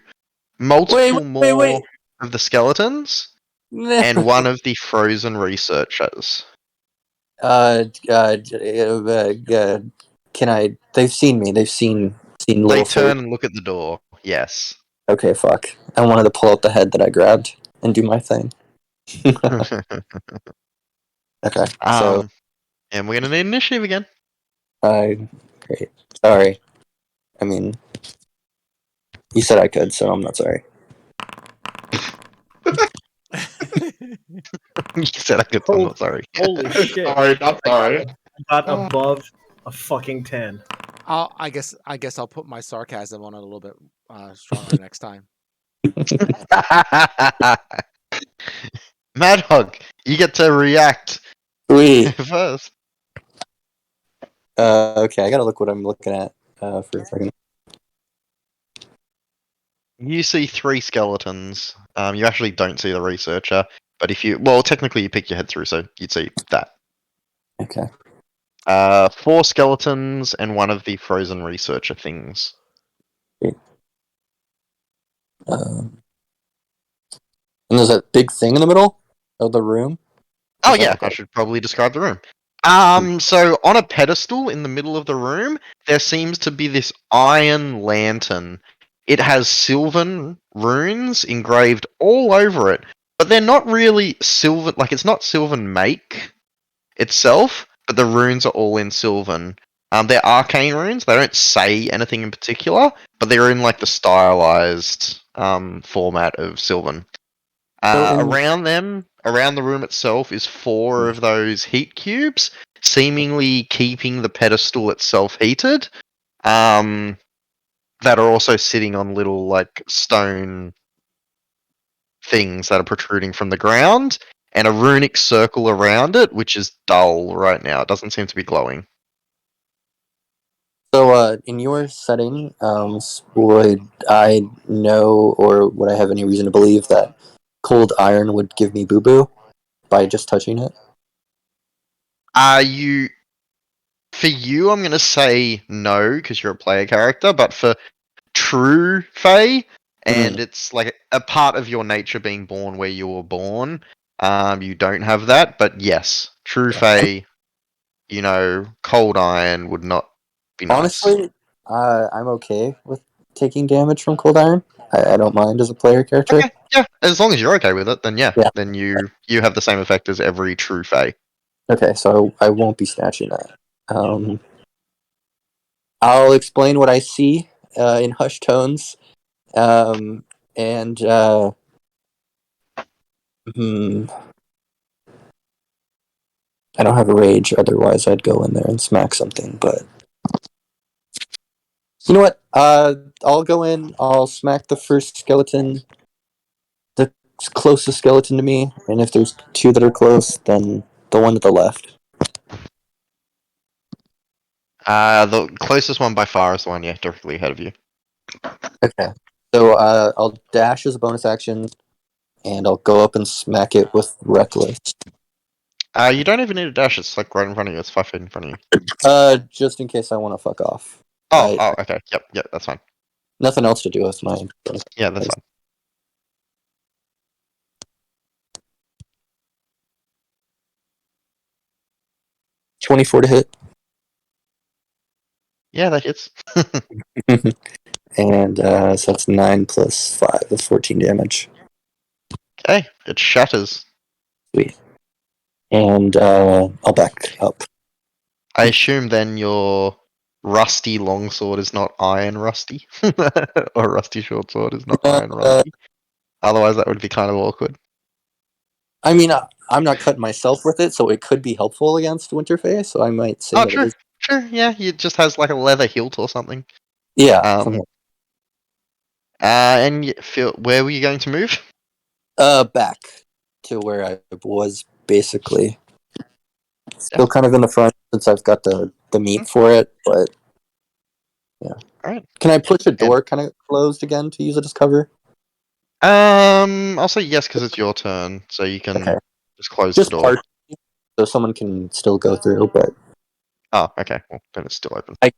Speaker 3: Multiple more of the skeletons and one of the frozen researchers.
Speaker 5: Can I? They've seen me. They've seen
Speaker 3: They
Speaker 5: little.
Speaker 3: turn and look at the door. Yes.
Speaker 5: Okay, fuck. I wanted to pull out the head that I grabbed and do my thing. Okay, so
Speaker 3: And we're gonna need initiative again.
Speaker 5: great. Sorry. I mean, you said I could, so I'm not sorry.
Speaker 3: You said I could. I'm not sorry.
Speaker 6: Holy shit!
Speaker 2: Sorry, not sorry.
Speaker 6: Got above a fucking 10.
Speaker 4: I guess I'll put my sarcasm on it a little bit stronger next time.
Speaker 3: Mad Hog, you get to react
Speaker 5: Sweet.
Speaker 3: first.
Speaker 5: Okay, I gotta look what I'm looking at for a second.
Speaker 3: You see 3 skeletons. You actually don't see the researcher, but well, technically you pick your head through, so you'd see that.
Speaker 5: Okay.
Speaker 3: 4 skeletons and one of the frozen researcher things.
Speaker 5: And there's a big thing in the middle of the room.
Speaker 3: Oh
Speaker 5: Does that
Speaker 3: yeah,
Speaker 5: look
Speaker 3: I
Speaker 5: like-
Speaker 3: should probably describe the room. So on a pedestal in the middle of the room, there seems to be this iron lantern. It has sylvan runes engraved all over it, but they're not really sylvan. Like it's not sylvan make itself, but the runes are all in sylvan. They're arcane runes. They don't say anything in particular, but they're in like the stylized format of sylvan. Around the room itself, is 4 of those heat cubes, seemingly keeping the pedestal itself heated. That are also sitting on little like stone things that are protruding from the ground, and a runic circle around it, which is dull right now. It doesn't seem to be glowing.
Speaker 5: So, in your setting, would I know, or would I have any reason to believe that cold iron would give me boo boo by just touching it?
Speaker 3: For you, I'm gonna say no because you're a player character, but for true Fae, and it's like a part of your nature being born where you were born, you don't have that. But yes, true Fae, cold iron would not be nice.
Speaker 5: Honestly, I'm okay with taking damage from cold iron. I don't mind as a player character.
Speaker 3: Okay, yeah, as long as you're okay with it, then yeah.
Speaker 5: Yeah.
Speaker 3: Then you have the same effect as every true Fae.
Speaker 5: Okay, so I won't be snatching that. I'll explain what I see in hushed tones, and I don't have a rage. Otherwise, I'd go in there and smack something. But you know what? I'll go in. I'll smack the first skeleton, the closest skeleton to me, and if there's 2 that are close, then the one to the left.
Speaker 3: The closest one by far is the one, directly ahead of you.
Speaker 5: Okay. So I'll dash as a bonus action, and I'll go up and smack it with Reckless.
Speaker 3: You don't even need a dash. It's like right in front of you. It's 5 feet in front of you.
Speaker 5: Just in case I want to fuck off.
Speaker 3: Okay. Yep, that's fine.
Speaker 5: Nothing else to do with my.
Speaker 3: Yeah, that's fine.
Speaker 5: $24 to hit.
Speaker 3: Yeah, that hits.
Speaker 5: And so that's 9 plus 5. That's 14 damage.
Speaker 3: Okay, it shatters.
Speaker 5: And I'll back up.
Speaker 3: I assume then your rusty longsword is not iron rusty, or rusty short sword is not iron rusty. Otherwise, that would be kind of awkward.
Speaker 5: I mean, I'm not cutting myself with it, so it could be helpful against Winterface. So I might say.
Speaker 3: Sure. Yeah, it just has like a leather hilt or something.
Speaker 5: Yeah.
Speaker 3: And where were you going to move?
Speaker 5: Back to where I was basically. Still kind of in the front since I've got the the meat for it, but yeah.
Speaker 3: Alright.
Speaker 5: Can I push a door kind of closed again to use it as cover?
Speaker 3: I'll say yes because it's your turn, so you can
Speaker 5: Okay.
Speaker 3: just close
Speaker 5: Just
Speaker 3: the door.
Speaker 5: part, so someone can still go through, but
Speaker 3: Oh, okay. Well, then it's still open.
Speaker 5: I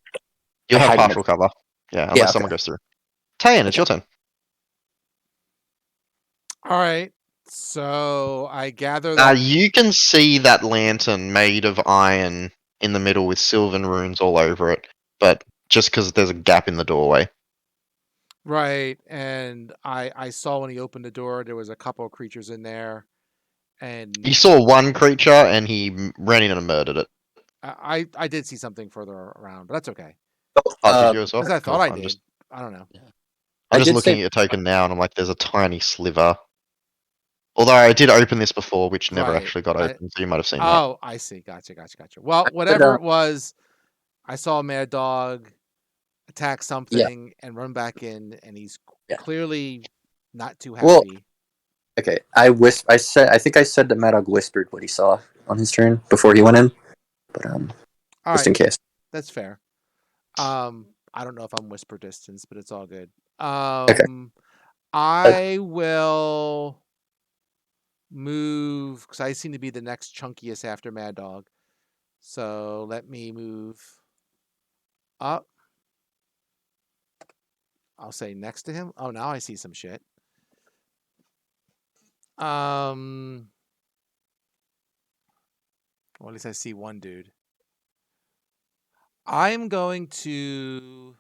Speaker 3: You'll have
Speaker 5: hadn't-
Speaker 3: partial cover. Yeah, unless
Speaker 5: Yeah,
Speaker 3: someone
Speaker 5: okay.
Speaker 3: goes through. Tayan, it's your turn.
Speaker 4: All right. So I gather that.
Speaker 3: You can see that lantern made of iron in the middle with sylvan runes all over it, but just because there's a gap in the doorway.
Speaker 4: Right, and I saw when he opened the door, there was a couple of creatures in there, and
Speaker 3: You saw one creature and he ran in and murdered it.
Speaker 4: I did see something further around, but that's okay.
Speaker 3: Oh, did you as well?
Speaker 4: Because I thought
Speaker 3: Cool.
Speaker 4: I
Speaker 3: I'm
Speaker 4: did.
Speaker 3: just,
Speaker 4: I don't know.
Speaker 3: I'm
Speaker 5: I
Speaker 3: just
Speaker 5: did
Speaker 3: looking
Speaker 5: say-
Speaker 3: at your token now and I'm like, there's a tiny sliver. Although I did open this before, which never
Speaker 4: Right,
Speaker 3: actually got
Speaker 4: I-
Speaker 3: open, so you might have seen that.
Speaker 4: Oh, I see. Gotcha. Well, whatever it was, I saw a mad dog attack something and run back in, and he's
Speaker 5: Yeah.
Speaker 4: clearly not too
Speaker 5: Well,
Speaker 4: happy.
Speaker 5: Okay, I think I said that Madog whispered what he saw on his turn before he went in, but
Speaker 4: All
Speaker 5: just in
Speaker 4: right,
Speaker 5: case.
Speaker 4: that's fair. I don't know if I'm whisper distance, but it's all good. I will move because I seem to be the next chunkiest after Mad Dog. So let me move up. I'll say next to him. Oh, now I see some shit. Well, at least I see one dude. I'm going to.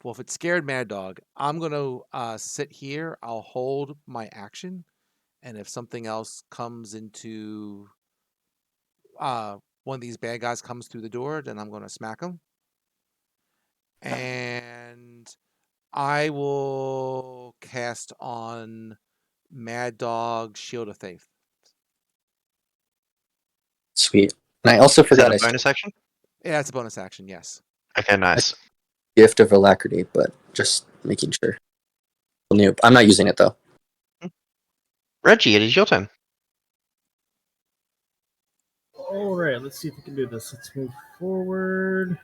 Speaker 4: Well, if it's scared Mad Dog, I'm going to sit here. I'll hold my action. And if something else comes into. One of these bad guys comes through the door, then I'm going to smack him. And I will cast on Mad Dog Shield of Faith.
Speaker 5: Sweet. And I also
Speaker 3: Is that
Speaker 5: forgot
Speaker 3: a
Speaker 5: I
Speaker 3: bonus action?
Speaker 4: Yeah, it's a bonus action, yes.
Speaker 3: Okay, nice.
Speaker 5: Gift of Alacrity, but just making sure. Nope, I'm not using it though.
Speaker 3: Reggie, it is your turn.
Speaker 6: All right, let's see if we can do this. Let's move forward.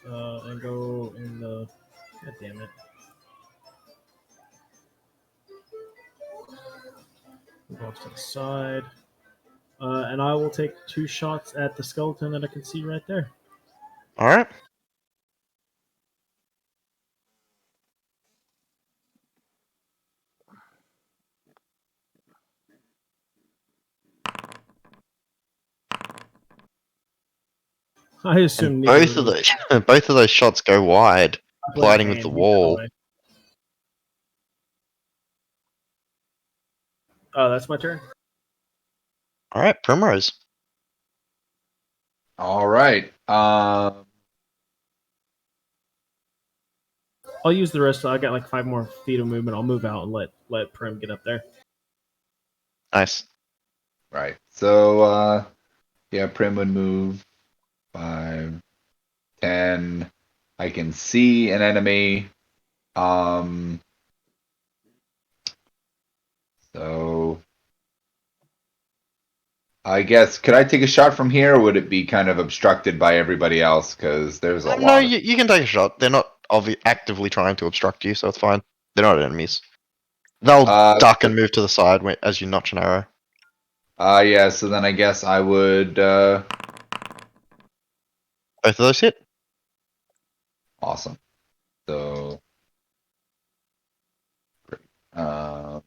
Speaker 6: And go in the. God damn it. Go off to the side. And I will take 2 shots at the skeleton that I can see right there.
Speaker 3: Alright.
Speaker 6: I assume
Speaker 3: Both of those shots go wide, colliding with the wall.
Speaker 6: Oh, that's my turn.
Speaker 3: Alright, Primrose.
Speaker 2: All right.
Speaker 6: I'll use the rest. I got like 5 more feet of movement. I'll move out and let Prim get up there.
Speaker 3: Nice.
Speaker 2: Right. So, yeah, Prim would move 5, 10. I can see an enemy. So I guess could I take a shot from here, or would it be kind of obstructed by everybody else? Because there's a
Speaker 3: No,
Speaker 2: lot.
Speaker 3: you can take a shot. They're not actively trying to obstruct you, so it's fine. They're not enemies. They'll duck and move to the side as you notch an arrow.
Speaker 2: Yeah. So then I guess I would.
Speaker 3: Both of those hit.
Speaker 2: Awesome. So. Great. I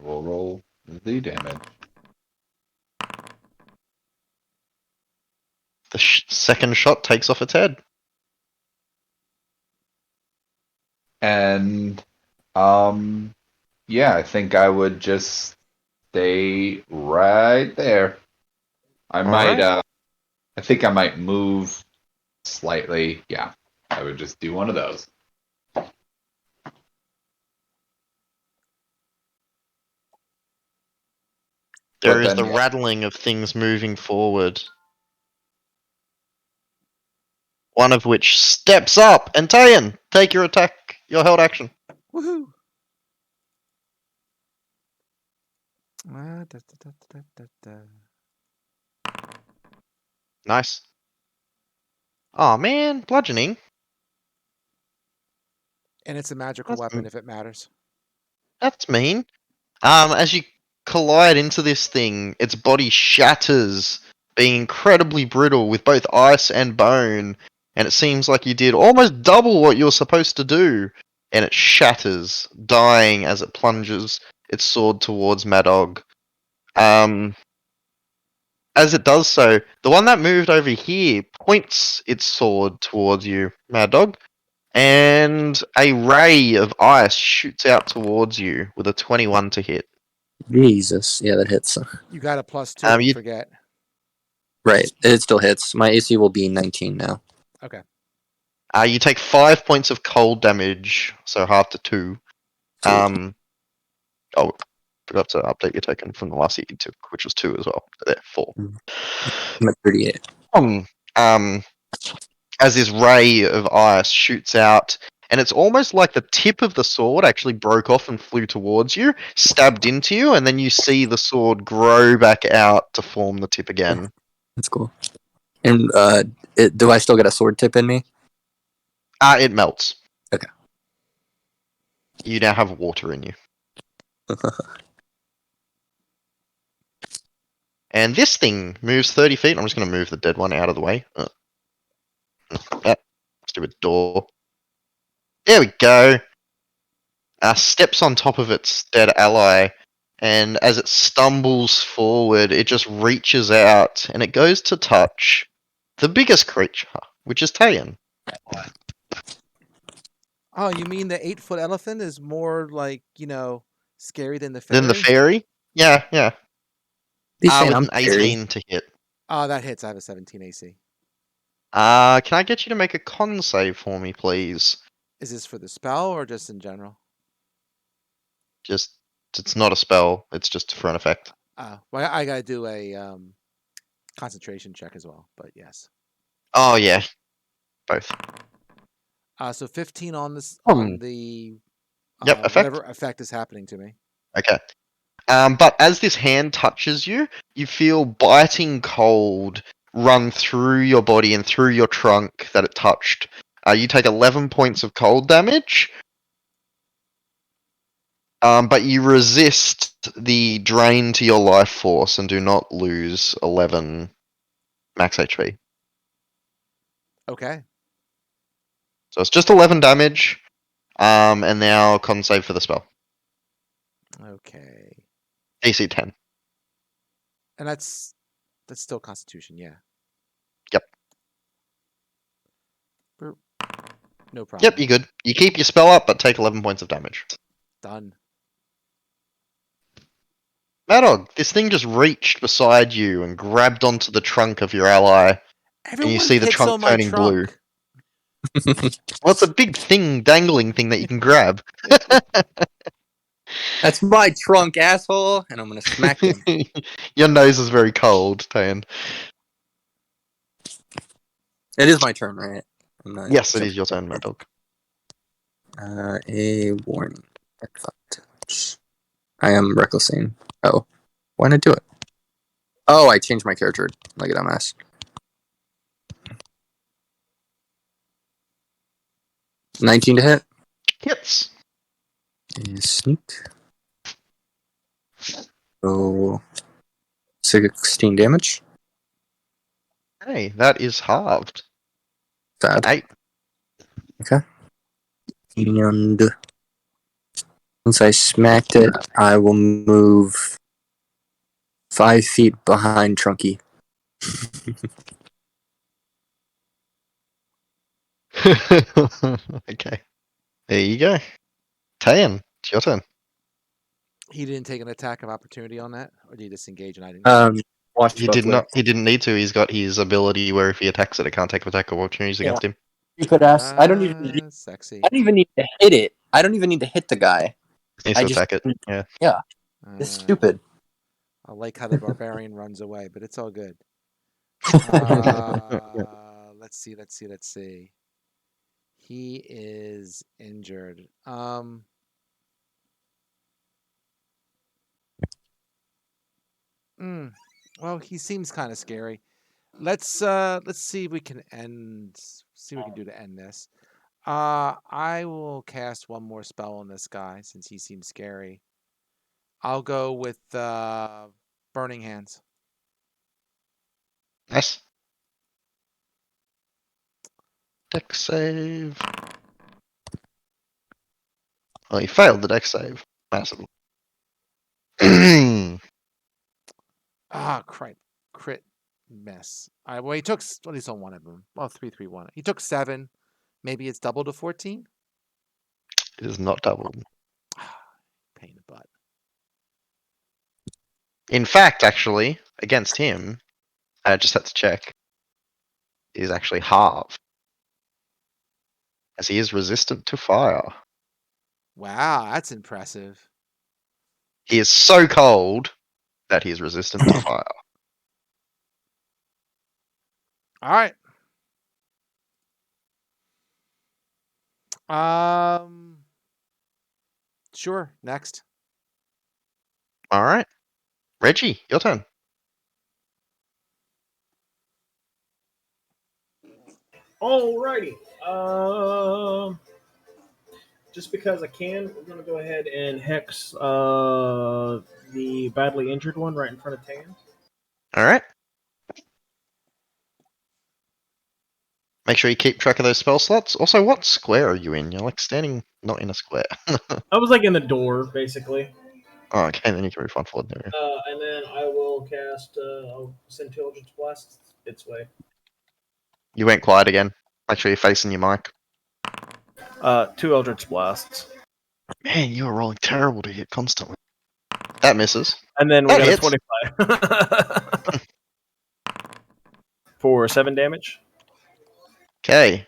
Speaker 2: will roll the damage.
Speaker 3: The second shot takes off its head.
Speaker 2: And yeah, I think I would just stay right there. I might I think I might move slightly. Yeah. I would just do one of those.
Speaker 3: There is the rattling of things moving forward. One of which steps up. And Tayan, take your attack, your held action.
Speaker 4: Woohoo! Da, da, da, da, da.
Speaker 3: Nice. Oh man, bludgeoning.
Speaker 4: And it's a magical
Speaker 3: That's,
Speaker 4: weapon if it matters.
Speaker 3: that's mean. As you collide into this thing, its body shatters, being incredibly brittle with both ice and bone, and it seems like you did almost double what you were supposed to do, and it shatters, dying as it plunges its sword towards Madog. As it does so, the one that moved over here points its sword towards you, Madog, and a ray of ice shoots out towards you with a 21 to hit.
Speaker 5: Jesus. Yeah, that hits.
Speaker 4: You got a +2. Don't
Speaker 3: You-
Speaker 4: forget.
Speaker 5: Right. It still hits. My AC will be 19 now.
Speaker 4: Okay.
Speaker 3: You take 5 points of cold damage, so half to 2.
Speaker 5: Two.
Speaker 3: Oh, forgot to update your token from the last hit you took, which was 2 as well. There, 4.
Speaker 5: I'm at 38.
Speaker 3: Um, as this ray of ice shoots out, and it's almost like the tip of the sword actually broke off and flew towards you, stabbed into you, and then you see the sword grow back out to form the tip again.
Speaker 5: That's cool. And do I still get a sword tip in me?
Speaker 3: It melts.
Speaker 5: Okay.
Speaker 3: You now have water in you. And this thing moves 30 feet. I'm just going to move the dead one out of the way. Stupid door. There we go. Steps on top of its dead ally, and as it stumbles forward, it just reaches out and it goes to touch the biggest creature, which is Tayan.
Speaker 4: Oh, you mean the 8-foot elephant is more like, scary than the fairy?
Speaker 3: Then the fairy? Yeah.
Speaker 5: He's saying
Speaker 3: With
Speaker 5: I'm
Speaker 3: an
Speaker 5: scary.
Speaker 3: 18 to hit.
Speaker 4: Oh, that hits. I have a 17 AC.
Speaker 3: Can I get you to make a con save for me, please?
Speaker 4: Is this for the spell or just in general?
Speaker 3: Just, it's not a spell, it's just for an effect.
Speaker 4: Well, I gotta do a concentration check as well. But yes.
Speaker 3: Oh, yeah. Both.
Speaker 4: So 15 on this
Speaker 3: Hmm.
Speaker 4: on the
Speaker 3: Yep, effect.
Speaker 4: whatever effect is happening to me.
Speaker 3: Okay. But as this hand touches you, you feel biting cold run through your body and through your trunk that it touched. You take 11 points of cold damage, but you resist the drain to your life force and do not lose 11 max HP.
Speaker 4: Okay.
Speaker 3: So it's just 11 damage, and now con save for the spell.
Speaker 4: Okay.
Speaker 3: AC 10.
Speaker 4: And that's still Constitution, yeah.
Speaker 3: Yep.
Speaker 4: No problem.
Speaker 3: Yep, you're good. You keep your spell up, but take 11 points of damage.
Speaker 4: Done.
Speaker 3: Madog, this thing just reached beside you and grabbed onto the trunk of your ally.
Speaker 4: Everyone
Speaker 3: you see the
Speaker 4: hits
Speaker 3: trunk
Speaker 4: on my
Speaker 3: turning blue.
Speaker 4: trunk.
Speaker 3: Well, it's a big thing, dangling thing that you can grab.
Speaker 5: That's my trunk, asshole. And I'm gonna smack him.
Speaker 3: Your nose is very cold, Tayan.
Speaker 5: It is my turn, right? I'm not
Speaker 3: Yes, it is your turn, Madog.
Speaker 5: A warning. I am recklessing. Oh, why did I do it? Oh, I changed my character like a dumbass. $19 to hit.
Speaker 3: Hits.
Speaker 5: And sneak. So 16 damage.
Speaker 3: Hey, that is halved.
Speaker 5: Sad.
Speaker 3: 8.
Speaker 5: And since I smacked it, I will move 5 feet behind Trunky.
Speaker 3: Okay. There you go. Tayan, it's your turn.
Speaker 4: He didn't take an attack of opportunity on that, or did he disengage and I didn't?
Speaker 5: Watch
Speaker 3: He
Speaker 5: both
Speaker 3: did
Speaker 5: ways.
Speaker 3: not. He didn't need to. He's got his ability where if he attacks it, it can't take attack of opportunities against him.
Speaker 5: You could ask. I don't even.
Speaker 4: Sexy.
Speaker 5: I don't even need to hit it. I don't even need to hit the guy.
Speaker 3: He needs
Speaker 5: I
Speaker 3: to
Speaker 5: just-
Speaker 3: attack it. Yeah.
Speaker 5: It's stupid.
Speaker 4: I like how the barbarian runs away, but it's all good. Let's see. He is injured. Well, he seems kind of scary. Let's see if we can see what we can do to end this. I will cast one more spell on this guy since he seems scary. I'll go with Burning Hands.
Speaker 3: Nice. Deck save. Oh, he failed the deck save. Massively.
Speaker 4: Ah, crit mess. Well, he took at least on one of them. Well, 3-3-1. He took 7. Maybe it's double to 14.
Speaker 3: It is not doubled.
Speaker 4: Pain in the butt.
Speaker 3: In fact, actually, against him, I just had to check. Is actually halved, as he is resistant to fire.
Speaker 4: Wow, that's impressive.
Speaker 3: He is so cold that he is resistant to fire.
Speaker 4: All right. Sure. Next.
Speaker 3: All right, Reggie, your turn.
Speaker 6: Alrighty. Just because I can, we're gonna go ahead and hex the badly injured one right in front of Tan.
Speaker 3: All right. Make sure you keep track of those spell slots. Also, what square are you in? You're like standing not in a square.
Speaker 6: I was like in the door, basically.
Speaker 3: Oh, okay, then you can move on forward there.
Speaker 6: And then I will cast. I'll send 2 Eldritch Blasts its way.
Speaker 3: You went quiet again. Make sure you're facing your mic.
Speaker 6: 2 Eldritch Blasts.
Speaker 3: Man, you are rolling terrible to hit constantly. That misses.
Speaker 6: And then we
Speaker 3: That
Speaker 6: got
Speaker 3: hits.
Speaker 6: a 25. For 7 damage.
Speaker 3: Okay.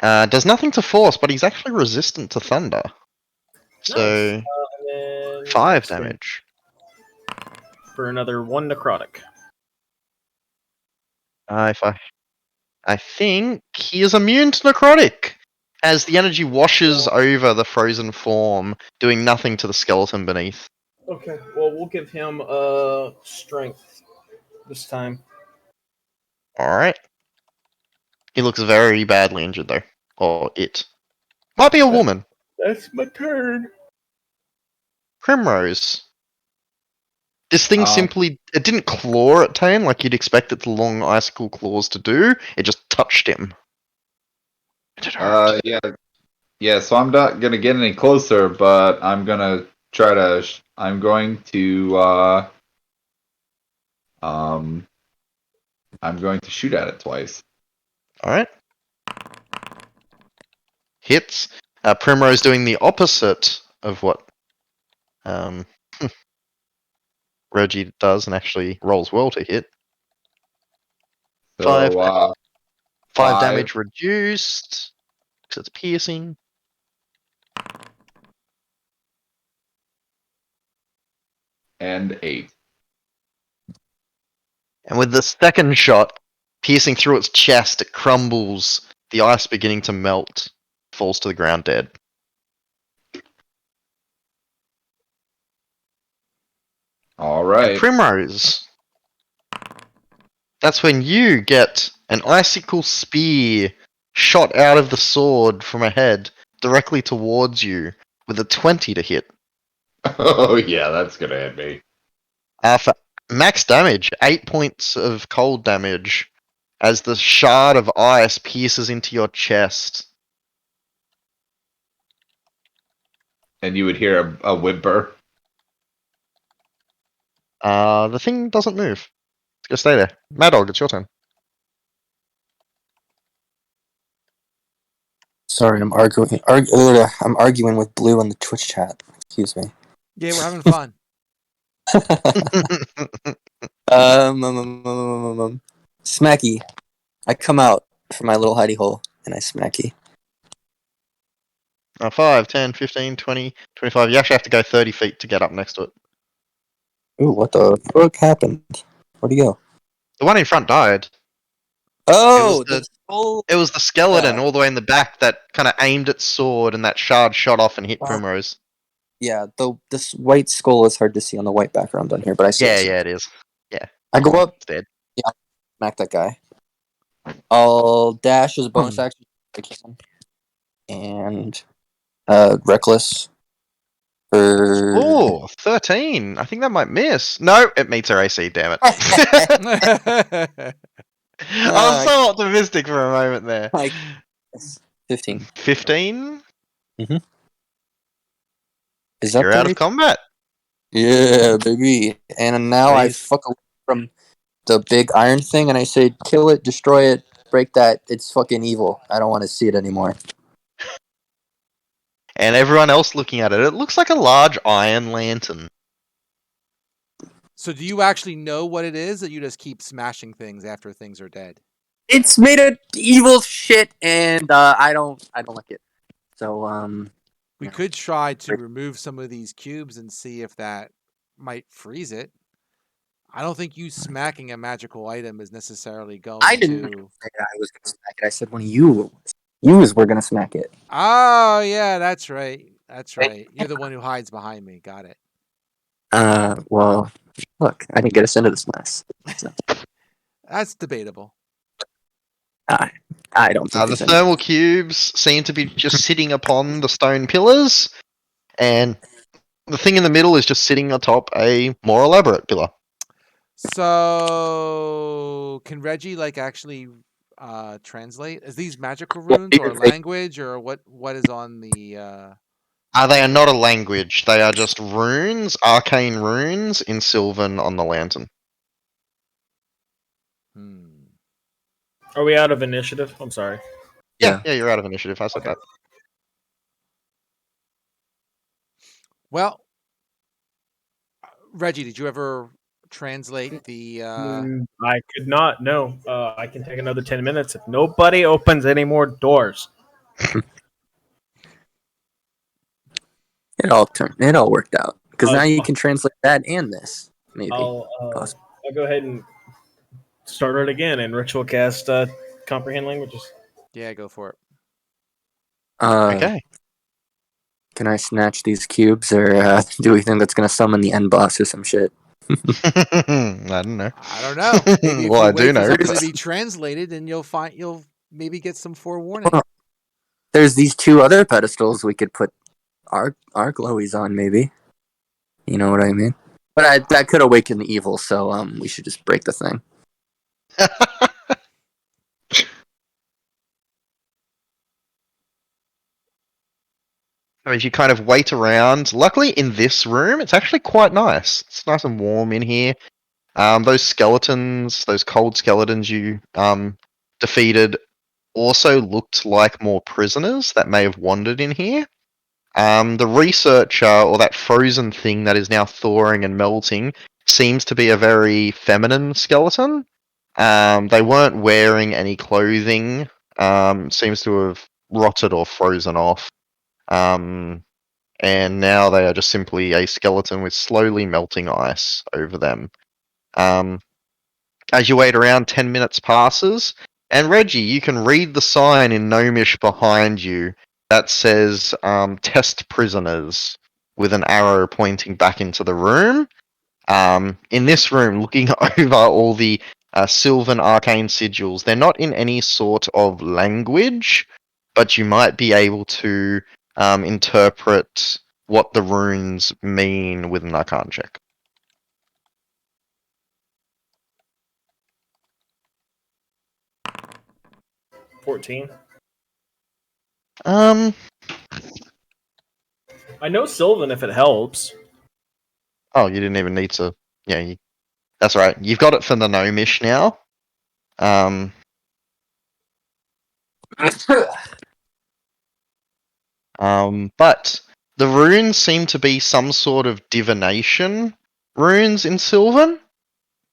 Speaker 3: Does nothing to force, but he's actually resistant to thunder. So,
Speaker 6: Nice. And then
Speaker 3: 5 damage.
Speaker 6: for another 1 necrotic.
Speaker 3: I think he is immune to necrotic, as the energy washes over the frozen form, doing nothing to the skeleton beneath.
Speaker 6: Okay, well, we'll give him strength this time.
Speaker 3: Alright. He looks very badly injured, though. Or it. Might be a woman.
Speaker 6: That's my turn.
Speaker 3: Primrose. This thing simply... It didn't claw at Tane like you'd expect its long icicle claws to do. It just touched him. And it hurt.
Speaker 2: Yeah, so I'm not gonna get any closer, but I'm gonna try to. I'm going to shoot at it twice.
Speaker 3: Alright. Hits. Primrose doing the opposite of what Reggie does and actually rolls well to hit.
Speaker 2: So,
Speaker 3: 5
Speaker 2: 5
Speaker 3: damage reduced, because it's piercing.
Speaker 2: and 8.
Speaker 3: And with the second shot, piercing through its chest, it crumbles, the ice beginning to melt, falls to the ground dead.
Speaker 2: All right.
Speaker 3: Primrose. That's when you get an icicle spear shot out of the sword from ahead directly towards you with a 20 to hit.
Speaker 2: Oh yeah, that's gonna hit me.
Speaker 3: For max damage, 8 points of cold damage as the shard of ice pierces into your chest.
Speaker 2: And you would hear a whimper.
Speaker 3: The thing doesn't move. It's gonna stay there. Mad Dog, it's your turn.
Speaker 5: Sorry, I'm arguing with Blue in the Twitch chat. Excuse me.
Speaker 4: Yeah, we're having fun.
Speaker 5: Smacky. I come out from my little hidey hole and I smacky.
Speaker 3: 5, 10, 15, 20, 25. You actually have to go 30 feet to get up next to it.
Speaker 5: Ooh, what the fuck happened? Where'd he go?
Speaker 3: The one in front died.
Speaker 5: Oh,
Speaker 3: the-
Speaker 5: the skull.
Speaker 3: It was the skeleton
Speaker 5: Yeah.
Speaker 3: all the way in the back that kind of aimed its sword and that shard shot off and hit Primrose.
Speaker 5: Yeah, this white skull is hard to see on the white background on here, but I see
Speaker 3: Yeah,
Speaker 5: it.
Speaker 3: yeah, it is. Yeah.
Speaker 5: I go up,
Speaker 3: It's dead.
Speaker 5: smack that guy. I'll dash as a bonus action if I can. And reckless for
Speaker 3: Oh, 13. I think that might miss. No, it meets her AC, damn it. I was so optimistic for a moment there.
Speaker 5: 15.
Speaker 3: 15?
Speaker 5: Is that
Speaker 3: You're
Speaker 5: the
Speaker 3: out of
Speaker 5: rate?
Speaker 3: combat.
Speaker 5: Yeah, baby. And now I
Speaker 3: Please.
Speaker 5: fuck away from the big iron thing and I say, kill it, destroy it, break that. It's fucking evil. I don't want to see it anymore.
Speaker 3: And everyone else looking at it, it looks like a large iron lantern.
Speaker 4: So do you actually know what it is, or you just keep smashing things after things are dead?
Speaker 5: It's made of evil shit, and I don't like it. So
Speaker 4: We
Speaker 5: Yeah.
Speaker 4: could try to remove some of these cubes and see if that might freeze it. I don't think you smacking a magical item is necessarily going
Speaker 5: I didn't
Speaker 4: to.
Speaker 5: say I was gonna smack it. I said one of you were gonna smack it.
Speaker 4: Oh yeah, that's right. That's right. You're the one who hides behind me. Got it.
Speaker 5: Well, look, I didn't get us into this mess. So,
Speaker 4: That's debatable.
Speaker 5: I don't think
Speaker 3: The
Speaker 5: there's any.
Speaker 3: thermal cubes seem to be just sitting upon the stone pillars, and the thing in the middle is just sitting atop a more elaborate pillar.
Speaker 4: So can Reggie actually translate? Is these magical
Speaker 5: Yeah,
Speaker 4: runes or language or what is on the
Speaker 3: They are not a language, they are just runes, arcane runes in Sylvan on the lantern.
Speaker 6: Are we out of initiative? I'm sorry.
Speaker 3: Yeah, you're out of initiative, I said that.
Speaker 4: Well, Reggie, did you ever translate the
Speaker 6: I could not. No. I can take another 10 minutes if nobody opens any more doors.
Speaker 5: It all worked out because now you
Speaker 6: Oh.
Speaker 5: can translate that and this maybe.
Speaker 6: I'll
Speaker 5: Possibly.
Speaker 6: go ahead and start it again and ritual cast comprehend languages.
Speaker 4: Yeah, go for it.
Speaker 3: Okay.
Speaker 5: Can I snatch these cubes, or do we think that's gonna summon the end boss or some shit?
Speaker 3: I don't know.
Speaker 4: I don't know. Maybe if
Speaker 3: Well,
Speaker 4: you
Speaker 3: I do
Speaker 4: wait for
Speaker 3: know.
Speaker 4: something to be translated, and you'll maybe get some forewarning.
Speaker 5: Well, there's these two other pedestals we could put our glowies on, maybe. You know what I mean? But that could awaken the evil, so we should just break the thing.
Speaker 3: As you kind of wait around, luckily in this room, it's actually quite nice. It's nice and warm in here. Those skeletons, those cold skeletons you defeated, also looked like more prisoners that may have wandered in here. The researcher, or that frozen thing that is now thawing and melting, seems to be a very feminine skeleton. They weren't wearing any clothing. Seems to have rotted or frozen off. And now they are just simply a skeleton with slowly melting ice over them. As you wait around, 10 minutes passes, and Reggie, you can read the sign in Gnomish behind you that says test prisoners with an arrow pointing back into the room. In this room, looking over all the Sylvan arcane sigils, they're not in any sort of language, but you might be able to interpret what the runes mean with an Arcana check.
Speaker 6: 14.
Speaker 3: Um,
Speaker 6: I know Sylvan if it helps.
Speaker 3: Oh, you didn't even need to. Yeah, that's right. You've got it for the Gnomish now. But the runes seem to be some sort of divination runes in Sylvan.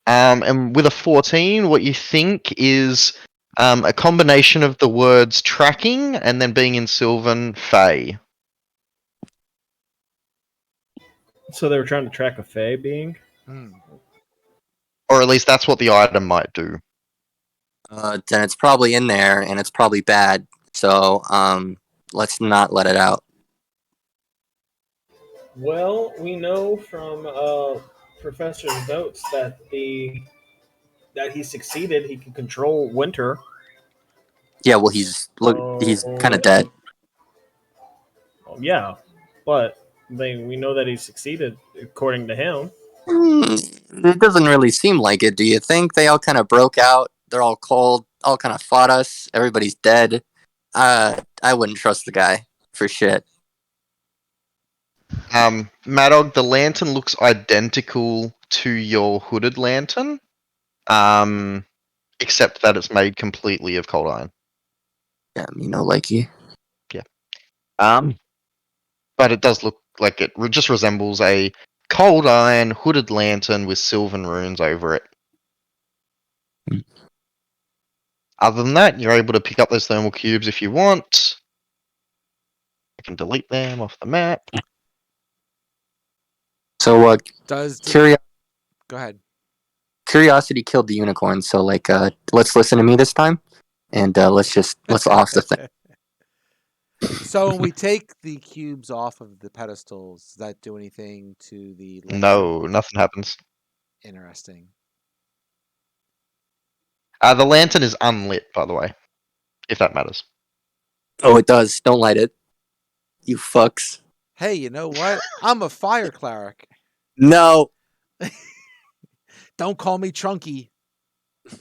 Speaker 3: And with a 14, what you think is a combination of the words tracking and then being in Sylvan, Fae.
Speaker 6: So they were trying to track a Fae being?
Speaker 3: Or at least that's what the item might do.
Speaker 5: Then it's probably in there, and it's probably bad. So let's not let it out.
Speaker 6: Well, we know from Professor's notes that the that he succeeded, he can control winter.
Speaker 5: Yeah, well, he's kind of dead.
Speaker 6: Yeah, but we know that he succeeded according to him.
Speaker 5: It doesn't really seem like it. Do you think they all kind of broke out? They're all cold, all kind of fought us. Everybody's dead. I wouldn't trust the guy for shit.
Speaker 3: Madog, the lantern looks identical to your hooded lantern, except that it's made completely of cold iron.
Speaker 5: Yeah, me no likey.
Speaker 3: But it does look like it just resembles a cold iron hooded lantern with sylvan runes over it.
Speaker 5: Hmm.
Speaker 3: Other than that, you're able to pick up those thermal cubes if you want. I can delete them off the map.
Speaker 5: So,
Speaker 4: Does the-
Speaker 5: Curio-
Speaker 4: Go ahead.
Speaker 5: curiosity killed the unicorn. So, like, let's listen to me this time, and let's off the thing.
Speaker 4: So when we take the cubes off of the pedestals, does that do anything to the lantern?
Speaker 3: No, nothing happens.
Speaker 4: Interesting.
Speaker 3: The lantern is unlit, by the way, if that matters.
Speaker 5: Oh, it does. Don't light it. You fucks.
Speaker 4: Hey, you know what? I'm a fire cleric.
Speaker 5: No.
Speaker 4: Don't call me Trunky.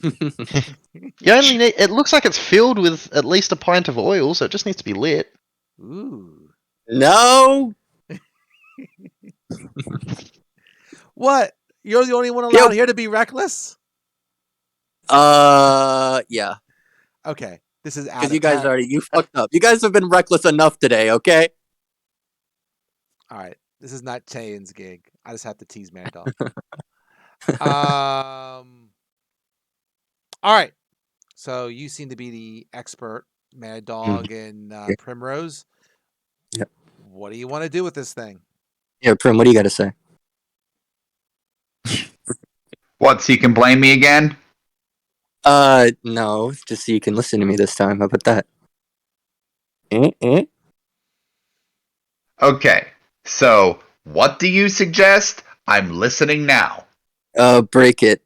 Speaker 3: You only need. It looks like it's filled with at least a pint of oil, so it just needs to be lit.
Speaker 4: Ooh.
Speaker 5: No.
Speaker 4: What? You're the only one allowed here to be reckless?
Speaker 5: Yeah.
Speaker 4: Okay. This is
Speaker 5: Because you guys you fucked up. You guys have been reckless enough today, okay?
Speaker 4: All right. This is not Chayan's gig. I just have to tease Mad Dog. All right. So you seem to be the expert, Mad Dog and Primrose.
Speaker 5: Yep.
Speaker 4: What do you want to do with this thing?
Speaker 5: Yeah, Prim, what do you got to say?
Speaker 2: What, so you can blame me again?
Speaker 5: No, just so you can listen to me this time. How about that?
Speaker 2: Okay, so what do you suggest? I'm listening now.
Speaker 5: Break it.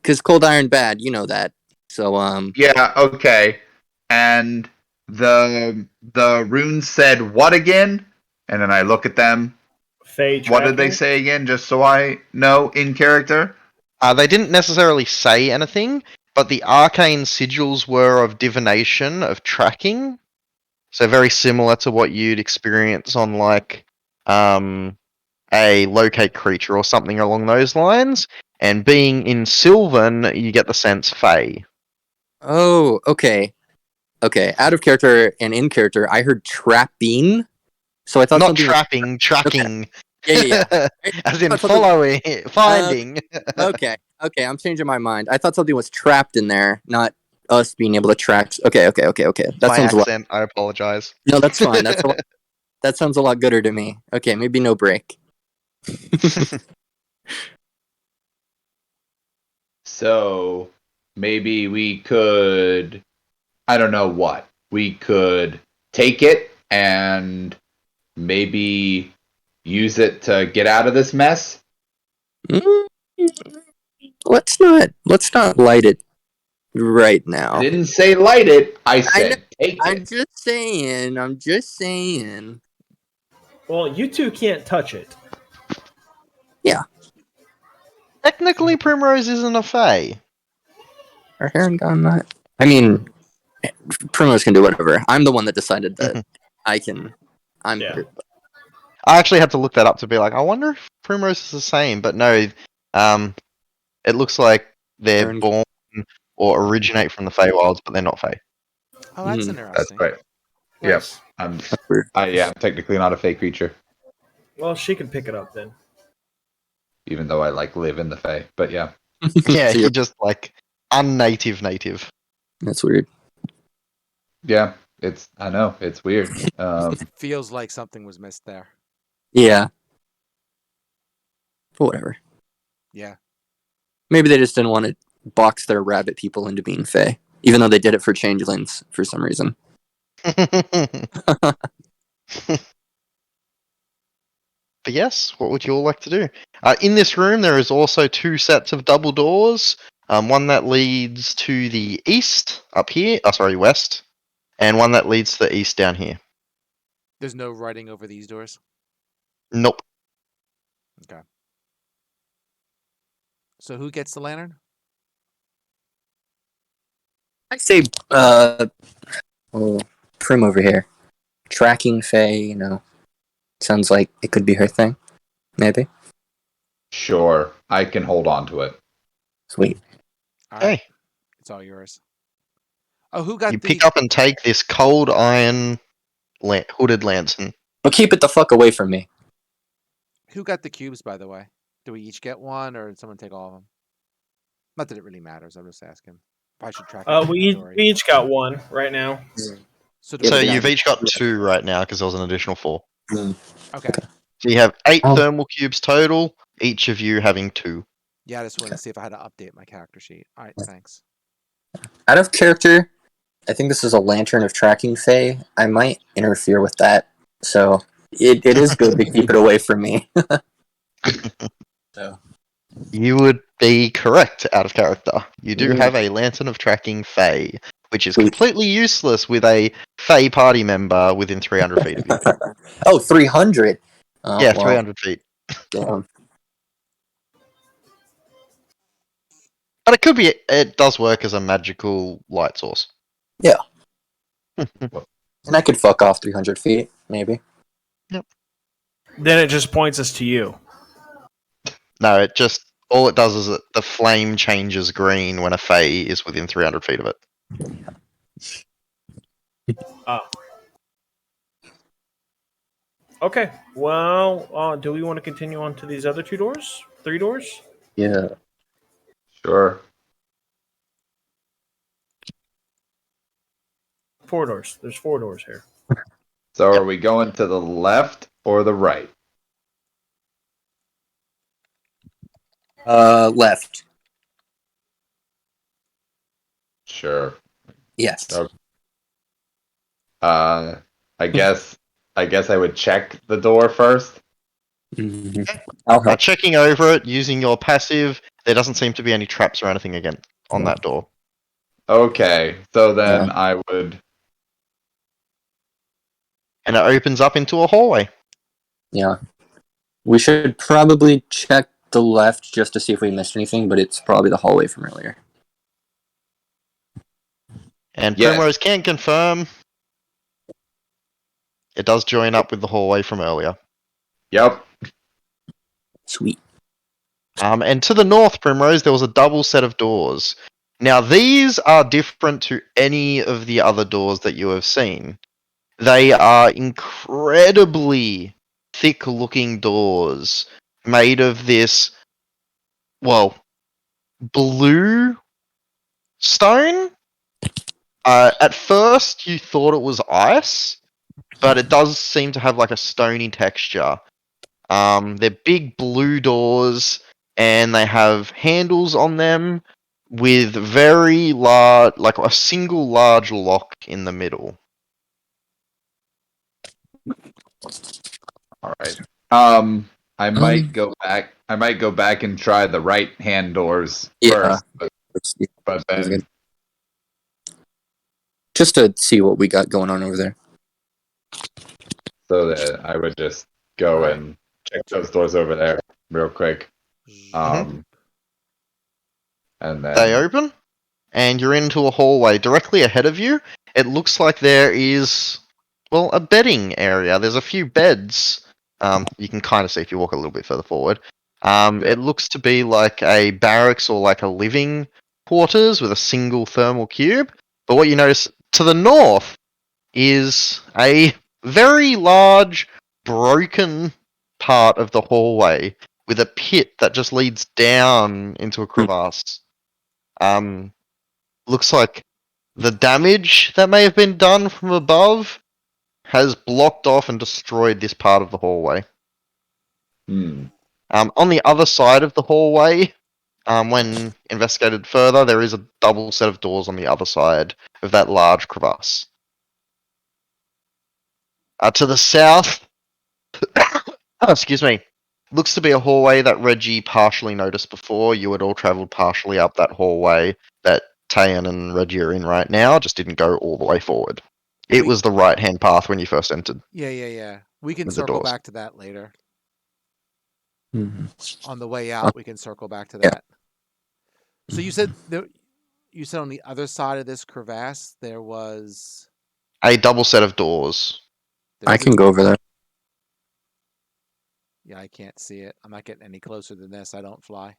Speaker 5: Because cold iron bad, you know that. So,
Speaker 2: Yeah, okay. And the runes said what again? And then I look at them.
Speaker 1: Fey
Speaker 2: What did they
Speaker 1: tracking?
Speaker 2: say again, just so I know in character?
Speaker 3: They didn't necessarily say anything, but the arcane sigils were of divination, of tracking. So very similar to what you'd experience on like a locate creature or something along those lines. And being in Sylvan, you get the sense Fey.
Speaker 5: oh, okay. Okay, out of character and in character, I heard trapping. So I thought
Speaker 3: Not
Speaker 5: something
Speaker 3: trapping, tracking.
Speaker 5: Yeah.
Speaker 3: As in
Speaker 5: I thought something-
Speaker 3: following, finding.
Speaker 5: Okay, I'm changing my mind. I thought something was trapped in there, not us being able to track. Okay. That
Speaker 3: My
Speaker 5: sounds a lot.
Speaker 3: accent, I apologize.
Speaker 5: No, that's fine. That sounds a lot gooder to me. Okay, maybe no break.
Speaker 2: So maybe we could, I don't know what, we could take it and maybe use it to get out of this mess.
Speaker 5: Mm, Let's not light it right now.
Speaker 2: I didn't say light it, I said take
Speaker 5: I'm
Speaker 2: it.
Speaker 5: just saying.
Speaker 6: Well, you two can't touch it.
Speaker 3: Technically, Primrose isn't a Fey.
Speaker 5: Are Heron gone that? I mean, Primrose can do whatever. I'm the one that decided that I can. I'm.
Speaker 6: Yeah.
Speaker 3: I actually had to look that up to be like, I wonder if Primrose is the same, but no. It looks like they're
Speaker 5: Heron-
Speaker 3: born or originate from the Feywilds, but they're not Fey.
Speaker 4: Oh, that's
Speaker 5: Mhm.
Speaker 2: That's
Speaker 4: interesting.
Speaker 2: right.
Speaker 6: Nice.
Speaker 2: I'm
Speaker 5: weird.
Speaker 2: I'm technically not a fey creature,
Speaker 6: Well, she can pick it up then.
Speaker 2: even though I like live in the fey. But yeah.
Speaker 3: Yeah,
Speaker 5: So
Speaker 3: you're
Speaker 5: you're-
Speaker 3: just like native.
Speaker 5: That's weird.
Speaker 2: Yeah, I know, it's weird.
Speaker 4: Feels like something was missed there.
Speaker 5: Yeah. But whatever.
Speaker 4: Yeah.
Speaker 5: Maybe they just didn't want to box their rabbit people into being Fey, even though they did it for changelings for some reason.
Speaker 3: But yes, what would you all like to do? In this room, there is also 2 sets of double doors. One that leads to the east up here. Oh, sorry, west, and one that leads to the east down here.
Speaker 4: There's no writing over these doors.
Speaker 3: Nope.
Speaker 4: So who gets the lantern?
Speaker 5: I say, Prim over here. Tracking Faye, sounds like it could be her thing. Maybe.
Speaker 2: Sure, I can hold on to it.
Speaker 5: Sweet.
Speaker 4: All right,
Speaker 3: Hey,
Speaker 4: it's all yours. Oh, who got
Speaker 3: you
Speaker 4: the?
Speaker 3: pick up and take this cold iron hooded lantern.
Speaker 5: But keep it the fuck away from me.
Speaker 4: Who got the cubes, by the way? Do we each get one, or did someone take all of them? Not that it really matters. I'm just asking. Probably should track.
Speaker 6: We each got one right now.
Speaker 4: So,
Speaker 5: Yeah,
Speaker 3: So
Speaker 5: but
Speaker 3: you've each got 2 right now because there was an additional 4.
Speaker 4: okay.
Speaker 3: So you have 8
Speaker 5: Oh.
Speaker 3: thermal cubes total, each of you having 2.
Speaker 4: Yeah, I just wanted to see if I had to update my character sheet. All right, thanks.
Speaker 5: Out of character, I think this is a lantern of tracking Faye. I might interfere with that. So it is good to keep it away from me. So
Speaker 3: You would be correct out of character. You do
Speaker 5: Yeah.
Speaker 3: have a lantern of tracking Fae, which is
Speaker 5: Sweet.
Speaker 3: completely useless with a Fae party member within 300 feet of you.
Speaker 5: Oh, 300. Oh,
Speaker 3: Yeah,
Speaker 5: well,
Speaker 3: 300 feet.
Speaker 5: damn.
Speaker 3: But it could be, it does work as a magical light source.
Speaker 5: And I could fuck off 300 feet, maybe.
Speaker 6: Then it just points us to you.
Speaker 3: No, it just, all it does is that the flame changes green when a Fae is within 300 feet of it.
Speaker 6: Okay. Well, do we want to continue on to these other 2 doors? 3 doors?
Speaker 5: Yeah.
Speaker 2: Sure.
Speaker 6: 4 doors. There's 4 doors here.
Speaker 2: So are we going to the left or the right?
Speaker 5: Left.
Speaker 2: Sure.
Speaker 5: Yes.
Speaker 2: Okay. I guess I would check the door first.
Speaker 5: Mhm. I'll help.
Speaker 3: Checking over it, using your passive, there doesn't seem to be any traps or anything again on that door.
Speaker 2: Okay, so then
Speaker 5: Yeah.
Speaker 2: I would.
Speaker 3: And it opens up into a hallway.
Speaker 5: Yeah. We should probably check the left just to see if we missed anything, but it's probably the hallway from earlier.
Speaker 3: And
Speaker 2: Yes.
Speaker 3: Primrose can confirm it does join up with the hallway from earlier.
Speaker 2: Yep.
Speaker 5: Sweet.
Speaker 3: And to the north, Primrose, there was a double set of doors. Now, these are different to any of the other doors that you have seen. They are incredibly thick-looking doors made of this, well, blue stone. At first, you thought it was ice, but it does seem to have like a stony texture. They're big blue doors, and they have handles on them with very large, like a single large lock in the middle.
Speaker 2: All right. I might go back. I might go back and try the right hand doors
Speaker 5: Yeah.
Speaker 2: first, but then
Speaker 5: Just to see what we got going on over there.
Speaker 2: so that I would just go
Speaker 4: Right.
Speaker 2: and check those doors over there real quick. And then
Speaker 3: They open, and you're into a hallway directly ahead of you. It looks like there is, well, a bedding area. There's a few beds. You can kind of see if you walk a little bit further forward. It looks to be like a barracks or like a living quarters with a single thermal cube. But what you notice to the north is a very large, broken part of the hallway with a pit that just leads down into a crevasse. Looks like the damage that may have been done from above has blocked off and destroyed this part of the hallway. On the other side of the hallway, when investigated further, there is a double set of doors on the other side of that large crevasse. To the south, excuse me, looks to be a hallway that Reggie partially noticed before. You had all travelled partially up that hallway that Tayan and Reggie are in right now, just didn't go all the way forward. It
Speaker 4: We-
Speaker 3: was the right-hand path when you first entered.
Speaker 4: Yeah. We can
Speaker 3: With the
Speaker 4: circle
Speaker 3: doors.
Speaker 4: back to that later.
Speaker 5: Mhm.
Speaker 4: On the way out, we can circle back to that. So you said on the other side of this crevasse there was.
Speaker 3: A double set of doors.
Speaker 5: I can go over there.
Speaker 4: Yeah, I can't see it. I'm not getting any closer than this. I don't fly.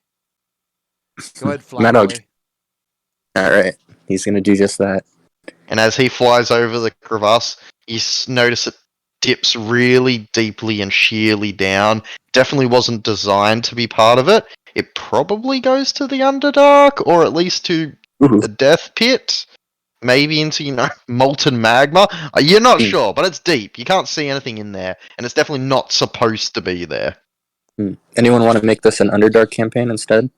Speaker 4: Go ahead, fly
Speaker 5: Mad Dog.
Speaker 4: boy.
Speaker 5: All right, he's gonna do just that.
Speaker 3: And as he flies over the crevasse, you notice it dips really deeply and sheerly down. Definitely wasn't designed to be part of it. It probably goes to the Underdark, or at least to
Speaker 5: Ooh.
Speaker 3: the Death Pit. Maybe into, molten magma. You're not
Speaker 5: Mm.
Speaker 3: sure, but it's deep. You can't see anything in there, and it's definitely not supposed to be there.
Speaker 5: Anyone want to make this an Underdark campaign instead?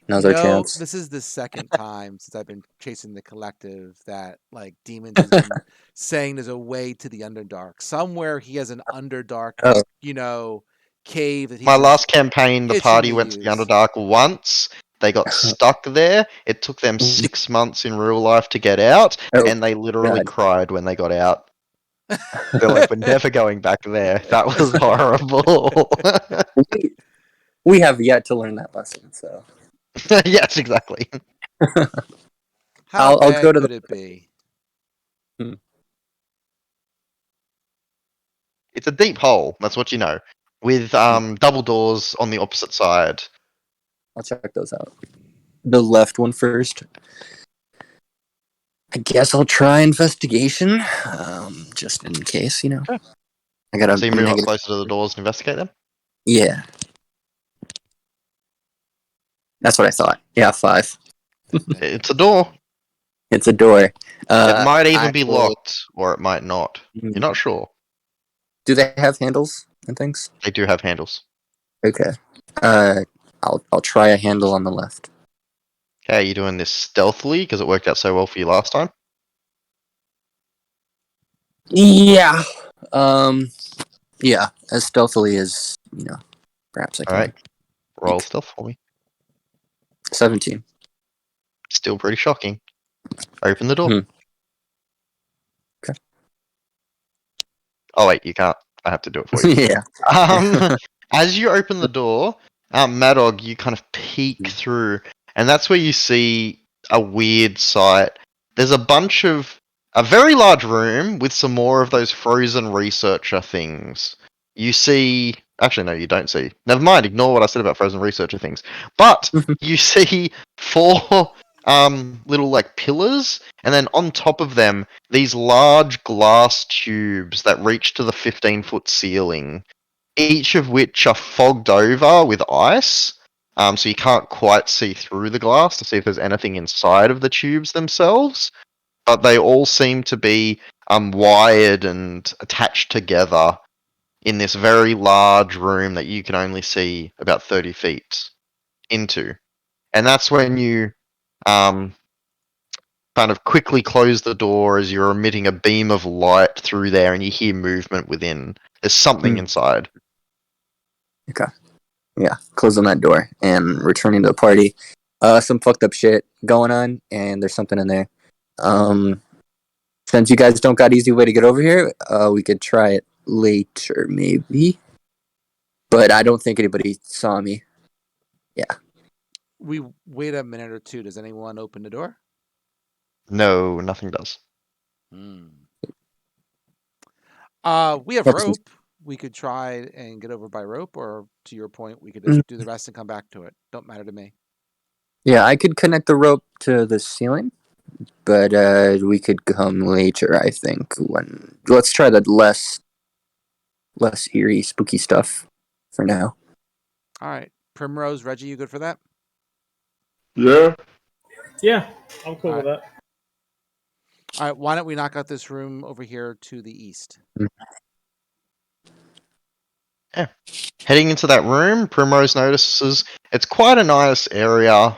Speaker 5: Now's our chance.
Speaker 4: This is the second time since I've been chasing the collective that like Demons has been saying there's a way to the Underdark. Somewhere he has an Underdark,
Speaker 5: Oh.
Speaker 4: cave that he
Speaker 3: My
Speaker 4: was
Speaker 3: last campaign, the
Speaker 4: itching
Speaker 3: party
Speaker 4: to
Speaker 3: went to the
Speaker 4: use.
Speaker 3: Underdark once. They got stuck there. It took them 6 months in real life to get out,
Speaker 5: Oh,
Speaker 3: and they literally
Speaker 5: God.
Speaker 3: cried when they got out. They're like, we're never going back there. That was horrible.
Speaker 5: We have yet to learn that lesson, so
Speaker 3: Yes, exactly.
Speaker 4: How
Speaker 5: I'll
Speaker 4: bad
Speaker 5: go to
Speaker 4: could
Speaker 5: the-
Speaker 4: it be?
Speaker 3: It's a deep hole, that's what you know. With double doors on the opposite side.
Speaker 5: I'll check those out. The left one first. I guess I'll try investigation, just in case,
Speaker 3: Okay.
Speaker 5: I got a
Speaker 3: So you move up
Speaker 5: negative.
Speaker 3: closer to the doors and investigate them?
Speaker 5: Yeah, that's what I thought. Yeah, 5.
Speaker 3: It's a door.
Speaker 5: It's a door.
Speaker 3: It might even
Speaker 5: I
Speaker 3: be
Speaker 5: will-
Speaker 3: locked, or it might not. You're not sure.
Speaker 5: Do they have handles and things?
Speaker 3: They do have handles.
Speaker 5: Okay. I'll try a handle on the left.
Speaker 3: Okay, you're doing this stealthily because it worked out so well for you last time.
Speaker 5: Yeah. Yeah, as stealthily as perhaps I can.
Speaker 3: Alright. Roll stealth for me.
Speaker 5: 17.
Speaker 3: Still pretty shocking. Open the door.
Speaker 5: Hmm. Okay.
Speaker 3: Oh wait, you can't. I have to do it for you.
Speaker 5: Yeah.
Speaker 3: As you open the door, Madog, you kind of peek through, and that's where you see a weird sight. There's a very large room with some more of those frozen researcher things. You see, actually no, you don't see. Never mind, ignore what I said about frozen researcher things. But you see 4 little like pillars, and then on top of them, these large glass tubes that reach to the 15-foot ceiling, each of which are fogged over with ice. So you can't quite see through the glass to see if there's anything inside of the tubes themselves. But they all seem to be wired and attached together in this very large room that you can only see about 30 feet into. And that's when you kind of quickly close the door as you're emitting a beam of light through there, and you hear movement within. There's something inside.
Speaker 5: Yeah, closing that door and returning to the party. Some fucked up shit going on, and there's something in there. Since you guys don't got easy way to get over here, we could try it later, maybe. But I don't think anybody saw me.
Speaker 4: We wait a minute or two. Does anyone open the door?
Speaker 3: No, nothing does.
Speaker 4: We have rope. We could try and get over by rope, or to your point, we could just do the rest and come back to it. Don't matter to me.
Speaker 5: Yeah, I could connect the rope to the ceiling, but we could come later, I think. Let's try the less eerie, spooky stuff for now.
Speaker 4: All right, Primrose, Reggie, you good for that?
Speaker 2: Yeah.
Speaker 6: Yeah, I'm cool
Speaker 4: All
Speaker 6: with that.
Speaker 4: All right, why don't we knock out this room over here to the east?
Speaker 3: Heading into that room, Primrose notices it's quite a nice area.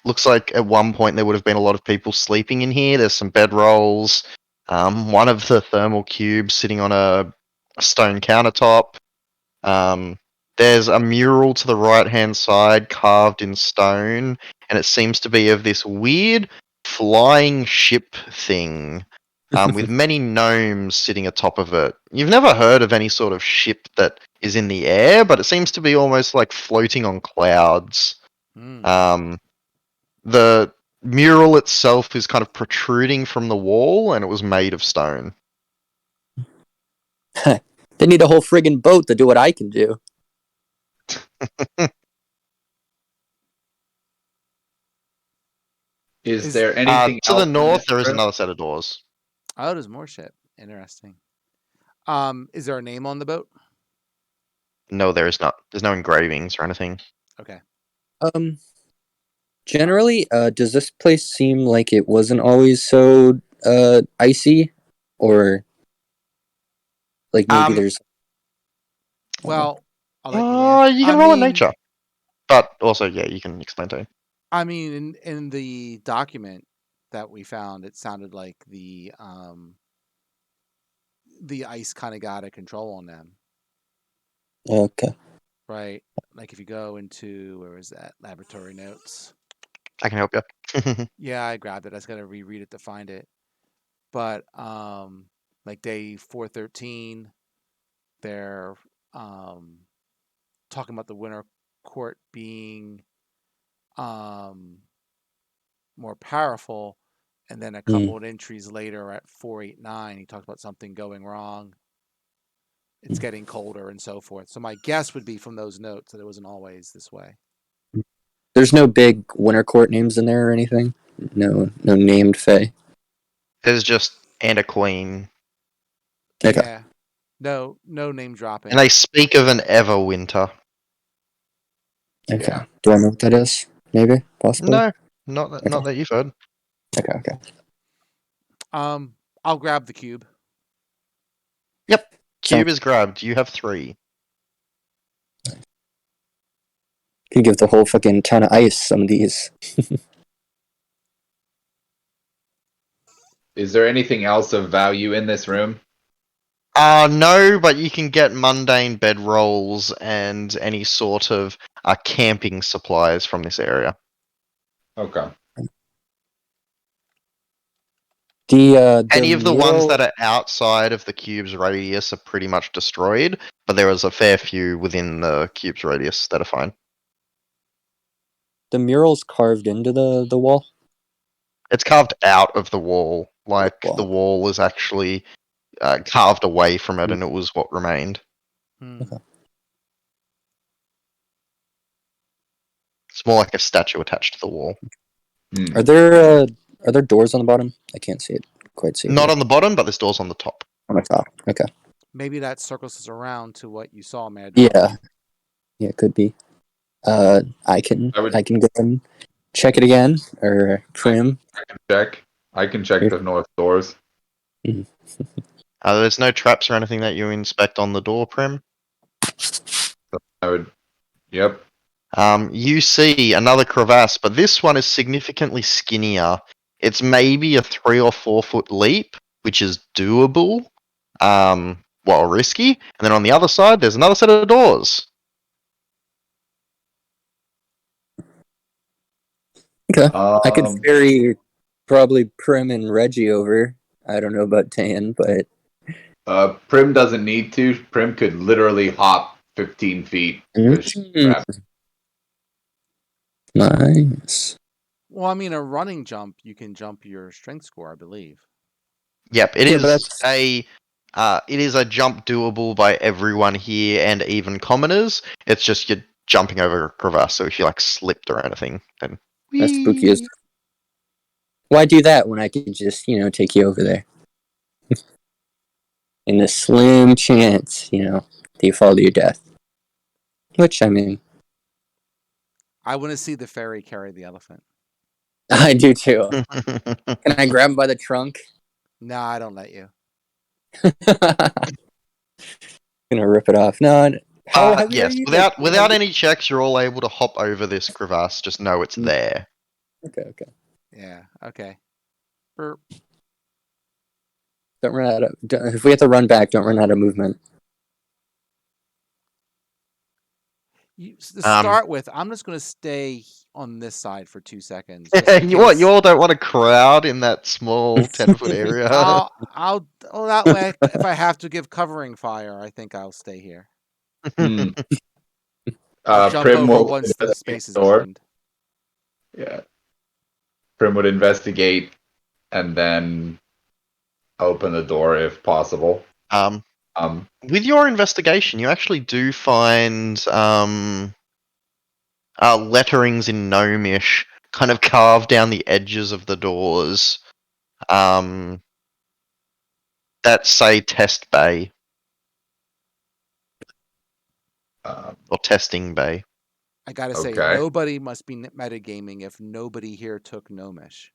Speaker 3: Looks like at one point there would have been a lot of people sleeping in here. There's some bedrolls. One of the thermal cubes sitting on a stone countertop. There's a mural to the right-hand side carved in stone, and it seems to be of this weird flying ship thing with many gnomes sitting atop of it. You've never heard of any sort of ship that is in the air, but it seems to be almost like floating on clouds.
Speaker 4: Hmm.
Speaker 3: The mural itself is kind of protruding from the wall, and it was made of stone.
Speaker 5: They need a whole friggin' boat to do what I can do.
Speaker 2: Is
Speaker 4: Is-
Speaker 2: there anything
Speaker 3: To
Speaker 2: else
Speaker 3: the
Speaker 2: in
Speaker 3: north,
Speaker 2: this
Speaker 3: there is
Speaker 2: room?
Speaker 3: another set of doors.
Speaker 4: Oh, there's more ship. Interesting. Is there a name on the boat?
Speaker 3: No, there is not. There's no engravings or anything.
Speaker 4: Okay.
Speaker 5: Generally, does this place seem like it wasn't always so icy, or like maybe there's?
Speaker 4: Well, I'll let you answer.
Speaker 3: You
Speaker 4: I
Speaker 3: can roll in
Speaker 4: mean,
Speaker 3: nature, but also, yeah, you can explain too.
Speaker 4: I mean, in the document that we found, it sounded like the ice kind of got a control on them,
Speaker 5: Okay.
Speaker 4: right? Like if you go into where is that laboratory notes?
Speaker 3: I can help you.
Speaker 4: Yeah, I grabbed it. I just gotta reread it to find it. But like day 413, they're talking about the winter court being more powerful, and then a couple of entries later at 489, he talks about something going wrong. It's getting colder and so forth. So my guess would be from those notes that it wasn't always this way.
Speaker 5: There's no big winter court names in there or anything. No named Fae.
Speaker 3: There's just and a queen,
Speaker 5: Okay.
Speaker 4: Yeah. No name dropping.
Speaker 3: and they speak of an Everwinter.
Speaker 5: Okay.
Speaker 2: Yeah.
Speaker 5: Do I know what that is? Maybe, possibly.
Speaker 3: No, not that you've heard.
Speaker 5: Okay.
Speaker 4: I'll grab the cube.
Speaker 3: Yep, cube
Speaker 5: So-
Speaker 3: is grabbed. You have 3.
Speaker 5: Can give the whole fucking town of ice some of these.
Speaker 2: Is there anything else of value in this room?
Speaker 3: No, but you can get mundane bedrolls and any sort of camping supplies from this area.
Speaker 2: Okay.
Speaker 3: Any of the ones
Speaker 5: mural-
Speaker 3: that are outside of the cube's radius are pretty much destroyed, but there is a fair few within the cube's radius that are fine.
Speaker 5: the mural's carved into the wall.
Speaker 3: It's carved out of the wall, like
Speaker 5: Wow.
Speaker 3: the wall is actually carved away from it, and it was what remained.
Speaker 5: Okay.
Speaker 3: It's more like a statue attached to the wall.
Speaker 5: Are there doors on the bottom? I can't see it. Quite see it.
Speaker 3: Not
Speaker 5: yet.
Speaker 3: on the bottom, but there's doors on the top.
Speaker 5: On the top. Okay.
Speaker 4: Maybe that circles us around to what you saw, Mad.
Speaker 5: Yeah. Yeah, it could be. I can go and check it again, or Prim.
Speaker 2: I can check the north doors.
Speaker 3: There's no traps or anything that you inspect on the door, Prim.
Speaker 2: I would. Yep.
Speaker 3: You see another crevasse, but this one is significantly skinnier. It's maybe a 3 or 4 foot leap, which is doable, while risky. And then on the other side, there's another set of doors.
Speaker 5: Okay. I could
Speaker 2: Um,
Speaker 5: ferry probably Prim and Reggie over. I don't know about Tan, but
Speaker 2: Prim doesn't need to. Prim could literally hop 15 feet.
Speaker 5: Nice.
Speaker 4: Well, I mean, a running jump, you can jump your strength score, I believe.
Speaker 3: Yep, it
Speaker 5: Yeah, but
Speaker 3: is a jump doable by everyone here and even commoners. It's just you're jumping over a crevasse, so if you slipped or anything, then
Speaker 5: That's spooky as. Why do that when I could just, take you over there? In the slim chance, that you fall to your death. Which, I mean,
Speaker 4: I want to see the fairy carry the elephant.
Speaker 5: I do too. Can I grab him by the trunk?
Speaker 4: No, I don't let you.
Speaker 5: Gonna rip it off. No, how heavy
Speaker 3: yes,
Speaker 5: are you?
Speaker 3: without any checks, you're all able to hop over this crevasse. Just know it's there.
Speaker 5: Okay.
Speaker 4: Yeah, okay. Burp.
Speaker 5: Don't run out of. If we have to run back, don't run out of movement.
Speaker 4: To
Speaker 3: Um,
Speaker 4: start with, I'm just going to stay on this side for 2 seconds.
Speaker 3: You what? You all don't want a crowd in that small 10-foot area.
Speaker 4: I'll that way. If I have to give covering fire, I think I'll stay here.
Speaker 2: Hmm.
Speaker 4: I'll jump
Speaker 2: Prim
Speaker 4: over
Speaker 2: will
Speaker 4: once the
Speaker 2: investigate
Speaker 4: space is
Speaker 2: the door.
Speaker 4: opened.
Speaker 2: Yeah. Prim would investigate and then open the door if possible.
Speaker 3: Um,
Speaker 2: Um,
Speaker 3: with your investigation, you actually do find letterings in Gnomish kind of carved down the edges of the doors that say test bay or testing bay.
Speaker 4: I gotta say,
Speaker 2: Okay.
Speaker 4: nobody must be metagaming if nobody here took Gnomish.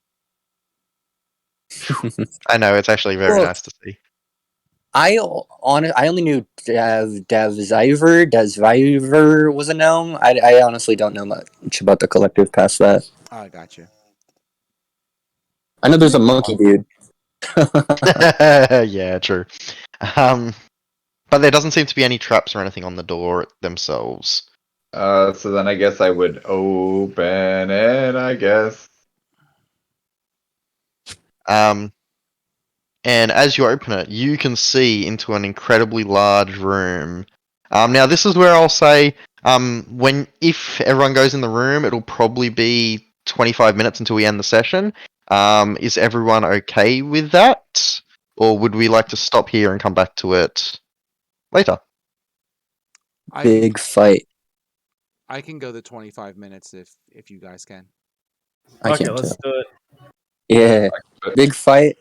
Speaker 3: I know, it's actually very
Speaker 5: Well,
Speaker 3: nice to see.
Speaker 5: I only knew Devziver was a gnome. I honestly don't know much about the collective past that.
Speaker 4: Oh, I got you.
Speaker 5: I know there's a monkey dude.
Speaker 3: Yeah, true. But there doesn't seem to be any traps or anything on the door themselves.
Speaker 2: so then I guess I would open it, I guess.
Speaker 3: And as you open it, you can see into an incredibly large room. Now, this is where I'll say, if everyone goes in the room, it'll probably be 25 minutes until we end the session. Is everyone okay with that? Or would we like to stop here and come back to it later?
Speaker 5: Big fight.
Speaker 4: I can go the 25 minutes if you guys can.
Speaker 5: I
Speaker 6: Okay,
Speaker 5: can't
Speaker 6: let's
Speaker 5: tell.
Speaker 6: do it.
Speaker 5: Yeah, big fight,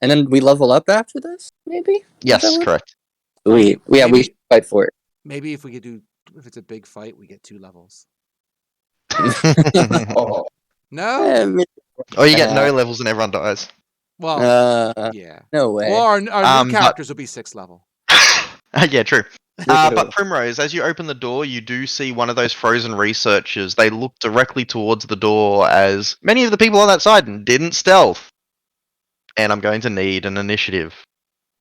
Speaker 5: and then we level up after this. Maybe.
Speaker 3: Yes, correct.
Speaker 5: Sweet. Yeah, we should fight for it.
Speaker 4: Maybe if it's a big fight, we get 2 levels.
Speaker 2: Oh,
Speaker 4: No.
Speaker 3: Or you get no levels and everyone dies.
Speaker 4: Well, yeah.
Speaker 5: No way.
Speaker 4: Well, our new
Speaker 3: but-
Speaker 4: characters will be 6th level.
Speaker 3: Yeah, true. But Primrose, as you open the door, you do see one of those frozen researchers. They look directly towards the door as many of the people on that side didn't stealth. And I'm going to need an initiative.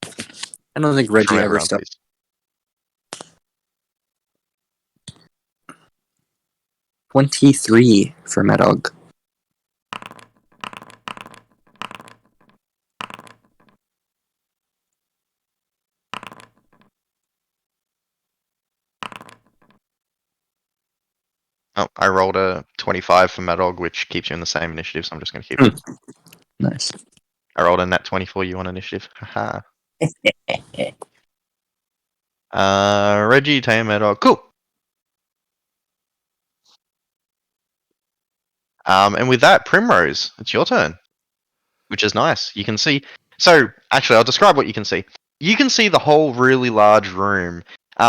Speaker 5: I don't think Reggie
Speaker 3: from
Speaker 5: ever
Speaker 3: everyone,
Speaker 5: stopped.
Speaker 3: please.
Speaker 5: 23 for Medog.
Speaker 3: Oh, I rolled a 25 for Madog, which keeps you in the same initiative, so I'm just going to keep it.
Speaker 5: Nice.
Speaker 3: I rolled a nat 20 for you on initiative. Haha. Reggie, Tame, Madog. Cool. And with that, Primrose, it's your turn. Which is nice. You can see. So, actually, I'll describe what you can see. You can see the whole really large room.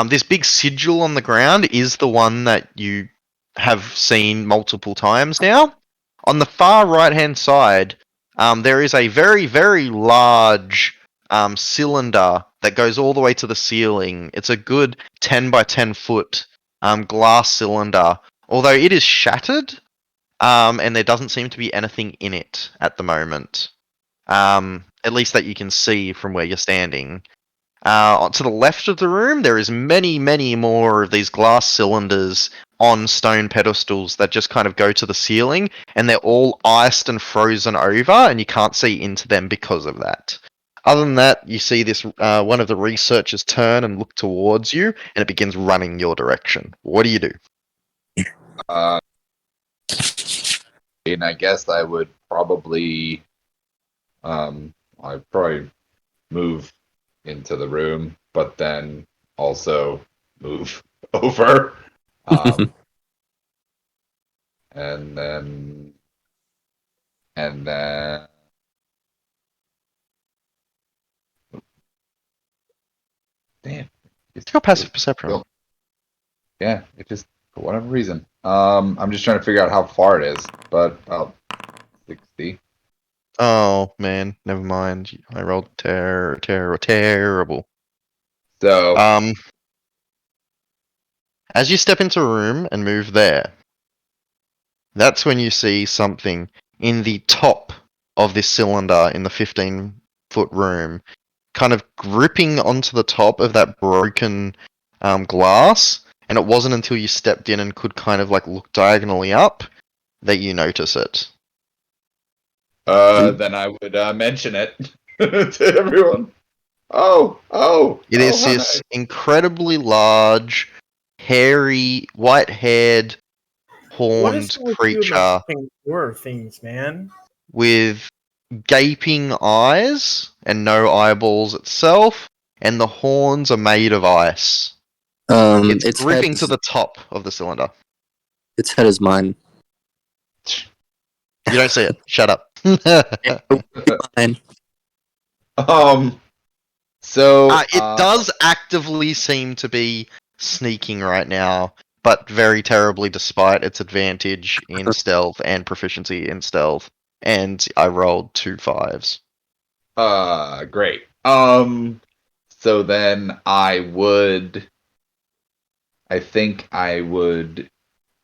Speaker 3: This big sigil on the ground is the one that you have seen multiple times now. On the far right-hand side, there is a very, very large cylinder that goes all the way to the ceiling. It's a good 10 by 10 foot glass cylinder. Although it is shattered, and there doesn't seem to be anything in it at the moment. At least that you can see from where you're standing. To the left of the room, there is many, many more of these glass cylinders on stone pedestals that just kind of go to the ceiling, and they're all iced and frozen over, and you can't see into them because of that. Other than that, you see this one of the researchers turn and look towards you, and it begins running your direction. What do you do?
Speaker 2: and I guess I would probably, I'd probably move into the room, but then also move over, and then, damn,
Speaker 3: It's your passive perception.
Speaker 2: Well, yeah, it just for whatever reason. I'm just trying to figure out how far it is, but about 60.
Speaker 3: Oh man, never mind. I rolled terrible.
Speaker 2: So
Speaker 3: As you step into a room and move there, that's when you see something in the top of this cylinder in the 15-foot room, kind of gripping onto the top of that broken glass, and it wasn't until you stepped in and could kind of like look diagonally up that you notice it.
Speaker 2: Then I would mention it to everyone.
Speaker 3: It is this incredibly large, hairy, white-haired,
Speaker 6: What is
Speaker 3: horned
Speaker 6: it with you and the
Speaker 3: creature
Speaker 6: fucking horror things, man?
Speaker 3: with gaping eyes and no eyeballs itself, and the horns are made of ice. It's
Speaker 5: its
Speaker 3: gripping
Speaker 5: head,
Speaker 3: to the top of the cylinder.
Speaker 5: its head is mine.
Speaker 3: You don't see it. Shut up.
Speaker 5: Mine.
Speaker 2: So
Speaker 3: It does actively seem to be sneaking right now, but very terribly despite its advantage in stealth and proficiency in stealth. And I rolled 2 5s.
Speaker 2: Great. So then I think I would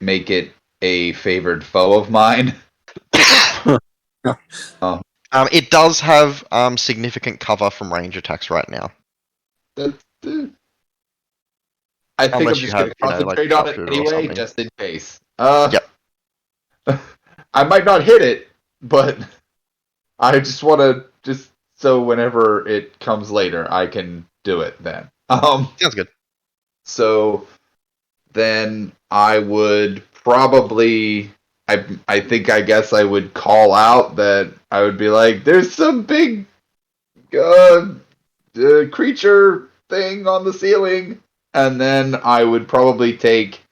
Speaker 2: make it a favored foe of mine.
Speaker 3: It does have significant cover from range attacks right now.
Speaker 2: I think I'm
Speaker 3: Unless you
Speaker 2: just going
Speaker 3: have,
Speaker 2: to concentrate on it
Speaker 3: sharpshooter or
Speaker 2: anyway,
Speaker 3: something.
Speaker 2: just in case.
Speaker 3: Yep.
Speaker 2: I might not hit it, but I just want to so whenever it comes later, I can do it then.
Speaker 3: Sounds good.
Speaker 2: So then I would probably, I guess I would call out that I would be like, there's some big creature thing on the ceiling, and then I would probably take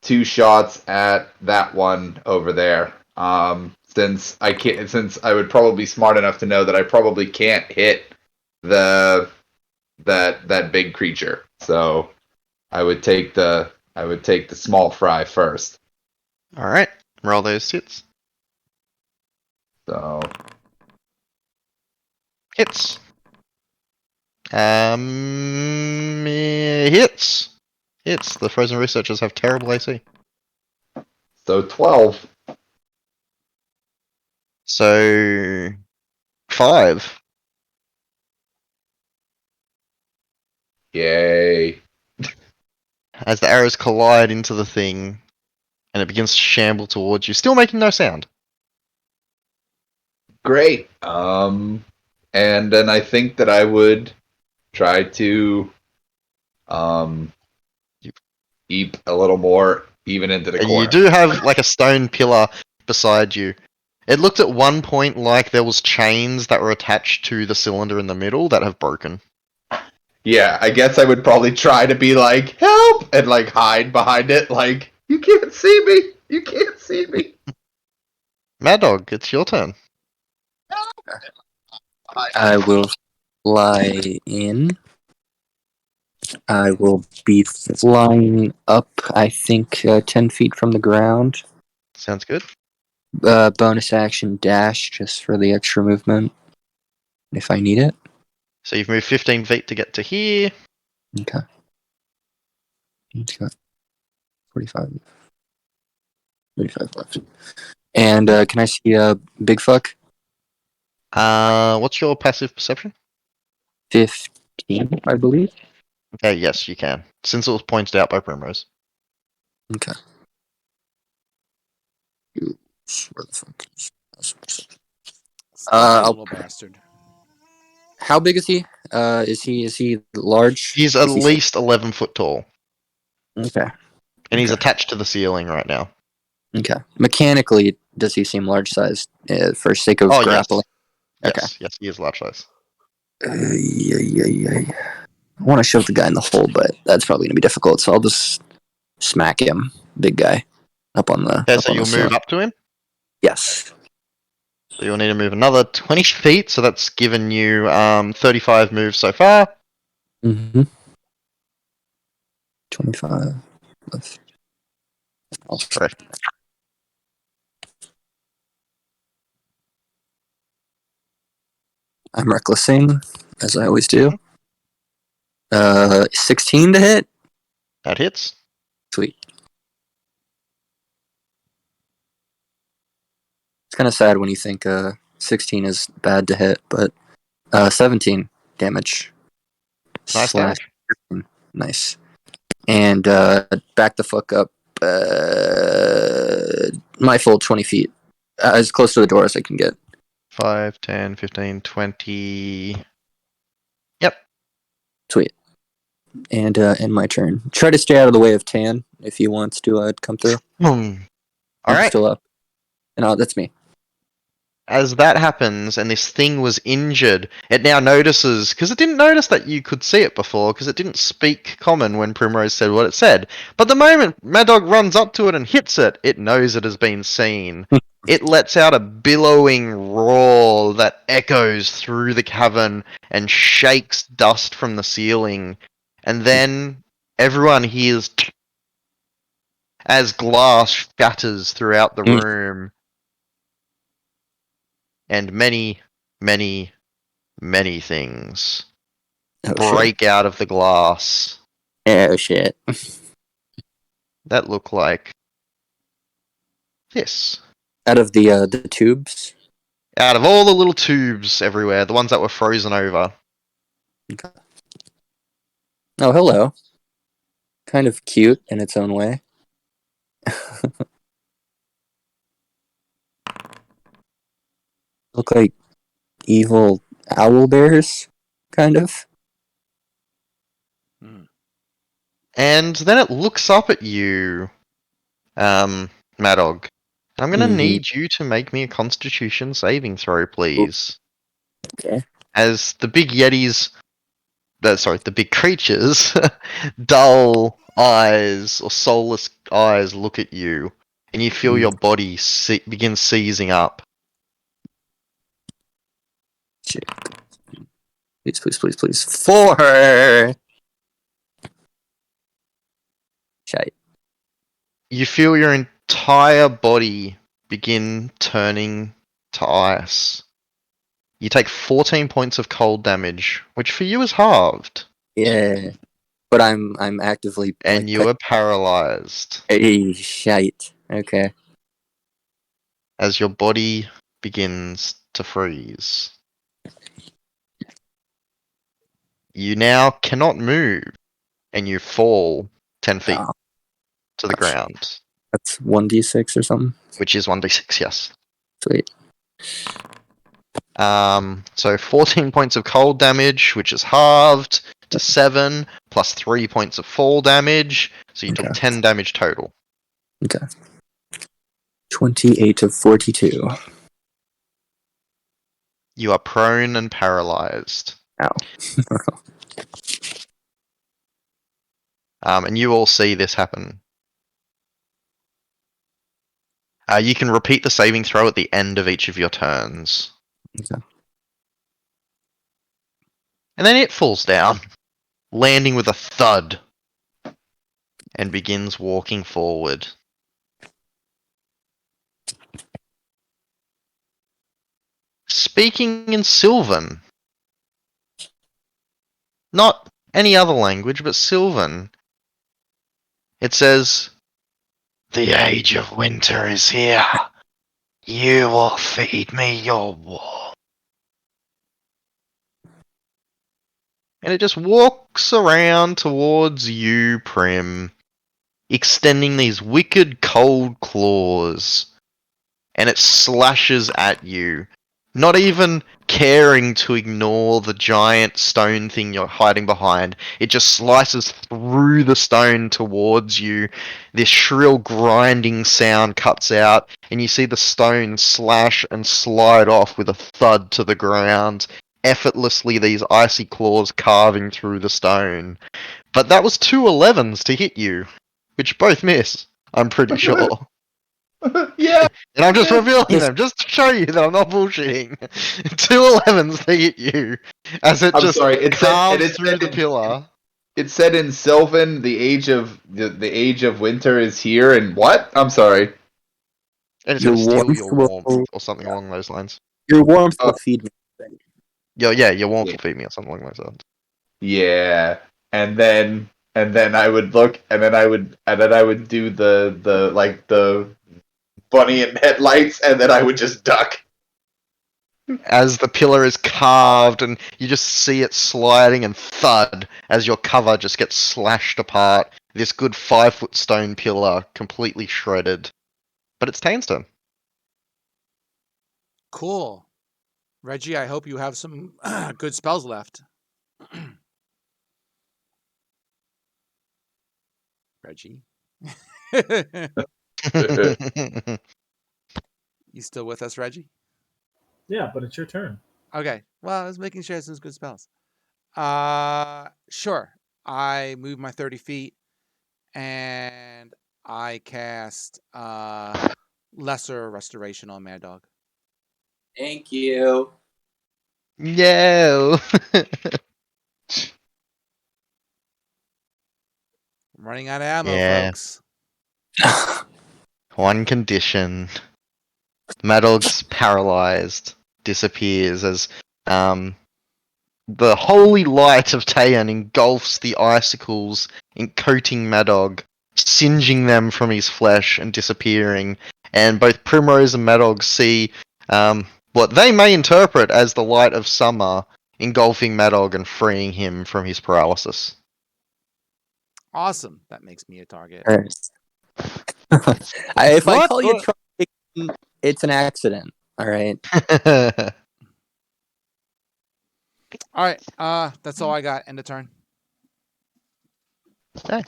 Speaker 2: 2 shots at that one over there. Since I would probably be smart enough to know that I probably can't hit that big creature. So I would take the small fry first.
Speaker 3: All right, roll those hits.
Speaker 2: So
Speaker 3: Hits. Hits. Hits. The frozen researchers have terrible AC.
Speaker 2: 12.
Speaker 3: So 5.
Speaker 2: Yay.
Speaker 3: As the arrows collide into the thing, and it begins to shamble towards you, still making no sound.
Speaker 2: Great. And then I think that I try to eat a little more even into the corner.
Speaker 3: You do have like a stone pillar beside you. It looked at one point like there was chains that were attached to the cylinder in the middle that have broken.
Speaker 2: Yeah, I guess I would probably try to be like, help! And like hide behind it, like, you can't see me! You can't see me!
Speaker 3: Mad Dog, it's your turn.
Speaker 5: I will fly in. I will be flying up, I think, 10 feet from the ground.
Speaker 3: Sounds good.
Speaker 5: Bonus action dash just for the extra movement if I need it.
Speaker 3: So you've moved 15 feet to get to here.
Speaker 5: Okay. He's got 45 left. And can I see Big Fuck?
Speaker 3: What's your passive perception?
Speaker 5: 15, I believe.
Speaker 3: Okay, yes, you can. Since it was pointed out by Primrose.
Speaker 5: Okay. Where the fuck is
Speaker 4: Little bastard.
Speaker 5: how big is he? Is he large?
Speaker 3: He's at least 11 foot tall.
Speaker 5: Okay.
Speaker 3: And he's
Speaker 5: Okay.
Speaker 3: attached to the ceiling right now.
Speaker 5: Okay. Mechanically, does he seem large sized for sake of grappling?
Speaker 3: Yes, he is large size.
Speaker 5: I want to shove the guy in the hole, but that's probably going to be difficult, so I'll just smack him, big guy, up on the.
Speaker 3: Okay, so you'll move up to him?
Speaker 5: Yes.
Speaker 3: So you'll need to move another 20 feet, so that's given you 35 moves so far.
Speaker 5: Mm-hmm. 25 left.
Speaker 3: Correct.
Speaker 5: I'm recklessing, as I always do. 16 to hit.
Speaker 3: That hits.
Speaker 5: Sweet. It's kind of sad when you think 16 is bad to hit, but 17 damage.
Speaker 3: Nice
Speaker 5: Slash.
Speaker 3: damage.
Speaker 5: Nice. and back the fuck up my full 20 feet, as close to the door as I can get.
Speaker 3: 5, 10, 15, 20.
Speaker 5: Sweet. And my turn. Try to stay out of the way of Tan if he wants to come through.
Speaker 3: All
Speaker 5: I'm
Speaker 3: right.
Speaker 5: still up. And that's me.
Speaker 3: As that happens and this thing was injured, it now notices, because it didn't notice that you could see it before, because it didn't speak common when Primrose said what it said. But the moment Mad Dog runs up to it and hits it, it knows it has been seen. It lets out a billowing roar that echoes through the cavern and shakes dust from the ceiling. And then everyone hears as glass shatters throughout the room. And many, many, many things break out of the glass
Speaker 5: Oh shit.
Speaker 3: that look like this.
Speaker 5: Out of the tubes.
Speaker 3: Out of all the little tubes everywhere, the ones that were frozen over.
Speaker 5: Oh, hello. Kind of cute in its own way. Look like evil owl bears, kind of.
Speaker 3: And then it looks up at you, Madog. I'm going to need you to make me a Constitution saving throw, please.
Speaker 5: Okay.
Speaker 3: As the big yetis, the big creatures, dull eyes or soulless eyes look at you, and you feel your body begin seizing up.
Speaker 5: Shit. Please, please, please, please. 4! Shite.
Speaker 3: You feel your entire body begin turning to ice. You take 14 points of cold damage, which for you is halved.
Speaker 5: Yeah. But I'm actively...
Speaker 3: And you are paralyzed.
Speaker 5: Hey, shite. Okay.
Speaker 3: As your body begins to freeze. You now cannot move, and you fall 10 feet to the ground.
Speaker 5: That's 1d6 or something?
Speaker 3: Which is 1d6, yes.
Speaker 5: Sweet.
Speaker 3: So 14 points of cold damage, which is halved to 7, plus 3 points of fall damage, so you took 10 damage total.
Speaker 5: Okay. 28 of 42.
Speaker 3: You are prone and paralyzed.
Speaker 5: Ow.
Speaker 3: And you all see this happen. You can repeat the saving throw at the end of each of your turns.
Speaker 5: Okay.
Speaker 3: And then it falls down, landing with a thud, and begins walking forward. Speaking in Sylvan. Not any other language, but Sylvan. It says, "The age of winter is here. You will feed me your warmth." And it just walks around towards you, Prim, extending these wicked cold claws. And it slashes at you, not even caring to ignore the giant stone thing you're hiding behind. It just slices through the stone towards you. This shrill grinding sound cuts out, and you see the stone slash and slide off with a thud to the ground. Effortlessly, these icy claws carving through the stone. But that was 2 11s to hit you, which both miss, I'm pretty sure.
Speaker 2: Yeah.
Speaker 3: And I'm just revealing them, just to show you that I'm not bullshitting. 2 11s to hit you, as it
Speaker 2: I'm
Speaker 3: just
Speaker 2: sorry,
Speaker 3: carves through the pillar.
Speaker 2: It said in Sylvan, the age of winter is here, and what? I'm sorry.
Speaker 3: And it's
Speaker 5: Your
Speaker 3: going to steal
Speaker 5: warmth
Speaker 3: your
Speaker 5: will-
Speaker 3: warmth, or something along those lines.
Speaker 5: Your warmth will feed me.
Speaker 3: Your warmth
Speaker 2: Yeah.
Speaker 3: will feed me, or something along those lines.
Speaker 2: Yeah, and then I would look, and then I would do the bunny and headlights, and then I would just duck.
Speaker 3: As the pillar is carved, and you just see it sliding and thud as your cover just gets slashed apart, this good 5-foot stone pillar completely shredded. But it's Tane's turn.
Speaker 4: Cool. Reggie, I hope you have some good spells left. Reggie. You still with us, Reggie?
Speaker 6: Yeah, but it's your turn.
Speaker 4: Okay. Well, I was making sure I had some good spells. Sure. I move my 30 feet and I cast Lesser Restoration on Mad Dog.
Speaker 5: Thank you.
Speaker 3: Yo!
Speaker 4: I'm running out of ammo,
Speaker 3: Yeah.
Speaker 4: folks.
Speaker 3: One condition. Madog's paralyzed, disappears as the holy light of Taeyan engulfs the icicles, coating Madog, singeing them from his flesh and disappearing. And both Primrose and Madog see what they may interpret as the light of summer engulfing Madog and freeing him from his paralysis.
Speaker 4: Awesome. That makes me a target.
Speaker 5: Alright. If I
Speaker 3: What?
Speaker 5: call you Troy, it's an accident. All right.
Speaker 4: All right. That's all I got. End of turn.
Speaker 3: Okay.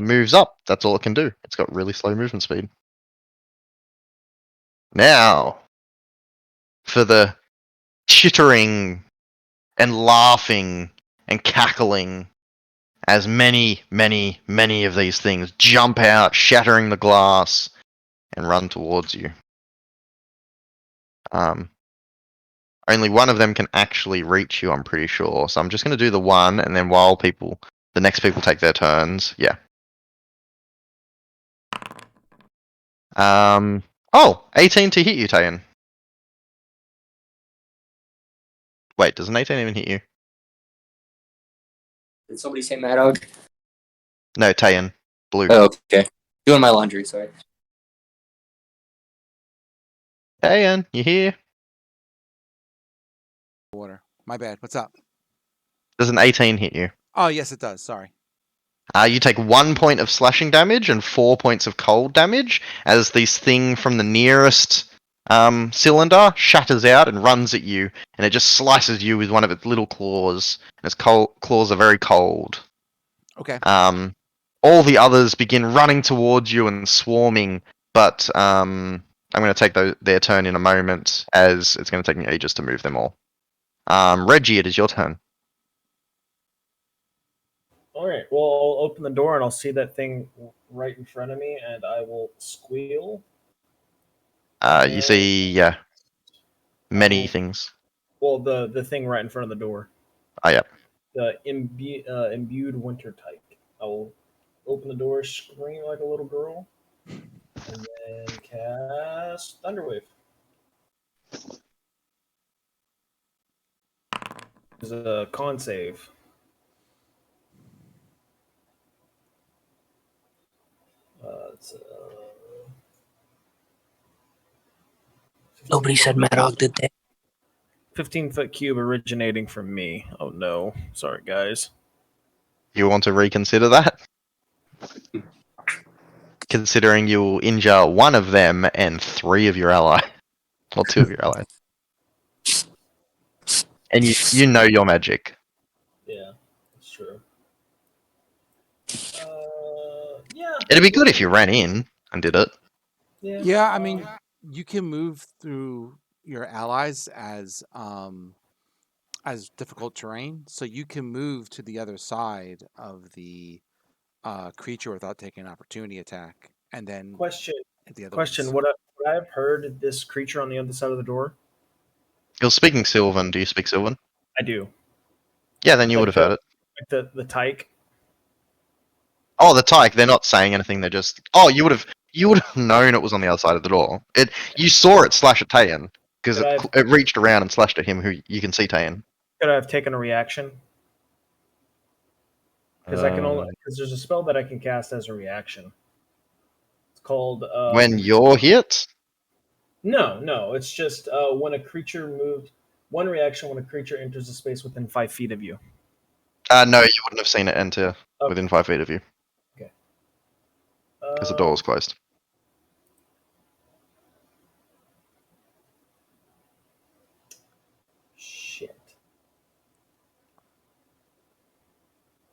Speaker 3: Moves up. That's all it can do. It's got really slow movement speed. Now, for the chittering and laughing and cackling as many, many, many of these things jump out, shattering the glass, and run towards you. Only one of them can actually reach you, I'm pretty sure. So I'm just going to do the one, and then while the next people take their turns, yeah. Oh, 18 to hit you, Taeyan. Wait, does an 18 even hit you?
Speaker 5: Did somebody say Mad Dog?
Speaker 3: No, Taeyan. Blue.
Speaker 5: Oh, okay. Doing my laundry, sorry.
Speaker 3: Taeyan, you here?
Speaker 4: Water. My bad. What's up?
Speaker 3: Does an 18 hit you?
Speaker 4: Oh, yes, it does. Sorry.
Speaker 3: You take 1 point of slashing damage and 4 points of cold damage as this thing from the nearest cylinder shatters out and runs at you, and it just slices you with one of its little claws. And its claws are very cold.
Speaker 4: Okay.
Speaker 3: All the others begin running towards you and swarming, but I'm going to take their turn in a moment, as it's going to take me ages to move them all. Reggie, it is your turn.
Speaker 6: All right. Well, I'll open the door and I'll see that thing right in front of me, and I will squeal.
Speaker 3: You see, many things.
Speaker 6: Well, the thing right in front of the door.
Speaker 3: Oh, yeah.
Speaker 6: The imbued winter type. I will open the door, scream like a little girl, and then cast Thunderwave. It's a con save. It's
Speaker 5: Nobody said Mad Dog, did they?
Speaker 6: 15-foot cube originating from me. Oh no. Sorry, guys.
Speaker 3: You want to reconsider that? Considering you will injure one of them and 3 of your allies. Or 2 of your allies. And you know your magic.
Speaker 6: Yeah, that's true. Yeah.
Speaker 3: It'd be good if you ran in and did it.
Speaker 4: Yeah, I mean, you can move through your allies as difficult terrain, so you can move to the other side of the creature without taking an opportunity attack, and then
Speaker 6: Question.
Speaker 4: hit the other
Speaker 6: Question.
Speaker 4: ones.
Speaker 6: Would I have heard this creature on the other side of the door?
Speaker 3: You're speaking Sylvan. Do you speak Sylvan?
Speaker 6: I do.
Speaker 3: Yeah, then you would have heard it.
Speaker 6: Like the tyke.
Speaker 3: Oh, the tyke. They're not saying anything. They're just. Oh, you would have known it was on the other side of the door. You saw it slash at Taeyan because it reached around and slashed at him. Who you can see Taeyan.
Speaker 6: Could I have taken a reaction? Because I can only because there's a spell that I can cast as a reaction. It's called
Speaker 3: when you're hit.
Speaker 6: No, it's just when a creature moves. One reaction when a creature enters a space within 5 feet of you.
Speaker 3: No, you wouldn't have seen it enter
Speaker 6: Okay.
Speaker 3: within 5 feet of you because the door was closed.
Speaker 6: Shit.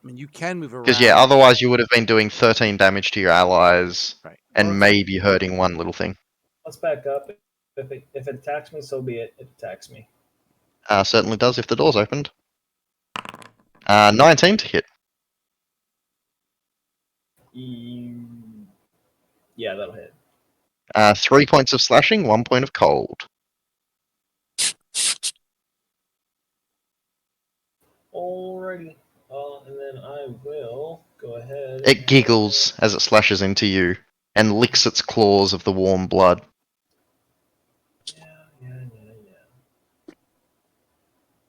Speaker 4: I mean, you can move around.
Speaker 3: Because yeah, otherwise you would have been doing 13 damage to your allies
Speaker 4: Right.
Speaker 3: and maybe hurting one little thing.
Speaker 6: Let's back up. If it attacks me, so be it. It attacks me.
Speaker 3: Certainly does if the door's opened. 19 to hit.
Speaker 6: Yeah, that'll hit.
Speaker 3: 3 points of slashing, 1 point of cold.
Speaker 6: Alrighty. And then I will go ahead.
Speaker 3: It giggles as it slashes into you and licks its claws of the warm blood.
Speaker 6: Yeah.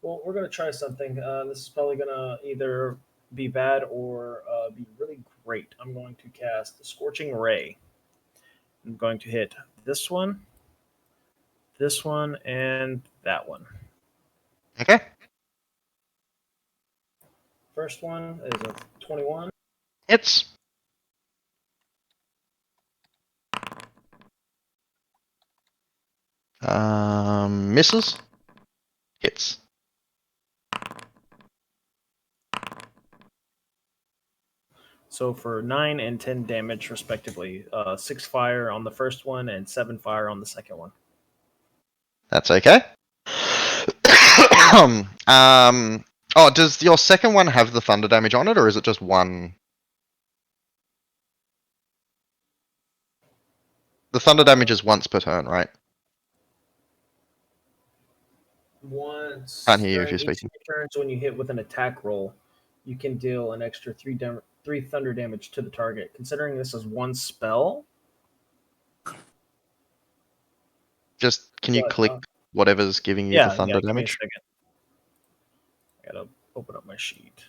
Speaker 6: Well, we're gonna try something. This is probably gonna either be bad or be really great. I'm going to cast the Scorching Ray. I'm going to hit this one, and that one.
Speaker 3: Okay.
Speaker 6: First one is a 21.
Speaker 3: Hits. Misses. Hits.
Speaker 6: So for 9 and 10 damage, respectively. 6 fire on the first one and 7 fire on the second one.
Speaker 3: That's okay. Does your second one have the thunder damage on it, or is it just one? The thunder damage is once per turn, right?
Speaker 6: Once
Speaker 3: Can't hear you if
Speaker 6: during
Speaker 3: you're
Speaker 6: each
Speaker 3: speaking.
Speaker 6: of your turns, when you hit with an attack roll, you can deal an extra 3 thunder damage to the target. Considering this is one spell,
Speaker 3: Just can you
Speaker 6: But,
Speaker 3: click whatever's giving you the thunder
Speaker 6: give me a
Speaker 3: damage?
Speaker 6: second. I gotta open up my sheet.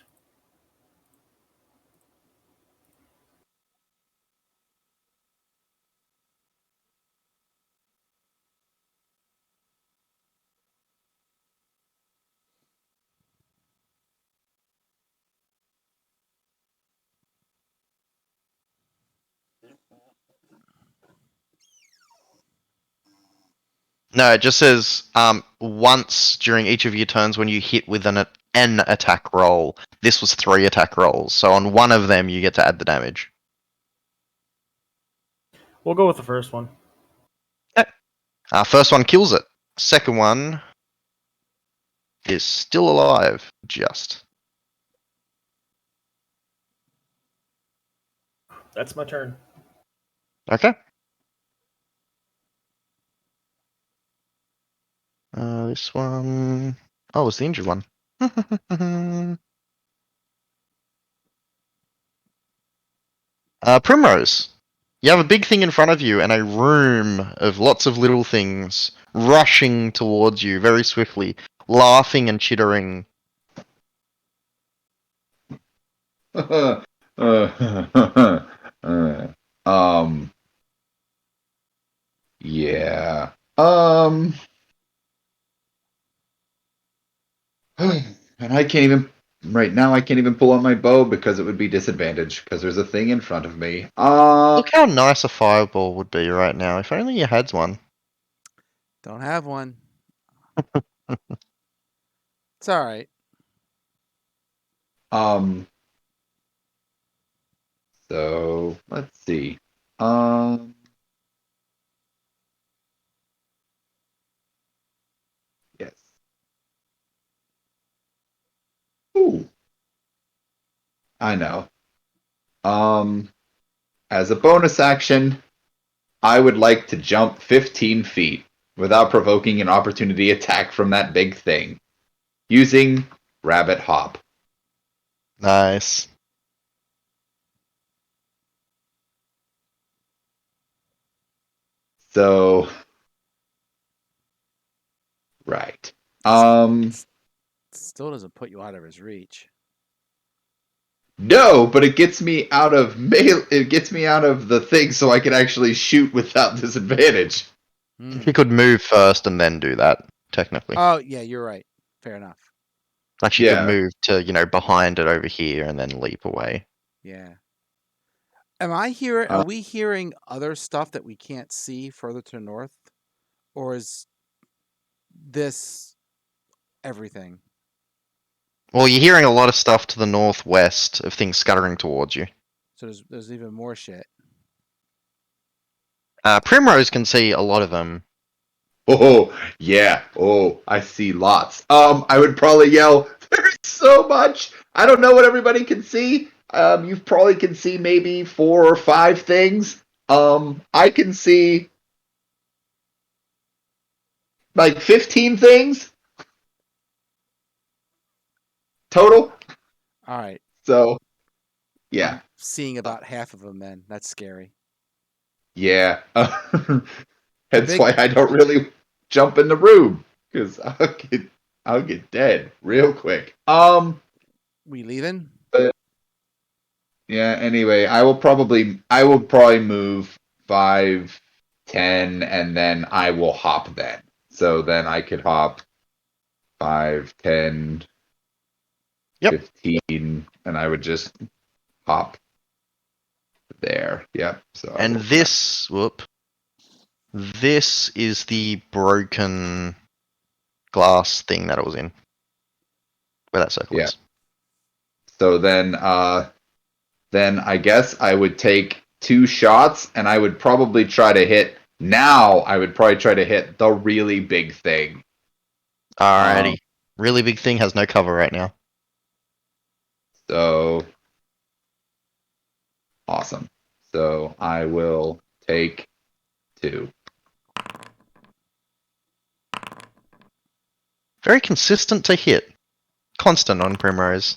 Speaker 3: No, it just says once during each of your turns when you hit with an attack roll. This was 3 attack rolls, so on one of them you get to add the damage.
Speaker 6: We'll go with the first one.
Speaker 3: First one kills it. Second one is still alive, just.
Speaker 6: That's my turn.
Speaker 3: Okay. This one. Oh, it's the injured one. Primrose. You have a big thing in front of you and a room of lots of little things rushing towards you very swiftly, laughing and chittering.
Speaker 2: Yeah. And I can't even right now. I can't even pull out my bow because it would be disadvantaged because there's a thing in front of me.
Speaker 3: Look how nice a fireball would be right now. If only you had one.
Speaker 4: Don't have one. It's all right.
Speaker 2: So let's see. Yes. Ooh. I know. As a bonus action, I would like to jump 15 feet without provoking an opportunity attack from that big thing, using Rabbit Hop.
Speaker 3: Nice.
Speaker 2: So, right.
Speaker 4: Still doesn't put you out of his reach.
Speaker 2: No, but it gets me out of It gets me out of the thing, so I can actually shoot without disadvantage.
Speaker 3: If you could move first and then do that. technically.
Speaker 4: Oh yeah, you're right. Fair enough.
Speaker 3: Like you
Speaker 2: Yeah.
Speaker 3: could move to, behind it over here and then leap away.
Speaker 4: Yeah. Are
Speaker 2: Uh,
Speaker 4: we hearing other stuff that we can't see further to the north? Or is this everything?
Speaker 3: Well, you're hearing a lot of stuff to the northwest of things scuttering towards you.
Speaker 4: So there's even more shit.
Speaker 3: Primrose can see a lot of them.
Speaker 2: Oh yeah. Oh, I see lots. I would probably yell. There's so much. I don't know what everybody can see. You probably can see maybe 4 or 5 things. I can see like 15 things total.
Speaker 4: All right.
Speaker 2: So, yeah,
Speaker 4: I'm seeing about half of them. Then that's scary.
Speaker 2: yeah. That's
Speaker 4: big-
Speaker 2: why I don't really jump in the room because I'll get dead real quick.
Speaker 4: We leaving?
Speaker 2: Yeah. Anyway, I will probably move 5, 10, and then I will hop then. So then I could hop 5, 10,
Speaker 3: Yep.
Speaker 2: 15, and I would just hop there. Yep. So I
Speaker 3: And
Speaker 2: will-
Speaker 3: this is the broken glass thing that it was in. Where that circle
Speaker 2: Yeah.
Speaker 3: is.
Speaker 2: So then I guess I would take 2 shots, and I would probably try to hit. Now I would probably try to hit the really big thing.
Speaker 3: Alrighty. Really big thing has no cover right now.
Speaker 2: So awesome. So I will take 2.
Speaker 3: Very consistent to hit. Constant on Primrose.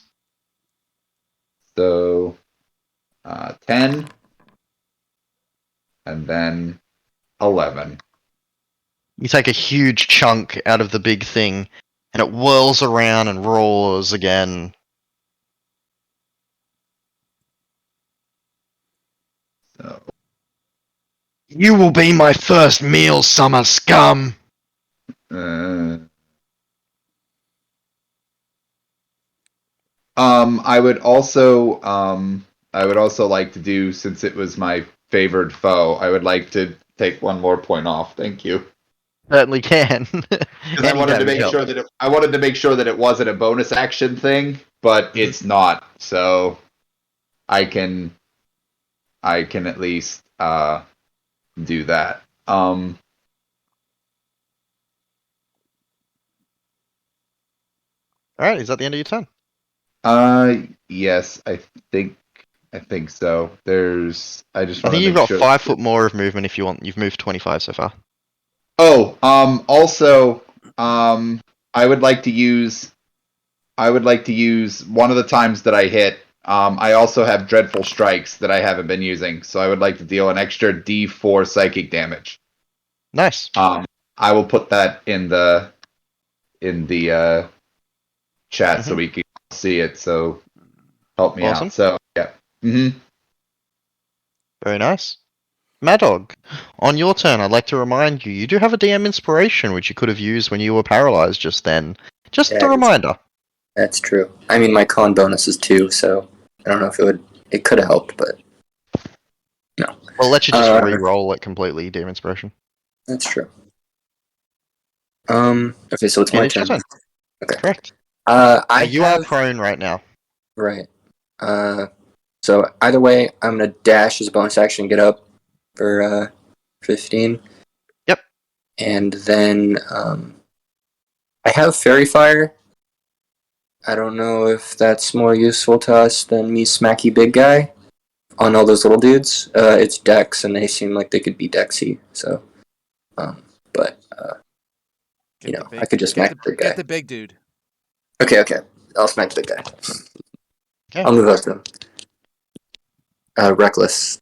Speaker 2: So 10, and then 11.
Speaker 3: You take a huge chunk out of the big thing, and it whirls around and roars again.
Speaker 2: So
Speaker 3: You will be my first meal, summer scum!
Speaker 2: uh, I would also like to do, since it was my favored foe, I would like to take 1 more point off. Thank you.
Speaker 3: Certainly can.
Speaker 2: Because I wanted to make sure that it wasn't a bonus action thing, but it's not. So I can at least do that.
Speaker 3: Alright, is that the end of your turn?
Speaker 2: Yes, I think so. There's I just
Speaker 3: I
Speaker 2: want to
Speaker 3: think you've
Speaker 2: make
Speaker 3: got
Speaker 2: sure
Speaker 3: 5 foot more of movement if you want. You've moved 25 so far.
Speaker 2: Oh, also, I would like to use one of the times that I hit. I also have dreadful strikes that I haven't been using, so I would like to deal an extra D4 psychic damage.
Speaker 3: Nice.
Speaker 2: I will put that in the chat so we can see it. So help me
Speaker 3: Awesome.
Speaker 2: out. So yeah. Mm-hmm.
Speaker 3: Very nice. Mad Dog, on your turn, I'd like to remind you, you do have a DM inspiration, which you could have used when you were paralyzed just then. Just
Speaker 5: Yeah,
Speaker 3: a reminder.
Speaker 5: That's true. I mean, my con bonus is 2, so I don't know if it could have helped, but no.
Speaker 3: We'll let you just
Speaker 5: Uh,
Speaker 3: re-roll it completely, DM inspiration.
Speaker 5: That's true. Okay, so it's
Speaker 3: And
Speaker 5: my
Speaker 3: it's your
Speaker 5: turn.
Speaker 3: turn.
Speaker 5: Okay.
Speaker 3: Correct.
Speaker 5: You
Speaker 3: are prone right now.
Speaker 5: Right. So either way, I'm gonna dash as a bonus action, get up for 15.
Speaker 3: Yep.
Speaker 5: And then I have Fairy Fire. I don't know if that's more useful to us than me smacky big guy on all those little dudes. It's Dex, and they seem like they could be Dexy. So, but I could just smack the big guy.
Speaker 4: Get the big dude.
Speaker 5: Okay. I'll smack the big guy.
Speaker 3: Okay.
Speaker 5: I'll move up to him. Reckless.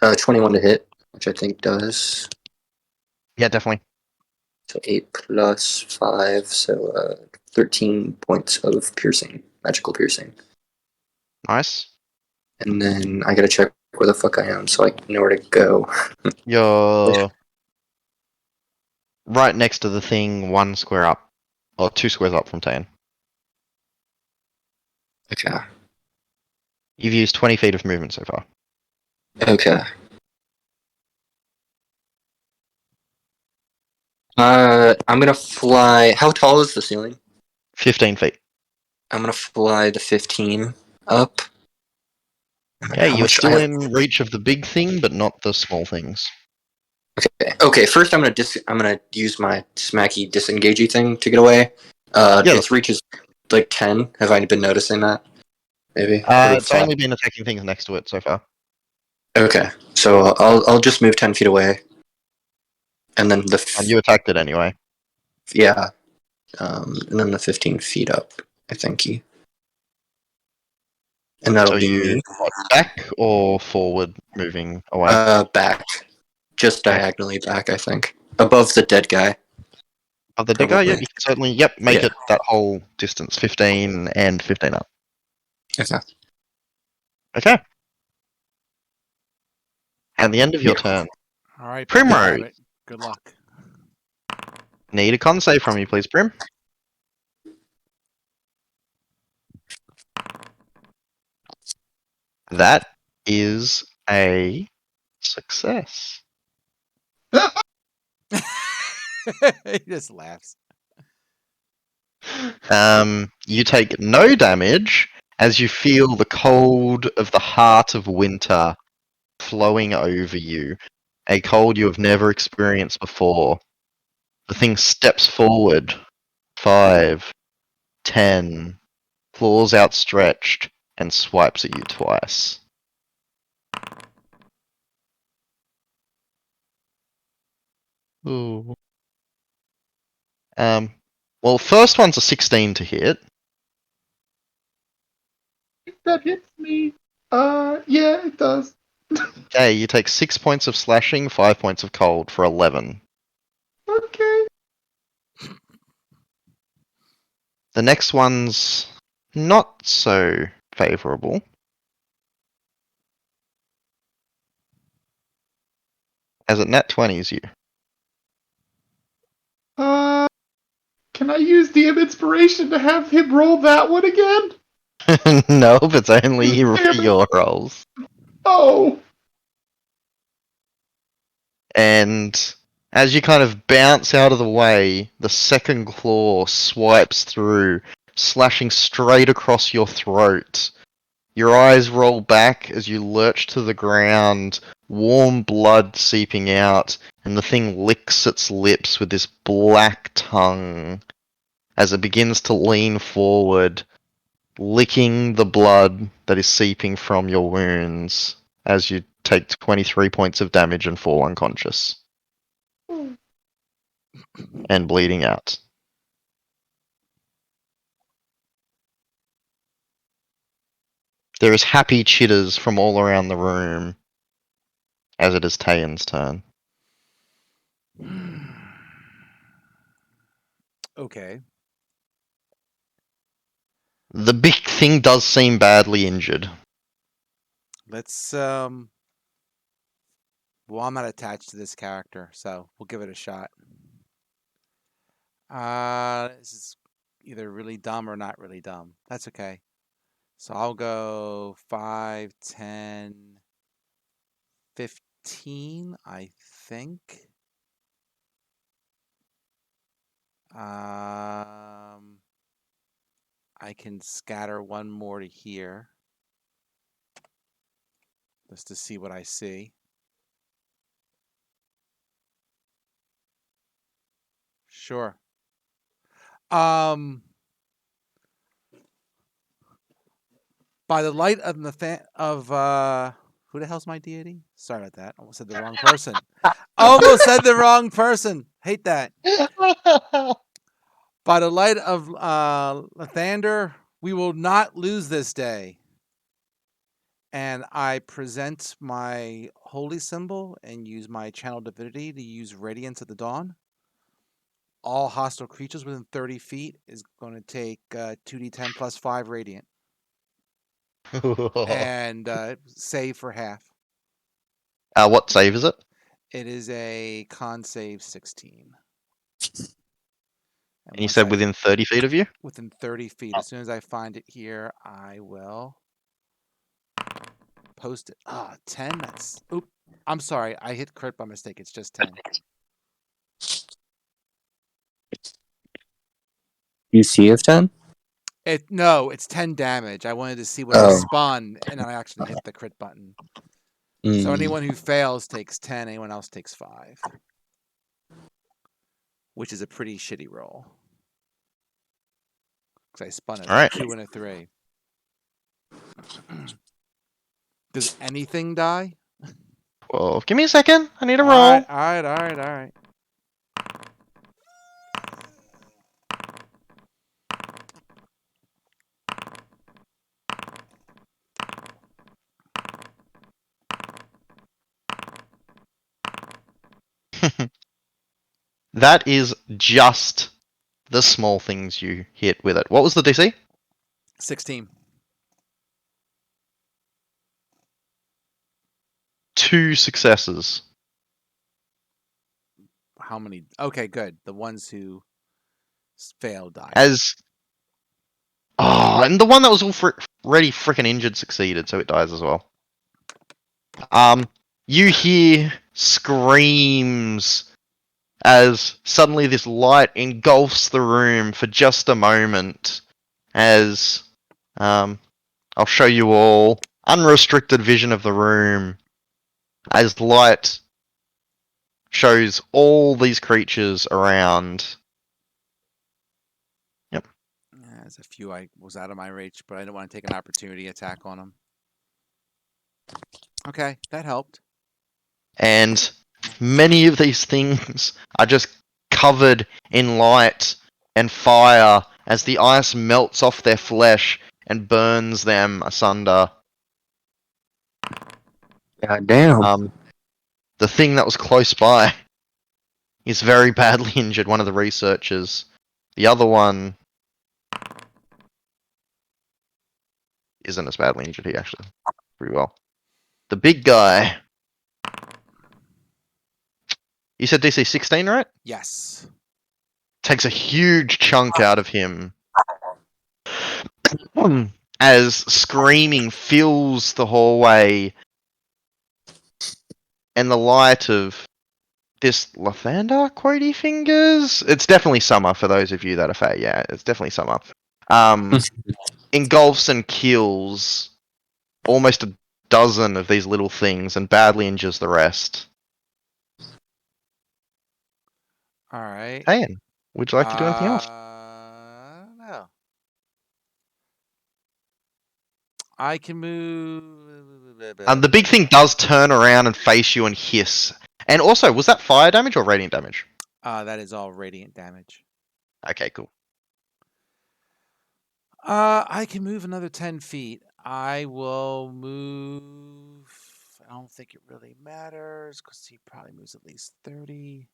Speaker 5: 21 to hit, which I think does.
Speaker 3: Yeah, definitely.
Speaker 5: So 8 plus 5, so 13 points of piercing, magical piercing.
Speaker 3: Nice.
Speaker 5: And then I gotta check where the fuck I am so I know where to go.
Speaker 3: You're right next to the thing, 1 square up, or 2 squares up from Tan.
Speaker 5: Okay.
Speaker 3: You've used 20 feet of movement so far.
Speaker 5: Okay. I'm gonna fly. How tall is the ceiling?
Speaker 3: 15 feet.
Speaker 5: I'm gonna fly the 15 up.
Speaker 3: Okay,
Speaker 5: How
Speaker 3: you're
Speaker 5: much-
Speaker 3: still
Speaker 5: I-
Speaker 3: in reach of the big thing, but not the small things.
Speaker 5: Okay. Okay. First, I'm gonna use my smacky disengagey thing to get away.
Speaker 3: Yeah,
Speaker 5: Its reach is like 10. Have I been noticing that? Maybe.
Speaker 3: it's only been attacking things next to it so far.
Speaker 5: Okay. So I'll just move 10 feet away, and then
Speaker 3: And you attacked it anyway.
Speaker 5: yeah, and then the 15 feet up. I think and that'll
Speaker 3: So
Speaker 5: be
Speaker 3: you
Speaker 5: me.
Speaker 3: back or forward moving away?
Speaker 5: Back, just diagonally back. I think above the dead guy.
Speaker 3: Of the digger?
Speaker 5: probably.
Speaker 3: Yep, you can certainly make
Speaker 5: Yeah.
Speaker 3: it that whole distance, 15 and 15 up.
Speaker 5: Okay.
Speaker 3: Okay. At the end of your
Speaker 5: Yeah.
Speaker 3: turn,
Speaker 4: All right,
Speaker 3: Primrose.
Speaker 4: Rabbit. Good luck.
Speaker 3: need a con save from you, please, Prim. That is a success.
Speaker 4: He just laughs.
Speaker 3: You take no damage as you feel the cold of the heart of winter flowing over you, a cold you have never experienced before. The thing steps forward, 5, 10, claws outstretched, and swipes at you twice. Ooh. Well, first one's a 16 to hit.
Speaker 2: That hits me. Yeah, it does.
Speaker 3: Okay, you take 6 points of slashing, 5 points of cold for 11.
Speaker 2: Okay.
Speaker 3: The next one's not so favourable. As it nat 20s you.
Speaker 2: Can I use DM inspiration to have him roll that one again?
Speaker 3: Nope, it's only
Speaker 2: Damn it.
Speaker 3: your rolls.
Speaker 2: Oh.
Speaker 3: And as you kind of bounce out of the way, the second claw swipes through, slashing straight across your throat. Your eyes roll back as you lurch to the ground, warm blood seeping out, and the thing licks its lips with this black tongue as it begins to lean forward, licking the blood that is seeping from your wounds as you take 23 points of damage and fall unconscious. And bleeding out. There is happy chitters from all around the room as it is Tayan's turn.
Speaker 4: Okay.
Speaker 3: The big thing does seem badly injured.
Speaker 4: Let's well, I'm not attached to this character, so we'll give it a shot. This is either really dumb or not really dumb. That's okay. So I'll go 5, 10, 15, I think. I can scatter one more to here. Just to see what I see. Sure. By the light of who the hell's my deity? Sorry about that. Almost said the wrong person. Almost said the wrong person. Hate that. By the light of Lathander, we will not lose this day. And I present my holy symbol and use my channel divinity to use Radiance at the Dawn. All hostile creatures within 30 feet is going to take 2d10 plus 5 radiant. And save for half.
Speaker 3: What save is it?
Speaker 4: It is a con save 16.
Speaker 3: And you
Speaker 4: once
Speaker 3: said within 30 feet of you?
Speaker 4: within 30 feet. As soon as I find it here, I will post it. 10. That's. Oop. I'm sorry. I hit crit by mistake. It's just 10.
Speaker 5: You see of 10?
Speaker 4: No, it's 10 damage. I wanted to see what I
Speaker 5: Oh.
Speaker 4: spun, and I actually hit the crit button. So
Speaker 5: Mm.
Speaker 4: anyone who fails takes 10. Anyone else takes 5, which is a pretty shitty roll. Because I spun a
Speaker 3: Alright.
Speaker 4: 2 and a 3. Does anything die?
Speaker 3: Well, give me a second. I need a
Speaker 4: All
Speaker 3: roll.
Speaker 4: right.
Speaker 3: That is just the small things you hit with it. What was the DC?
Speaker 4: 16.
Speaker 3: 2 successes.
Speaker 4: How many? Okay, good. The ones who fail die.
Speaker 3: And the one that was already freaking injured succeeded, so it dies as well. You hear screams as suddenly this light engulfs the room for just a moment. As I'll show you all unrestricted vision of the room. As light shows all these creatures around.
Speaker 4: There's a few I was out of my reach, but I didn't want to take an opportunity attack on them. Okay, that helped.
Speaker 3: And many of these things are just covered in light and fire as the ice melts off their flesh and burns them asunder.
Speaker 5: God damn.
Speaker 3: The thing that was close by is very badly injured, one of the researchers. The other one isn't as badly injured, he actually pretty well. The big guy. You said DC 16, right?
Speaker 4: Yes.
Speaker 3: Takes a huge chunk out of him. As screaming fills the hallway and the light of this Lathander, Quody Fingers? It's definitely summer for those of you that are fat. Yeah, it's definitely summer. Engulfs and kills almost a dozen of these little things and badly injures the rest.
Speaker 4: All right.
Speaker 3: Hey, would you like to do anything else?
Speaker 4: No. I can move.
Speaker 3: The big thing does turn around and face you and hiss. And also, was that fire damage or radiant damage?
Speaker 4: That is all radiant damage.
Speaker 3: Okay, cool.
Speaker 4: I can move another 10 feet. I will move. I don't think it really matters because he probably moves at least 30.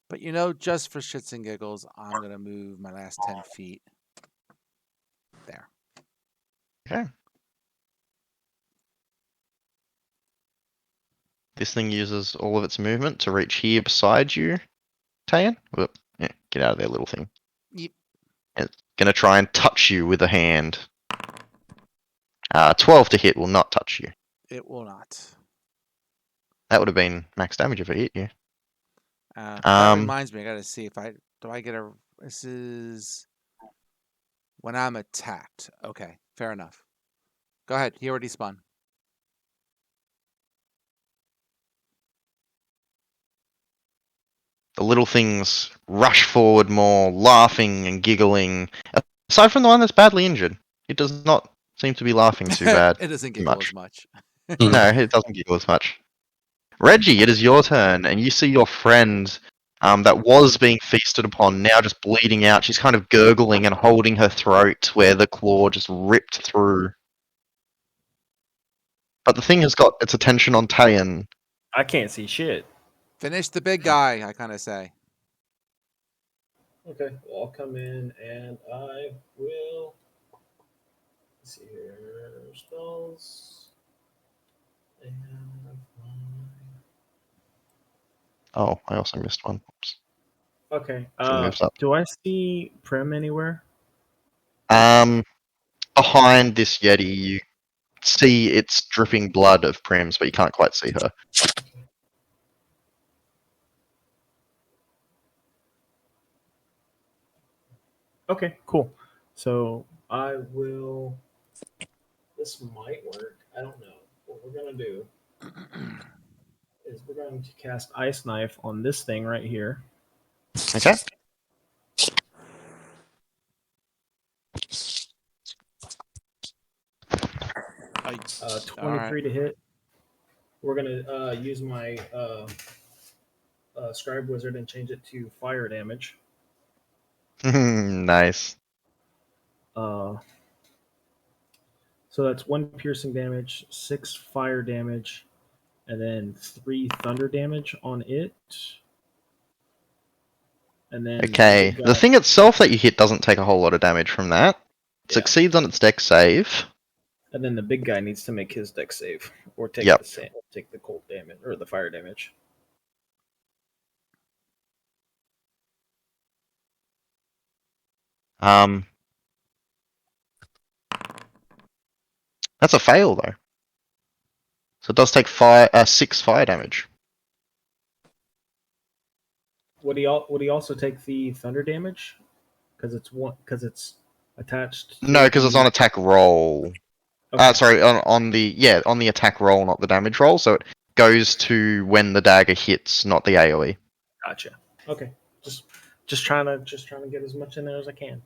Speaker 4: But just for shits and giggles, I'm going to move my last 10 feet. There.
Speaker 3: Okay. This thing uses all of its movement to reach here beside you, Tayan. Whoop. Yeah, get out of there, little thing.
Speaker 4: Yep.
Speaker 3: And it's gonna try and touch you with a hand. 12 to hit will not touch you.
Speaker 4: It will not.
Speaker 3: That would have been max damage if it hit you.
Speaker 4: That reminds me, I gotta see if do I get a. This is when I'm attacked. Okay, fair enough. Go ahead. He already spun.
Speaker 3: The little things rush forward more, laughing and giggling. Aside from the one that's badly injured, it does not seem to be laughing too bad.
Speaker 4: It doesn't giggle as much.
Speaker 3: No, it doesn't giggle as much. Reggie, it is your turn, and you see your friend that was being feasted upon now just bleeding out. She's kind of gurgling and holding her throat where the claw just ripped through. But the thing has got its attention on Tayan.
Speaker 6: I can't see shit.
Speaker 4: Finish the big guy, I kind of say.
Speaker 6: Okay, well, I'll come in and I will. Let's see here. Spells. And
Speaker 3: Oh, I also missed one. Oops.
Speaker 6: Okay.
Speaker 3: She moves up.
Speaker 6: Do I see Prim anywhere?
Speaker 3: Behind this Yeti, you see it's dripping blood of Prims, but you can't quite see her.
Speaker 6: Okay, cool. So I will. This might work. I don't know. What we're gonna do is we're going to cast Ice Knife on this thing right here.
Speaker 3: Okay.
Speaker 4: All
Speaker 6: 23
Speaker 4: right.
Speaker 6: to hit. We're gonna use my Scribe Wizard and change it to fire damage.
Speaker 3: Nice.
Speaker 6: Uh, so that's 1 piercing damage, 6 fire damage, and then 3 thunder damage on it. And then
Speaker 3: Okay.
Speaker 6: big
Speaker 3: The
Speaker 6: guy-
Speaker 3: thing itself that you hit doesn't take a whole lot of damage from that. It
Speaker 6: Yeah.
Speaker 3: succeeds on its deck save.
Speaker 6: and then the big guy needs to make his deck save or take
Speaker 3: Yep.
Speaker 6: take the cold damage or the fire damage.
Speaker 3: That's a fail though. So it does take 6 fire damage.
Speaker 6: Would he also take the thunder damage? Because it's attached. To
Speaker 3: No, because it's
Speaker 6: the-
Speaker 3: on attack roll.
Speaker 6: Okay.
Speaker 3: Sorry, on the attack roll, not the damage roll. So it goes to when the dagger hits, not the AOE.
Speaker 6: Gotcha. Okay. Just trying to get as much in there as I can.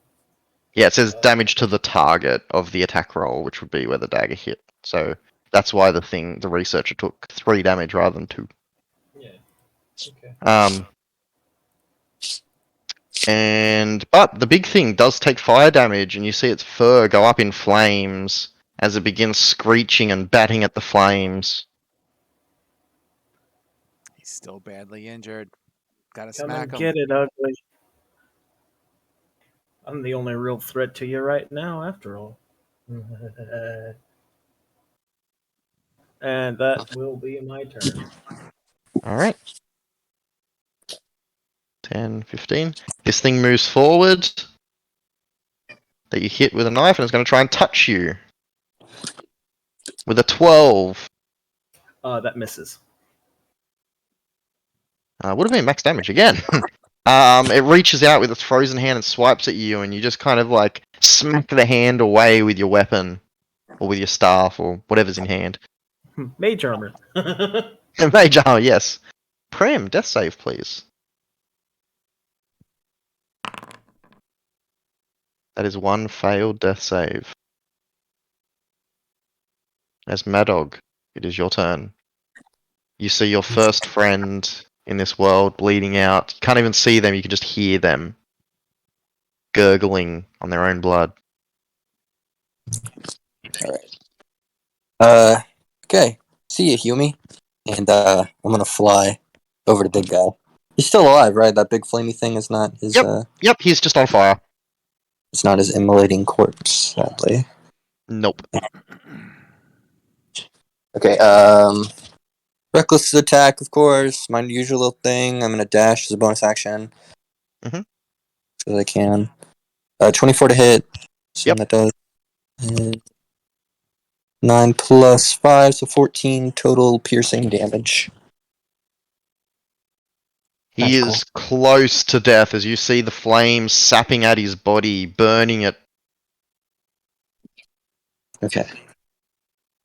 Speaker 3: Yeah, it says damage to the target of the attack roll, which would be where the dagger hit. So that's why the researcher took 3 damage rather than 2.
Speaker 6: Yeah. Okay.
Speaker 3: But the big thing does take fire damage, and you see its fur go up in flames as it begins screeching and batting at the flames.
Speaker 4: He's still badly injured. Gotta
Speaker 6: Come
Speaker 4: smack
Speaker 6: and
Speaker 4: him.
Speaker 6: get it, ugly. I'm the only real threat to you right now, after all. And that will be my turn.
Speaker 3: Alright. 10, 15. This thing moves forward. That you hit with a knife, and it's going to try and touch you. With a 12.
Speaker 6: That misses.
Speaker 3: Would have been max damage again. It reaches out with its frozen hand and swipes at you, and you just kind of like smack the hand away with your weapon, or with your staff, or whatever's in hand.
Speaker 6: Mage armor.
Speaker 3: Mage armor, yes. Prem, death save, please. That is 1 failed death save. As Madog, it is your turn. You see your first friend in this world bleeding out. You can't even see them, you can just hear them gurgling on their own blood.
Speaker 5: Alright. Okay. See you, Hume. And I'm gonna fly over to big guy. He's still alive, right? That big flamey thing is not his
Speaker 3: Yep, he's just on fire.
Speaker 5: it's not his immolating corpse, sadly.
Speaker 3: Nope.
Speaker 5: Okay, reckless attack, of course. My usual little thing. I'm gonna dash as a bonus action.
Speaker 3: Mhm.
Speaker 5: So that I can. 24 to hit. So
Speaker 3: Yep.
Speaker 5: that does. hit. 9 plus 5, so 14 total piercing damage.
Speaker 3: He
Speaker 5: That's
Speaker 3: is close to death as you see the flames sapping at his body, burning it.
Speaker 5: Okay.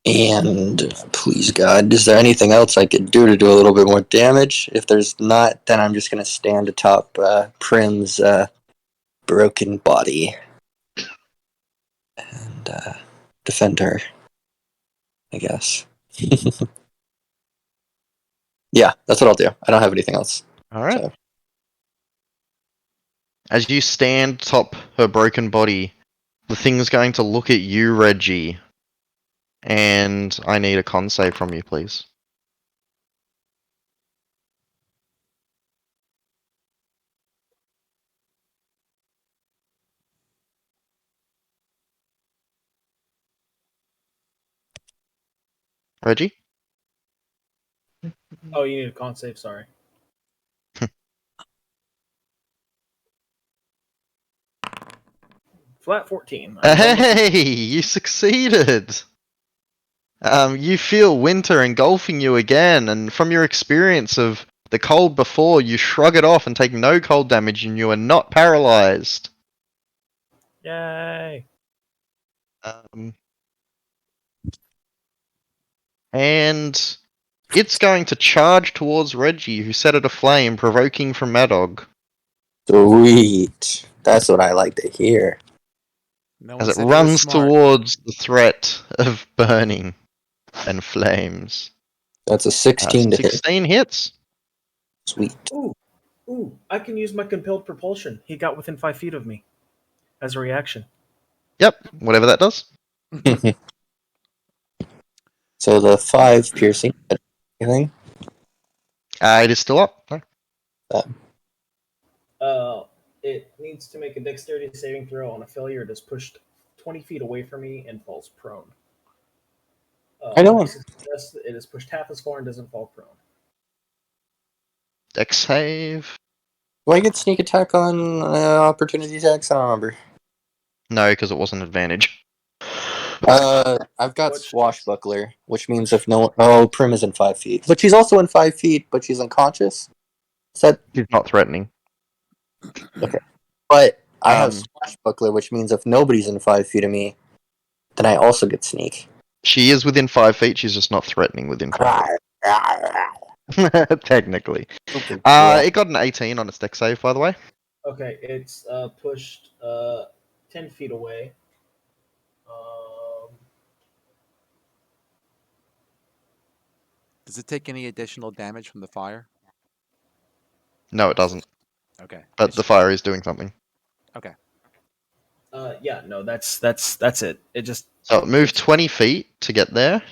Speaker 5: And please, God, is there anything else I could do to do a little bit more damage? If there's not, then I'm just gonna stand atop Prim's broken body and defend her, I guess. Yeah, that's what I'll do. I don't have anything else.
Speaker 3: Alright.
Speaker 5: So.
Speaker 3: As you stand atop her broken body, the thing's going to look at you, Reggie. And I need a con save from you, please. Reggie?
Speaker 6: Oh, you need a con save. Sorry.
Speaker 1: Flat 14.
Speaker 3: Hey, you succeeded. You feel winter engulfing you again, and from your experience of the cold before, you shrug it off and take no cold damage, and you are not paralyzed.
Speaker 1: Yay!
Speaker 3: And it's going to charge towards Reggie, who set it aflame, provoking from Madog.
Speaker 5: Sweet. That's what I like to hear.
Speaker 4: No
Speaker 3: As
Speaker 4: one
Speaker 3: it
Speaker 4: said he was
Speaker 3: runs
Speaker 4: smart.
Speaker 3: towards the threat of burning and flames.
Speaker 5: That's a 16 to hit.
Speaker 3: 16 hits.
Speaker 5: Sweet.
Speaker 1: Ooh, I can use my compelled propulsion. He got within 5 feet of me as a reaction.
Speaker 3: Yep, whatever that does.
Speaker 5: So the 5 piercing. Anything?
Speaker 3: It is still up.
Speaker 1: It needs to make a dexterity saving throw. On a failure, it is pushed 20 feet away from me and falls prone.
Speaker 5: I know.
Speaker 1: On a success, it is pushed half as far and doesn't fall prone.
Speaker 3: Dex save.
Speaker 5: Do I get sneak attack on opportunity attacks? I don't remember.
Speaker 3: No, because it wasn't advantage.
Speaker 5: I've got swashbuckler, which means if no one... Oh, Prim is in 5 feet. But she's also in 5 feet, but she's unconscious. Is that...
Speaker 3: He's not threatening.
Speaker 5: Okay. But I have
Speaker 3: Um,
Speaker 5: swashbuckler, which means if nobody's in 5 feet of me, then I also get sneak.
Speaker 3: She is within 5 feet, she's just not threatening within 5 feet. Technically. It got an 18 on its dex save, by the way.
Speaker 1: Okay, it's pushed 10 feet away.
Speaker 4: Does it take any additional damage from the fire?
Speaker 3: No, it doesn't.
Speaker 4: Okay.
Speaker 3: But the fire is doing something.
Speaker 1: Yeah, no, that's it. It just
Speaker 3: So it moved 20 feet to get there.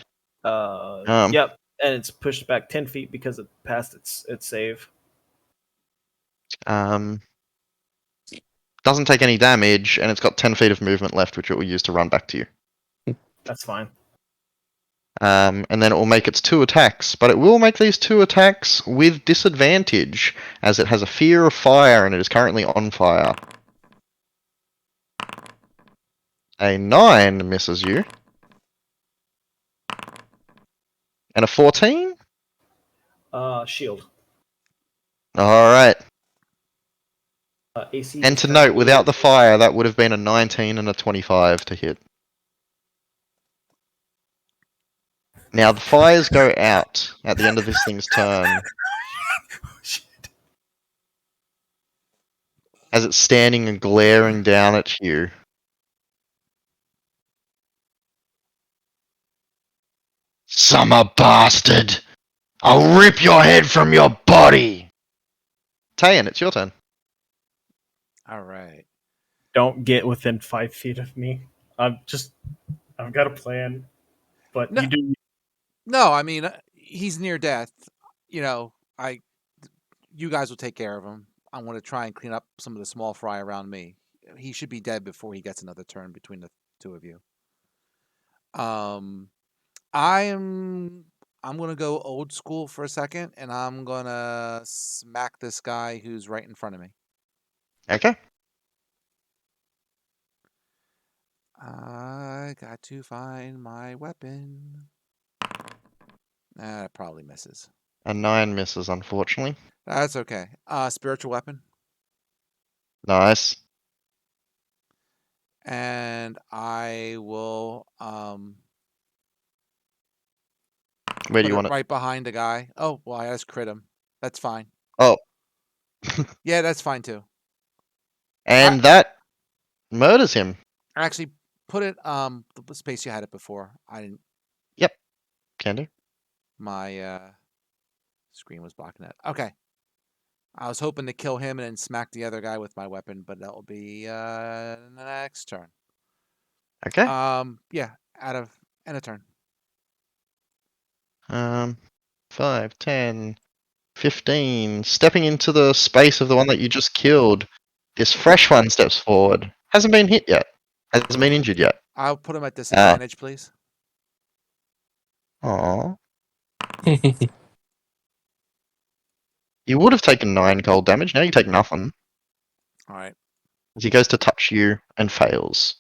Speaker 1: yep, and it's pushed back 10 feet because it passed its save.
Speaker 3: Doesn't take any damage, and it's got 10 feet of movement left, which it will use to run back to you.
Speaker 1: That's fine.
Speaker 3: And then it will make its 2 attacks, but it will make these 2 attacks with disadvantage, as it has a fear of fire, and it is currently on fire. A 9 misses you. And a 14?
Speaker 1: Shield.
Speaker 3: Alright.
Speaker 1: AC.
Speaker 3: And to note, without the fire, that would have been a 19 and a 25 to hit. Now, the fires go out at the end of this thing's turn. As it's standing and glaring down at you. Summer bastard! I'll rip your head from your body! Tayan, it's your turn.
Speaker 4: All right.
Speaker 1: Don't get within 5 feet of me. I've got a plan, but
Speaker 4: No.
Speaker 1: you do.
Speaker 4: No, I mean he's near death. You know, you guys will take care of him. I want to try and clean up some of the small fry around me. He should be dead before he gets another turn between the 2 of you. I'm gonna go old school for a second, and I'm gonna smack this guy who's right in front of me.
Speaker 3: Okay.
Speaker 4: I got to find my weapon. That probably misses.
Speaker 3: A 9 misses, unfortunately.
Speaker 4: That's okay. Spiritual weapon.
Speaker 3: Nice.
Speaker 4: And I will
Speaker 3: Where do
Speaker 4: put
Speaker 3: you
Speaker 4: it
Speaker 3: want it?
Speaker 4: right behind the guy. Oh, well, I just crit him. That's fine.
Speaker 3: Oh.
Speaker 4: Yeah, that's fine too.
Speaker 3: And that murders him.
Speaker 4: Actually, put it the space you had it before. I didn't.
Speaker 3: Yep. Can do.
Speaker 4: My screen was blocking it. Okay. I was hoping to kill him and then smack the other guy with my weapon, but that will be the next turn.
Speaker 3: Okay.
Speaker 4: Yeah, end of turn.
Speaker 3: 5, 10, 15. Stepping into the space of the one that you just killed. This fresh one steps forward. Hasn't been hit yet. Hasn't been injured yet.
Speaker 4: I'll put him at disadvantage, please.
Speaker 3: Aww. You would have taken 9 cold damage. Now you take nothing.
Speaker 4: All right.
Speaker 3: as he goes to touch you and fails.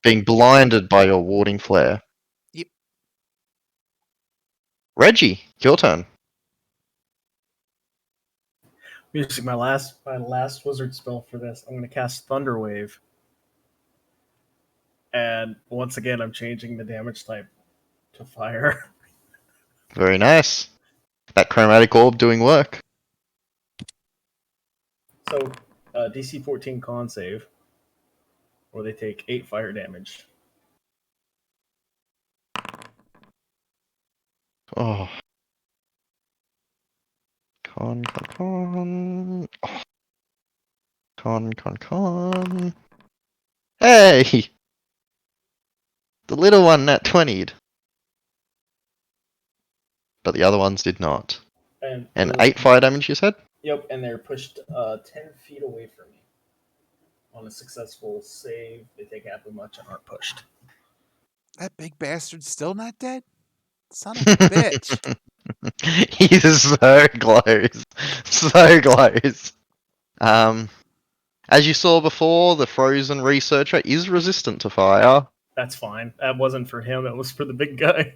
Speaker 3: Being blinded by your warding flare.
Speaker 4: Yep.
Speaker 3: Reggie, your turn.
Speaker 6: Using my last wizard spell for this, I'm going to cast Thunder Wave. And once again, I'm changing the damage type to fire.
Speaker 3: Very nice. That chromatic orb doing work.
Speaker 6: So, DC 14 con save, or they take 8 fire damage.
Speaker 3: Oh. Con. Oh. Con. Hey! The little one nat 20'd. But the other ones did not. And
Speaker 6: they're-
Speaker 3: 8 fire damage, you said?
Speaker 6: Yep, and they're pushed 10 feet away from me. On a successful save, they take half as much and aren't pushed.
Speaker 4: That big bastard's still not dead? Son of a bitch.
Speaker 3: He's so close. So close. As you saw before, the frozen researcher is resistant to fire.
Speaker 6: That's fine. That wasn't for him, it was for the big guy.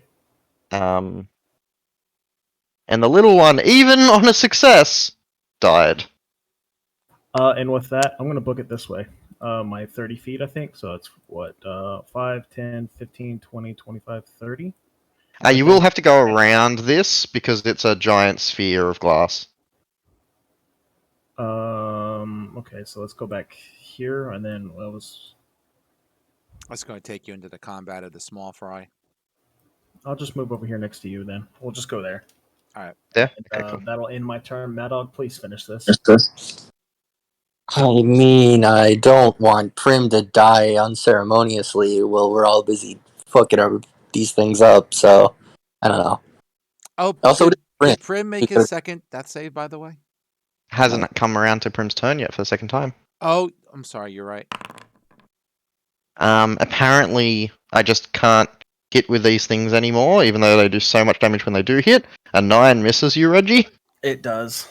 Speaker 3: And the little one, even on a success, died.
Speaker 6: And with that, I'm going to book it this way. My 30 feet, I think. So it's what? 5, 10, 15, 20, 25, 30?
Speaker 3: You will have to go around this because it's a giant sphere of glass.
Speaker 6: Okay, so let's go back here, and then what was...
Speaker 4: That's going to take you into the combat of the small fry.
Speaker 6: I'll just move over here next to you, then. We'll just go there.
Speaker 4: Alright.
Speaker 3: Yeah?
Speaker 6: And,
Speaker 3: Okay, cool.
Speaker 6: that'll end my turn. Mad Dog, please finish this.
Speaker 5: I mean, I don't want Prim to die unceremoniously while we're all busy fucking these things up, so I don't know.
Speaker 4: Oh,
Speaker 5: Also,
Speaker 4: did Prim make his second death save, by the way?
Speaker 3: Hasn't come around to Prim's turn yet for the second time.
Speaker 4: Oh, I'm sorry, you're right.
Speaker 3: Apparently, I just can't hit with these things anymore, even though they do so much damage when they do hit. A 9 misses you, Reggie.
Speaker 6: It does.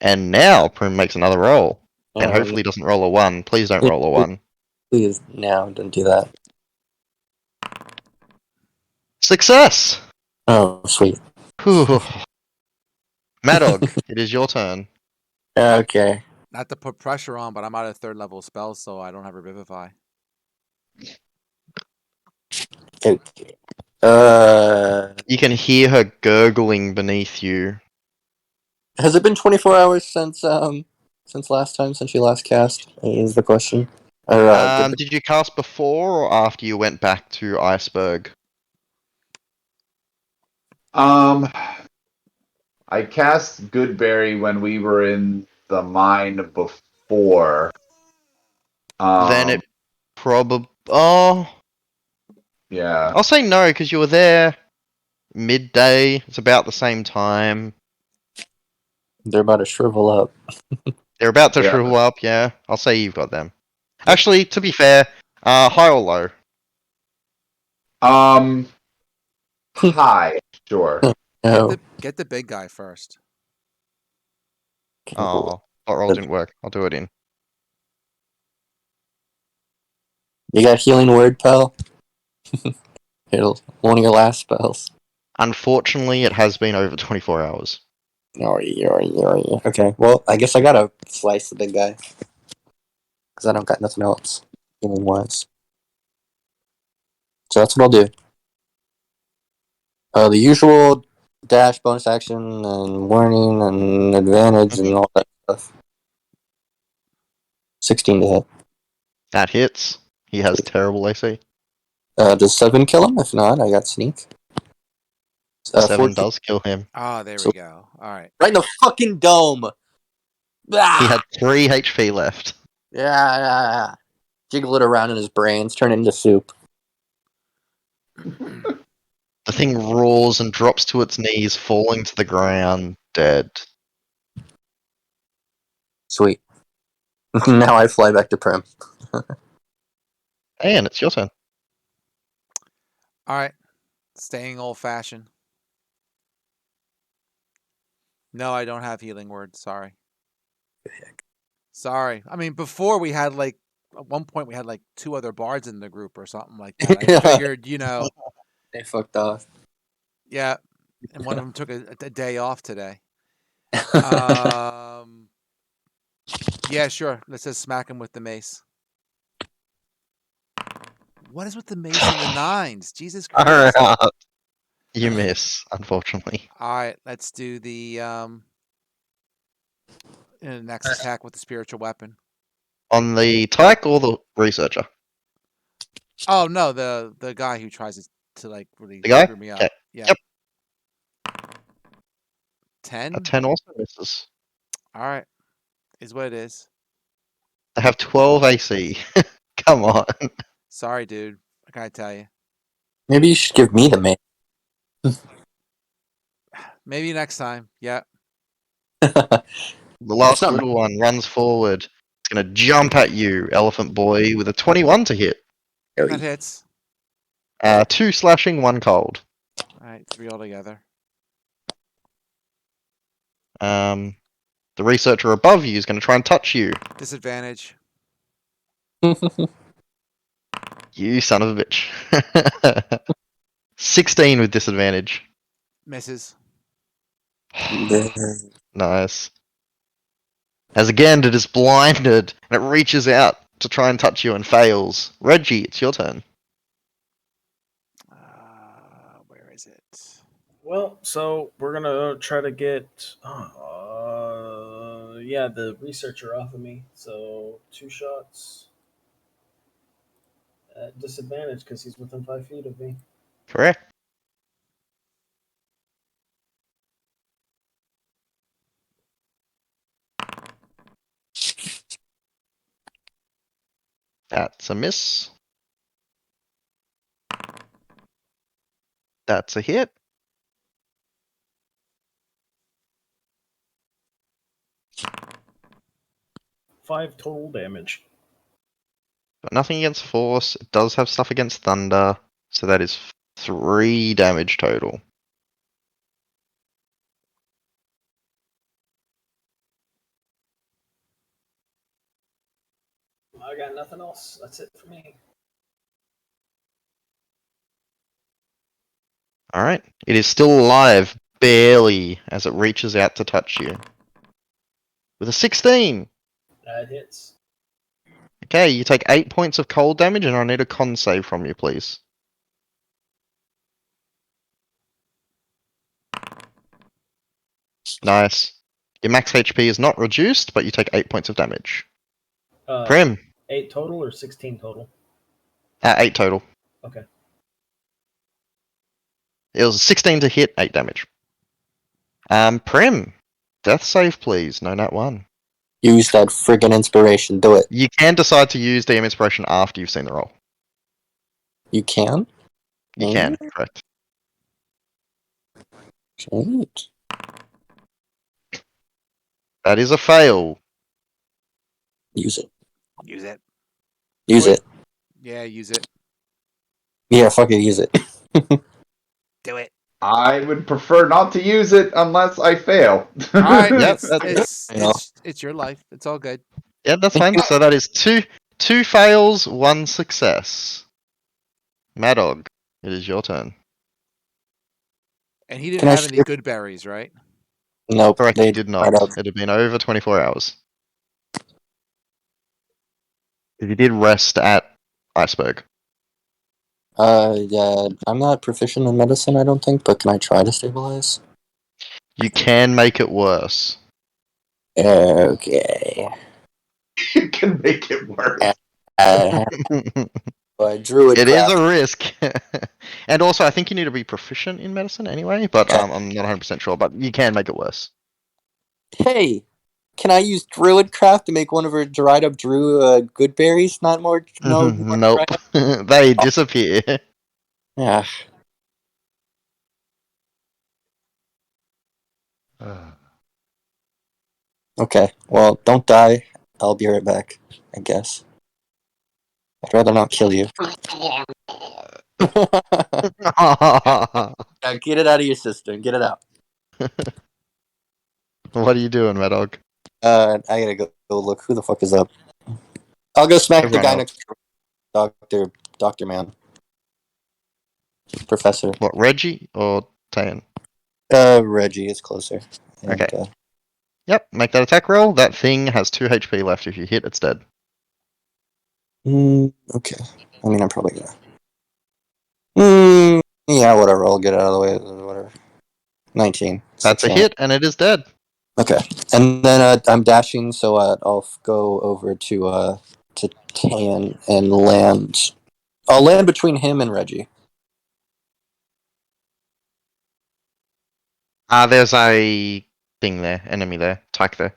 Speaker 3: And now Prim makes another roll. And hopefully doesn't roll a 1. Please don't roll a 1.
Speaker 5: Please, no, don't do that.
Speaker 3: Success!
Speaker 5: Oh, sweet.
Speaker 3: Whew. Madog, it is your turn.
Speaker 5: Okay.
Speaker 4: Not to put pressure on, but I'm out of 3rd level spells, so I don't have Revivify.
Speaker 5: Okay.
Speaker 3: You can hear her gurgling beneath you.
Speaker 5: Has it been 24 hours since last time, since you last cast? Is the question. Or,
Speaker 3: Did you cast before or after you went back to Iceberg?
Speaker 2: I cast Goodberry when we were in the mine before.
Speaker 3: Then it probably... Oh,
Speaker 2: Yeah.
Speaker 3: I'll say no, because you were there midday. It's about the same time.
Speaker 5: they're about to shrivel up.
Speaker 3: They're about to
Speaker 2: Yeah.
Speaker 3: shrivel up, yeah. I'll say you've got them. Actually, to be fair, high or low?
Speaker 2: Hi. Sure.
Speaker 5: Oh,
Speaker 4: Get the big guy first.
Speaker 3: Oh, that roll didn't work. I'll do it in.
Speaker 5: you got healing word, pal? One of your last spells.
Speaker 3: Unfortunately, it has been over 24 hours.
Speaker 5: Okay, well, I guess I gotta slice the big guy. Because I don't got nothing else, healing wise. So that's what I'll do. The usual dash, bonus action, and warning, and advantage, and all that stuff. 16 to hit.
Speaker 3: That hits. He has terrible AC.
Speaker 5: Does 7 kill him? If not, I got sneak.
Speaker 3: 7
Speaker 5: 14.
Speaker 3: does kill him.
Speaker 4: Ah, there
Speaker 5: So-
Speaker 4: we go. Alright.
Speaker 5: Right in the fucking dome!
Speaker 3: He
Speaker 5: Ah!
Speaker 3: had 3 HP left.
Speaker 5: Yeah. Jiggle it around in his brains, turn it into soup.
Speaker 3: The thing roars and drops to its knees, falling to the ground, dead.
Speaker 5: Sweet. Now I fly back to Prim.
Speaker 3: And it's your turn.
Speaker 4: Alright. Staying old fashioned. No, I don't have healing word. Sorry. Sorry. I mean, before we had like at one point we had like 2 other bards in the group or something like that. I
Speaker 5: Yeah.
Speaker 4: figured,
Speaker 5: They fucked off.
Speaker 4: yeah, and one of them took a day off today. Yeah, sure. Let's just smack him with the mace. What is with the mace and the 9s? Jesus Christ!
Speaker 3: Alright. You miss, unfortunately.
Speaker 4: All right, let's do the next attack with the spiritual weapon.
Speaker 3: On the tyke or the researcher?
Speaker 4: Oh no, the guy who tries to like really
Speaker 3: The guy?
Speaker 4: screw me up.
Speaker 3: Okay.
Speaker 4: Yeah.
Speaker 3: Yep.
Speaker 4: 10.
Speaker 3: A 10 also misses.
Speaker 4: All right, is what it is.
Speaker 3: I have 12 AC. Come on.
Speaker 4: Sorry, dude. I gotta tell you.
Speaker 5: Maybe you should give me the mace.
Speaker 4: Maybe next time. Yeah.
Speaker 3: The last
Speaker 5: not
Speaker 3: little one runs forward. It's going to jump at you, Elephant Boy, with a 21 to hit.
Speaker 4: That hits.
Speaker 3: 2 slashing, 1 cold.
Speaker 4: All right, 3 altogether.
Speaker 3: The researcher above you is going to try and touch you.
Speaker 4: Disadvantage.
Speaker 3: You son of a bitch. 16 with disadvantage.
Speaker 4: Misses.
Speaker 3: Nice. As again, it is blinded and it reaches out to try and touch you and fails. Reggie, it's your turn.
Speaker 4: Where is it?
Speaker 1: Well, so we're gonna try to get, the researcher off of me. So 2 shots at disadvantage because he's within 5 feet of me.
Speaker 3: Correct. That's a miss. That's a hit.
Speaker 1: Five total damage.
Speaker 3: Got nothing against force. It does have stuff against thunder. So that is 3 damage total.
Speaker 1: I got nothing else. That's it for me.
Speaker 3: Alright. It is still alive, barely, as it reaches out to touch you. With a 16!
Speaker 1: That hits.
Speaker 3: Okay, you take 8 points of cold damage, and I need a con save from you, please. Nice. Your max HP is not reduced, but you take 8 points of damage. Prim,
Speaker 1: 8 total or 16 total?
Speaker 3: 8 total.
Speaker 1: Okay.
Speaker 3: It was 16 to hit, 8 damage. Prim, death save, please. No, nat 1.
Speaker 5: Use that friggin' inspiration. Do it.
Speaker 3: You can decide to use DM Inspiration after you've seen the roll.
Speaker 5: You can?
Speaker 3: You can, correct.
Speaker 5: Change.
Speaker 3: That is a fail.
Speaker 5: Use it.
Speaker 4: Use it.
Speaker 5: Use it.
Speaker 4: Yeah, use it.
Speaker 5: Yeah, fuck it, use it.
Speaker 4: Do it.
Speaker 2: I would prefer not to use it unless I fail.
Speaker 4: All right.
Speaker 3: Yep,
Speaker 4: It's your life. It's all good.
Speaker 3: Yeah, that's fine. So that is two fails, 1 success. Madog, it is your turn.
Speaker 4: And he didn't
Speaker 5: Can I
Speaker 4: have any
Speaker 5: skip-
Speaker 4: good berries, right?
Speaker 5: Nope.
Speaker 3: Correct,
Speaker 5: they
Speaker 3: you did not.
Speaker 5: right up.
Speaker 3: It had been over 24 hours. You did rest at Iceberg.
Speaker 5: Yeah, I'm not proficient in medicine, I don't think, but can I try to stabilize?
Speaker 3: You can make it worse.
Speaker 5: Okay.
Speaker 2: You can make it work.
Speaker 5: But druid
Speaker 3: It is
Speaker 5: craft.
Speaker 3: a risk. And also, I think you need to be proficient in medicine anyway, but
Speaker 5: Okay.
Speaker 3: I'm not 100% sure, but you can make it worse.
Speaker 5: Hey, can I use druid craft to make one of her dried up good berries? Not more. No. more
Speaker 3: Nope.
Speaker 5: dried up?
Speaker 3: They disappear.
Speaker 5: Yeah. Okay. Well, don't die. I'll be right back. I guess. I'd rather not kill you. Now get it out of your system. Get it out.
Speaker 3: What are you doing, Mad Dog?
Speaker 5: I gotta go look. Who the fuck is up? I'll go smack
Speaker 3: Everyone
Speaker 5: the guy
Speaker 3: else.
Speaker 5: next to Doctor Man. Professor.
Speaker 3: What, Reggie or Tayan?
Speaker 5: Reggie is closer. And,
Speaker 3: Okay. Yep, make that attack roll. That thing has 2 HP left. If you hit, it's dead.
Speaker 5: Okay. I mean, I'm probably gonna. Yeah, whatever. I'll get it out of the way. Whatever. 19.
Speaker 3: That's a
Speaker 5: 6
Speaker 3: hit, and it is dead.
Speaker 5: Okay. And then I'm dashing, so I'll go over to Tan and land. I'll land between him and Reggie.
Speaker 3: There's a thing there, enemy there, tyke there.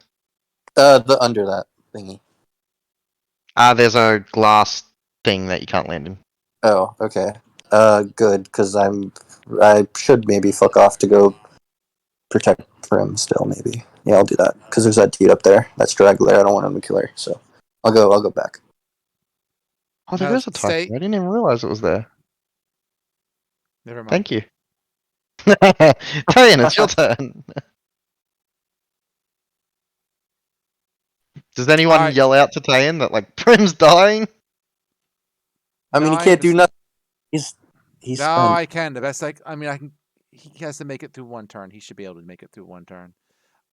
Speaker 5: The under that thingy.
Speaker 3: There's a glass thing that you can't land in.
Speaker 5: Oh, okay. Good, because I should maybe fuck off to go protect Prim still, maybe. Yeah, I'll do that. Because there's that dude up there. That straggler. I don't want him to kill her, so I'll go back.
Speaker 3: Oh, there
Speaker 4: No,
Speaker 3: is a tyke.
Speaker 4: stay-
Speaker 3: I didn't even realize it was there.
Speaker 4: Never mind.
Speaker 3: Thank you. Tayan, it's your turn. Does anyone
Speaker 4: Alright.
Speaker 3: yell out to Tayan that like Prim's dying?
Speaker 5: I mean,
Speaker 4: No,
Speaker 5: he
Speaker 4: I
Speaker 5: can't do
Speaker 4: understand.
Speaker 5: nothing. He's
Speaker 4: No,
Speaker 5: spent.
Speaker 4: I can. The best I mean, I can. He has to make it through one turn. He should be able to make it through one turn.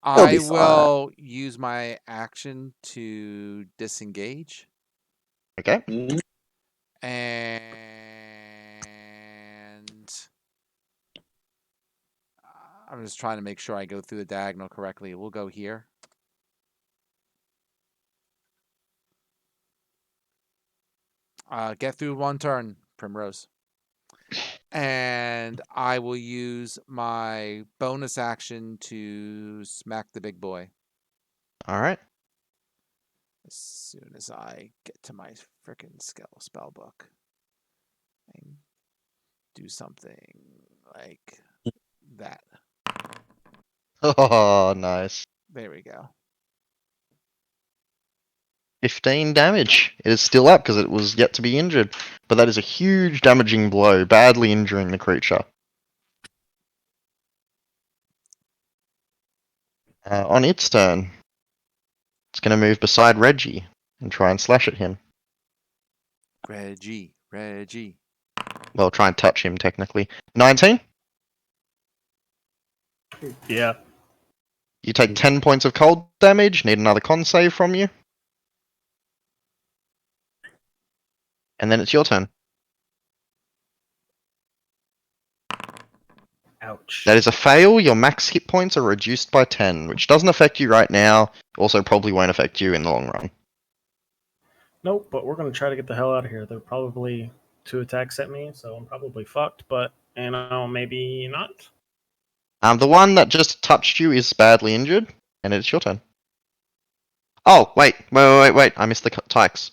Speaker 5: He'll be
Speaker 4: I
Speaker 5: fine.
Speaker 4: will use my action to disengage,
Speaker 3: Okay.
Speaker 4: and I'm just trying to make sure I go through the diagonal correctly. We'll go here. Get through one turn, Primrose. And I will use my bonus action to smack the big boy
Speaker 3: All right.
Speaker 4: as soon as I get to my frickin' spell book. And do something like that.
Speaker 3: Oh, nice.
Speaker 4: There we go.
Speaker 3: 15 damage. It is still up because it was yet to be injured, but that is a huge damaging blow, badly injuring the creature. On its turn, it's going to move beside Reggie and try and slash at him.
Speaker 4: Reggie.
Speaker 3: Well, try and touch him, technically. 19?
Speaker 1: Yeah.
Speaker 3: You take 10 points of cold damage, need another con save from you. And then it's your turn.
Speaker 1: Ouch.
Speaker 3: That is a fail. Your max hit points are reduced by 10, which doesn't affect you right now. Also, probably won't affect you in the long run.
Speaker 1: Nope, but we're going to try to get the hell out of here. There are probably 2 attacks at me, so I'm probably fucked, but, maybe not.
Speaker 3: The one that just touched you is badly injured, and it's your turn. Oh, wait. I missed the tykes.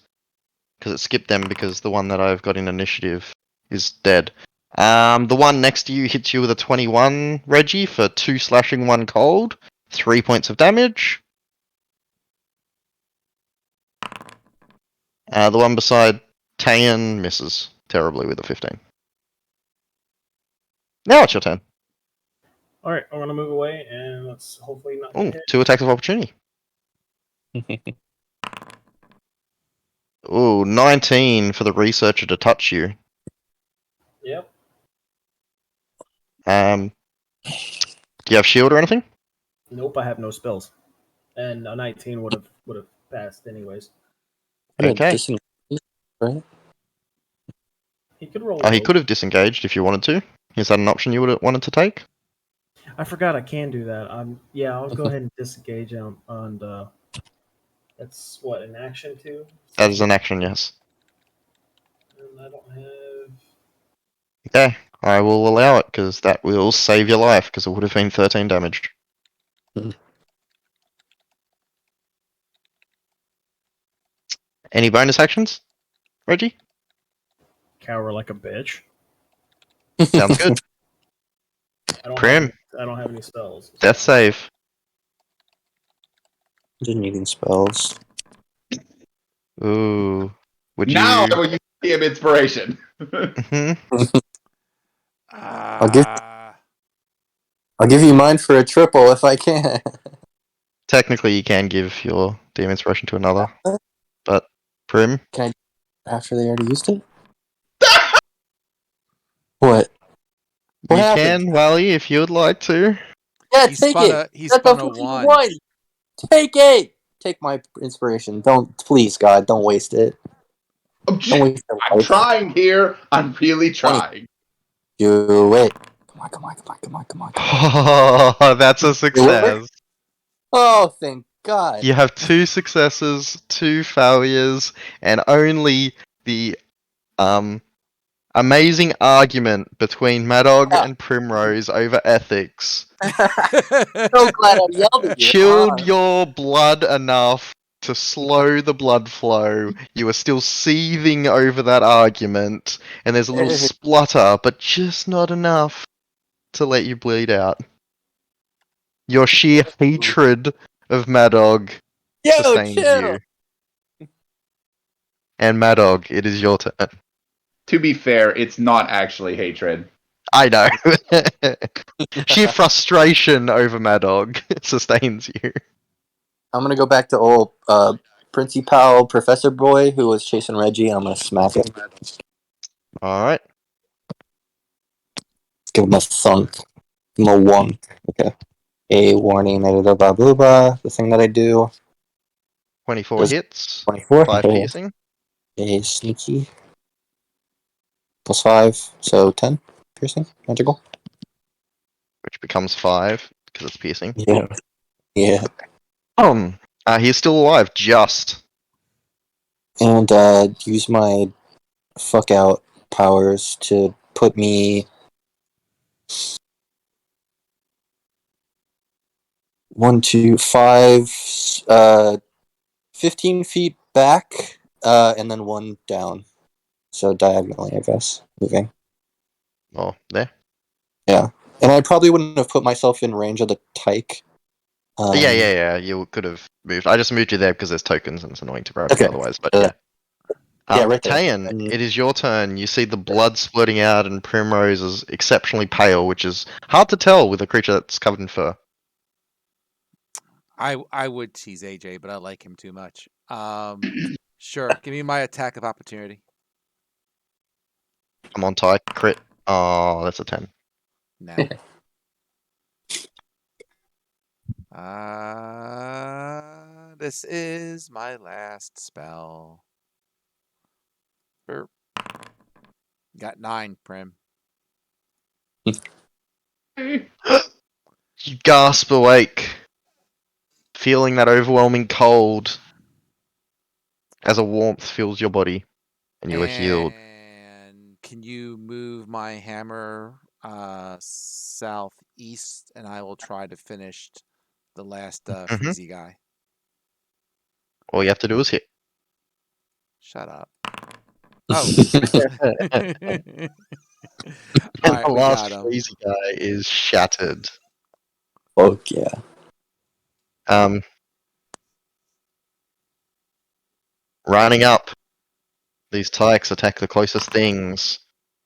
Speaker 3: Because it skipped them because the one that I've got in initiative is dead. The one next to you hits you with a 21, Reggie, for 2 slashing, 1 cold. 3 points of damage. The one beside Tayan misses terribly with a 15. Now it's your turn.
Speaker 1: Alright, I'm going to move away, and let's hopefully not
Speaker 3: Ooh,
Speaker 1: get hit.
Speaker 3: 2 attacks of opportunity. Ooh, 19 for the researcher to touch you.
Speaker 1: Yep.
Speaker 3: Do you have shield or anything?
Speaker 1: Nope, I have no spells. And a 19 would have passed anyways.
Speaker 3: Okay.
Speaker 5: Right?
Speaker 1: He could roll.
Speaker 3: He could have disengaged if you wanted to. Is that an option you would have wanted to take?
Speaker 1: I forgot I can do that. Yeah, I'll go ahead and disengage on that's what, an action too?
Speaker 3: That is an action, yes.
Speaker 1: And I don't have.
Speaker 3: Okay, I will allow it because that will save your life because it would have been 13 damage. Any bonus actions, Reggie?
Speaker 1: Cower like a bitch.
Speaker 3: Sounds good. Prim,
Speaker 1: I don't have any spells.
Speaker 3: death save.
Speaker 5: Didn't need any spells.
Speaker 3: Ooh. Would
Speaker 2: Now
Speaker 3: you?
Speaker 2: I will use DM inspiration.
Speaker 3: Mhm.
Speaker 5: I'll give you mine for a triple if I can.
Speaker 3: technically you can give your demon inspiration to another, but Prim,
Speaker 5: After they already used it? What? What
Speaker 3: you
Speaker 5: happened?
Speaker 3: can, Wally, if you would like to.
Speaker 5: Yeah,
Speaker 4: He
Speaker 5: take
Speaker 4: spun
Speaker 5: it.
Speaker 4: a he
Speaker 5: That's
Speaker 4: spun a
Speaker 5: fucking
Speaker 4: one.
Speaker 5: Take it. Take my inspiration. Don't, please, God, don't waste it. Don't waste your
Speaker 2: I'm
Speaker 5: life.
Speaker 2: trying here. I'm really trying.
Speaker 5: Do it. Come on, come on, come on, come on, come on.
Speaker 3: Oh, that's a success.
Speaker 5: Oh, thank God.
Speaker 3: You have 2 successes, 2 failures, and only the amazing argument between Madog and Primrose over ethics
Speaker 5: So glad I yelled at you.
Speaker 3: chilled your blood enough to slow the blood flow. You are still seething over that argument, and there's a little splutter, but just not enough to let you bleed out. Your sheer hatred of Madog
Speaker 5: Yo,
Speaker 3: sustains
Speaker 5: chill.
Speaker 3: you. And Madog, it is your turn.
Speaker 2: To be fair, it's not actually hatred.
Speaker 3: I know. Sheer frustration over Madog sustains you.
Speaker 5: I'm gonna go back to old Principal Professor Boy who was chasing Reggie. I'm gonna smack him.
Speaker 3: Alright.
Speaker 5: Give him a thunk. Give him a one. Okay. A warning. The thing that I do.
Speaker 3: 24
Speaker 5: Does-
Speaker 3: hits.
Speaker 5: 24.
Speaker 3: 5 piercing.
Speaker 5: A sneaky. +5. So 10 piercing. Magical.
Speaker 3: Which becomes 5, because it's piercing.
Speaker 5: Yeah. Yeah.
Speaker 3: He's still alive, just.
Speaker 5: And use my fuck out powers to put me 1, 2, 5, 15 feet back, and then 1 down. So diagonally, I guess, moving.
Speaker 3: Oh, there.
Speaker 5: And I probably wouldn't have put myself in range of the tyke.
Speaker 3: Yeah, you could have moved. I just moved you there because there's tokens and it's annoying to grab
Speaker 5: Okay.
Speaker 3: you otherwise, but yeah.
Speaker 5: Yeah, right there.
Speaker 3: Tayan, it is your turn. You see the blood splurting out and Primrose is exceptionally pale, which is hard to tell with a creature that's covered in fur.
Speaker 4: I would tease AJ, but I like him too much. Sure. Give me my attack of opportunity.
Speaker 3: I'm on tyke, crit. Oh, that's a 10.
Speaker 4: No. This is my last spell. Got 9, Prim.
Speaker 3: You gasp awake, feeling that overwhelming cold as a warmth fills your body, and you are healed.
Speaker 4: And can you move my hammer southeast, and I will try to finish the last freezy guy.
Speaker 3: All you have to do is hit.
Speaker 4: Shut up. Oh.
Speaker 3: And
Speaker 4: Alright,
Speaker 3: the
Speaker 4: we
Speaker 3: last
Speaker 4: got him.
Speaker 3: crazy guy is shattered.
Speaker 5: Fuck yeah.
Speaker 3: Running up, these tykes attack the closest things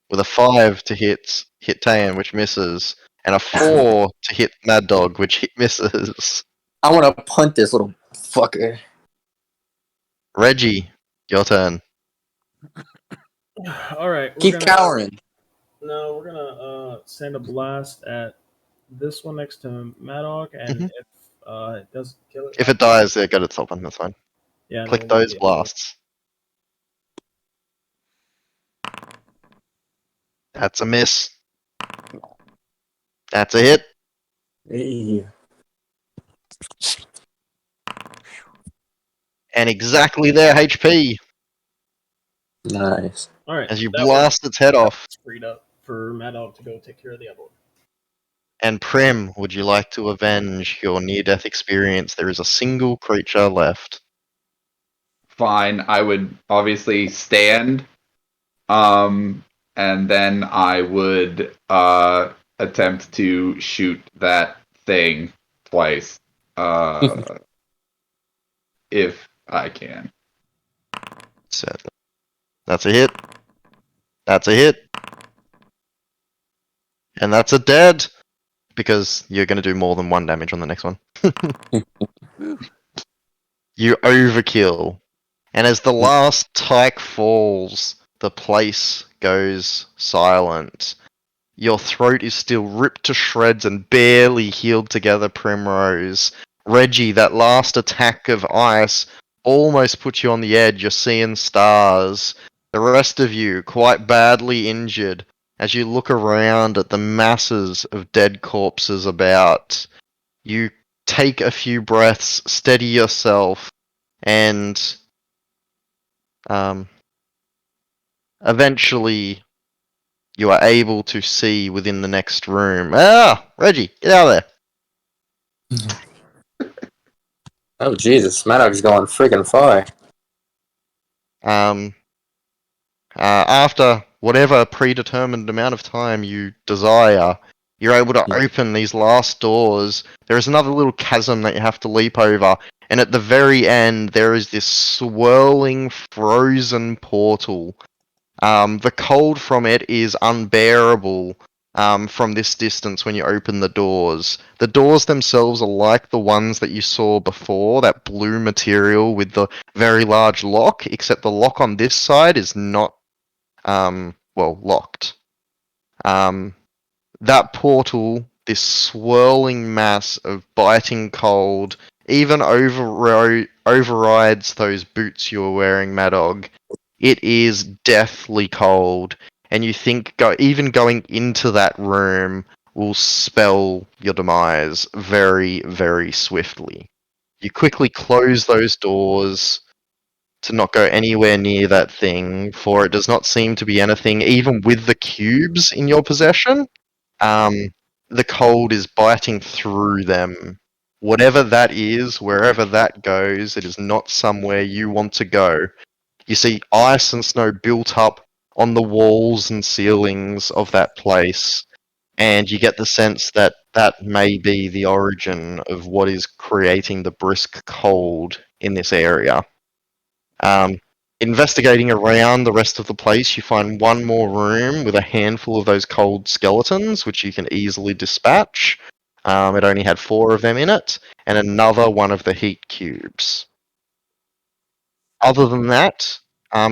Speaker 3: with a 5 to hit Tayan, which misses, and a 4 to hit Mad Dog, which misses.
Speaker 5: I want to punt this little fucker.
Speaker 3: Reggie, your turn.
Speaker 6: All right.
Speaker 5: Keep cowering.
Speaker 6: No, we're gonna send a blast at this one next to Madog, and if it doesn't kill it,
Speaker 3: If it dies, get itself on. That's fine.
Speaker 6: yeah,
Speaker 3: Click
Speaker 6: then
Speaker 3: those
Speaker 6: yeah.
Speaker 3: blasts. That's a miss. That's a hit.
Speaker 5: Hey.
Speaker 3: And exactly their HP
Speaker 5: Nice.
Speaker 6: All right.
Speaker 3: as you
Speaker 6: that
Speaker 3: blast its head off.
Speaker 6: was freed up for Madog to go take care of the other one.
Speaker 3: And Prim, would you like to avenge your near-death experience? There is a single creature left.
Speaker 2: Fine, I would obviously stand. And then I would attempt to shoot that thing twice. If I can.
Speaker 3: So that's a hit. That's a hit. And that's a dead. Because you're going to do more than 1 damage on the next one.
Speaker 4: Whew.
Speaker 3: You overkill. And as the last tyke falls, the place goes silent. Your throat is still ripped to shreds and barely healed together, Primrose. Reggie, that last attack of ice almost put you on the edge. You're seeing stars. The rest of you, quite badly injured, as you look around at the masses of dead corpses about. You take a few breaths, steady yourself, and eventually you are able to see within the next room. Ah, Reggie, get out of there.
Speaker 5: Oh Jesus, Maddox's going freaking far.
Speaker 3: After whatever predetermined amount of time you desire, you're able to open these last doors. There is another little chasm that you have to leap over, and at the very end, there is this swirling, frozen portal. The cold from it is unbearable from this distance when you open the doors. The doors themselves are like the ones that you saw before, that blue material with the very large lock, except the lock on this side is not, locked. That portal, this swirling mass of biting cold, even overrides those boots you were wearing, Madog. It is deathly cold, and you think even going into that room will spell your demise very, very swiftly. You quickly close those doors to not go anywhere near that thing, for it does not seem to be anything, even with the cubes in your possession. The cold is biting through them. Whatever that is, wherever that goes, it is not somewhere you want to go. You see ice and snow built up on the walls and ceilings of that place, and you get the sense that that may be the origin of what is creating the brisk cold in this area. Investigating around the rest of the place, you find one more room with a handful of those cold skeletons, which you can easily dispatch. It only had 4 of them in it, and another one of the heat cubes. Other than that,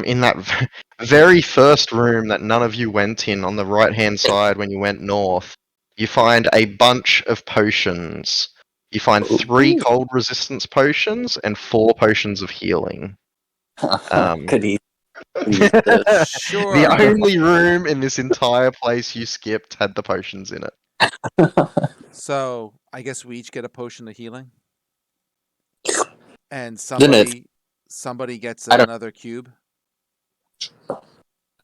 Speaker 3: in that very first room that none of you went in on the right-hand side when you went north, you find a bunch of potions. You find 3 cold resistance potions and 4 potions of healing.
Speaker 5: Could he?
Speaker 4: Sure.
Speaker 3: The only room in this entire place you skipped had the potions in it.
Speaker 4: So I guess we each get a potion of healing, and
Speaker 5: Then it's-
Speaker 4: somebody gets
Speaker 5: I don't-
Speaker 4: another cube.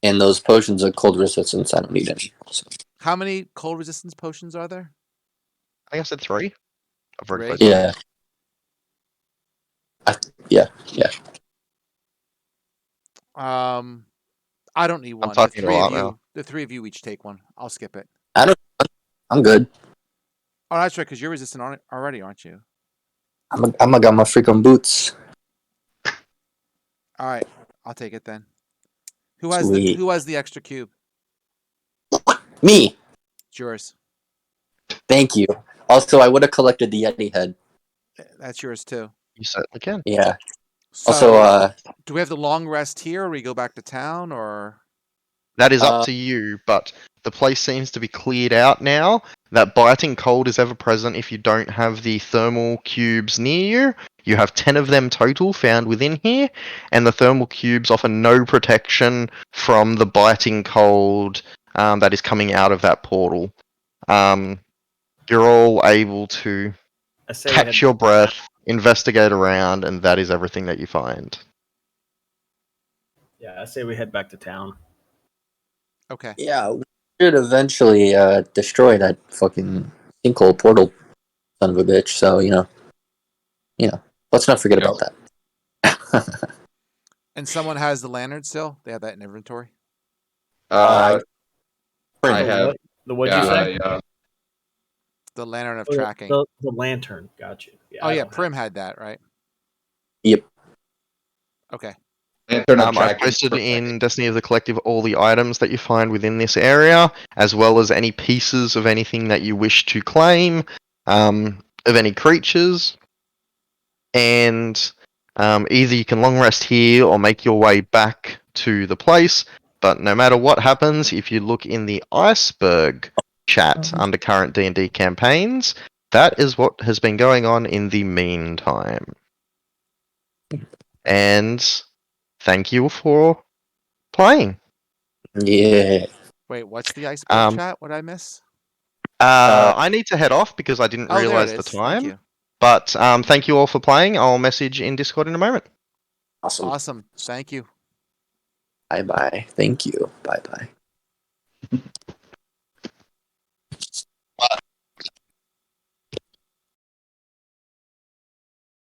Speaker 5: And those potions are cold resistance. I don't need any. So.
Speaker 4: How many cold resistance potions are there?
Speaker 3: I think I said 3. I've already
Speaker 4: 3?
Speaker 3: played
Speaker 5: Yeah. Yeah.
Speaker 4: I don't need one.
Speaker 3: talking a lot now.
Speaker 4: The 3 of you each take one. I'll skip it.
Speaker 5: I'm good.
Speaker 4: Oh, that's right, because you're resistant on it already, aren't you?
Speaker 5: I'm got my freaking boots.
Speaker 4: All right, I'll take it then. Who has
Speaker 5: Sweet.
Speaker 4: the extra cube?
Speaker 5: Me.
Speaker 4: It's yours.
Speaker 5: Thank you. Also, I would have collected the Yeti head.
Speaker 4: That's yours too.
Speaker 3: You certainly can.
Speaker 5: Yeah.
Speaker 4: So,
Speaker 5: Also,
Speaker 4: do we have the long rest here, or we go back to town, or?
Speaker 3: That is up to you, but the place seems to be cleared out now. That biting cold is ever present if you don't have the thermal cubes near you. You have 10 of them total found within here, and the thermal cubes offer no protection from the biting cold that is coming out of that portal. You're all able to
Speaker 1: I say we
Speaker 3: catch
Speaker 1: head-
Speaker 3: your breath, investigate around, and that is everything that you find.
Speaker 1: Yeah, I say we head back to town.
Speaker 4: Okay.
Speaker 5: yeah, we should eventually destroy that fucking sinkhole portal, son of a bitch. So you know, let's not forget about that.
Speaker 4: And someone has the lantern still. They have that in inventory.
Speaker 2: I
Speaker 1: The
Speaker 2: have.
Speaker 1: what- The what'd you say?
Speaker 2: Yeah.
Speaker 4: The lantern of
Speaker 1: Oh,
Speaker 4: tracking.
Speaker 1: The lantern. Got you.
Speaker 4: Oh
Speaker 1: I
Speaker 4: yeah,
Speaker 1: don't have
Speaker 4: Prim had that, right?
Speaker 5: Yep.
Speaker 4: Okay.
Speaker 2: Lantern of
Speaker 3: I've
Speaker 2: tracking
Speaker 3: posted
Speaker 2: for-
Speaker 3: in Destiny of the Collective all the items that you find within this area, as well as any pieces of anything that you wish to claim, of any creatures. and either you can long rest here or make your way back to the place. But no matter what happens, if you look in the iceberg chat under current D&D campaigns, that is what has been going on in the meantime. And thank you for playing.
Speaker 5: Yeah.
Speaker 4: Wait, what's the iceberg
Speaker 3: Um,
Speaker 4: chat? What did I miss?
Speaker 3: I need to head off because I didn't
Speaker 4: Oh, there it
Speaker 3: realize the
Speaker 4: is. Thank
Speaker 3: time.
Speaker 4: you.
Speaker 3: But thank you all for playing. I'll message in Discord in a moment.
Speaker 5: Awesome.
Speaker 4: Awesome. Thank you.
Speaker 5: Bye bye. Thank you. Bye bye.